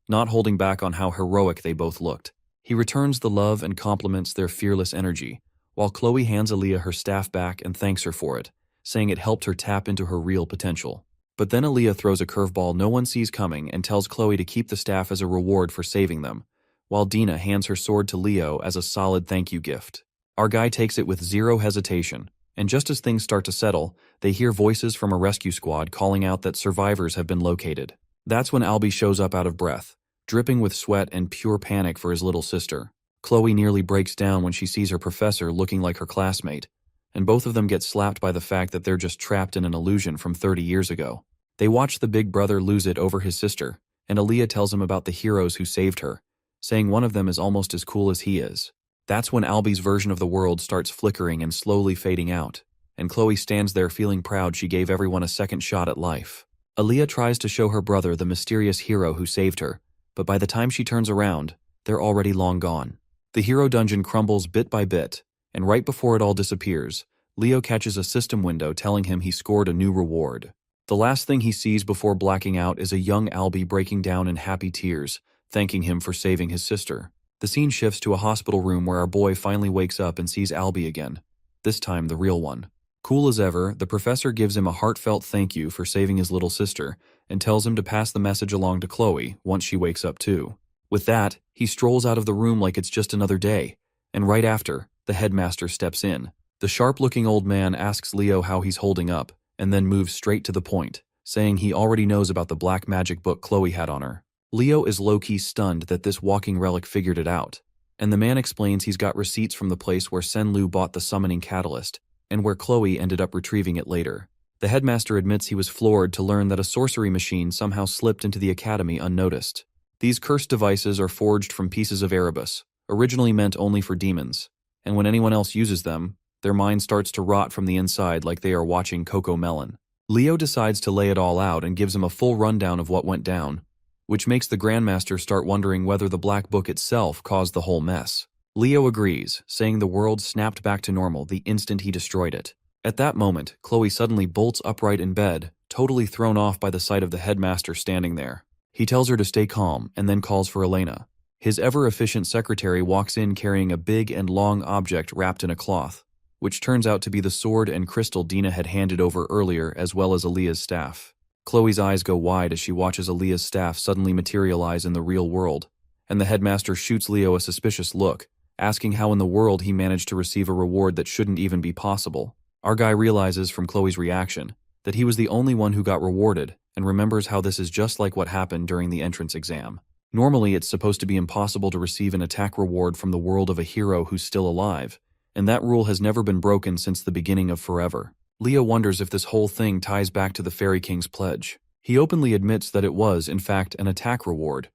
not holding back on how heroic they both looked. He returns the love and compliments their fearless energy, while Chloe hands Aaliyah her staff back and thanks her for it, saying it helped her tap into her real potential. But then Aaliyah throws a curveball no one sees coming and tells Chloe to keep the staff as a reward for saving them, while Dina hands her sword to Leo as a solid thank you gift. Our guy takes it with zero hesitation, and just as things start to settle, they hear voices from a rescue squad calling out that survivors have been located. That's when Albie shows up out of breath, dripping with sweat and pure panic for his little sister. Chloe nearly breaks down when she sees her professor looking like her classmate, and both of them get slapped by the fact that they're just trapped in an illusion from 30 years ago. They watch the big brother lose it over his sister, and Aaliyah tells him about the heroes who saved her, saying one of them is almost as cool as he is. That's when Albie's version of the world starts flickering and slowly fading out, and Chloe stands there feeling proud she gave everyone a second shot at life. Aaliyah tries to show her brother the mysterious hero who saved her, but by the time she turns around, they're already long gone. The hero dungeon crumbles bit by bit, and right before it all disappears, Leo catches a system window telling him he scored a new reward. The last thing he sees before blacking out is a young Albie breaking down in happy tears, thanking him for saving his sister. The scene shifts to a hospital room where our boy finally wakes up and sees Albie again, this time the real one. Cool as ever, the professor gives him a heartfelt thank you for saving his little sister and tells him to pass the message along to Chloe once she wakes up too. With that, he strolls out of the room like it's just another day, and right after, the headmaster steps in. The sharp-looking old man asks Leo how he's holding up, and then moves straight to the point, saying he already knows about the black magic book Chloe had on her. Leo is low-key stunned that this walking relic figured it out, and the man explains he's got receipts from the place where Senlu bought the summoning catalyst, and where Chloe ended up retrieving it later. The headmaster admits he was floored to learn that a sorcery machine somehow slipped into the academy unnoticed. These cursed devices are forged from pieces of Erebus, originally meant only for demons, and when anyone else uses them, their mind starts to rot from the inside like they are watching Coco Melon. Leo decides to lay it all out and gives him a full rundown of what went down, which makes the Grandmaster start wondering whether the Black Book itself caused the whole mess. Leo agrees, saying the world snapped back to normal the instant he destroyed it. At that moment, Chloe suddenly bolts upright in bed, totally thrown off by the sight of the headmaster standing there. He tells her to stay calm and then calls for Elena. His ever-efficient secretary walks in carrying a big and long object wrapped in a cloth, which turns out to be the sword and crystal Dina had handed over earlier, as well as Aaliyah's staff. Chloe's eyes go wide as she watches Aaliyah's staff suddenly materialize in the real world, and the headmaster shoots Leo a suspicious look, asking how in the world he managed to receive a reward that shouldn't even be possible. Our guy realizes from Chloe's reaction that he was the only one who got rewarded, and remembers how this is just like what happened during the entrance exam. Normally, it's supposed to be impossible to receive an attack reward from the world of a hero who's still alive, and that rule has never been broken since the beginning of forever. Leo wonders if this whole thing ties back to the Fairy King's pledge. He openly admits that it was, in fact, an attack reward,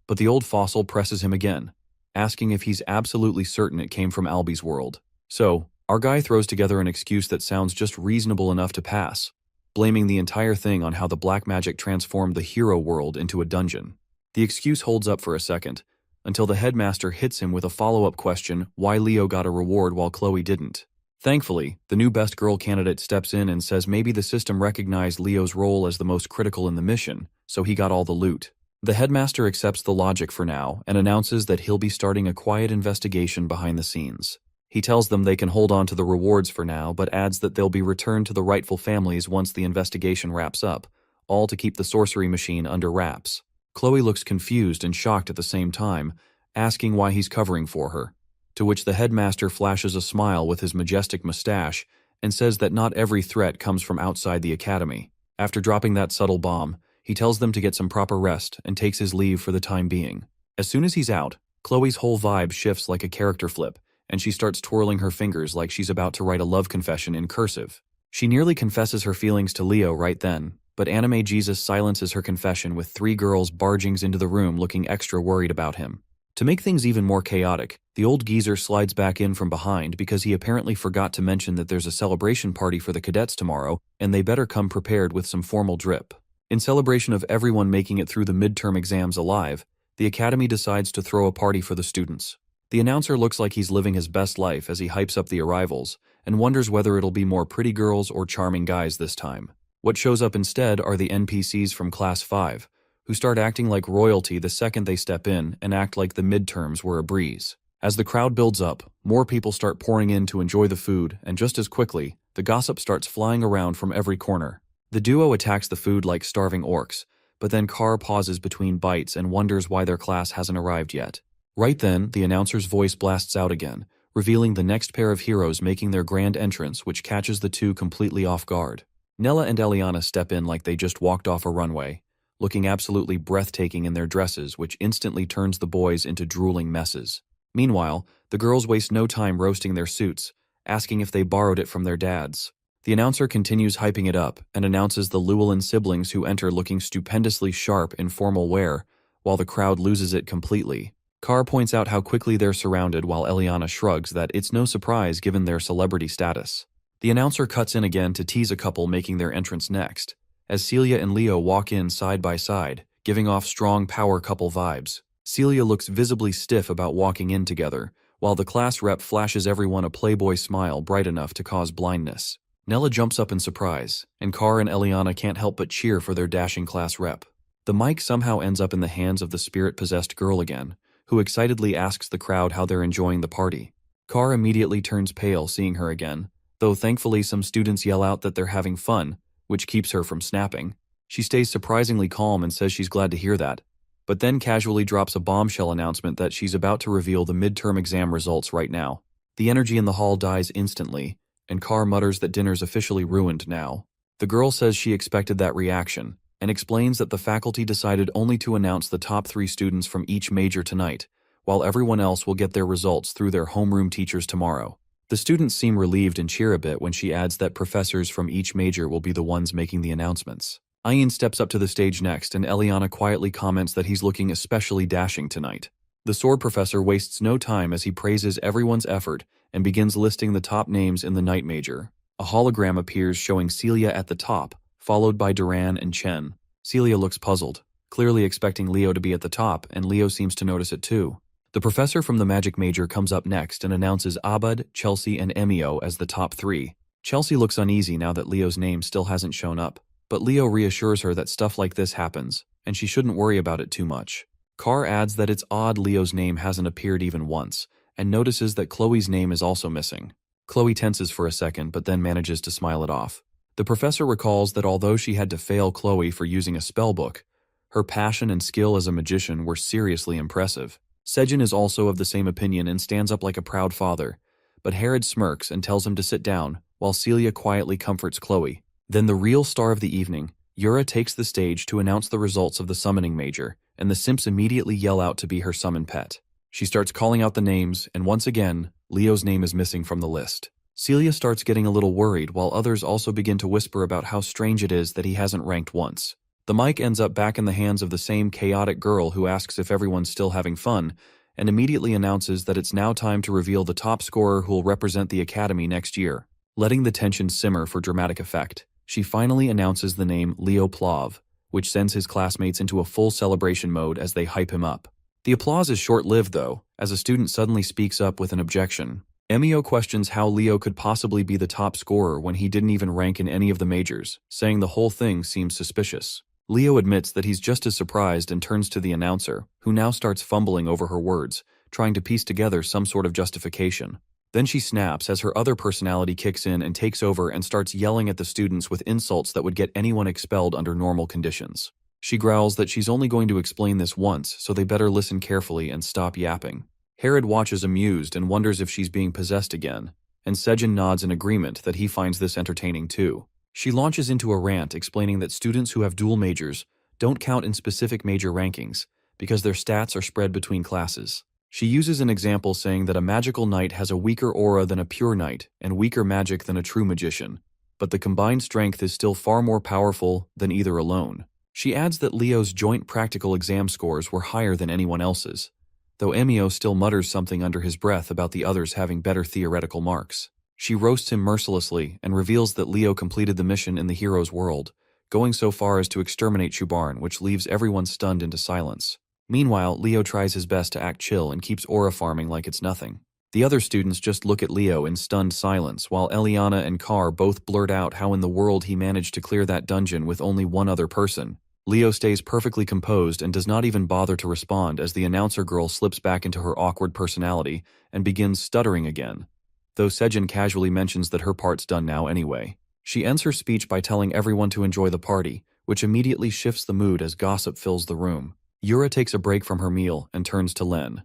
but the old fossil presses him again, asking if he's absolutely certain it came from Albie's world. So, our guy throws together an excuse that sounds just reasonable enough to pass, blaming the entire thing on how the black magic transformed the hero world into a dungeon. The excuse holds up for a second, until the headmaster hits him with a follow-up question why Leo got a reward while Chloe didn't. Thankfully, the new best girl candidate steps in and says maybe the system recognized Leo's role as the most critical in the mission, so he got all the loot. The headmaster accepts the logic for now and announces that he'll be starting a quiet investigation behind the scenes. He tells them they can hold on to the rewards for now, but adds that they'll be returned to the rightful families once the investigation wraps up, all to keep the sorcery machine under wraps. Chloe looks confused and shocked at the same time, asking why he's covering for her, to which the headmaster flashes a smile with his majestic mustache and says that not every threat comes from outside the academy. After dropping that subtle bomb, he tells them to get some proper rest and takes his leave for the time being. As soon as he's out, Chloe's whole vibe shifts like a character flip, and she starts twirling her fingers like she's about to write a love confession in cursive. She nearly confesses her feelings to Leo right then, but Anime Jesus silences her confession with 3 girls barging into the room looking extra worried about him. To make things even more chaotic, the old geezer slides back in from behind because he apparently forgot to mention that there's a celebration party for the cadets tomorrow and they better come prepared with some formal drip. In celebration of everyone making it through the midterm exams alive, the academy decides to throw a party for the students. The announcer looks like he's living his best life as he hypes up the arrivals and wonders whether it'll be more pretty girls or charming guys this time. What shows up instead are the NPCs from Class 5, who start acting like royalty the second they step in and act like the midterms were a breeze. As the crowd builds up, more people start pouring in to enjoy the food, and just as quickly, the gossip starts flying around from every corner. The duo attacks the food like starving orcs, but then Carr pauses between bites and wonders why their class hasn't arrived yet. Right then, the announcer's voice blasts out again, revealing the next pair of heroes making their grand entrance, which catches the two completely off guard. Nella and Eliana step in like they just walked off a runway, looking absolutely breathtaking in their dresses, which instantly turns the boys into drooling messes. Meanwhile, the girls waste no time roasting their suits, asking if they borrowed it from their dads. The announcer continues hyping it up and announces the Llewellyn siblings who enter looking stupendously sharp in formal wear, while the crowd loses it completely. Carr points out how quickly they're surrounded while Eliana shrugs that it's no surprise given their celebrity status. The announcer cuts in again to tease a couple making their entrance next, as Celia and Leo walk in side by side, giving off strong power couple vibes. Celia looks visibly stiff about walking in together, while the class rep flashes everyone a playboy smile bright enough to cause blindness. Nella jumps up in surprise, and Carr and Eliana can't help but cheer for their dashing class rep. The mic somehow ends up in the hands of the spirit-possessed girl again, who excitedly asks the crowd how they're enjoying the party. Carr immediately turns pale seeing her again, though thankfully some students yell out that they're having fun, which keeps her from snapping. She stays surprisingly calm and says she's glad to hear that, but then casually drops a bombshell announcement that she's about to reveal the midterm exam results right now. The energy in the hall dies instantly, and Carr mutters that dinner's officially ruined now. The girl says she expected that reaction, and explains that the faculty decided only to announce the top 3 students from each major tonight, while everyone else will get their results through their homeroom teachers tomorrow. The students seem relieved and cheer a bit when she adds that professors from each major will be the ones making the announcements. Ayin steps up to the stage next, and Eliana quietly comments that he's looking especially dashing tonight. The sword professor wastes no time as he praises everyone's effort and begins listing the top names in the night major. A hologram appears showing Celia at the top, followed by Duran and Chen. Celia looks puzzled, clearly expecting Leo to be at the top, and Leo seems to notice it too. The professor from the magic major comes up next and announces Abud, Chelsea, and Emio as the top 3. Chelsea looks uneasy now that Leo's name still hasn't shown up, but Leo reassures her that stuff like this happens, and she shouldn't worry about it too much. Carr adds that it's odd Leo's name hasn't appeared even once, and notices that Chloe's name is also missing. Chloe tenses for a second but then manages to smile it off. The professor recalls that although she had to fail Chloe for using a spellbook, her passion and skill as a magician were seriously impressive. Sejin is also of the same opinion and stands up like a proud father, but Herod smirks and tells him to sit down, while Celia quietly comforts Chloe. Then the real star of the evening, Yura takes the stage to announce the results of the summoning major, and the simps immediately yell out to be her summon pet. She starts calling out the names, and once again, Leo's name is missing from the list. Celia starts getting a little worried, while others also begin to whisper about how strange it is that he hasn't ranked once. The mic ends up back in the hands of the same chaotic girl who asks if everyone's still having fun, and immediately announces that it's now time to reveal the top scorer who will represent the academy next year. Letting the tension simmer for dramatic effect, she finally announces the name Leo Plav, which sends his classmates into a full celebration mode as they hype him up. The applause is short-lived though, as a student suddenly speaks up with an objection. Emio questions how Leo could possibly be the top scorer when he didn't even rank in any of the majors, saying the whole thing seems suspicious. Leo admits that he's just as surprised and turns to the announcer, who now starts fumbling over her words, trying to piece together some sort of justification. Then she snaps as her other personality kicks in and takes over and starts yelling at the students with insults that would get anyone expelled under normal conditions. She growls that she's only going to explain this once, so they better listen carefully and stop yapping. Herod watches amused and wonders if she's being possessed again, and Sejin nods in agreement that he finds this entertaining too. She launches into a rant explaining that students who have dual majors don't count in specific major rankings because their stats are spread between classes. She uses an example saying that a magical knight has a weaker aura than a pure knight and weaker magic than a true magician, but the combined strength is still far more powerful than either alone. She adds that Leo's joint practical exam scores were higher than anyone else's, though Emio still mutters something under his breath about the others having better theoretical marks. She roasts him mercilessly and reveals that Leo completed the mission in the hero's world, going so far as to exterminate Shubarn, which leaves everyone stunned into silence. Meanwhile, Leo tries his best to act chill and keeps aura farming like it's nothing. The other students just look at Leo in stunned silence, while Eliana and Carr both blurt out how in the world he managed to clear that dungeon with only one other person. Leo stays perfectly composed and does not even bother to respond as the announcer girl slips back into her awkward personality and begins stuttering again, though Sejin casually mentions that her part's done now anyway. She ends her speech by telling everyone to enjoy the party, which immediately shifts the mood as gossip fills the room. Yura takes a break from her meal and turns to Len,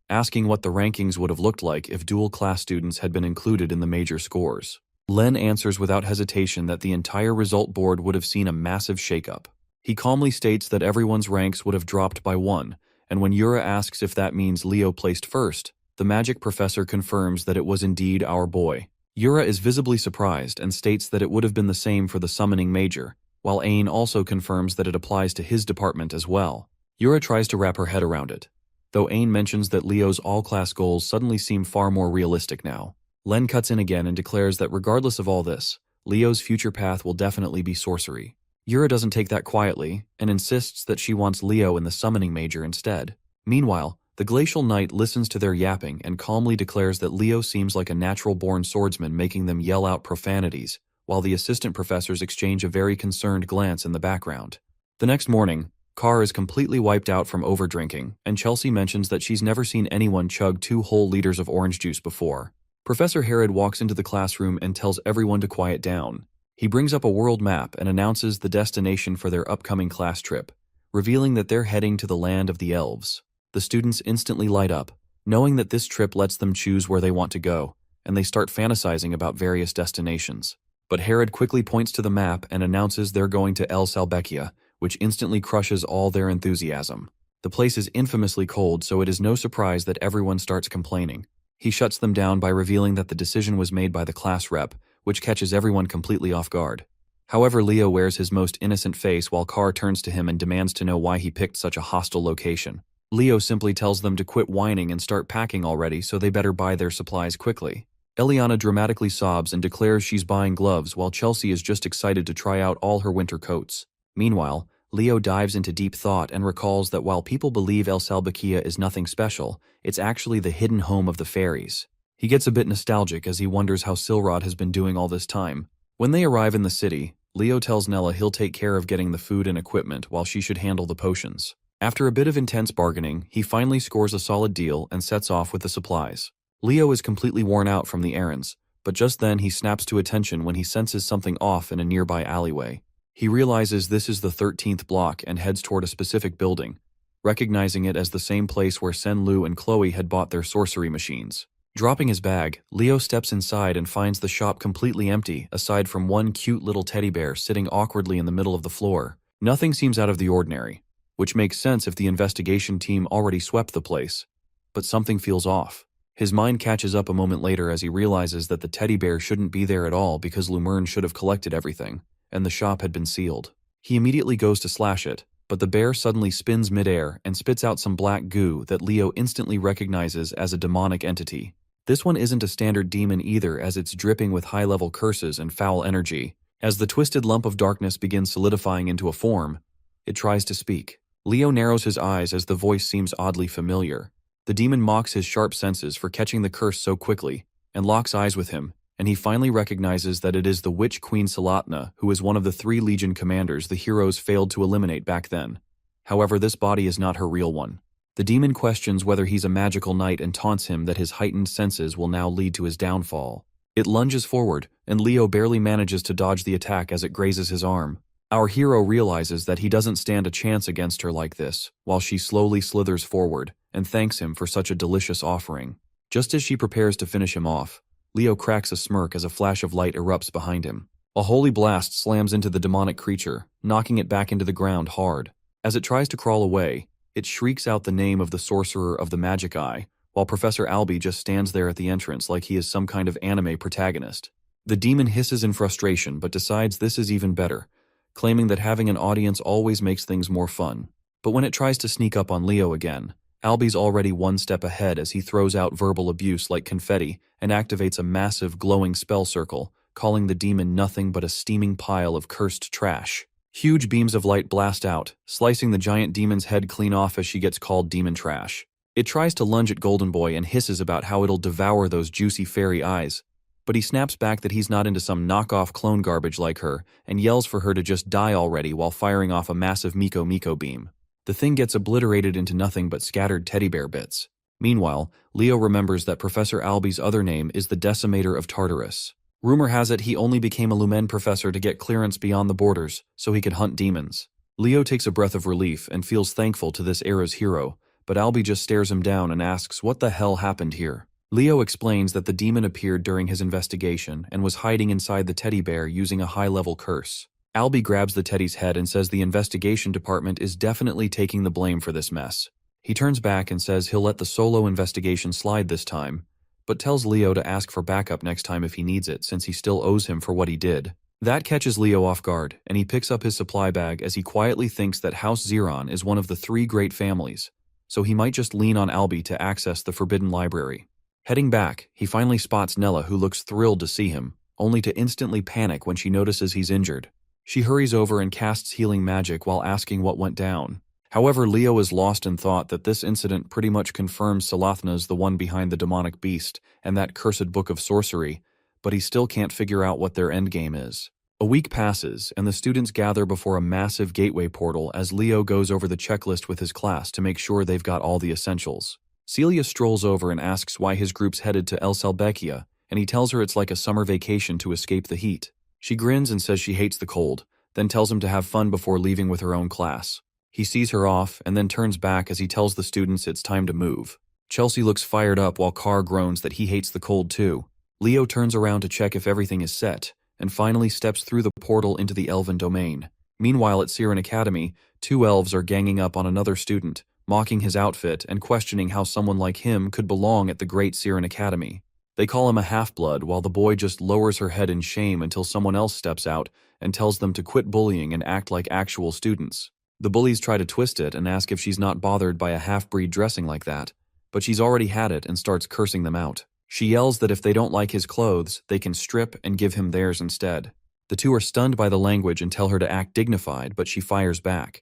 asking what the rankings would have looked like if dual-class students had been included in the major scores. Len answers without hesitation that the entire result board would have seen a massive shakeup. He calmly states that everyone's ranks would have dropped by 1, and when Yura asks if that means Leo placed first, the magic professor confirms that it was indeed our boy. Yura is visibly surprised and states that it would have been the same for the summoning major, while Ain also confirms that it applies to his department as well. Yura tries to wrap her head around it, though Ain mentions that Leo's all-class goals suddenly seem far more realistic now. Len cuts in again and declares that regardless of all this, Leo's future path will definitely be sorcery. Yura doesn't take that quietly and insists that she wants Leo in the summoning major instead. Meanwhile, the Glacial Knight listens to their yapping and calmly declares that Leo seems like a natural-born swordsman, making them yell out profanities, while the assistant professors exchange a very concerned glance in the background. The next morning, Carr is completely wiped out from overdrinking, and Chelsea mentions that she's never seen anyone chug 2 whole liters of orange juice before. Professor Herod walks into the classroom and tells everyone to quiet down. He brings up a world map and announces the destination for their upcoming class trip, revealing that they're heading to the land of the elves. The students instantly light up, knowing that this trip lets them choose where they want to go, and they start fantasizing about various destinations. But Herod quickly points to the map and announces they're going to El Salbecchia, which instantly crushes all their enthusiasm. The place is infamously cold, so it is no surprise that everyone starts complaining. He shuts them down by revealing that the decision was made by the class rep, which catches everyone completely off guard. However, Leo wears his most innocent face while Carr turns to him and demands to know why he picked such a hostile location. Leo simply tells them to quit whining and start packing already, so they better buy their supplies quickly. Eliana dramatically sobs and declares she's buying gloves, while Chelsea is just excited to try out all her winter coats. Meanwhile, Leo dives into deep thought and recalls that while people believe El Salbecchia is nothing special, it's actually the hidden home of the fairies. He gets a bit nostalgic as he wonders how Silrod has been doing all this time. When they arrive in the city, Leo tells Nella he'll take care of getting the food and equipment while she should handle the potions. After a bit of intense bargaining, he finally scores a solid deal and sets off with the supplies. Leo is completely worn out from the errands, but just then he snaps to attention when he senses something off in a nearby alleyway. He realizes this is the 13th block and heads toward a specific building, recognizing it as the same place where Senlu and Chloe had bought their sorcery machines. Dropping his bag, Leo steps inside and finds the shop completely empty, aside from one cute little teddy bear sitting awkwardly in the middle of the floor. Nothing seems out of the ordinary, which makes sense if the investigation team already swept the place. But something feels off. His mind catches up a moment later as he realizes that the teddy bear shouldn't be there at all because Lumerne should have collected everything, and the shop had been sealed. He immediately goes to slash it, but the bear suddenly spins midair and spits out some black goo that Leo instantly recognizes as a demonic entity. This one isn't a standard demon either, as it's dripping with high-level curses and foul energy. As the twisted lump of darkness begins solidifying into a form, it tries to speak. Leo narrows his eyes as the voice seems oddly familiar. The demon mocks his sharp senses for catching the curse so quickly, and locks eyes with him, and he finally recognizes that it is the witch Queen Salatna, who is one of the 3 Legion commanders the heroes failed to eliminate back then. However, this body is not her real one. The demon questions whether he's a magical knight and taunts him that his heightened senses will now lead to his downfall. It lunges forward, and Leo barely manages to dodge the attack as it grazes his arm. Our hero realizes that he doesn't stand a chance against her like this, while she slowly slithers forward and thanks him for such a delicious offering. Just as she prepares to finish him off, Leo cracks a smirk as a flash of light erupts behind him. A holy blast slams into the demonic creature, knocking it back into the ground hard. As it tries to crawl away, it shrieks out the name of the sorcerer of the magic eye, while Professor Albie just stands there at the entrance like he is some kind of anime protagonist. The demon hisses in frustration but decides this is even better, claiming that having an audience always makes things more fun. But when it tries to sneak up on Leo again, Albie's already one step ahead as he throws out verbal abuse like confetti and activates a massive glowing spell circle, calling the demon nothing but a steaming pile of cursed trash. Huge beams of light blast out, slicing the giant demon's head clean off as she gets called demon trash. It tries to lunge at Golden Boy and hisses about how it'll devour those juicy fairy eyes, but he snaps back that he's not into some knockoff clone garbage like her and yells for her to just die already while firing off a massive Miko Miko beam. The thing gets obliterated into nothing but scattered teddy bear bits. Meanwhile, Leo remembers that Professor Alby's other name is the Decimator of Tartarus. Rumor has it he only became a Lumen professor to get clearance beyond the borders so he could hunt demons. Leo takes a breath of relief and feels thankful to this era's hero, but Alby just stares him down and asks what the hell happened here. Leo explains that the demon appeared during his investigation and was hiding inside the teddy bear using a high-level curse. Alby grabs the teddy's head and says the investigation department is definitely taking the blame for this mess. He turns back and says he'll let the solo investigation slide this time, but tells Leo to ask for backup next time if he needs it since he still owes him for what he did. That catches Leo off guard, and he picks up his supply bag as he quietly thinks that House Xeron is one of the 3 great families, so he might just lean on Alby to access the Forbidden Library. Heading back, he finally spots Nella, who looks thrilled to see him, only to instantly panic when she notices he's injured. She hurries over and casts healing magic while asking what went down. However, Leo is lost in thought that this incident pretty much confirms Salathna's the one behind the demonic beast and that cursed book of sorcery, but he still can't figure out what their endgame is. A week passes, and the students gather before a massive gateway portal as Leo goes over the checklist with his class to make sure they've got all the essentials. Celia strolls over and asks why his group's headed to El Salbecchia, and he tells her it's like a summer vacation to escape the heat. She grins and says she hates the cold, then tells him to have fun before leaving with her own class. He sees her off and then turns back as he tells the students it's time to move. Chelsea looks fired up while Carr groans that he hates the cold too. Leo turns around to check if everything is set, and finally steps through the portal into the Elven domain. Meanwhile at Siren Academy, 2 elves are ganging up on another student, mocking his outfit and questioning how someone like him could belong at the Great Siren Academy. They call him a half-blood while the boy just lowers her head in shame until someone else steps out and tells them to quit bullying and act like actual students. The bullies try to twist it and ask if she's not bothered by a half-breed dressing like that, but she's already had it and starts cursing them out. She yells that if they don't like his clothes, they can strip and give him theirs instead. The 2 are stunned by the language and tell her to act dignified, but she fires back,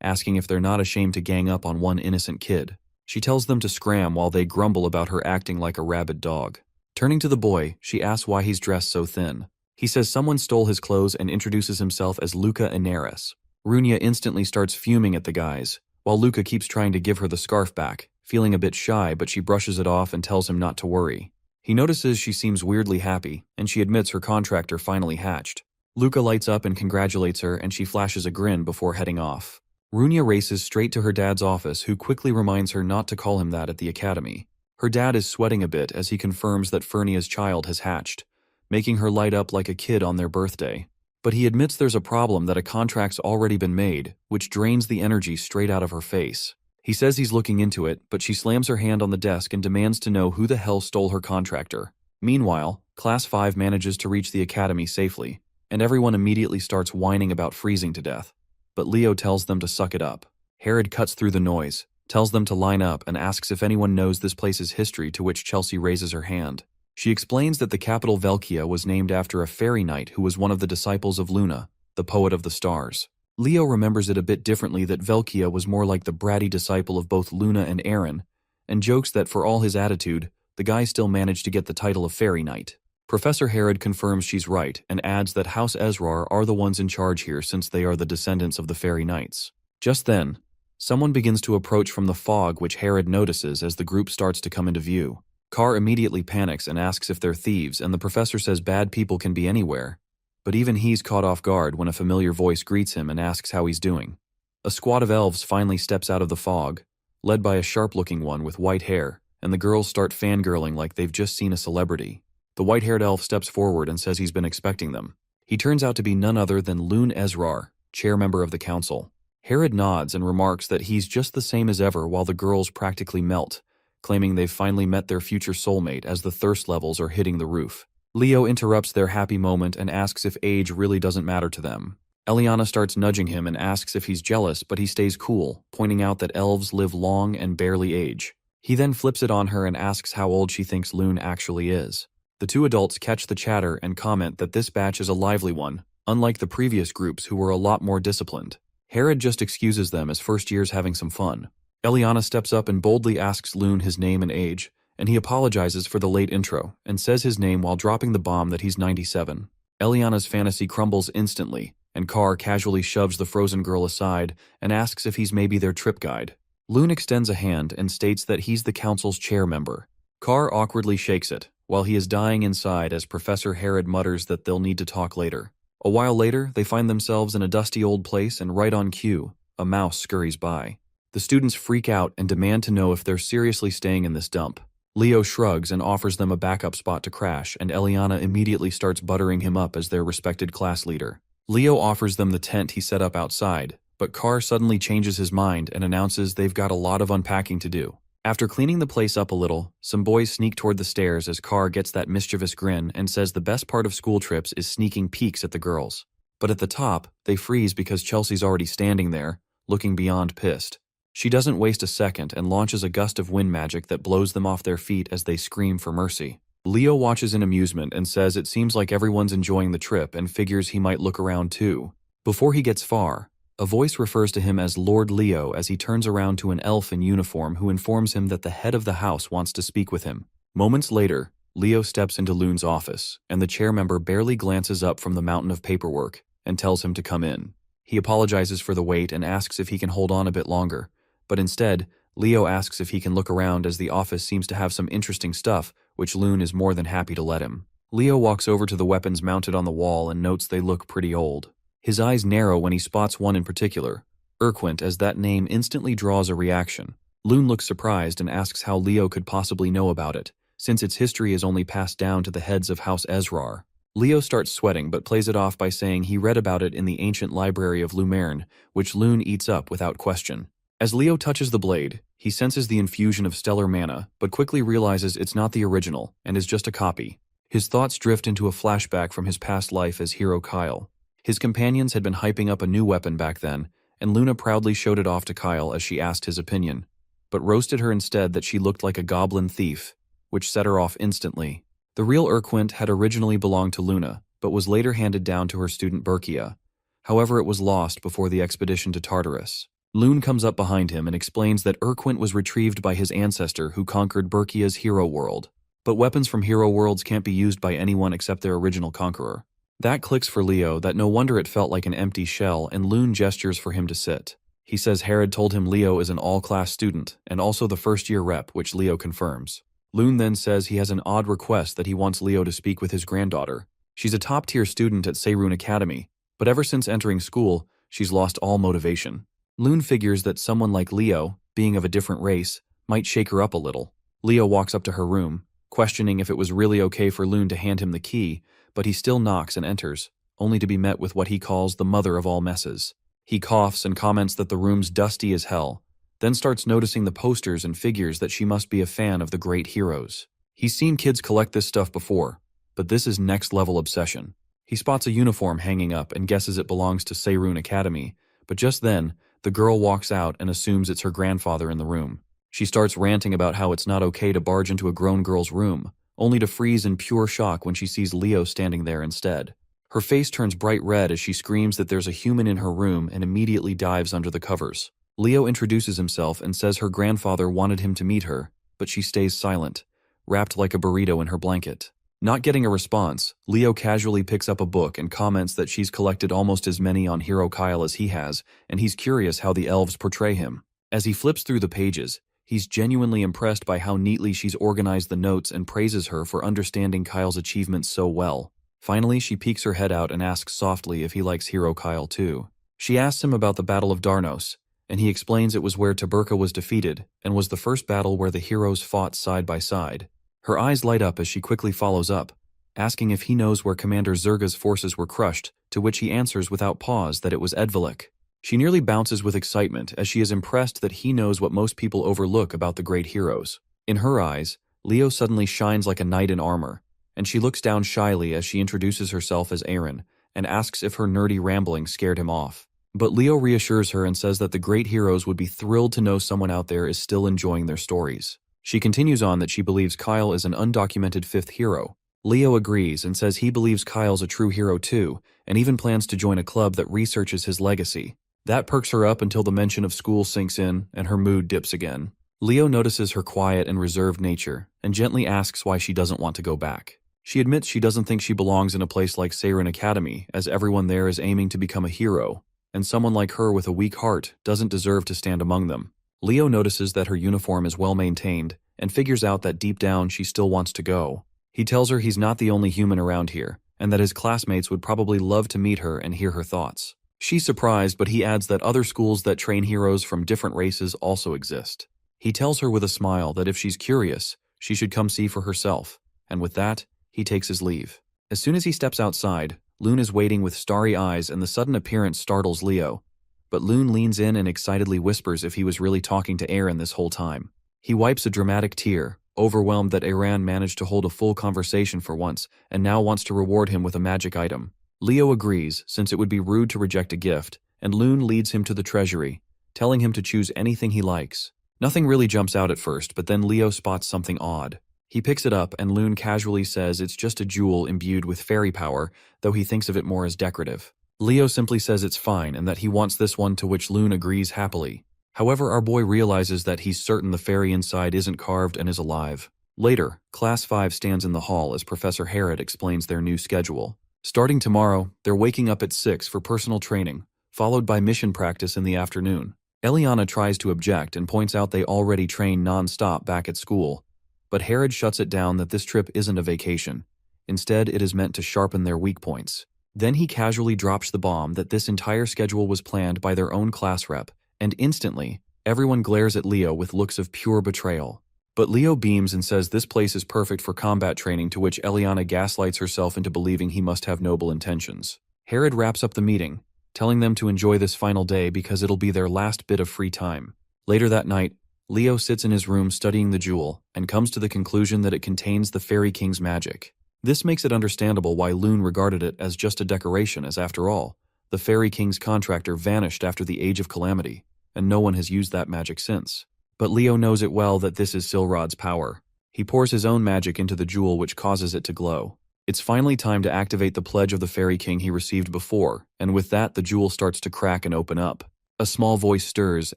asking if they're not ashamed to gang up on one innocent kid. She tells them to scram while they grumble about her acting like a rabid dog. Turning to the boy, she asks why he's dressed so thin. He says someone stole his clothes and introduces himself as Luca Inaris. Runia instantly starts fuming at the guys, while Luca keeps trying to give her the scarf back, feeling a bit shy, but she brushes it off and tells him not to worry. He notices she seems weirdly happy, and she admits her contractor finally hatched. Luca lights up and congratulates her, and she flashes a grin before heading off. Runia races straight to her dad's office, who quickly reminds her not to call him that at the academy. Her dad is sweating a bit as he confirms that Fernia's child has hatched, making her light up like a kid on their birthday. But he admits there's a problem that a contract's already been made, which drains the energy straight out of her face. He says he's looking into it, but she slams her hand on the desk and demands to know who the hell stole her contractor. Meanwhile, Class 5 manages to reach the academy safely, and everyone immediately starts whining about freezing to death. But Leo tells them to suck it up. Herod cuts through the noise, tells them to line up, and asks if anyone knows this place's history, to which Chelsea raises her hand. She explains that the capital Velkia was named after a fairy knight who was one of the disciples of Luna, the poet of the stars. Leo remembers it a bit differently, that Velkia was more like the bratty disciple of both Luna and Aaron, and jokes that for all his attitude, the guy still managed to get the title of fairy knight. Professor Herod confirms she's right and adds that House Ezrar are the ones in charge here since they are the descendants of the fairy knights. Just then, someone begins to approach from the fog, which Herod notices as the group starts to come into view. Carr immediately panics and asks if they're thieves, and the professor says bad people can be anywhere. But even he's caught off guard when a familiar voice greets him and asks how he's doing. A squad of elves finally steps out of the fog, led by a sharp-looking one with white hair, and the girls start fangirling like they've just seen a celebrity. The white-haired elf steps forward and says he's been expecting them. He turns out to be none other than Lune Ezrar, chair-member of the council. Herod nods and remarks that he's just the same as ever while the girls practically melt, claiming they've finally met their future soulmate as the thirst levels are hitting the roof. Leo interrupts their happy moment and asks if age really doesn't matter to them. Eliana starts nudging him and asks if he's jealous, but he stays cool, pointing out that elves live long and barely age. He then flips it on her and asks how old she thinks Lune actually is. The 2 adults catch the chatter and comment that this batch is a lively one, unlike the previous groups who were a lot more disciplined. Herod just excuses them as first years having some fun. Eliana steps up and boldly asks Lune his name and age, and he apologizes for the late intro and says his name while dropping the bomb that he's 97. Eliana's fantasy crumbles instantly, and Carr casually shoves the frozen girl aside and asks if he's maybe their trip guide. Loon extends a hand and states that he's the council's chair member. Carr awkwardly shakes it, while he is dying inside as Professor Herod mutters that they'll need to talk later. A while later, they find themselves in a dusty old place, and right on cue, a mouse scurries by. The students freak out and demand to know if they're seriously staying in this dump. Leo shrugs and offers them a backup spot to crash, and Eliana immediately starts buttering him up as their respected class leader. Leo offers them the tent he set up outside, but Carr suddenly changes his mind and announces they've got a lot of unpacking to do. After cleaning the place up a little, some boys sneak toward the stairs as Carr gets that mischievous grin and says the best part of school trips is sneaking peeks at the girls. But at the top, they freeze because Chelsea's already standing there, looking beyond pissed. She doesn't waste a second and launches a gust of wind magic that blows them off their feet as they scream for mercy. Leo watches in amusement and says it seems like everyone's enjoying the trip and figures he might look around too. Before he gets far, a voice refers to him as Lord Leo as he turns around to an elf in uniform who informs him that the head of the house wants to speak with him. Moments later, Leo steps into Loon's office, and the chair member barely glances up from the mountain of paperwork and tells him to come in. He apologizes for the wait and asks if he can hold on a bit longer, but instead, Leo asks if he can look around as the office seems to have some interesting stuff, which Loon is more than happy to let him. Leo walks over to the weapons mounted on the wall and notes they look pretty old. His eyes narrow when he spots one in particular, Urquint, as that name instantly draws a reaction. Loon looks surprised and asks how Leo could possibly know about it, since its history is only passed down to the heads of House Ezrar. Leo starts sweating but plays it off by saying he read about it in the ancient library of Lumerne, which Loon eats up without question. As Leo touches the blade, he senses the infusion of stellar mana, but quickly realizes it's not the original and is just a copy. His thoughts drift into a flashback from his past life as Hero Kyle. His companions had been hyping up a new weapon back then, and Luna proudly showed it off to Kyle as she asked his opinion, but roasted her instead that she looked like a goblin thief, which set her off instantly. The real Urquint had originally belonged to Luna, but was later handed down to her student Berkia. However, it was lost before the expedition to Tartarus. Loon comes up behind him and explains that Urquint was retrieved by his ancestor who conquered Berkia's hero world. But weapons from hero worlds can't be used by anyone except their original conqueror. That clicks for Leo that no wonder it felt like an empty shell, and Loon gestures for him to sit. He says Herod told him Leo is an all-class student, and also the first-year rep, which Leo confirms. Loon then says he has an odd request that he wants Leo to speak with his granddaughter. She's a top-tier student at Seirun Academy, but ever since entering school, she's lost all motivation. Loon figures that someone like Leo, being of a different race, might shake her up a little. Leo walks up to her room, questioning if it was really okay for Loon to hand him the key, but he still knocks and enters, only to be met with what he calls the mother of all messes. He coughs and comments that the room's dusty as hell, then starts noticing the posters and figures that she must be a fan of the great heroes. He's seen kids collect this stuff before, but this is next-level obsession. He spots a uniform hanging up and guesses it belongs to Seirun Academy, but just then, the girl walks out and assumes it's her grandfather in the room. She starts ranting about how it's not okay to barge into a grown girl's room, only to freeze in pure shock when she sees Leo standing there instead. Her face turns bright red as she screams that there's a human in her room and immediately dives under the covers. Leo introduces himself and says her grandfather wanted him to meet her, but she stays silent, wrapped like a burrito in her blanket. Not getting a response, Leo casually picks up a book and comments that she's collected almost as many on Hero Kyle as he has, and he's curious how the elves portray him. As he flips through the pages, he's genuinely impressed by how neatly she's organized the notes and praises her for understanding Kyle's achievements so well. Finally, she peeks her head out and asks softly if he likes Hero Kyle too. She asks him about the Battle of Darnos, and he explains it was where Taberka was defeated and was the first battle where the heroes fought side by side. Her eyes light up as she quickly follows up, asking if he knows where Commander Zerga's forces were crushed, to which he answers without pause that it was Edvelik. She nearly bounces with excitement as she is impressed that he knows what most people overlook about the great heroes. In her eyes, Leo suddenly shines like a knight in armor, and she looks down shyly as she introduces herself as Aaron and asks if her nerdy rambling scared him off. But Leo reassures her and says that the great heroes would be thrilled to know someone out there is still enjoying their stories. She continues on that she believes Kyle is an undocumented fifth hero. Leo agrees and says he believes Kyle's a true hero too, and even plans to join a club that researches his legacy. That perks her up until the mention of school sinks in and her mood dips again. Leo notices her quiet and reserved nature and gently asks why she doesn't want to go back. She admits she doesn't think she belongs in a place like Seirin Academy, as everyone there is aiming to become a hero, and someone like her with a weak heart doesn't deserve to stand among them. Leo notices that her uniform is well maintained and figures out that deep down she still wants to go. He tells her he's not the only human around here, and that his classmates would probably love to meet her and hear her thoughts. She's surprised, but he adds that other schools that train heroes from different races also exist. He tells her with a smile that if she's curious, she should come see for herself, and with that, he takes his leave. As soon as he steps outside, Loon is waiting with starry eyes, and the sudden appearance startles Leo. But Loon leans in and excitedly whispers if he was really talking to Aaron this whole time. He wipes a dramatic tear, overwhelmed that Aaron managed to hold a full conversation for once and now wants to reward him with a magic item. Leo agrees, since it would be rude to reject a gift, and Loon leads him to the treasury, telling him to choose anything he likes. Nothing really jumps out at first, but then Leo spots something odd. He picks it up and Loon casually says it's just a jewel imbued with fairy power, though he thinks of it more as decorative. Leo simply says it's fine and that he wants this one, to which Loon agrees happily. However, our boy realizes that he's certain the fairy inside isn't carved and is alive. Later, Class 5 stands in the hall as Professor Herod explains their new schedule. Starting tomorrow, they're waking up at 6 for personal training, followed by mission practice in the afternoon. Eliana tries to object and points out they already train non-stop back at school, but Herod shuts it down that this trip isn't a vacation. Instead, it is meant to sharpen their weak points. Then he casually drops the bomb that this entire schedule was planned by their own class rep, and instantly, everyone glares at Leo with looks of pure betrayal. But Leo beams and says this place is perfect for combat training, to which Eliana gaslights herself into believing he must have noble intentions. Herod wraps up the meeting, telling them to enjoy this final day because it'll be their last bit of free time. Later that night, Leo sits in his room studying the jewel and comes to the conclusion that it contains the Fairy King's magic. This makes it understandable why Loon regarded it as just a decoration, as after all, the Fairy King's contractor vanished after the Age of Calamity, and no one has used that magic since. But Leo knows it well that this is Silrod's power. He pours his own magic into the jewel, which causes it to glow. It's finally time to activate the pledge of the Fairy King he received before, and with that the jewel starts to crack and open up. A small voice stirs,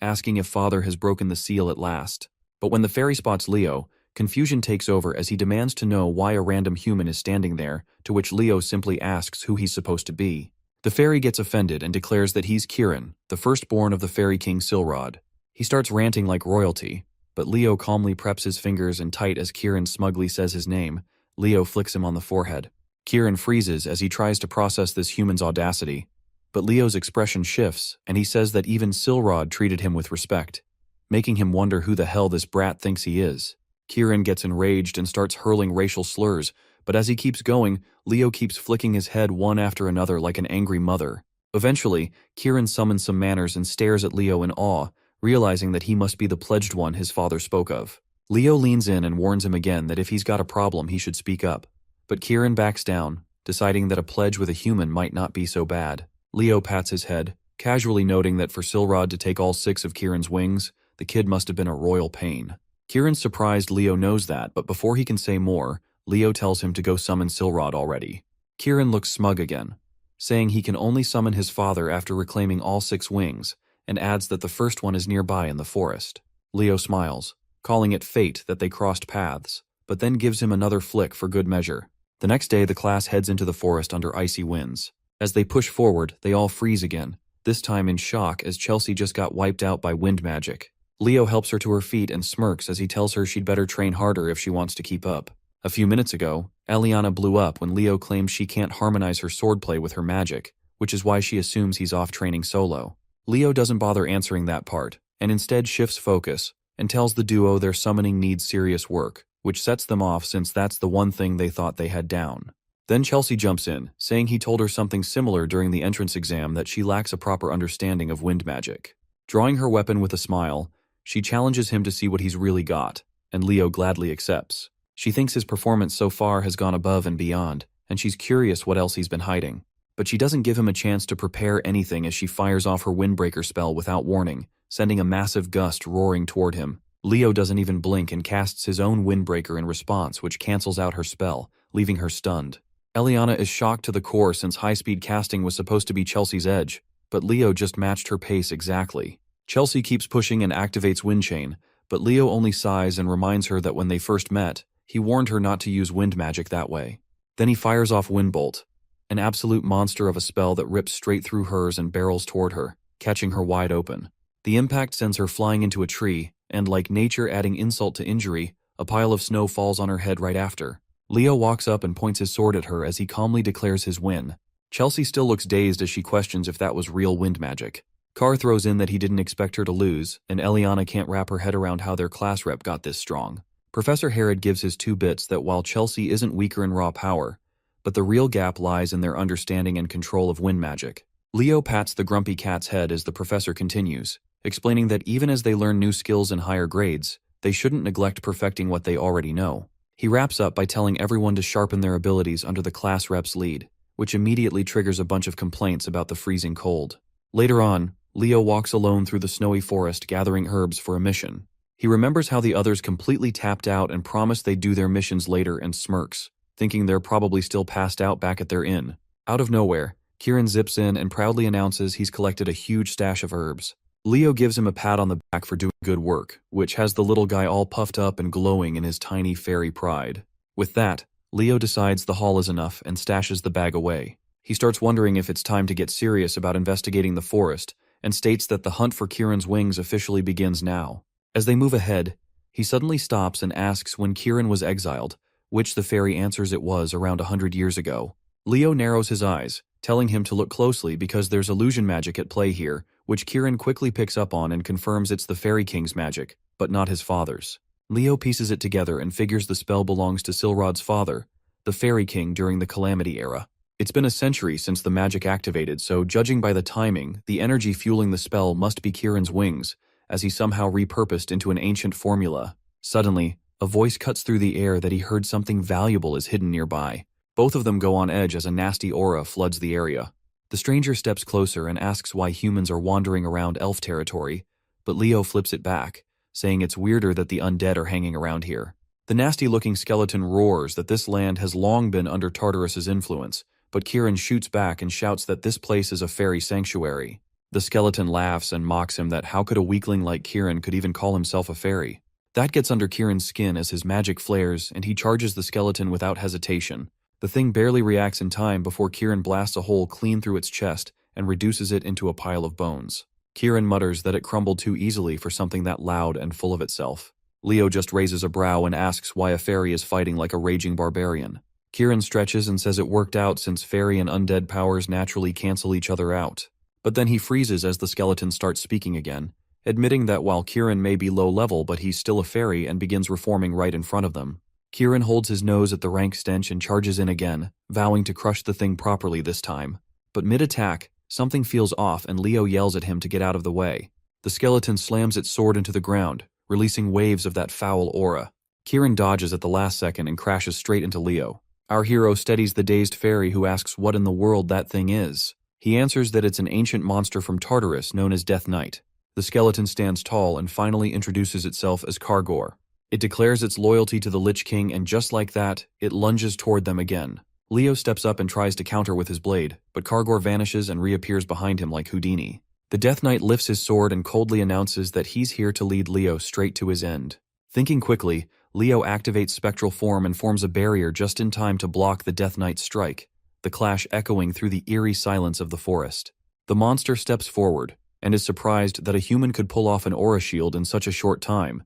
asking if Father has broken the seal at last. But when the fairy spots Leo, confusion takes over as he demands to know why a random human is standing there, to which Leo simply asks who he's supposed to be. The fairy gets offended and declares that he's Kirin, the firstborn of the Fairy King Silrod. He starts ranting like royalty, but Leo calmly preps his fingers and tight as Kirin smugly says his name. Leo flicks him on the forehead. Kirin freezes as he tries to process this human's audacity, but Leo's expression shifts and he says that even Silrod treated him with respect, making him wonder who the hell this brat thinks he is. Kirin gets enraged and starts hurling racial slurs, but as he keeps going, Leo keeps flicking his head one after another like an angry mother. Eventually, Kirin summons some manners and stares at Leo in awe, realizing that he must be the pledged one his father spoke of. Leo leans in and warns him again that if he's got a problem he should speak up, but Kirin backs down, deciding that a pledge with a human might not be so bad. Leo pats his head, casually noting that for Silrod to take all 6 of Kirin's wings, the kid must have been a royal pain. Kirin's surprised Leo knows that, but before he can say more, Leo tells him to go summon Silrod already. Kirin looks smug again, saying he can only summon his father after reclaiming all 6 wings, and adds that the first one is nearby in the forest. Leo smiles, calling it fate that they crossed paths, but then gives him another flick for good measure. The next day, the class heads into the forest under icy winds. As they push forward, they all freeze again, this time in shock as Chelsea just got wiped out by wind magic. Leo helps her to her feet and smirks as he tells her she'd better train harder if she wants to keep up. A few minutes ago, Eliana blew up when Leo claims she can't harmonize her swordplay with her magic, which is why she assumes he's off training solo. Leo doesn't bother answering that part, and instead shifts focus, and tells the duo their summoning needs serious work, which sets them off since that's the one thing they thought they had down. Then Chelsea jumps in, saying he told her something similar during the entrance exam, that she lacks a proper understanding of wind magic. Drawing her weapon with a smile, she challenges him to see what he's really got, and Leo gladly accepts. She thinks his performance so far has gone above and beyond, and she's curious what else he's been hiding. But she doesn't give him a chance to prepare anything as she fires off her windbreaker spell without warning, sending a massive gust roaring toward him. Leo doesn't even blink and casts his own windbreaker in response, which cancels out her spell, leaving her stunned. Eliana is shocked to the core since high-speed casting was supposed to be Chelsea's edge, but Leo just matched her pace exactly. Chelsea keeps pushing and activates Wind Chain, but Leo only sighs and reminds her that when they first met, he warned her not to use wind magic that way. Then he fires off Wind Bolt, an absolute monster of a spell that rips straight through hers and barrels toward her, catching her wide open. The impact sends her flying into a tree, and like nature adding insult to injury, a pile of snow falls on her head right after. Leo walks up and points his sword at her as he calmly declares his win. Chelsea still looks dazed as she questions if that was real wind magic. Carr throws in that he didn't expect her to lose, and Eliana can't wrap her head around how their class rep got this strong. Professor Herod gives his 2 bits that while Chelsea isn't weaker in raw power, but the real gap lies in their understanding and control of wind magic. Leo pats the grumpy cat's head as the professor continues, explaining that even as they learn new skills in higher grades, they shouldn't neglect perfecting what they already know. He wraps up by telling everyone to sharpen their abilities under the class rep's lead, which immediately triggers a bunch of complaints about the freezing cold. Later on, Leo walks alone through the snowy forest gathering herbs for a mission. He remembers how the others completely tapped out and promised they'd do their missions later and smirks, thinking they're probably still passed out back at their inn. Out of nowhere, Kieran zips in and proudly announces he's collected a huge stash of herbs. Leo gives him a pat on the back for doing good work, which has the little guy all puffed up and glowing in his tiny fairy pride. With that, Leo decides the haul is enough and stashes the bag away. He starts wondering if it's time to get serious about investigating the forest, and states that the hunt for Kieran's wings officially begins now. As they move ahead, he suddenly stops and asks when Kieran was exiled, which the fairy answers it was around 100 years ago. Leo narrows his eyes, telling him to look closely because there's illusion magic at play here, which Kieran quickly picks up on and confirms it's the Fairy King's magic, but not his father's. Leo pieces it together and figures the spell belongs to Silrod's father, the Fairy King during the Calamity era. It's been a century since the magic activated, so judging by the timing, the energy fueling the spell must be Kieran's wings, as he somehow repurposed into an ancient formula. Suddenly, a voice cuts through the air that he heard something valuable is hidden nearby. Both of them go on edge as a nasty aura floods the area. The stranger steps closer and asks why humans are wandering around elf territory, but Leo flips it back, saying it's weirder that the undead are hanging around here. The nasty-looking skeleton roars that this land has long been under Tartarus's influence, but Kieran shoots back and shouts that this place is a fairy sanctuary. The skeleton laughs and mocks him that how could a weakling like Kieran could even call himself a fairy. That gets under Kieran's skin as his magic flares and he charges the skeleton without hesitation. The thing barely reacts in time before Kieran blasts a hole clean through its chest and reduces it into a pile of bones. Kieran mutters that it crumbled too easily for something that loud and full of itself. Leo just raises a brow and asks why a fairy is fighting like a raging barbarian. Kieran stretches and says it worked out since fairy and undead powers naturally cancel each other out. But then he freezes as the skeleton starts speaking again, admitting that while Kieran may be low level but he's still a fairy and begins reforming right in front of them. Kieran holds his nose at the rank stench and charges in again, vowing to crush the thing properly this time. But mid-attack, something feels off and Leo yells at him to get out of the way. The skeleton slams its sword into the ground, releasing waves of that foul aura. Kieran dodges at the last second and crashes straight into Leo. Our hero steadies the dazed fairy who asks what in the world that thing is. He answers that it's an ancient monster from Tartarus known as Death Knight. The skeleton stands tall and finally introduces itself as Kargor. It declares its loyalty to the Lich King and just like that, it lunges toward them again. Leo steps up and tries to counter with his blade, but Kargor vanishes and reappears behind him like Houdini. The Death Knight lifts his sword and coldly announces that he's here to lead Leo straight to his end. Thinking quickly, Leo activates spectral form and forms a barrier just in time to block the Death Knight's strike, the clash echoing through the eerie silence of the forest. The monster steps forward and is surprised that a human could pull off an aura shield in such a short time,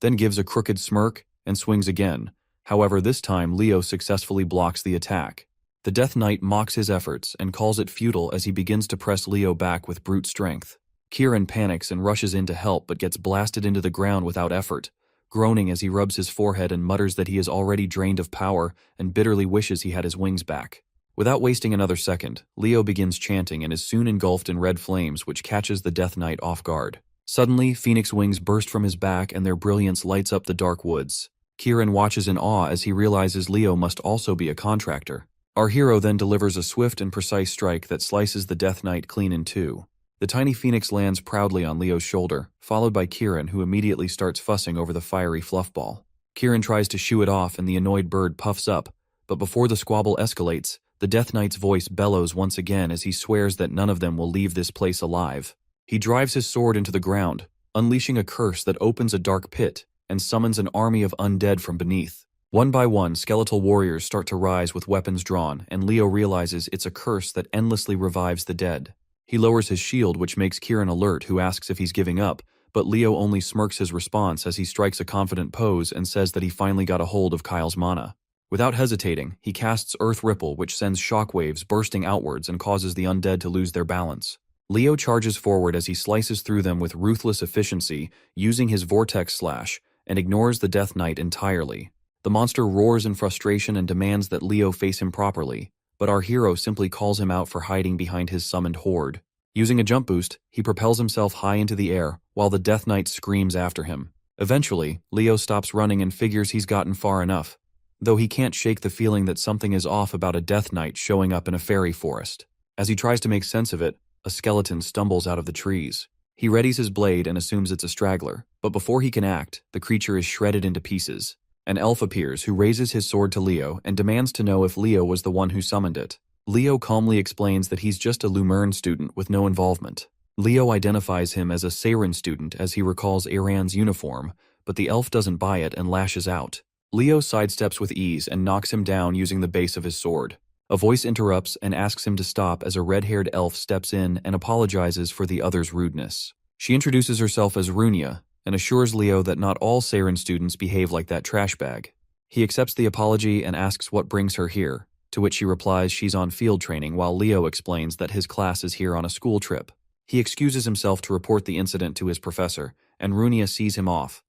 then gives a crooked smirk and swings again. However, this time Leo successfully blocks the attack. The Death Knight mocks his efforts and calls it futile as he begins to press Leo back with brute strength. Kieran panics and rushes in to help but gets blasted into the ground without effort, groaning as he rubs his forehead and mutters that he is already drained of power and bitterly wishes he had his wings back. Without wasting another second, Leo begins chanting and is soon engulfed in red flames which catches the Death Knight off guard. Suddenly, Phoenix wings burst from his back and their brilliance lights up the dark woods. Kieran watches in awe as he realizes Leo must also be a contractor. Our hero then delivers a swift and precise strike that slices the Death Knight clean in two. The tiny phoenix lands proudly on Leo's shoulder, followed by Kieran who immediately starts fussing over the fiery fluffball. Kieran tries to shoo it off and the annoyed bird puffs up, but before the squabble escalates, the Death Knight's voice bellows once again as he swears that none of them will leave this place alive. He drives his sword into the ground, unleashing a curse that opens a dark pit and summons an army of undead from beneath. One by one, skeletal warriors start to rise with weapons drawn, and Leo realizes it's a curse that endlessly revives the dead. He lowers his shield, which makes Kieran alert, who asks if he's giving up, but Leo only smirks his response as he strikes a confident pose and says that he finally got a hold of Kyle's mana. Without hesitating, he casts Earth Ripple, which sends shockwaves bursting outwards and causes the undead to lose their balance. Leo charges forward as he slices through them with ruthless efficiency, using his Vortex Slash, and ignores the Death Knight entirely. The monster roars in frustration and demands that Leo face him properly, but our hero simply calls him out for hiding behind his summoned horde. Using a jump boost, he propels himself high into the air, while the Death Knight screams after him. Eventually, Leo stops running and figures he's gotten far enough, though he can't shake the feeling that something is off about a Death Knight showing up in a fairy forest. As he tries to make sense of it, a skeleton stumbles out of the trees. He readies his blade and assumes it's a straggler, but before he can act, the creature is shredded into pieces. An elf appears who raises his sword to Leo and demands to know if Leo was the one who summoned it. Leo calmly explains that he's just a Lumern student with no involvement. Leo identifies him as a Seiren student as he recalls Aran's uniform, but the elf doesn't buy it and lashes out. Leo sidesteps with ease and knocks him down using the base of his sword. A voice interrupts and asks him to stop as a red-haired elf steps in and apologizes for the other's rudeness. She introduces herself as Runia and assures Leo that not all Seiren students behave like that trash bag. He accepts the apology and asks what brings her here, to which she replies she's on field training, while Leo explains that his class is here on a school trip. He excuses himself to report the incident to his professor, and Runia sees him off,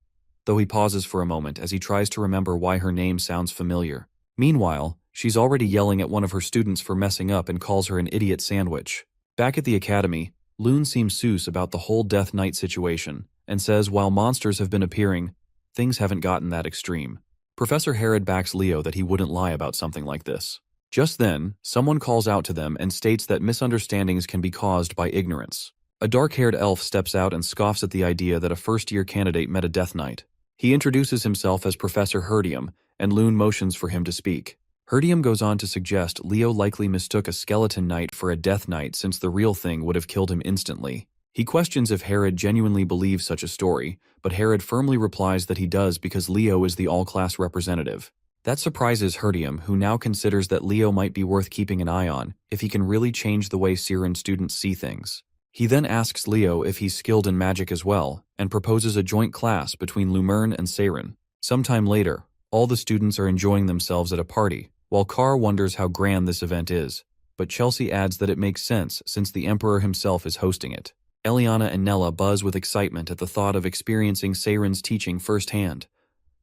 though he pauses for a moment as he tries to remember why her name sounds familiar. Meanwhile, she's already yelling at one of her students for messing up and calls her an idiot sandwich. Back at the academy, Lune seems sus about the whole Death Knight situation, and says while monsters have been appearing, things haven't gotten that extreme. Professor Herod backs Leo that he wouldn't lie about something like this. Just then, someone calls out to them and states that misunderstandings can be caused by ignorance. A dark-haired elf steps out and scoffs at the idea that a first-year candidate met a Death Knight. He introduces himself as Professor Herdium, and Lune motions for him to speak. Herdium goes on to suggest Leo likely mistook a skeleton knight for a Death Knight since the real thing would have killed him instantly. He questions if Herod genuinely believes such a story, but Herod firmly replies that he does because Leo is the all-class representative. That surprises Herdium, who now considers that Leo might be worth keeping an eye on if he can really change the way Seiren students see things. He then asks Leo if he's skilled in magic as well, and proposes a joint class between Lumern and Seiren. Sometime later, all the students are enjoying themselves at a party, while Carr wonders how grand this event is, but Chelsea adds that it makes sense since the Emperor himself is hosting it. Eliana and Nella buzz with excitement at the thought of experiencing Seiren's teaching firsthand,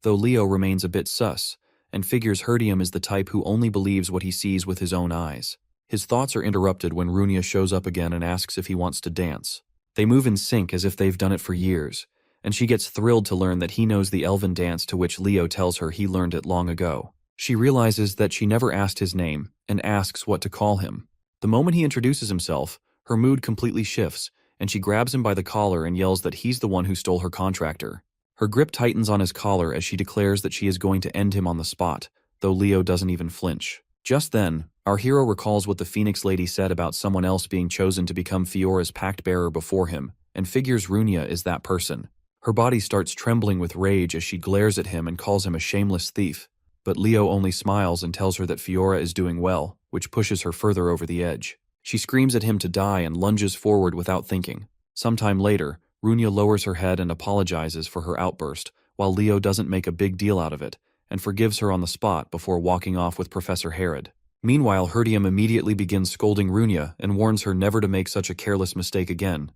though Leo remains a bit sus, and figures Herdium is the type who only believes what he sees with his own eyes. His thoughts are interrupted when Runia shows up again and asks if he wants to dance. They move in sync as if they've done it for years, and she gets thrilled to learn that he knows the elven dance to which Leo tells her he learned it long ago. She realizes that she never asked his name and asks what to call him. The moment he introduces himself, her mood completely shifts, and she grabs him by the collar and yells that he's the one who stole her contractor. Her grip tightens on his collar as she declares that she is going to end him on the spot, though Leo doesn't even flinch. Just then, our hero recalls what the Phoenix Lady said about someone else being chosen to become Fiora's pact bearer before him, and figures Runia is that person. Her body starts trembling with rage as she glares at him and calls him a shameless thief, but Leo only smiles and tells her that Fiora is doing well, which pushes her further over the edge. She screams at him to die and lunges forward without thinking. Sometime later, Runia lowers her head and apologizes for her outburst, while Leo doesn't make a big deal out of it, and forgives her on the spot before walking off with Professor Herod. Meanwhile, Herdium immediately begins scolding Runia and warns her never to make such a careless mistake again,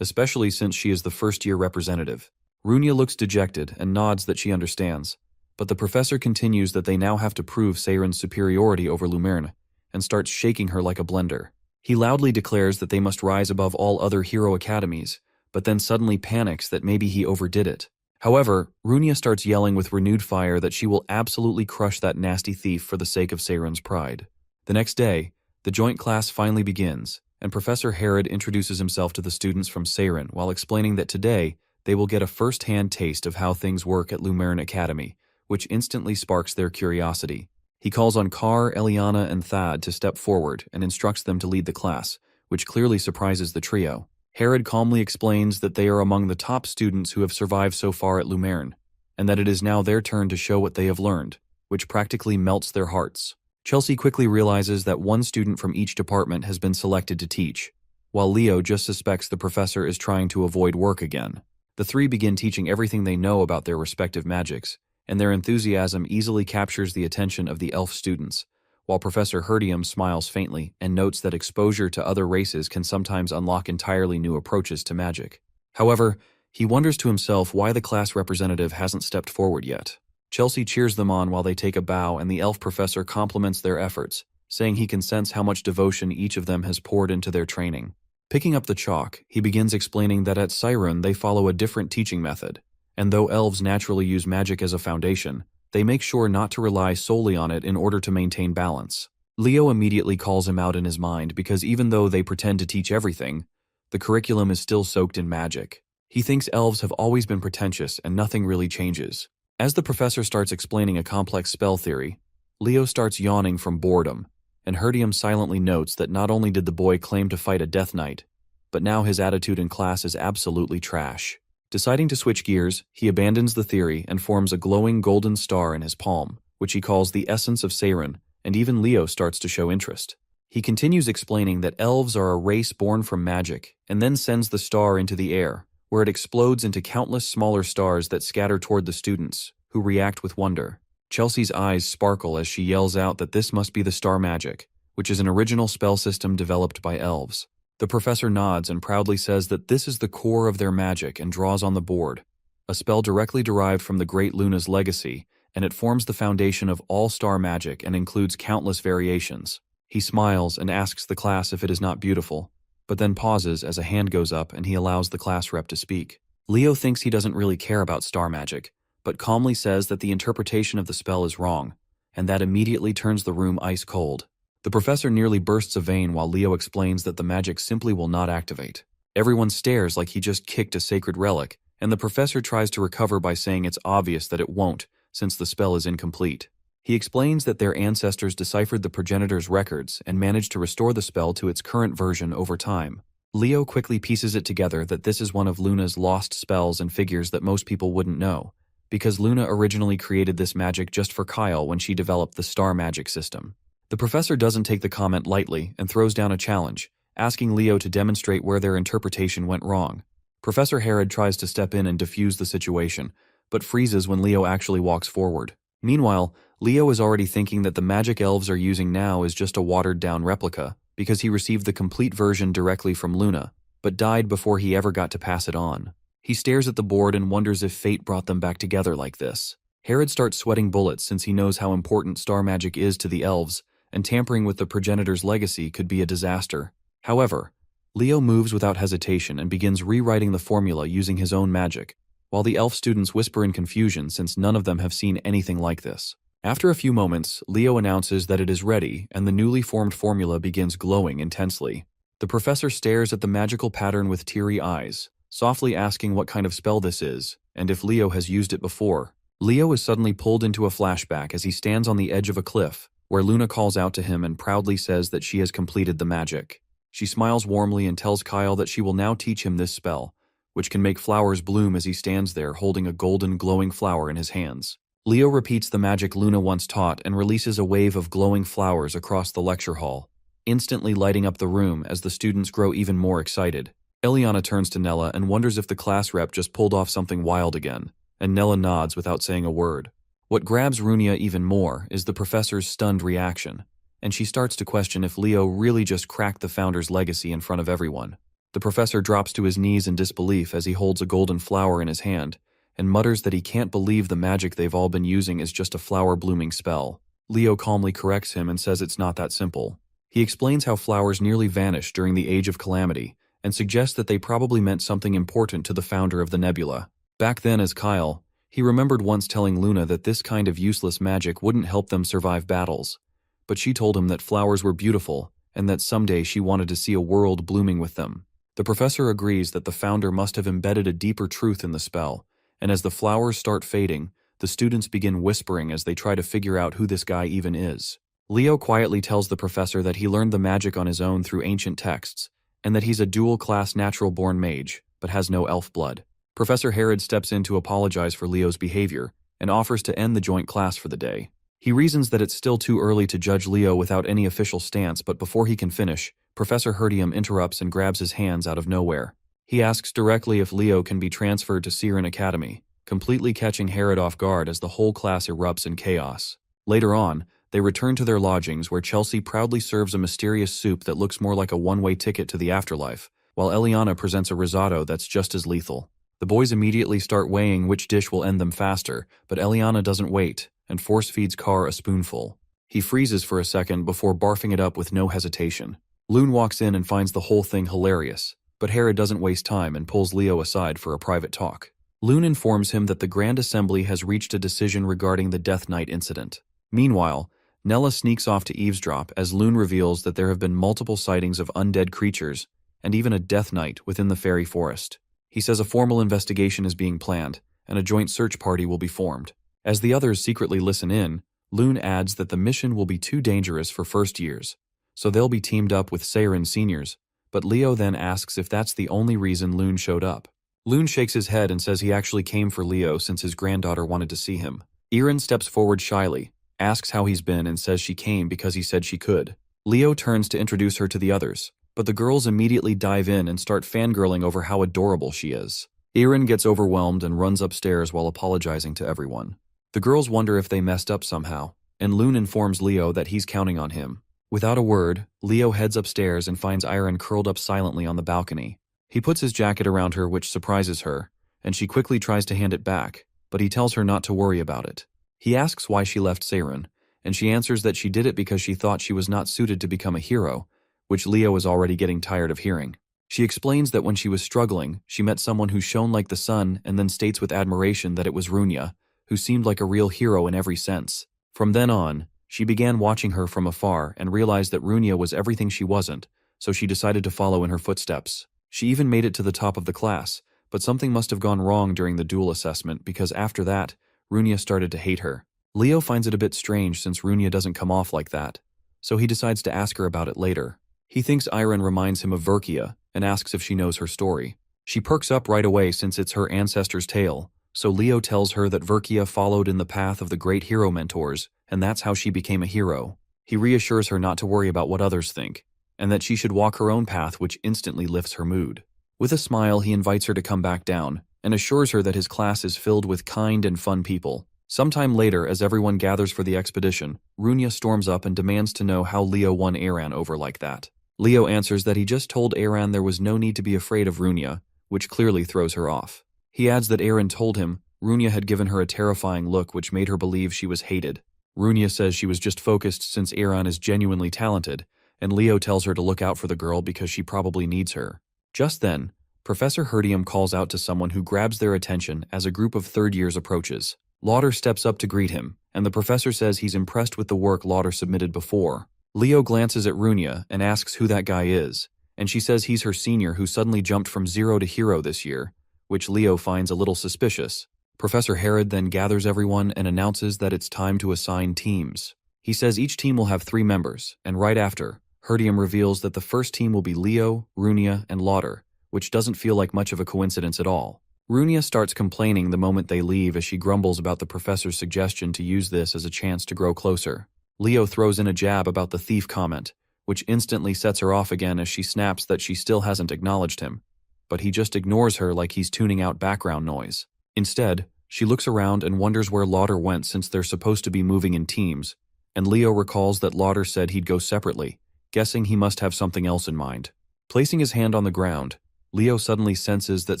especially since she is the first-year representative. Runia looks dejected and nods that she understands, but the professor continues that they now have to prove Seiren's superiority over Lumern, and starts shaking her like a blender. He loudly declares that they must rise above all other hero academies, but then suddenly panics that maybe he overdid it. However, Runia starts yelling with renewed fire that she will absolutely crush that nasty thief for the sake of Seiren's pride. The next day, the joint class finally begins, and Professor Herod introduces himself to the students from Seiren while explaining that today they will get a first-hand taste of how things work at Lumern Academy, which instantly sparks their curiosity. He calls on Carr, Eliana, and Thad to step forward and instructs them to lead the class, which clearly surprises the trio. Herod calmly explains that they are among the top students who have survived so far at Lumerne, and that it is now their turn to show what they have learned, which practically melts their hearts. Chelsea quickly realizes that one student from each department has been selected to teach, while Leo just suspects the professor is trying to avoid work again. The three begin teaching everything they know about their respective magics, and their enthusiasm easily captures the attention of the elf students, while Professor Herdium smiles faintly and notes that exposure to other races can sometimes unlock entirely new approaches to magic. However, he wonders to himself why the class representative hasn't stepped forward yet. Chelsea cheers them on while they take a bow, and the elf professor compliments their efforts, saying he can sense how much devotion each of them has poured into their training. Picking up the chalk, he begins explaining that at Siren they follow a different teaching method, and though elves naturally use magic as a foundation, they make sure not to rely solely on it in order to maintain balance. Leo immediately calls him out in his mind because even though they pretend to teach everything, the curriculum is still soaked in magic. He thinks elves have always been pretentious and nothing really changes. As the professor starts explaining a complex spell theory, Leo starts yawning from boredom, and Herdium silently notes that not only did the boy claim to fight a death knight, but now his attitude in class is absolutely trash. Deciding to switch gears, he abandons the theory and forms a glowing golden star in his palm, which he calls the essence of Siren, and even Leo starts to show interest. He continues explaining that elves are a race born from magic, and then sends the star into the air, where it explodes into countless smaller stars that scatter toward the students, who react with wonder. Chelsea's eyes sparkle as she yells out that this must be the star magic, which is an original spell system developed by elves. The professor nods and proudly says that this is the core of their magic and draws on the board, a spell directly derived from the great Luna's legacy, and it forms the foundation of all star magic and includes countless variations. He smiles and asks the class if it is not beautiful, but then pauses as a hand goes up and he allows the class rep to speak. Leo thinks he doesn't really care about star magic, but calmly says that the interpretation of the spell is wrong, and that immediately turns the room ice cold. The professor nearly bursts a vein while Leo explains that the magic simply will not activate. Everyone stares like he just kicked a sacred relic, and the professor tries to recover by saying it's obvious that it won't, since the spell is incomplete. He explains that their ancestors deciphered the progenitor's records and managed to restore the spell to its current version over time. Leo quickly pieces it together that this is one of Luna's lost spells and figures that most people wouldn't know, because Luna originally created this magic just for Kyle when she developed the star magic system. The professor doesn't take the comment lightly and throws down a challenge, asking Leo to demonstrate where their interpretation went wrong. Professor Herod tries to step in and defuse the situation, but freezes when Leo actually walks forward. Meanwhile, Leo is already thinking that the magic elves are using now is just a watered-down replica, because he received the complete version directly from Luna, but died before he ever got to pass it on. He stares at the board and wonders if fate brought them back together like this. Herod starts sweating bullets since he knows how important star magic is to the elves, and tampering with the progenitor's legacy could be a disaster. However, Leo moves without hesitation and begins rewriting the formula using his own magic, while the elf students whisper in confusion since none of them have seen anything like this. After a few moments, Leo announces that it is ready, and the newly formed formula begins glowing intensely. The professor stares at the magical pattern with teary eyes, softly asking what kind of spell this is, and if Leo has used it before. Leo is suddenly pulled into a flashback as he stands on the edge of a cliff, where Luna calls out to him and proudly says that she has completed the magic. She smiles warmly and tells Kyle that she will now teach him this spell, which can make flowers bloom as he stands there holding a golden glowing flower in his hands. Leo repeats the magic Luna once taught and releases a wave of glowing flowers across the lecture hall, instantly lighting up the room as the students grow even more excited. Eliana turns to Nella and wonders if the class rep just pulled off something wild again, and Nella nods without saying a word. What grabs Runia even more is the professor's stunned reaction, and she starts to question if Leo really just cracked the founder's legacy in front of everyone. The professor drops to his knees in disbelief as he holds a golden flower in his hand, and mutters that he can't believe the magic they've all been using is just a flower-blooming spell. Leo calmly corrects him and says it's not that simple. He explains how flowers nearly vanished during the Age of Calamity, and suggests that they probably meant something important to the founder of the nebula. Back then as Kyle, he remembered once telling Luna that this kind of useless magic wouldn't help them survive battles, but she told him that flowers were beautiful and that someday she wanted to see a world blooming with them. The professor agrees that the founder must have embedded a deeper truth in the spell, and as the flowers start fading, the students begin whispering as they try to figure out who this guy even is. Leo quietly tells the professor that he learned the magic on his own through ancient texts, and that he's a dual-class natural-born mage, but has no elf blood. Professor Herod steps in to apologize for Leo's behavior and offers to end the joint class for the day. He reasons that it's still too early to judge Leo without any official stance, but before he can finish, Professor Herdium interrupts and grabs his hands out of nowhere. He asks directly if Leo can be transferred to Siren Academy, completely catching Herod off guard as the whole class erupts in chaos. Later on, they return to their lodgings where Chelsea proudly serves a mysterious soup that looks more like a one-way ticket to the afterlife, while Eliana presents a risotto that's just as lethal. The boys immediately start weighing which dish will end them faster, but Eliana doesn't wait and force-feeds Carr a spoonful. He freezes for a second before barfing it up with no hesitation. Loon walks in and finds the whole thing hilarious, but Herod doesn't waste time and pulls Leo aside for a private talk. Loon informs him that the Grand Assembly has reached a decision regarding the Death Knight incident. Meanwhile, Nella sneaks off to eavesdrop as Loon reveals that there have been multiple sightings of undead creatures and even a Death Knight within the fairy forest. He says a formal investigation is being planned and a joint search party will be formed. As the others secretly listen in, Loon adds that the mission will be too dangerous for first years, so they'll be teamed up with Siren seniors, but Leo then asks if that's the only reason Loon showed up. Loon shakes his head and says he actually came for Leo since his granddaughter wanted to see him. Erin steps forward shyly, asks how he's been and says she came because he said she could. Leo turns to introduce her to the others, but the girls immediately dive in and start fangirling over how adorable she is. Erin gets overwhelmed and runs upstairs while apologizing to everyone. The girls wonder if they messed up somehow, and Loon informs Leo that he's counting on him. Without a word, Leo heads upstairs and finds Erin curled up silently on the balcony. He puts his jacket around her, which surprises her, and she quickly tries to hand it back, but he tells her not to worry about it. He asks why she left Siren, and she answers that she did it because she thought she was not suited to become a hero, which Leo is already getting tired of hearing. She explains that when she was struggling, she met someone who shone like the sun and then states with admiration that it was Runia, who seemed like a real hero in every sense. From then on, she began watching her from afar and realized that Runia was everything she wasn't, so she decided to follow in her footsteps. She even made it to the top of the class, but something must have gone wrong during the duel assessment because after that, Runia started to hate her. Leo finds it a bit strange since Runia doesn't come off like that, so he decides to ask her about it later. He thinks Iron reminds him of Verkia and asks if she knows her story. She perks up right away since it's her ancestor's tale, so Leo tells her that Verkia followed in the path of the great hero mentors, and that's how she became a hero. He reassures her not to worry about what others think, and that she should walk her own path, which instantly lifts her mood. With a smile, he invites her to come back down, and assures her that his class is filled with kind and fun people. Sometime later, as everyone gathers for the expedition, Runia storms up and demands to know how Leo won Aran over like that. Leo answers that he just told Aran there was no need to be afraid of Runia, which clearly throws her off. He adds that Aran told him Runia had given her a terrifying look which made her believe she was hated. Runia says she was just focused since Aran is genuinely talented, and Leo tells her to look out for the girl because she probably needs her. Just then, Professor Herdium calls out to someone who grabs their attention as a group of third years approaches. Lauder steps up to greet him, and the professor says he's impressed with the work Lauder submitted before. Leo glances at Runia and asks who that guy is, and she says he's her senior who suddenly jumped from 0 to hero this year, which Leo finds a little suspicious. Professor Herod then gathers everyone and announces that it's time to assign teams. He says each team will have 3 members, and right after, Herdium reveals that the first team will be Leo, Runia, and Lauder, which doesn't feel like much of a coincidence at all. Runia starts complaining the moment they leave as she grumbles about the professor's suggestion to use this as a chance to grow closer. Leo throws in a jab about the thief comment, which instantly sets her off again as she snaps that she still hasn't acknowledged him, but he just ignores her like he's tuning out background noise. Instead, she looks around and wonders where Lauder went since they're supposed to be moving in teams, and Leo recalls that Lauder said he'd go separately, guessing he must have something else in mind. Placing his hand on the ground, Leo suddenly senses that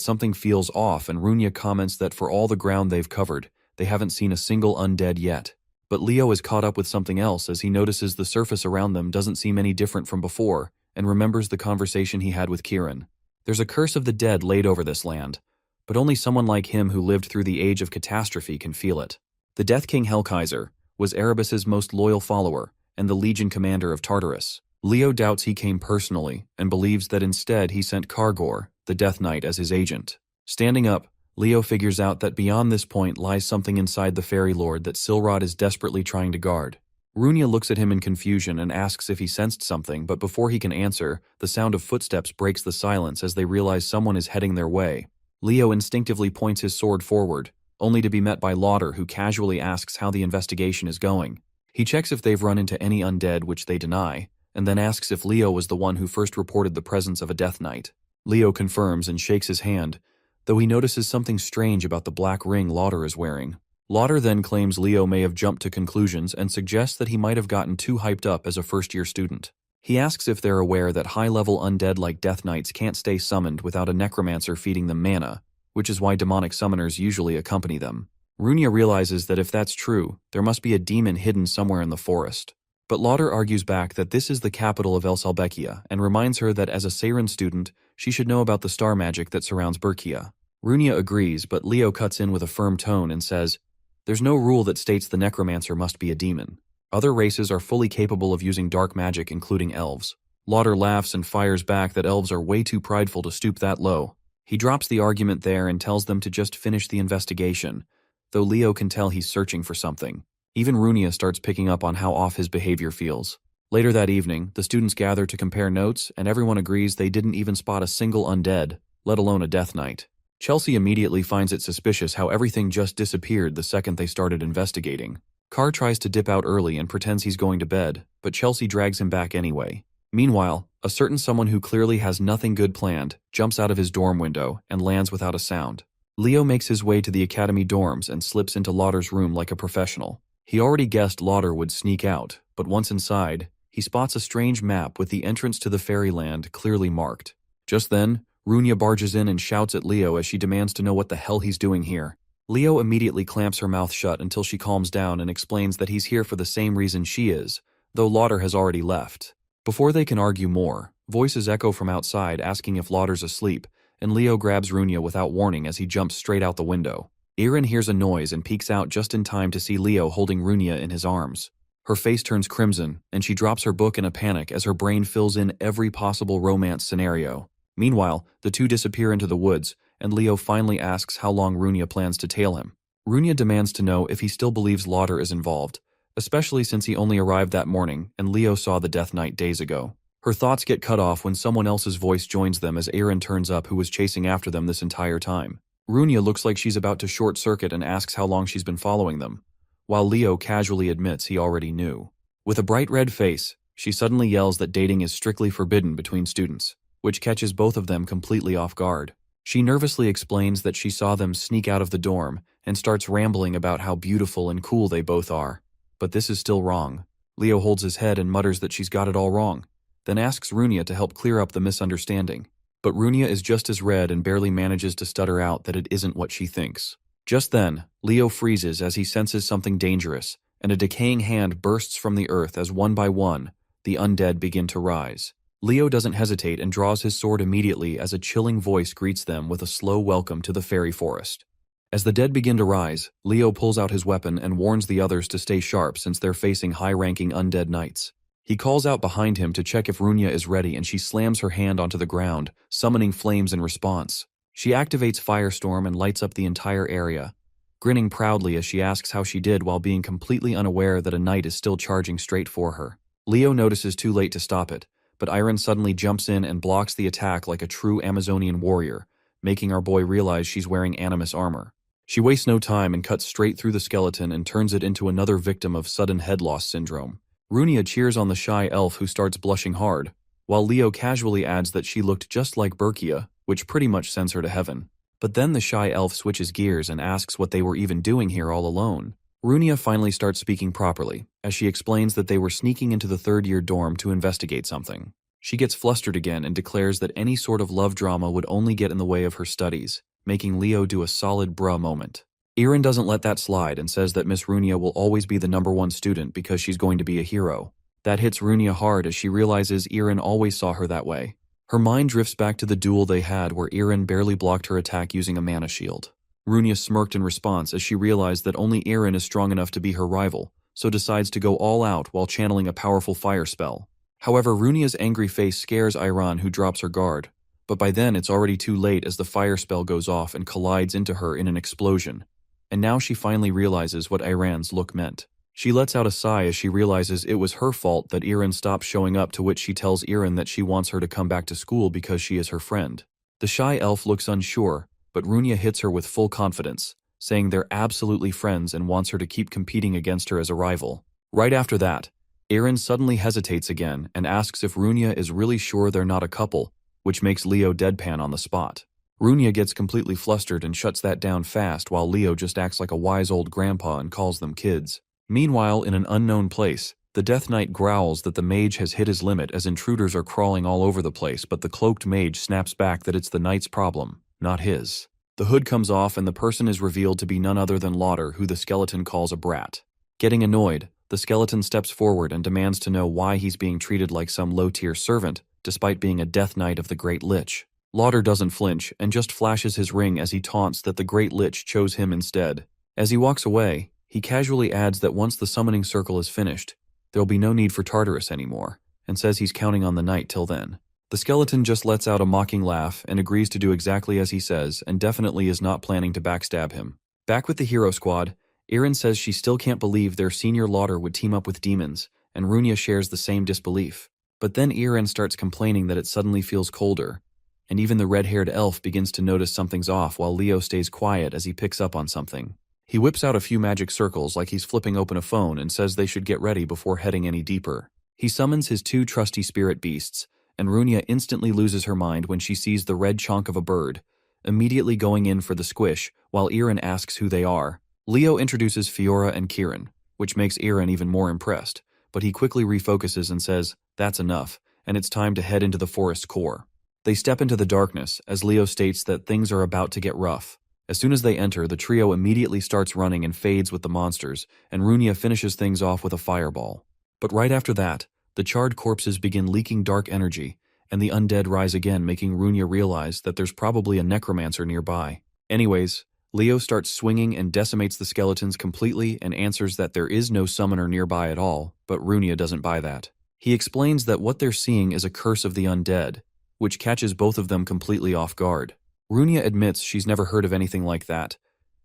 something feels off, and Runia comments that for all the ground they've covered, they haven't seen a single undead yet. But Leo is caught up with something else as he notices the surface around them doesn't seem any different from before, and remembers the conversation he had with Kieran. There's a curse of the dead laid over this land, but only someone like him who lived through the age of catastrophe can feel it. The Death King Hellkaiser was Erebus's most loyal follower and the Legion commander of Tartarus. Leo doubts he came personally and believes that instead he sent Kargor, the Death Knight, as his agent. Standing up, Leo figures out that beyond this point lies something inside the Fairy Lord that Silrod is desperately trying to guard. Runia looks at him in confusion and asks if he sensed something, but before he can answer, the sound of footsteps breaks the silence as they realize someone is heading their way. Leo instinctively points his sword forward, only to be met by Lauder, who casually asks how the investigation is going. He checks if they've run into any undead, which they deny, and then asks if Leo was the one who first reported the presence of a Death Knight. Leo confirms and shakes his hand, though he notices something strange about the black ring Lauder is wearing. Lauder then claims Leo may have jumped to conclusions and suggests that he might have gotten too hyped up as a first-year student. He asks if they're aware that high-level undead like Death Knights can't stay summoned without a necromancer feeding them mana, which is why demonic summoners usually accompany them. Runia realizes that if that's true, there must be a demon hidden somewhere in the forest. But Lauder argues back that this is the capital of El Salbekia and reminds her that as a Seiren student, she should know about the star magic that surrounds Berkia. Runia agrees, but Leo cuts in with a firm tone and says, "There's no rule that states the necromancer must be a demon. Other races are fully capable of using dark magic, including elves." Lauder laughs and fires back that elves are way too prideful to stoop that low. He drops the argument there and tells them to just finish the investigation, though Leo can tell he's searching for something. Even Runia starts picking up on how off his behavior feels. Later that evening, the students gather to compare notes, and everyone agrees they didn't even spot a single undead, let alone a Death Knight. Chelsea immediately finds it suspicious how everything just disappeared the second they started investigating. Carr tries to dip out early and pretends he's going to bed, but Chelsea drags him back anyway. Meanwhile, a certain someone who clearly has nothing good planned jumps out of his dorm window and lands without a sound. Leo makes his way to the academy dorms and slips into Lauder's room like a professional. He already guessed Lauder would sneak out, but once inside, he spots a strange map with the entrance to the fairyland clearly marked. Just then, Runia barges in and shouts at Leo as she demands to know what the hell he's doing here. Leo immediately clamps her mouth shut until she calms down and explains that he's here for the same reason she is, though Lauder has already left. Before they can argue more, voices echo from outside asking if Lauder's asleep, and Leo grabs Runia without warning as he jumps straight out the window. Erin hears a noise and peeks out just in time to see Leo holding Runia in his arms. Her face turns crimson, and she drops her book in a panic as her brain fills in every possible romance scenario. Meanwhile, the two disappear into the woods, and Leo finally asks how long Runia plans to tail him. Runia demands to know if he still believes Lauder is involved, especially since he only arrived that morning and Leo saw the Death Knight days ago. Her thoughts get cut off when someone else's voice joins them as Erin turns up, who was chasing after them this entire time. Runia looks like she's about to short-circuit and asks how long she's been following them, while Leo casually admits he already knew. With a bright red face, she suddenly yells that dating is strictly forbidden between students, which catches both of them completely off guard. She nervously explains that she saw them sneak out of the dorm and starts rambling about how beautiful and cool they both are. But this is still wrong. Leo holds his head and mutters that she's got it all wrong, then asks Runia to help clear up the misunderstanding. But Runia is just as red and barely manages to stutter out that it isn't what she thinks. Just then, Leo freezes as he senses something dangerous, and a decaying hand bursts from the earth as one by one, the undead begin to rise. Leo doesn't hesitate and draws his sword immediately as a chilling voice greets them with a slow welcome to the fairy forest. As the dead begin to rise, Leo pulls out his weapon and warns the others to stay sharp since they're facing high-ranking undead knights. He calls out behind him to check if Runia is ready, and she slams her hand onto the ground, summoning flames in response. She activates Firestorm and lights up the entire area, grinning proudly as she asks how she did while being completely unaware that a knight is still charging straight for her. Leo notices too late to stop it, but Iron suddenly jumps in and blocks the attack like a true Amazonian warrior, making our boy realize she's wearing Animus armor. She wastes no time and cuts straight through the skeleton and turns it into another victim of sudden head loss syndrome. Runia cheers on the shy elf, who starts blushing hard, while Leo casually adds that she looked just like Berkia, which pretty much sends her to heaven. But then the shy elf switches gears and asks what they were even doing here all alone. Runia finally starts speaking properly, as she explains that they were sneaking into the third-year dorm to investigate something. She gets flustered again and declares that any sort of love drama would only get in the way of her studies, making Leo do a solid bruh moment. Erin doesn't let that slide and says that Miss Runia will always be the #1 student because she's going to be a hero. That hits Runia hard as she realizes Erin always saw her that way. Her mind drifts back to the duel they had where Erin barely blocked her attack using a mana shield. Runia smirked in response as she realized that only Erin is strong enough to be her rival, so decides to go all out while channeling a powerful fire spell. However, Runia's angry face scares Iran, who drops her guard, but by then it's already too late as the fire spell goes off and collides into her in an explosion. And now she finally realizes what Iran's look meant. She lets out a sigh as she realizes it was her fault that Irin stopped showing up, to which she tells Irin that she wants her to come back to school because she is her friend. The shy elf looks unsure, but Runia hits her with full confidence, saying they're absolutely friends and wants her to keep competing against her as a rival. Right after that, Irin suddenly hesitates again and asks if Runia is really sure they're not a couple, which makes Leo deadpan on the spot. Runia gets completely flustered and shuts that down fast, while Leo just acts like a wise old grandpa and calls them kids. Meanwhile, in an unknown place, the Death Knight growls that the mage has hit his limit as intruders are crawling all over the place, but the cloaked mage snaps back that it's the knight's problem, not his. The hood comes off and the person is revealed to be none other than Lauder, who the skeleton calls a brat. Getting annoyed, the skeleton steps forward and demands to know why he's being treated like some low-tier servant, despite being a Death Knight of the Great Lich. Lauder doesn't flinch and just flashes his ring as he taunts that the Great Lich chose him instead. As he walks away, he casually adds that once the summoning circle is finished, there'll be no need for Tartarus anymore, and says he's counting on the knight till then. The skeleton just lets out a mocking laugh and agrees to do exactly as he says, and definitely is not planning to backstab him. Back with the hero squad, Irin says she still can't believe their senior Lauder would team up with demons, and Runia shares the same disbelief. But then Irin starts complaining that it suddenly feels colder, and even the red-haired elf begins to notice something's off while Leo stays quiet as he picks up on something. He whips out a few magic circles like he's flipping open a phone and says they should get ready before heading any deeper. He summons his two trusty spirit beasts, and Runia instantly loses her mind when she sees the red chonk of a bird, immediately going in for the squish while Irin asks who they are. Leo introduces Fiora and Kieran, which makes Irin even more impressed, but he quickly refocuses and says, "That's enough, and it's time to head into the forest core." They step into the darkness as Leo states that things are about to get rough. As soon as they enter, the trio immediately starts running and fades with the monsters, and Runia finishes things off with a fireball. But right after that, the charred corpses begin leaking dark energy, and the undead rise again, making Runia realize that there's probably a necromancer nearby. Anyways, Leo starts swinging and decimates the skeletons completely and answers that there is no summoner nearby at all, but Runia doesn't buy that. He explains that what they're seeing is a curse of the undead, which catches both of them completely off guard. Runia admits she's never heard of anything like that,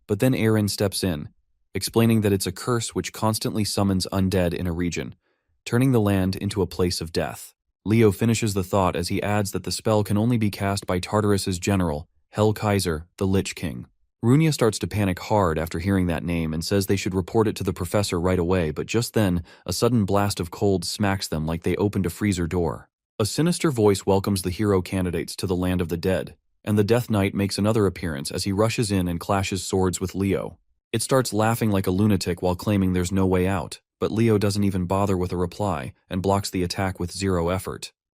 but then Irin steps in, explaining that it's a curse which constantly summons undead in a region, turning the land into a place of death. Leo finishes the thought as he adds that the spell can only be cast by Tartarus's general, Hell Kaiser, the Lich King. Runia starts to panic hard after hearing that name and says they should report it to the professor right away, but just then, a sudden blast of cold smacks them like they opened a freezer door. A sinister voice welcomes the hero candidates to the land of the dead, and the Death Knight makes another appearance as he rushes in and clashes swords with Leo. It starts laughing like a lunatic while claiming there's no way out, but Leo doesn't even bother with a reply and blocks the attack with zero effort.